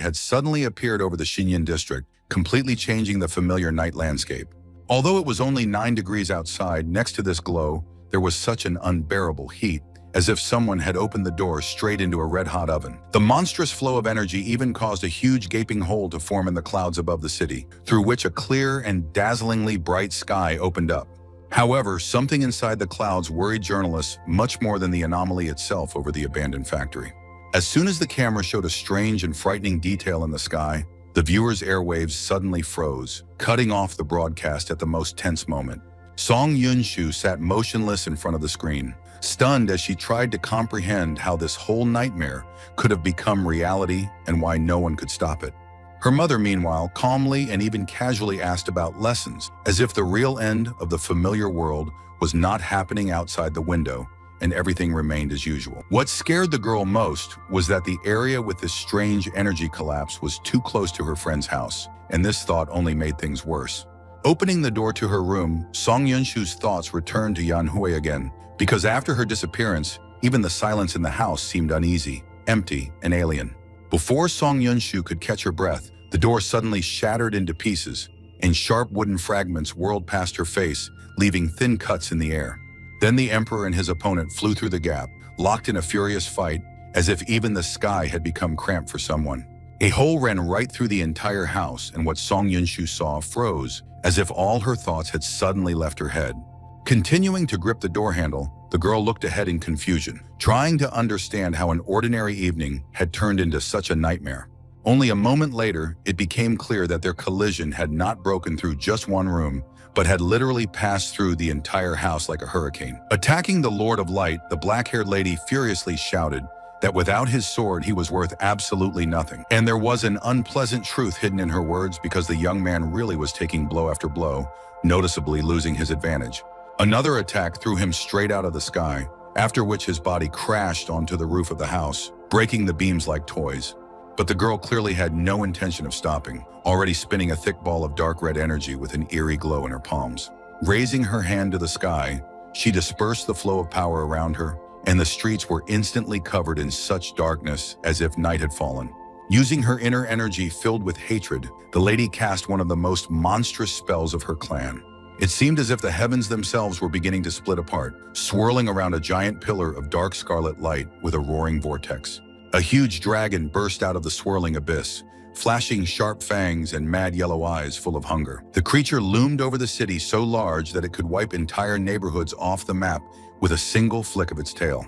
had suddenly appeared over the Xinyan district, completely changing the familiar night landscape. Although it was only 9 degrees outside, next to this glow, there was such an unbearable heat, as if someone had opened the door straight into a red-hot oven. The monstrous flow of energy even caused a huge gaping hole to form in the clouds above the city, through which a clear and dazzlingly bright sky opened up. However, something inside the clouds worried journalists much more than the anomaly itself over the abandoned factory. As soon as the camera showed a strange and frightening detail in the sky, the viewers' airwaves suddenly froze, cutting off the broadcast at the most tense moment. Song Yunshu sat motionless in front of the screen, stunned as she tried to comprehend how this whole nightmare could have become reality and why no one could stop it. Her mother, meanwhile, calmly and even casually asked about lessons, as if the real end of the familiar world was not happening outside the window, and everything remained as usual. What scared the girl most was that the area with this strange energy collapse was too close to her friend's house, and this thought only made things worse. Opening the door to her room, Song Yunshu's thoughts returned to Yanhui again, because after her disappearance, even the silence in the house seemed uneasy, empty, and alien. Before Song Yunshu could catch her breath, the door suddenly shattered into pieces, and sharp wooden fragments whirled past her face, leaving thin cuts in the air. Then the emperor and his opponent flew through the gap, locked in a furious fight, as if even the sky had become cramped for someone. A hole ran right through the entire house, and what Song Yunshu saw froze, as if all her thoughts had suddenly left her head. Continuing to grip the door handle, the girl looked ahead in confusion, trying to understand how an ordinary evening had turned into such a nightmare. Only a moment later, it became clear that their collision had not broken through just one room, but had literally passed through the entire house like a hurricane. Attacking the Lord of Light, the black-haired lady furiously shouted that without his sword, he was worth absolutely nothing. And there was an unpleasant truth hidden in her words, because the young man really was taking blow after blow, noticeably losing his advantage. Another attack threw him straight out of the sky, after which his body crashed onto the roof of the house, breaking the beams like toys. But the girl clearly had no intention of stopping, already spinning a thick ball of dark red energy with an eerie glow in her palms. Raising her hand to the sky, she dispersed the flow of power around her, and the streets were instantly covered in such darkness as if night had fallen. Using her inner energy filled with hatred, the lady cast one of the most monstrous spells of her clan. It seemed as if the heavens themselves were beginning to split apart, swirling around a giant pillar of dark scarlet light with a roaring vortex. A huge dragon burst out of the swirling abyss, flashing sharp fangs and mad yellow eyes full of hunger. The creature loomed over the city so large that it could wipe entire neighborhoods off the map with a single flick of its tail.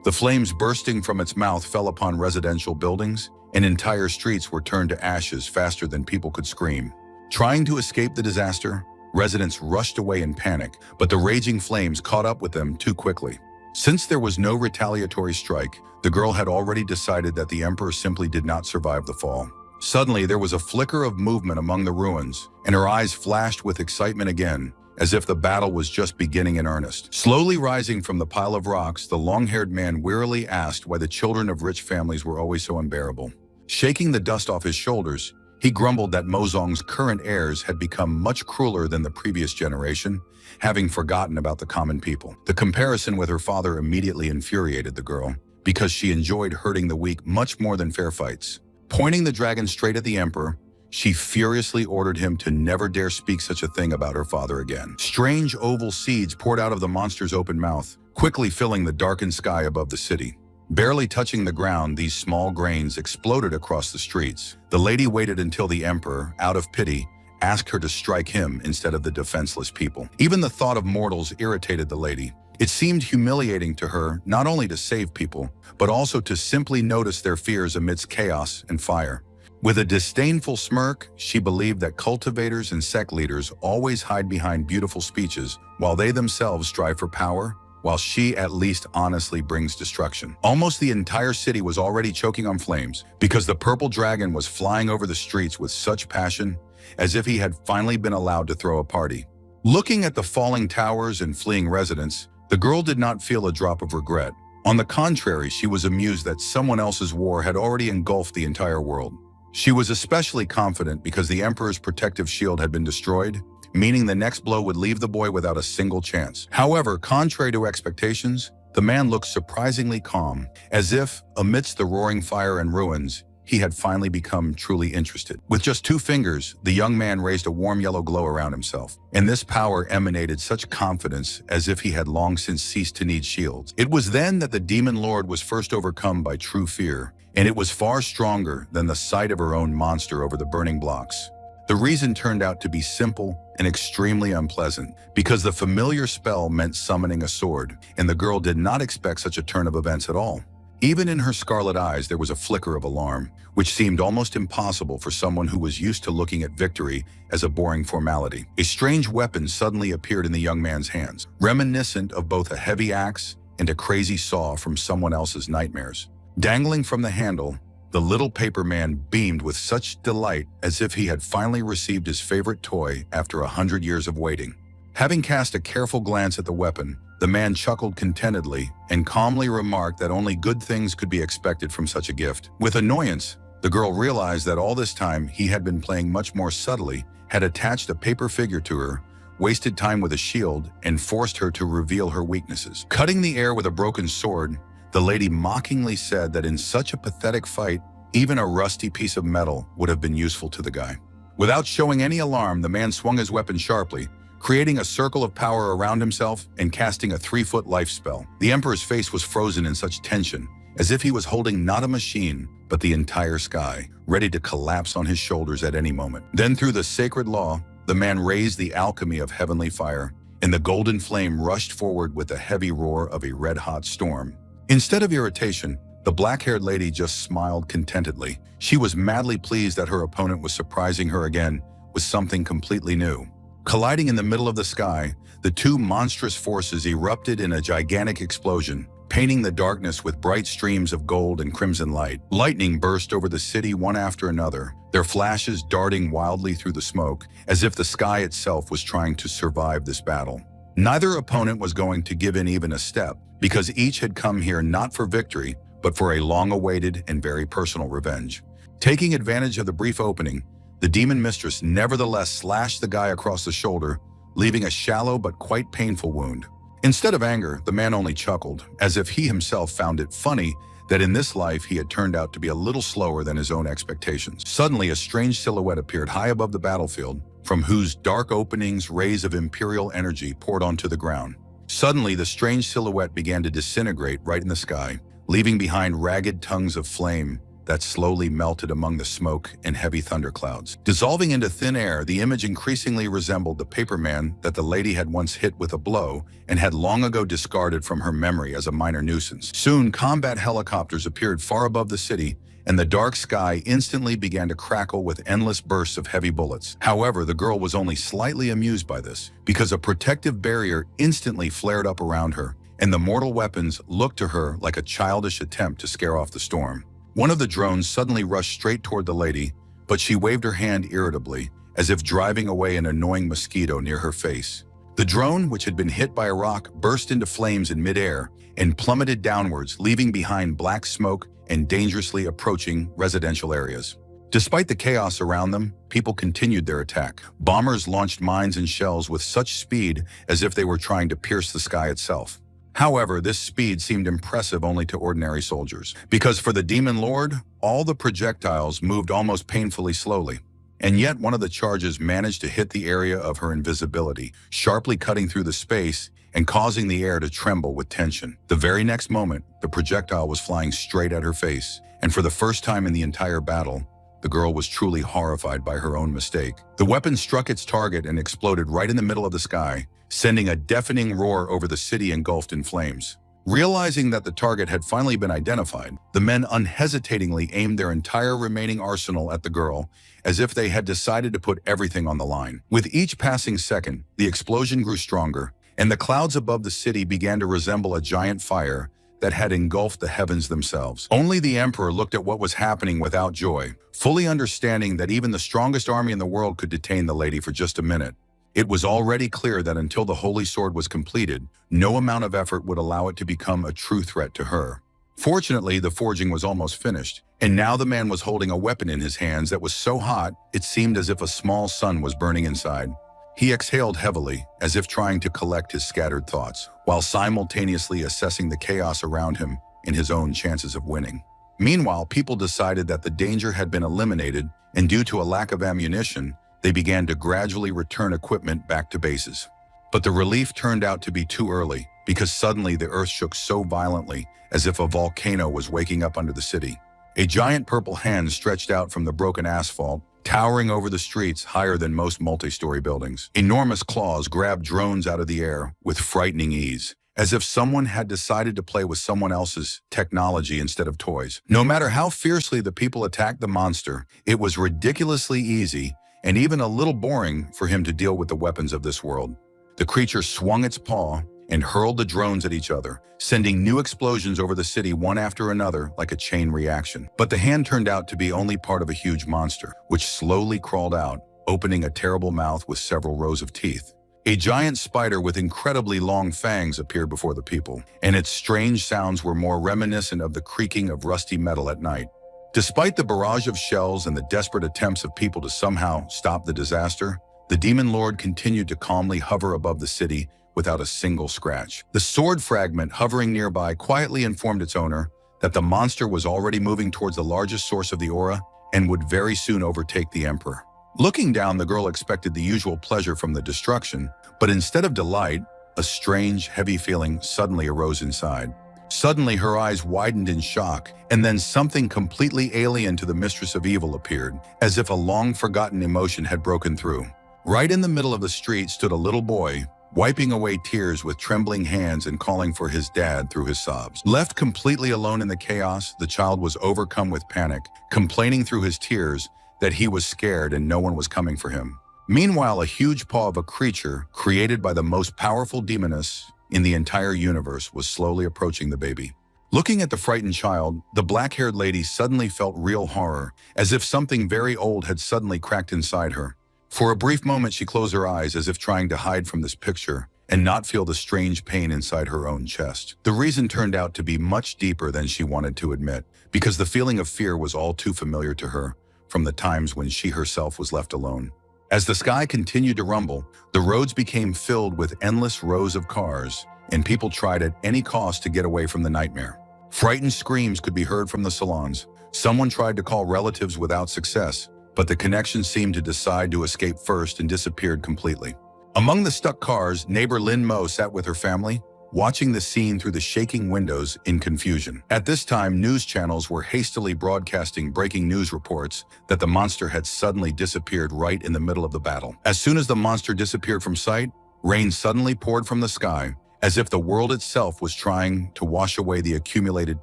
The flames bursting from its mouth fell upon residential buildings, and entire streets were turned to ashes faster than people could scream. Trying to escape the disaster, residents rushed away in panic, but the raging flames caught up with them too quickly. Since there was no retaliatory strike, the girl had already decided that the emperor simply did not survive the fall. Suddenly, there was a flicker of movement among the ruins, and her eyes flashed with excitement again, as if the battle was just beginning in earnest. Slowly rising from the pile of rocks, the long-haired man wearily asked why the children of rich families were always so unbearable. Shaking the dust off his shoulders, he grumbled that Mozong's current heirs had become much crueler than the previous generation, having forgotten about the common people. The comparison with her father immediately infuriated the girl, because she enjoyed hurting the weak much more than fair fights. Pointing the dragon straight at the emperor, she furiously ordered him to never dare speak such a thing about her father again. Strange oval seeds poured out of the monster's open mouth, quickly filling the darkened sky above the city. Barely touching the ground, these small grains exploded across the streets. The lady waited until the emperor, out of pity, asked her to strike him instead of the defenseless people. Even the thought of mortals irritated the lady. It seemed humiliating to her not only to save people, but also to simply notice their fears amidst chaos and fire. With a disdainful smirk, she believed that cultivators and sect leaders always hide behind beautiful speeches, while they themselves strive for power, while she at least honestly brings destruction. Almost the entire city was already choking on flames, because the purple dragon was flying over the streets with such passion, as if he had finally been allowed to throw a party. Looking at the falling towers and fleeing residents, the girl did not feel a drop of regret. On the contrary, she was amused that someone else's war had already engulfed the entire world. She was especially confident because the emperor's protective shield had been destroyed, meaning the next blow would leave the boy without a single chance. However, contrary to expectations, the man looked surprisingly calm, as if, amidst the roaring fire and ruins, he had finally become truly interested. With just 2 fingers, the young man raised a warm yellow glow around himself, and this power emanated such confidence as if he had long since ceased to need shields. It was then that the demon lord was first overcome by true fear, and it was far stronger than the sight of her own monster over the burning blocks. The reason turned out to be simple and extremely unpleasant, because the familiar spell meant summoning a sword, and the girl did not expect such a turn of events at all. Even in her scarlet eyes, there was a flicker of alarm, which seemed almost impossible for someone who was used to looking at victory as a boring formality. A strange weapon suddenly appeared in the young man's hands, reminiscent of both a heavy axe and a crazy saw from someone else's nightmares. Dangling from the handle, the little paper man beamed with such delight as if he had finally received his favorite toy after 100 years of waiting. Having cast a careful glance at the weapon, the man chuckled contentedly and calmly remarked that only good things could be expected from such a gift. With annoyance, the girl realized that all this time he had been playing much more subtly, had attached a paper figure to her, wasted time with a shield, and forced her to reveal her weaknesses. Cutting the air with a broken sword, the lady mockingly said that in such a pathetic fight, even a rusty piece of metal would have been useful to the guy. Without showing any alarm, the man swung his weapon sharply, creating a circle of power around himself and casting a 3-foot life spell. The Emperor's face was frozen in such tension, as if he was holding not a machine, but the entire sky, ready to collapse on his shoulders at any moment. Then through the sacred law, the man raised the alchemy of heavenly fire, and the golden flame rushed forward with the heavy roar of a red-hot storm. Instead of irritation, the black-haired lady just smiled contentedly. She was madly pleased that her opponent was surprising her again with something completely new. Colliding in the middle of the sky, the two monstrous forces erupted in a gigantic explosion, painting the darkness with bright streams of gold and crimson light. Lightning burst over the city one after another, their flashes darting wildly through the smoke, as if the sky itself was trying to survive this battle. Neither opponent was going to give in even a step, because each had come here not for victory, but for a long-awaited and very personal revenge. Taking advantage of the brief opening, the demon mistress nevertheless slashed the guy across the shoulder, leaving a shallow but quite painful wound. Instead of anger, the man only chuckled, as if he himself found it funny that in this life he had turned out to be a little slower than his own expectations. Suddenly, a strange silhouette appeared high above the battlefield, from whose dark openings rays of imperial energy poured onto the ground. Suddenly, the strange silhouette began to disintegrate right in the sky, leaving behind ragged tongues of flame that slowly melted among the smoke and heavy thunderclouds. Dissolving into thin air, the image increasingly resembled the paper man that the lady had once hit with a blow and had long ago discarded from her memory as a minor nuisance. Soon, combat helicopters appeared far above the city, and the dark sky instantly began to crackle with endless bursts of heavy bullets. However, the girl was only slightly amused by this, because a protective barrier instantly flared up around her, and the mortal weapons looked to her like a childish attempt to scare off the storm. One of the drones suddenly rushed straight toward the lady, but she waved her hand irritably, as if driving away an annoying mosquito near her face. The drone, which had been hit by a rock, burst into flames in midair and plummeted downwards, leaving behind black smoke and dangerously approaching residential areas. Despite the chaos around them, people continued their attack. Bombers launched mines and shells with such speed as if they were trying to pierce the sky itself. However, this speed seemed impressive only to ordinary soldiers, because for the demon lord, all the projectiles moved almost painfully slowly. And yet one of the charges managed to hit the area of her invisibility, sharply cutting through the space and causing the air to tremble with tension. The very next moment, the projectile was flying straight at her face, and for the first time in the entire battle, the girl was truly horrified by her own mistake. The weapon struck its target and exploded right in the middle of the sky, sending a deafening roar over the city engulfed in flames. Realizing that the target had finally been identified, the men unhesitatingly aimed their entire remaining arsenal at the girl, as if they had decided to put everything on the line. With each passing second, the explosion grew stronger, and the clouds above the city began to resemble a giant fire that had engulfed the heavens themselves. Only the emperor looked at what was happening without joy, fully understanding that even the strongest army in the world could detain the lady for just a minute. It was already clear that until the holy sword was completed, no amount of effort would allow it to become a true threat to her. Fortunately, the forging was almost finished, and now the man was holding a weapon in his hands that was so hot it seemed as if a small sun was burning inside. He exhaled heavily, as if trying to collect his scattered thoughts, while simultaneously assessing the chaos around him and his own chances of winning. Meanwhile, people decided that the danger had been eliminated, and due to a lack of ammunition, they began to gradually return equipment back to bases. But the relief turned out to be too early, because suddenly the earth shook so violently as if a volcano was waking up under the city. A giant purple hand stretched out from the broken asphalt, towering over the streets higher than most multi-story buildings. Enormous claws grabbed drones out of the air with frightening ease, as if someone had decided to play with someone else's technology instead of toys. No matter how fiercely the people attacked the monster, it was ridiculously easy and even a little boring for him to deal with the weapons of this world. The creature swung its paw, and hurled the drones at each other, sending new explosions over the city one after another like a chain reaction. But the hand turned out to be only part of a huge monster, which slowly crawled out, opening a terrible mouth with several rows of teeth. A giant spider with incredibly long fangs appeared before the people, and its strange sounds were more reminiscent of the creaking of rusty metal at night. Despite the barrage of shells and the desperate attempts of people to somehow stop the disaster, the demon lord continued to calmly hover above the city without a single scratch. The sword fragment hovering nearby quietly informed its owner that the monster was already moving towards the largest source of the aura and would very soon overtake the emperor. Looking down, the girl expected the usual pleasure from the destruction, but instead of delight, a strange, heavy feeling suddenly arose inside. Suddenly, her eyes widened in shock, and then something completely alien to the mistress of evil appeared, as if a long-forgotten emotion had broken through. Right in the middle of the street stood a little boy, wiping away tears with trembling hands and calling for his dad through his sobs. Left completely alone in the chaos, the child was overcome with panic, complaining through his tears that he was scared and no one was coming for him. Meanwhile, a huge paw of a creature, created by the most powerful demoness in the entire universe, was slowly approaching the baby. Looking at the frightened child, the black-haired lady suddenly felt real horror, as if something very old had suddenly cracked inside her. For a brief moment, she closed her eyes as if trying to hide from this picture and not feel the strange pain inside her own chest. The reason turned out to be much deeper than she wanted to admit, because the feeling of fear was all too familiar to her from the times when she herself was left alone. As the sky continued to rumble, the roads became filled with endless rows of cars, and people tried at any cost to get away from the nightmare. Frightened screams could be heard from the salons. Someone tried to call relatives without success, but the connection seemed to decide to escape first and disappeared completely. Among the stuck cars, neighbor Lin Mo sat with her family, watching the scene through the shaking windows in confusion. At this time, news channels were hastily broadcasting breaking news reports that the monster had suddenly disappeared right in the middle of the battle. As soon as the monster disappeared from sight, rain suddenly poured from the sky, as if the world itself was trying to wash away the accumulated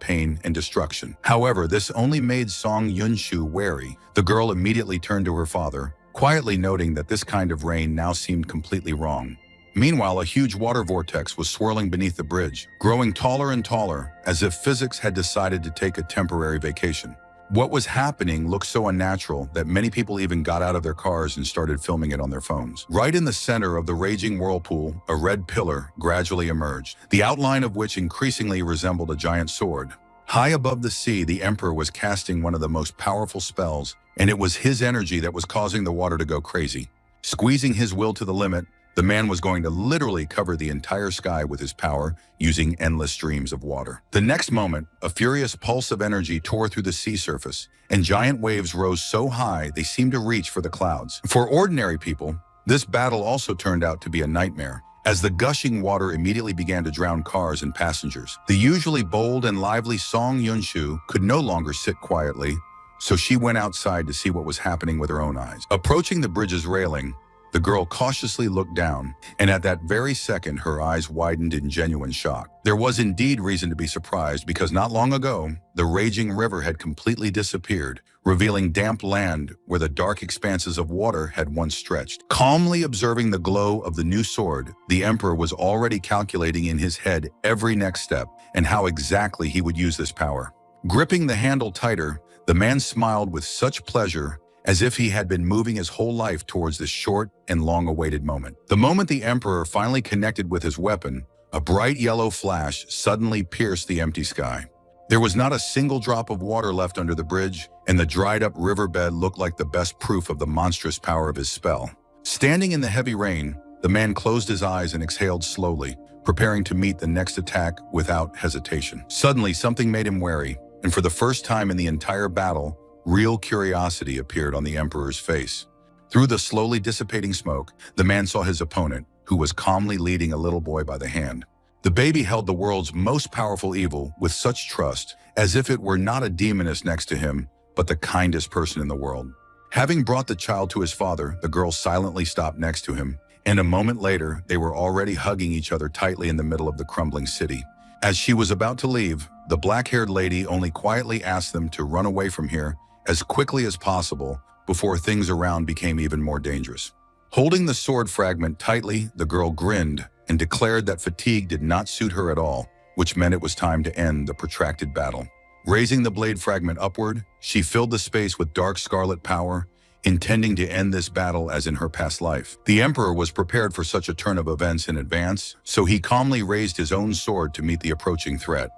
pain and destruction. However, this only made Song Yunshu wary. The girl immediately turned to her father, quietly noting that this kind of rain now seemed completely wrong. Meanwhile, a huge water vortex was swirling beneath the bridge, growing taller and taller, as if physics had decided to take a temporary vacation. What was happening looked so unnatural that many people even got out of their cars and started filming it on their phones. Right in the center of the raging whirlpool, a red pillar gradually emerged, the outline of which increasingly resembled a giant sword. High above the sea, the emperor was casting one of the most powerful spells, and it was his energy that was causing the water to go crazy. Squeezing his will to the limit, the man was going to literally cover the entire sky with his power, using endless streams of water. The next moment, a furious pulse of energy tore through the sea surface, and giant waves rose so high they seemed to reach for the clouds. For ordinary people, this battle also turned out to be a nightmare, as the gushing water immediately began to drown cars and passengers. The usually bold and lively Song Yunshu could no longer sit quietly, so she went outside to see what was happening with her own eyes. Approaching the bridge's railing, the girl cautiously looked down, and at that very second, her eyes widened in genuine shock. There was indeed reason to be surprised, because not long ago, the raging river had completely disappeared, revealing damp land where the dark expanses of water had once stretched. Calmly observing the glow of the new sword, the emperor was already calculating in his head every next step and how exactly he would use this power. Gripping the handle tighter, the man smiled with such pleasure, as if he had been moving his whole life towards this short and long-awaited moment. The moment the emperor finally connected with his weapon, a bright yellow flash suddenly pierced the empty sky. There was not a single drop of water left under the bridge, and the dried-up riverbed looked like the best proof of the monstrous power of his spell. Standing in the heavy rain, the man closed his eyes and exhaled slowly, preparing to meet the next attack without hesitation. Suddenly, something made him wary, and for the first time in the entire battle, real curiosity appeared on the emperor's face. Through the slowly dissipating smoke, the man saw his opponent, who was calmly leading a little boy by the hand. The baby held the world's most powerful evil with such trust, as if it were not a demoness next to him, but the kindest person in the world. Having brought the child to his father, the girl silently stopped next to him, and a moment later, they were already hugging each other tightly in the middle of the crumbling city. As she was about to leave, the black-haired lady only quietly asked them to run away from here as quickly as possible before things around became even more dangerous. Holding the sword fragment tightly, the girl grinned, and declared that fatigue did not suit her at all, which meant it was time to end the protracted battle. Raising the blade fragment upward, she filled the space with dark scarlet power, intending to end this battle as in her past life. The Emperor was prepared for such a turn of events in advance, so he calmly raised his own sword to meet the approaching threat.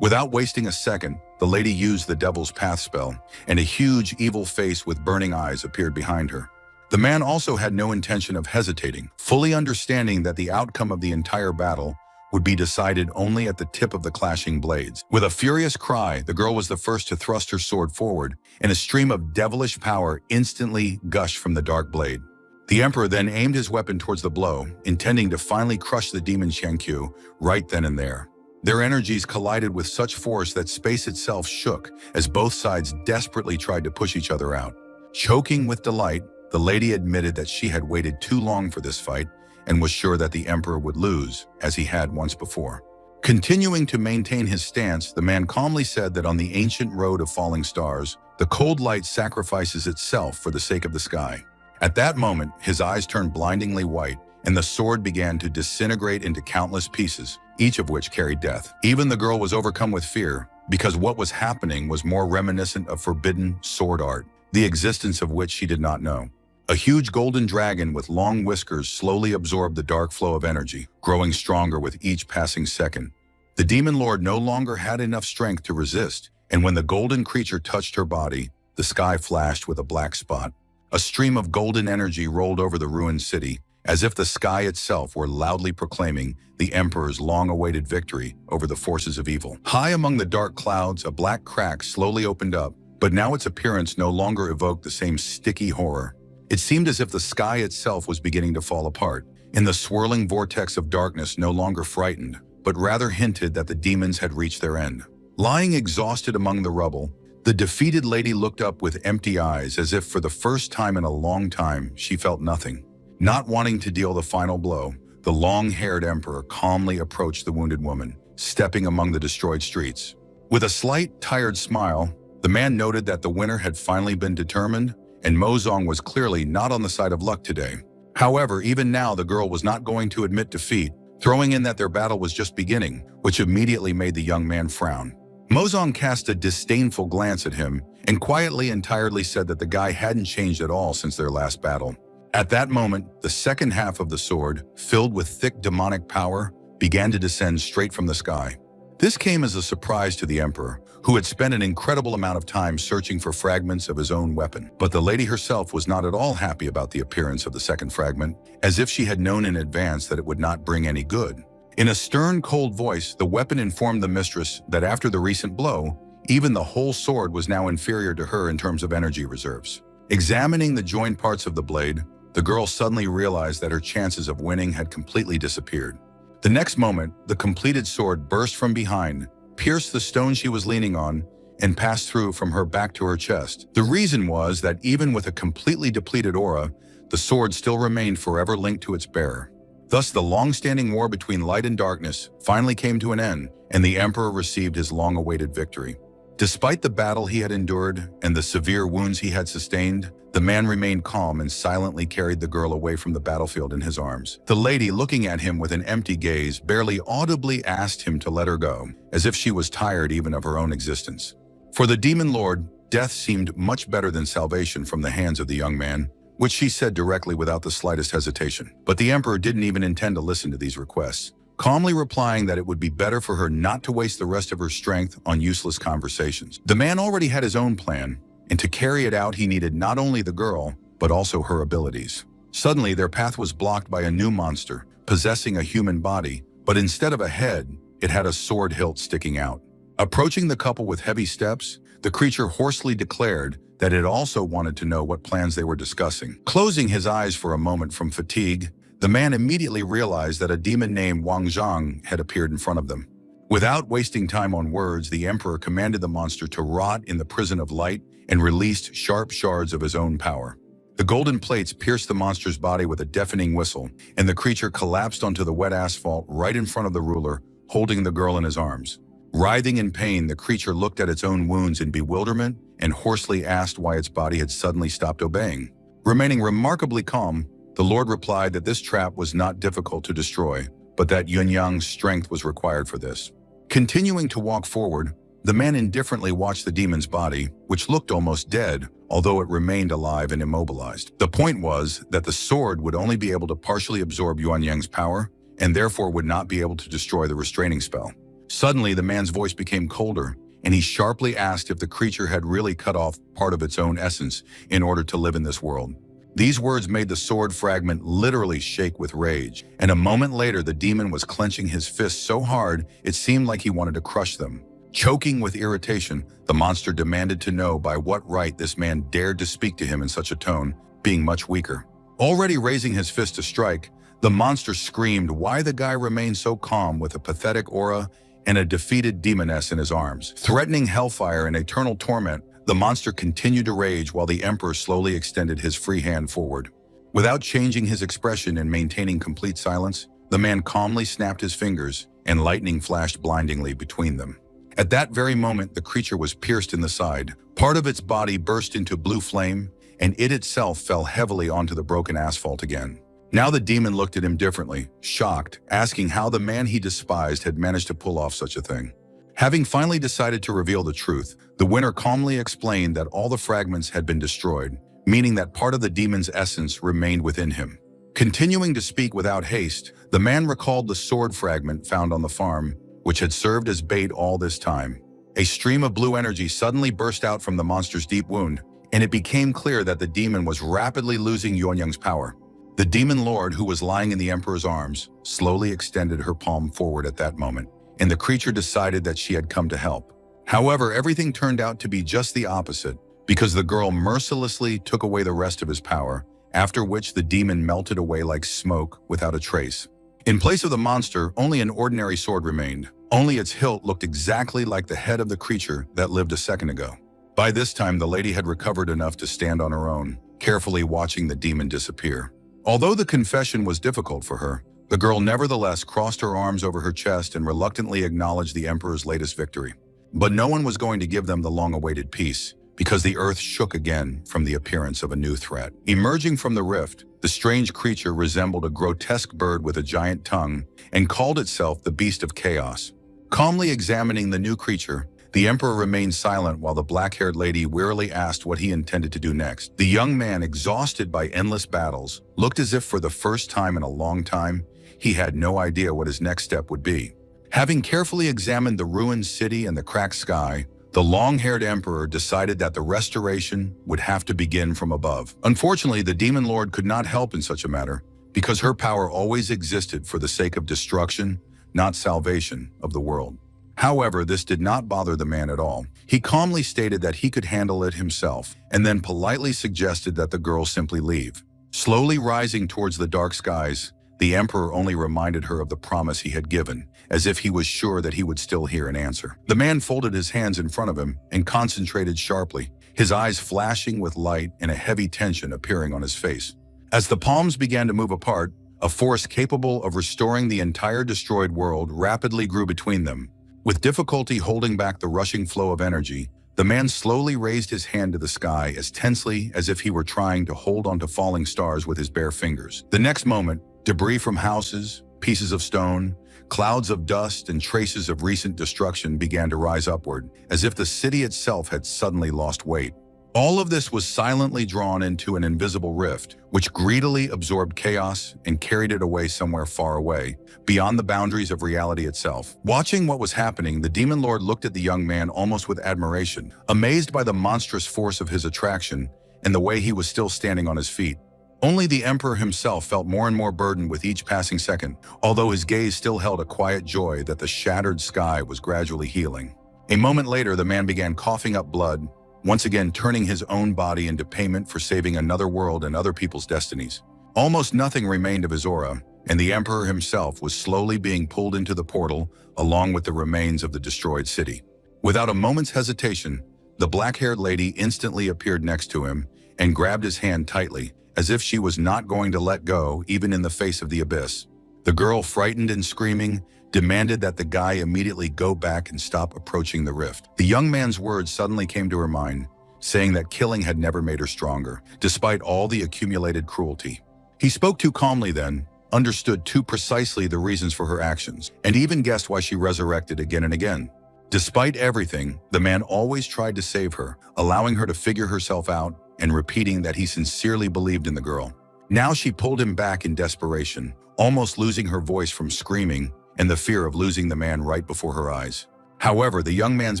Without wasting a second, the lady used the Devil's Path spell, and a huge evil face with burning eyes appeared behind her. The man also had no intention of hesitating, fully understanding that the outcome of the entire battle would be decided only at the tip of the clashing blades. With a furious cry, the girl was the first to thrust her sword forward, and a stream of devilish power instantly gushed from the dark blade. The Emperor then aimed his weapon towards the blow, intending to finally crush the demon Xiangqiu right then and there. Their energies collided with such force that space itself shook as both sides desperately tried to push each other out. Choking with delight, the lady admitted that she had waited too long for this fight and was sure that the Emperor would lose, as he had once before. Continuing to maintain his stance, the man calmly said that on the ancient road of falling stars, the cold light sacrifices itself for the sake of the sky. At that moment, his eyes turned blindingly white, and the sword began to disintegrate into countless pieces, each of which carried death. Even the girl was overcome with fear, because what was happening was more reminiscent of forbidden sword art, the existence of which she did not know. A huge golden dragon with long whiskers slowly absorbed the dark flow of energy, growing stronger with each passing second. The demon lord no longer had enough strength to resist, and when the golden creature touched her body, the sky flashed with a black spot. A stream of golden energy rolled over the ruined city, as if the sky itself were loudly proclaiming the Emperor's long-awaited victory over the forces of evil. High among the dark clouds, a black crack slowly opened up, but now its appearance no longer evoked the same sticky horror. It seemed as if the sky itself was beginning to fall apart, and the swirling vortex of darkness no longer frightened, but rather hinted that the demons had reached their end. Lying exhausted among the rubble, the defeated lady looked up with empty eyes as if for the first time in a long time she felt nothing. Not wanting to deal the final blow, the long-haired Emperor calmly approached the wounded woman, stepping among the destroyed streets. With a slight, tired smile, the man noted that the winner had finally been determined, and Mozong was clearly not on the side of luck today. However, even now the girl was not going to admit defeat, throwing in that their battle was just beginning, which immediately made the young man frown. Mozong cast a disdainful glance at him and quietly and tiredly said that the guy hadn't changed at all since their last battle. At that moment, the second half of the sword, filled with thick demonic power, began to descend straight from the sky. This came as a surprise to the Emperor, who had spent an incredible amount of time searching for fragments of his own weapon. But the lady herself was not at all happy about the appearance of the second fragment, as if she had known in advance that it would not bring any good. In a stern, cold voice, the weapon informed the mistress that after the recent blow, even the whole sword was now inferior to her in terms of energy reserves. Examining the joined parts of the blade, the girl suddenly realized that her chances of winning had completely disappeared. The next moment, the completed sword burst from behind, pierced the stone she was leaning on, and passed through from her back to her chest. The reason was that even with a completely depleted aura, the sword still remained forever linked to its bearer. Thus, the long-standing war between light and darkness finally came to an end, and the Emperor received his long-awaited victory. Despite the battle he had endured and the severe wounds he had sustained, the man remained calm and silently carried the girl away from the battlefield in his arms. The lady, looking at him with an empty gaze, barely audibly asked him to let her go, as if she was tired even of her own existence. For the demon lord, death seemed much better than salvation from the hands of the young man, which she said directly without the slightest hesitation. But the Emperor didn't even intend to listen to these requests, calmly replying that it would be better for her not to waste the rest of her strength on useless conversations. The man already had his own plan, and to carry it out he needed not only the girl, but also her abilities. Suddenly, their path was blocked by a new monster, possessing a human body, but instead of a head, it had a sword hilt sticking out. Approaching the couple with heavy steps, the creature hoarsely declared that it also wanted to know what plans they were discussing. Closing his eyes for a moment from fatigue, the man immediately realized that a demon named Wang Zhang had appeared in front of them. Without wasting time on words, the Emperor commanded the monster to rot in the prison of light and released sharp shards of his own power. The golden plates pierced the monster's body with a deafening whistle, and the creature collapsed onto the wet asphalt right in front of the ruler, holding the girl in his arms. Writhing in pain, the creature looked at its own wounds in bewilderment and hoarsely asked why its body had suddenly stopped obeying. Remaining remarkably calm, the Lord replied that this trap was not difficult to destroy, but that Yunyang's strength was required for this. Continuing to walk forward, the man indifferently watched the demon's body, which looked almost dead, although it remained alive and immobilized. The point was that the sword would only be able to partially absorb Yuanyang's power, and therefore would not be able to destroy the restraining spell. Suddenly, the man's voice became colder, and he sharply asked if the creature had really cut off part of its own essence in order to live in this world. These words made the sword fragment literally shake with rage, and a moment later the demon was clenching his fists so hard it seemed like he wanted to crush them. Choking with irritation, the monster demanded to know by what right this man dared to speak to him in such a tone, being much weaker. Already raising his fist to strike, the monster screamed why the guy remained so calm with a pathetic aura and a defeated demoness in his arms. Threatening hellfire and eternal torment, the monster continued to rage while the emperor slowly extended his free hand forward. Without changing his expression and maintaining complete silence, the man calmly snapped his fingers, and lightning flashed blindingly between them. At that very moment, the creature was pierced in the side. Part of its body burst into blue flame, and it itself fell heavily onto the broken asphalt again. Now the demon looked at him differently, shocked, asking how the man he despised had managed to pull off such a thing. Having finally decided to reveal the truth, the winner calmly explained that all the fragments had been destroyed, meaning that part of the demon's essence remained within him. Continuing to speak without haste, the man recalled the sword fragment found on the farm, which had served as bait all this time. A stream of blue energy suddenly burst out from the monster's deep wound, and it became clear that the demon was rapidly losing Yuanyang's power. The demon lord, who was lying in the emperor's arms, slowly extended her palm forward at that moment, and the creature decided that she had come to help. However, everything turned out to be just the opposite, because the girl mercilessly took away the rest of his power, after which the demon melted away like smoke without a trace. In place of the monster, only an ordinary sword remained. Only its hilt looked exactly like the head of the creature that lived a second ago. By this time, the lady had recovered enough to stand on her own, carefully watching the demon disappear. Although the confession was difficult for her, the girl nevertheless crossed her arms over her chest and reluctantly acknowledged the emperor's latest victory. But no one was going to give them the long-awaited peace, because the earth shook again from the appearance of a new threat. Emerging from the rift, the strange creature resembled a grotesque bird with a giant tongue and called itself the Beast of Chaos. Calmly examining the new creature, the emperor remained silent while the black-haired lady wearily asked what he intended to do next. The young man, exhausted by endless battles, looked as if for the first time in a long time, he had no idea what his next step would be. Having carefully examined the ruined city and the cracked sky, the long-haired emperor decided that the restoration would have to begin from above. Unfortunately, the demon lord could not help in such a matter, because her power always existed for the sake of destruction, not salvation of the world. However, this did not bother the man at all. He calmly stated that he could handle it himself, and then politely suggested that the girl simply leave. Slowly rising towards the dark skies, the emperor only reminded her of the promise he had given, as if he was sure that he would still hear an answer. The man folded his hands in front of him and concentrated sharply, his eyes flashing with light and a heavy tension appearing on his face. As the palms began to move apart, a force capable of restoring the entire destroyed world rapidly grew between them. With difficulty holding back the rushing flow of energy, the man slowly raised his hand to the sky as tensely as if he were trying to hold onto falling stars with his bare fingers. The next moment, debris from houses, pieces of stone, clouds of dust, and traces of recent destruction began to rise upward, as if the city itself had suddenly lost weight. All of this was silently drawn into an invisible rift, which greedily absorbed chaos and carried it away somewhere far away, beyond the boundaries of reality itself. Watching what was happening, the demon lord looked at the young man almost with admiration, amazed by the monstrous force of his attraction and the way he was still standing on his feet. Only the emperor himself felt more and more burdened with each passing second, although his gaze still held a quiet joy that the shattered sky was gradually healing. A moment later, the man began coughing up blood, once again turning his own body into payment for saving another world and other people's destinies. Almost nothing remained of his aura, and the emperor himself was slowly being pulled into the portal along with the remains of the destroyed city. Without a moment's hesitation, the black-haired lady instantly appeared next to him and grabbed his hand tightly, as if she was not going to let go even in the face of the abyss. The girl, frightened and screaming, demanded that the guy immediately go back and stop approaching the rift. The young man's words suddenly came to her mind, saying that killing had never made her stronger, despite all the accumulated cruelty. He spoke too calmly then, understood too precisely the reasons for her actions, and even guessed why she resurrected again and again. Despite everything, the man always tried to save her, allowing her to figure herself out and repeating that he sincerely believed in the girl. Now she pulled him back in desperation, almost losing her voice from screaming and the fear of losing the man right before her eyes. However, the young man's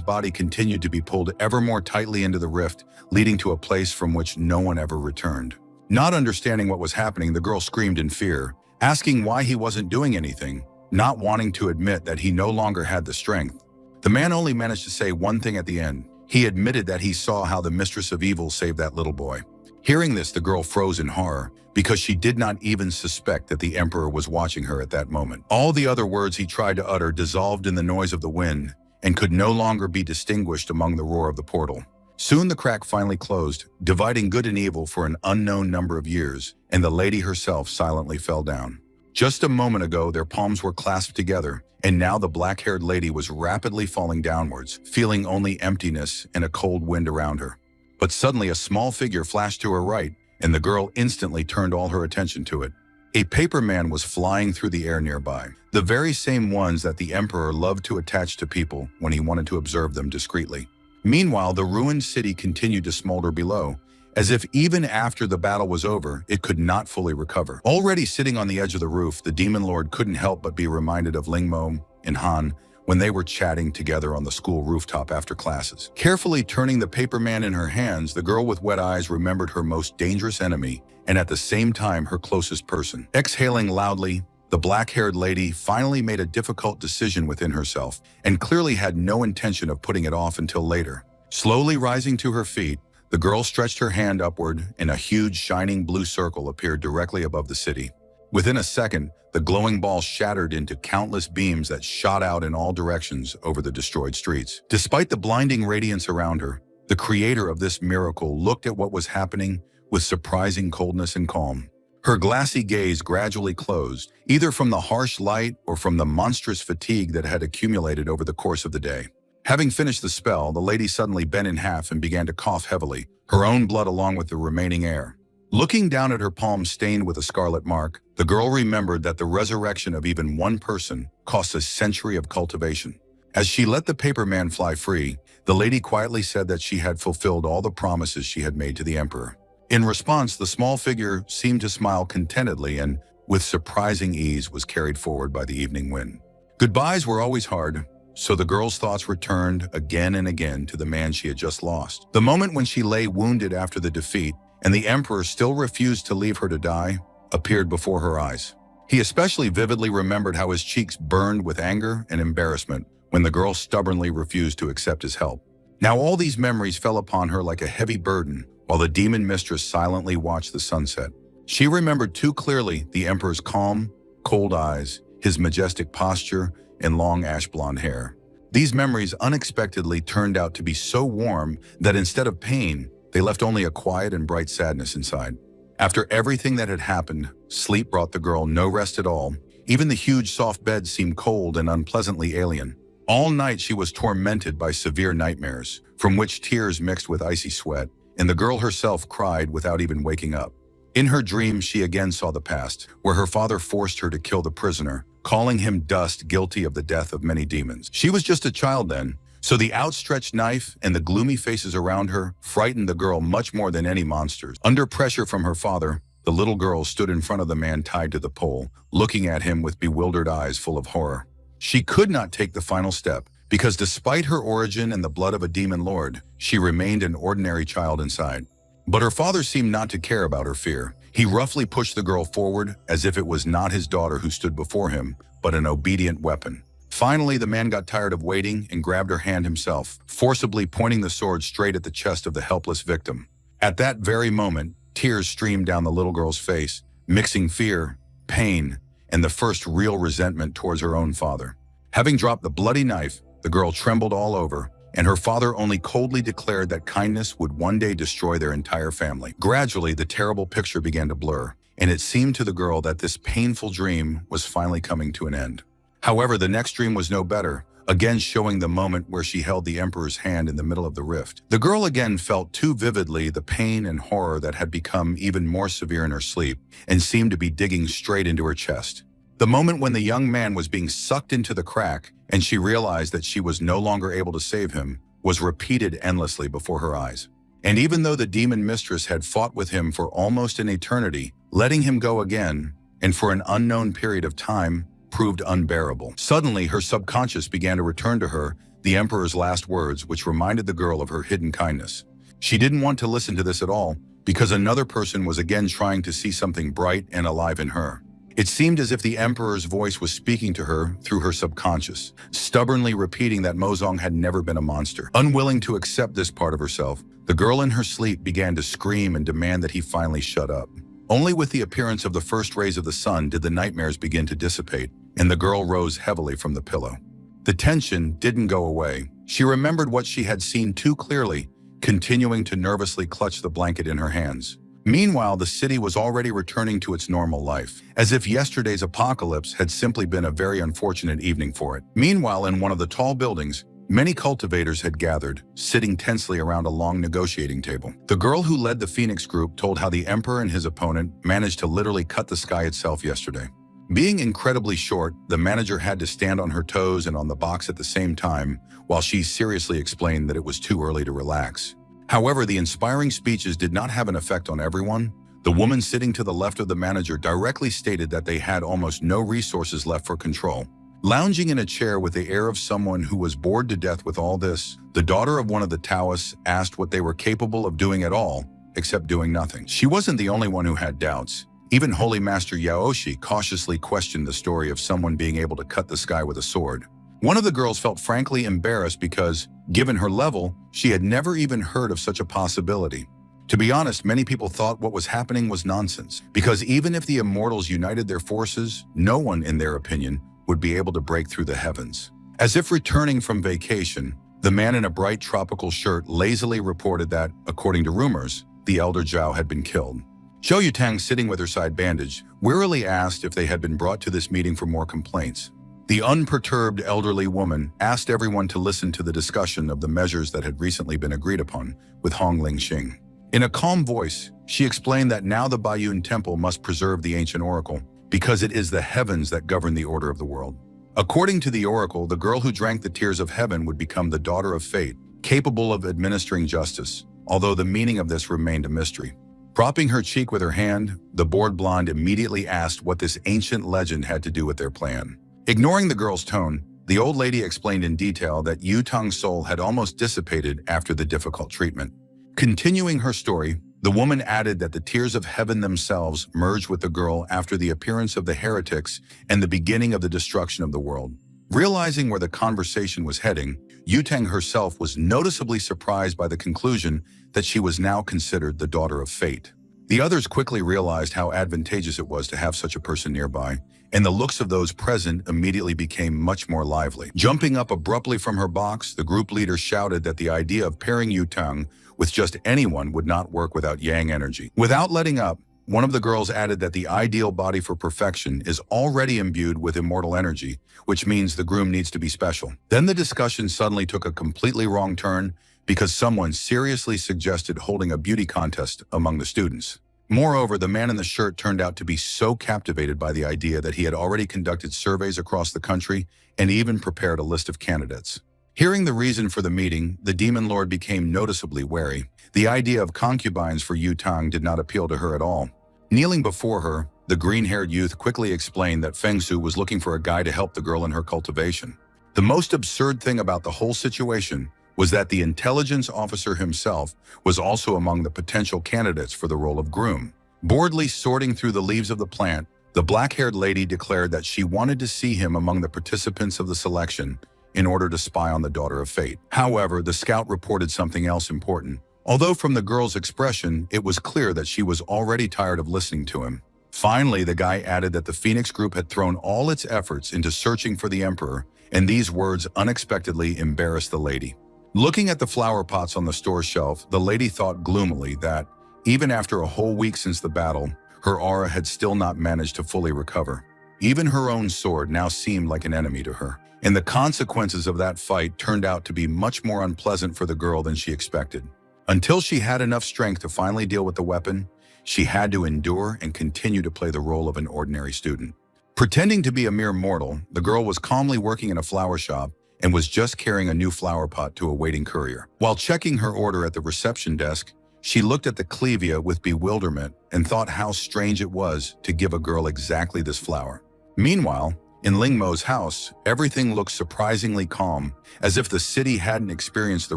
body continued to be pulled ever more tightly into the rift, leading to a place from which no one ever returned. Not understanding what was happening, the girl screamed in fear, asking why he wasn't doing anything, not wanting to admit that he no longer had the strength. The man only managed to say one thing at the end. He admitted that he saw how the mistress of evil saved that little boy. Hearing this, the girl froze in horror because she did not even suspect that the Emperor was watching her at that moment. All the other words he tried to utter dissolved in the noise of the wind and could no longer be distinguished among the roar of the portal. Soon the crack finally closed, dividing good and evil for an unknown number of years, and the lady herself silently fell down. Just a moment ago, their palms were clasped together, and now the black-haired lady was rapidly falling downwards, feeling only emptiness and a cold wind around her. But suddenly a small figure flashed to her right, and the girl instantly turned all her attention to it. A paper man was flying through the air nearby, the very same ones that the Emperor loved to attach to people when he wanted to observe them discreetly. Meanwhile, the ruined city continued to smolder below, as if even after the battle was over, it could not fully recover. Already sitting on the edge of the roof, the demon lord couldn't help but be reminded of Lingmo and Han when they were chatting together on the school rooftop after classes. Carefully turning the paper man in her hands, the girl with wet eyes remembered her most dangerous enemy and at the same time her closest person. Exhaling loudly, the black-haired lady finally made a difficult decision within herself and clearly had no intention of putting it off until later. Slowly rising to her feet, the girl stretched her hand upward and a huge shining blue circle appeared directly above the city. Within a second, the glowing ball shattered into countless beams that shot out in all directions over the destroyed streets. Despite the blinding radiance around her, the creator of this miracle looked at what was happening with surprising coldness and calm. Her glassy gaze gradually closed, either from the harsh light or from the monstrous fatigue that had accumulated over the course of the day. Having finished the spell, the lady suddenly bent in half and began to cough heavily, her own blood along with the remaining air. Looking down at her palm stained with a scarlet mark, the girl remembered that the resurrection of even one person cost a century of cultivation. As she let the paper man fly free, the lady quietly said that she had fulfilled all the promises she had made to the Emperor. In response, the small figure seemed to smile contentedly and, with surprising ease, was carried forward by the evening wind. Goodbyes were always hard, so the girl's thoughts returned again and again to the man she had just lost. The moment when she lay wounded after the defeat, and the Emperor still refused to leave her to die, appeared before her eyes. He especially vividly remembered how his cheeks burned with anger and embarrassment when the girl stubbornly refused to accept his help. Now all these memories fell upon her like a heavy burden, while the demon mistress silently watched the sunset. She remembered too clearly the Emperor's calm, cold eyes, his majestic posture, and long ash-blonde hair. These memories unexpectedly turned out to be so warm that instead of pain, they left only a quiet and bright sadness inside. After everything that had happened, sleep brought the girl no rest at all. Even the huge soft bed seemed cold and unpleasantly alien. All night she was tormented by severe nightmares, from which tears mixed with icy sweat, and the girl herself cried without even waking up. In her dreams, she again saw the past, where her father forced her to kill the prisoner, calling him dust, guilty of the death of many demons. She was just a child then, so the outstretched knife and the gloomy faces around her frightened the girl much more than any monsters. Under pressure from her father, the little girl stood in front of the man tied to the pole, looking at him with bewildered eyes full of horror. She could not take the final step, because despite her origin and the blood of a demon lord, she remained an ordinary child inside. But her father seemed not to care about her fear. He roughly pushed the girl forward as if it was not his daughter who stood before him, but an obedient weapon. Finally, the man got tired of waiting and grabbed her hand himself, forcibly pointing the sword straight at the chest of the helpless victim. At that very moment, tears streamed down the little girl's face, mixing fear, pain, and the first real resentment towards her own father. Having dropped the bloody knife, the girl trembled all over, and her father only coldly declared that kindness would one day destroy their entire family. Gradually, the terrible picture began to blur, and it seemed to the girl that this painful dream was finally coming to an end. However, the next dream was no better. again showing the moment where she held the emperor's hand in the middle of the rift. The girl again felt too vividly the pain and horror that had become even more severe in her sleep and seemed to be digging straight into her chest. The moment when the young man was being sucked into the crack and she realized that she was no longer able to save him was repeated endlessly before her eyes. And even though the demon mistress had fought with him for almost an eternity, letting him go again, and for an unknown period of time, proved unbearable. Suddenly, her subconscious began to return to her the emperor's last words, which reminded the girl of her hidden kindness. She didn't want to listen to this at all, because another person was again trying to see something bright and alive in her. It seemed as if the emperor's voice was speaking to her through her subconscious, stubbornly repeating that Mozong had never been a monster. Unwilling to accept this part of herself, the girl in her sleep began to scream and demand that he finally shut up. Only with the appearance of the first rays of the sun did the nightmares begin to dissipate, and the girl rose heavily from the pillow. The tension didn't go away. She remembered what she had seen too clearly, continuing to nervously clutch the blanket in her hands. Meanwhile, the city was already returning to its normal life, as if yesterday's apocalypse had simply been a very unfortunate evening for it. Meanwhile, in one of the tall buildings, many cultivators had gathered, sitting tensely around a long negotiating table. The girl who led the Phoenix group told how the emperor and his opponent managed to literally cut the sky itself yesterday. Being incredibly short, the manager had to stand on her toes and on the box at the same time, while she seriously explained that it was too early to relax. However, the inspiring speeches did not have an effect on everyone. The woman sitting to the left of the manager directly stated that they had almost no resources left for control. Lounging in a chair with the air of someone who was bored to death with all this, the daughter of one of the Taoists asked what they were capable of doing at all, except doing nothing. She wasn't the only one who had doubts. Even Holy Master Yaoshi cautiously questioned the story of someone being able to cut the sky with a sword. One of the girls felt frankly embarrassed because, given her level, she had never even heard of such a possibility. To be honest, many people thought what was happening was nonsense, because even if the immortals united their forces, no one, in their opinion, would be able to break through the heavens. As if returning from vacation, the man in a bright tropical shirt lazily reported that, according to rumors, the elder Zhao had been killed. Zhou Yutang, sitting with her side bandaged, wearily asked if they had been brought to this meeting for more complaints. The unperturbed elderly woman asked everyone to listen to the discussion of the measures that had recently been agreed upon with Hong Lingxing. In a calm voice, she explained that now the Baiyun Temple must preserve the ancient oracle, because it is the heavens that govern the order of the world. According to the oracle, the girl who drank the tears of heaven would become the daughter of fate, capable of administering justice, although the meaning of this remained a mystery. Propping her cheek with her hand, the bored blonde immediately asked what this ancient legend had to do with their plan. Ignoring the girl's tone, the old lady explained in detail that Yu Tang's soul had almost dissipated after the difficult treatment. Continuing her story, the woman added that the tears of heaven themselves merged with the girl after the appearance of the heretics and the beginning of the destruction of the world. Realizing where the conversation was heading, Yu Tang herself was noticeably surprised by the conclusion that she was now considered the daughter of fate. The others quickly realized how advantageous it was to have such a person nearby, and the looks of those present immediately became much more lively. Jumping up abruptly from her box, the group leader shouted that the idea of pairing Yu Tang with just anyone would not work without yang energy. Without letting up, one of the girls added that the ideal body for perfection is already imbued with immortal energy, which means the groom needs to be special. Then the discussion suddenly took a completely wrong turn because someone seriously suggested holding a beauty contest among the students. Moreover, the man in the shirt turned out to be so captivated by the idea that he had already conducted surveys across the country and even prepared a list of candidates. Hearing the reason for the meeting, the demon lord became noticeably wary. The idea of concubines for Yu Tang did not appeal to her at all. Kneeling before her, the green-haired youth quickly explained that Feng Su was looking for a guy to help the girl in her cultivation. The most absurd thing about the whole situation was that the intelligence officer himself was also among the potential candidates for the role of groom. Boredly sorting through the leaves of the plant, the black-haired lady declared that she wanted to see him among the participants of the selection in order to spy on the daughter of fate. However, the scout reported something else important. Although from the girl's expression, it was clear that she was already tired of listening to him. Finally, the guy added that the Phoenix group had thrown all its efforts into searching for the emperor, and these words unexpectedly embarrassed the lady. Looking at the flower pots on the store shelf, the lady thought gloomily that, even after a whole week since the battle, her aura had still not managed to fully recover. Even her own sword now seemed like an enemy to her. and the consequences of that fight turned out to be much more unpleasant for the girl than she expected. Until she had enough strength to finally deal with the weapon, she had to endure and continue to play the role of an ordinary student. Pretending to be a mere mortal, the girl was calmly working in a flower shop and was just carrying a new flower pot to a waiting courier. While checking her order at the reception desk, she looked at the clevia with bewilderment and thought how strange it was to give a girl exactly this flower. Meanwhile, in Lingmo's house, everything looked surprisingly calm, as if the city hadn't experienced the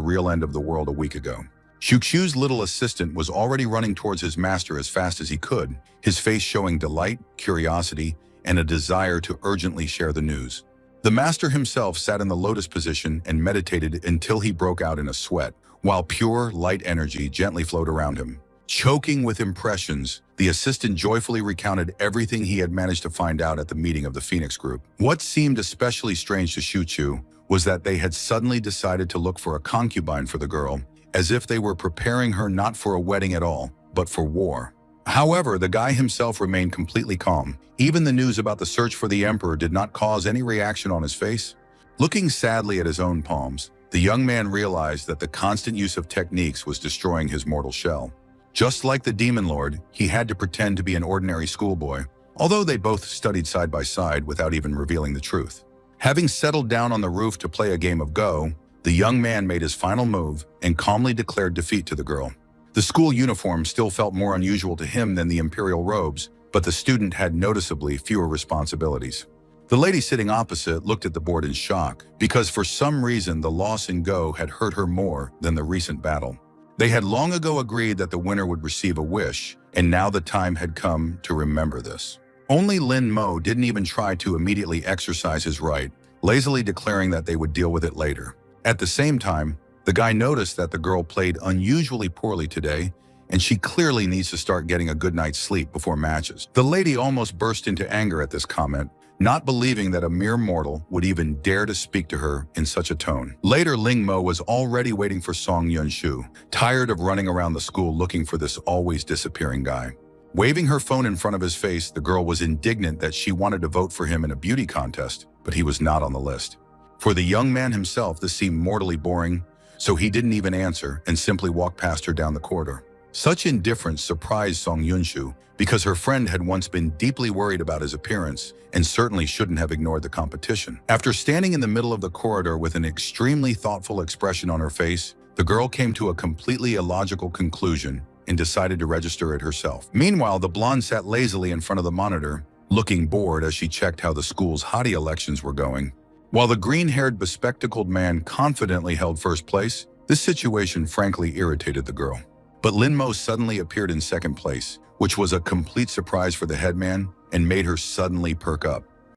real end of the world a week ago. Xiuqiu's little assistant was already running towards his master as fast as he could, his face showing delight, curiosity, and a desire to urgently share the news. The master himself sat in the lotus position and meditated until he broke out in a sweat, while pure, light energy gently flowed around him. Choking with impressions, the assistant joyfully recounted everything he had managed to find out at the meeting of the Phoenix group. What seemed especially strange to Xiuqiu was that they had suddenly decided to look for a concubine for the girl, as if they were preparing her not for a wedding at all, but for war. However, the guy himself remained completely calm. Even the news about the search for the emperor did not cause any reaction on his face. Looking sadly at his own palms, the young man realized that the constant use of techniques was destroying his mortal shell. Just like the demon lord, he had to pretend to be an ordinary schoolboy, although they both studied side by side without even revealing the truth. Having settled down on the roof to play a game of Go, the young man made his final move and calmly declared defeat to the girl. The school uniform still felt more unusual to him than the imperial robes, but the student had noticeably fewer responsibilities. The lady sitting opposite looked at the board in shock, because for some reason the loss in Go had hurt her more than the recent battle. They had long ago agreed that the winner would receive a wish, and now the time had come to remember this. Only Lin Mo didn't even try to immediately exercise his right, lazily declaring that they would deal with it later. At the same time, the guy noticed that the girl played unusually poorly today, and she clearly needs to start getting a good night's sleep before matches. The lady almost burst into anger at this comment, not believing that a mere mortal would even dare to speak to her in such a tone. Later, Ling Mo was already waiting for Song Yunshu, tired of running around the school looking for this always disappearing guy. Waving her phone in front of his face, the girl was indignant that she wanted to vote for him in a beauty contest, but he was not on the list. For the young man himself, this seemed mortally boring, so he didn't even answer and simply walked past her down the corridor. Such indifference surprised Song Yunshu because her friend had once been deeply worried about his appearance and certainly shouldn't have ignored the competition. After standing in the middle of the corridor with an extremely thoughtful expression on her face, the girl came to a completely illogical conclusion and decided to register it herself. Meanwhile, the blonde sat lazily in front of the monitor, looking bored as she checked how the school's hottie elections were going. While the green-haired, bespectacled man confidently held first place, this situation frankly irritated the girl. But Lin Mo suddenly appeared in second place, which was a complete surprise for the headman and made her suddenly perk up.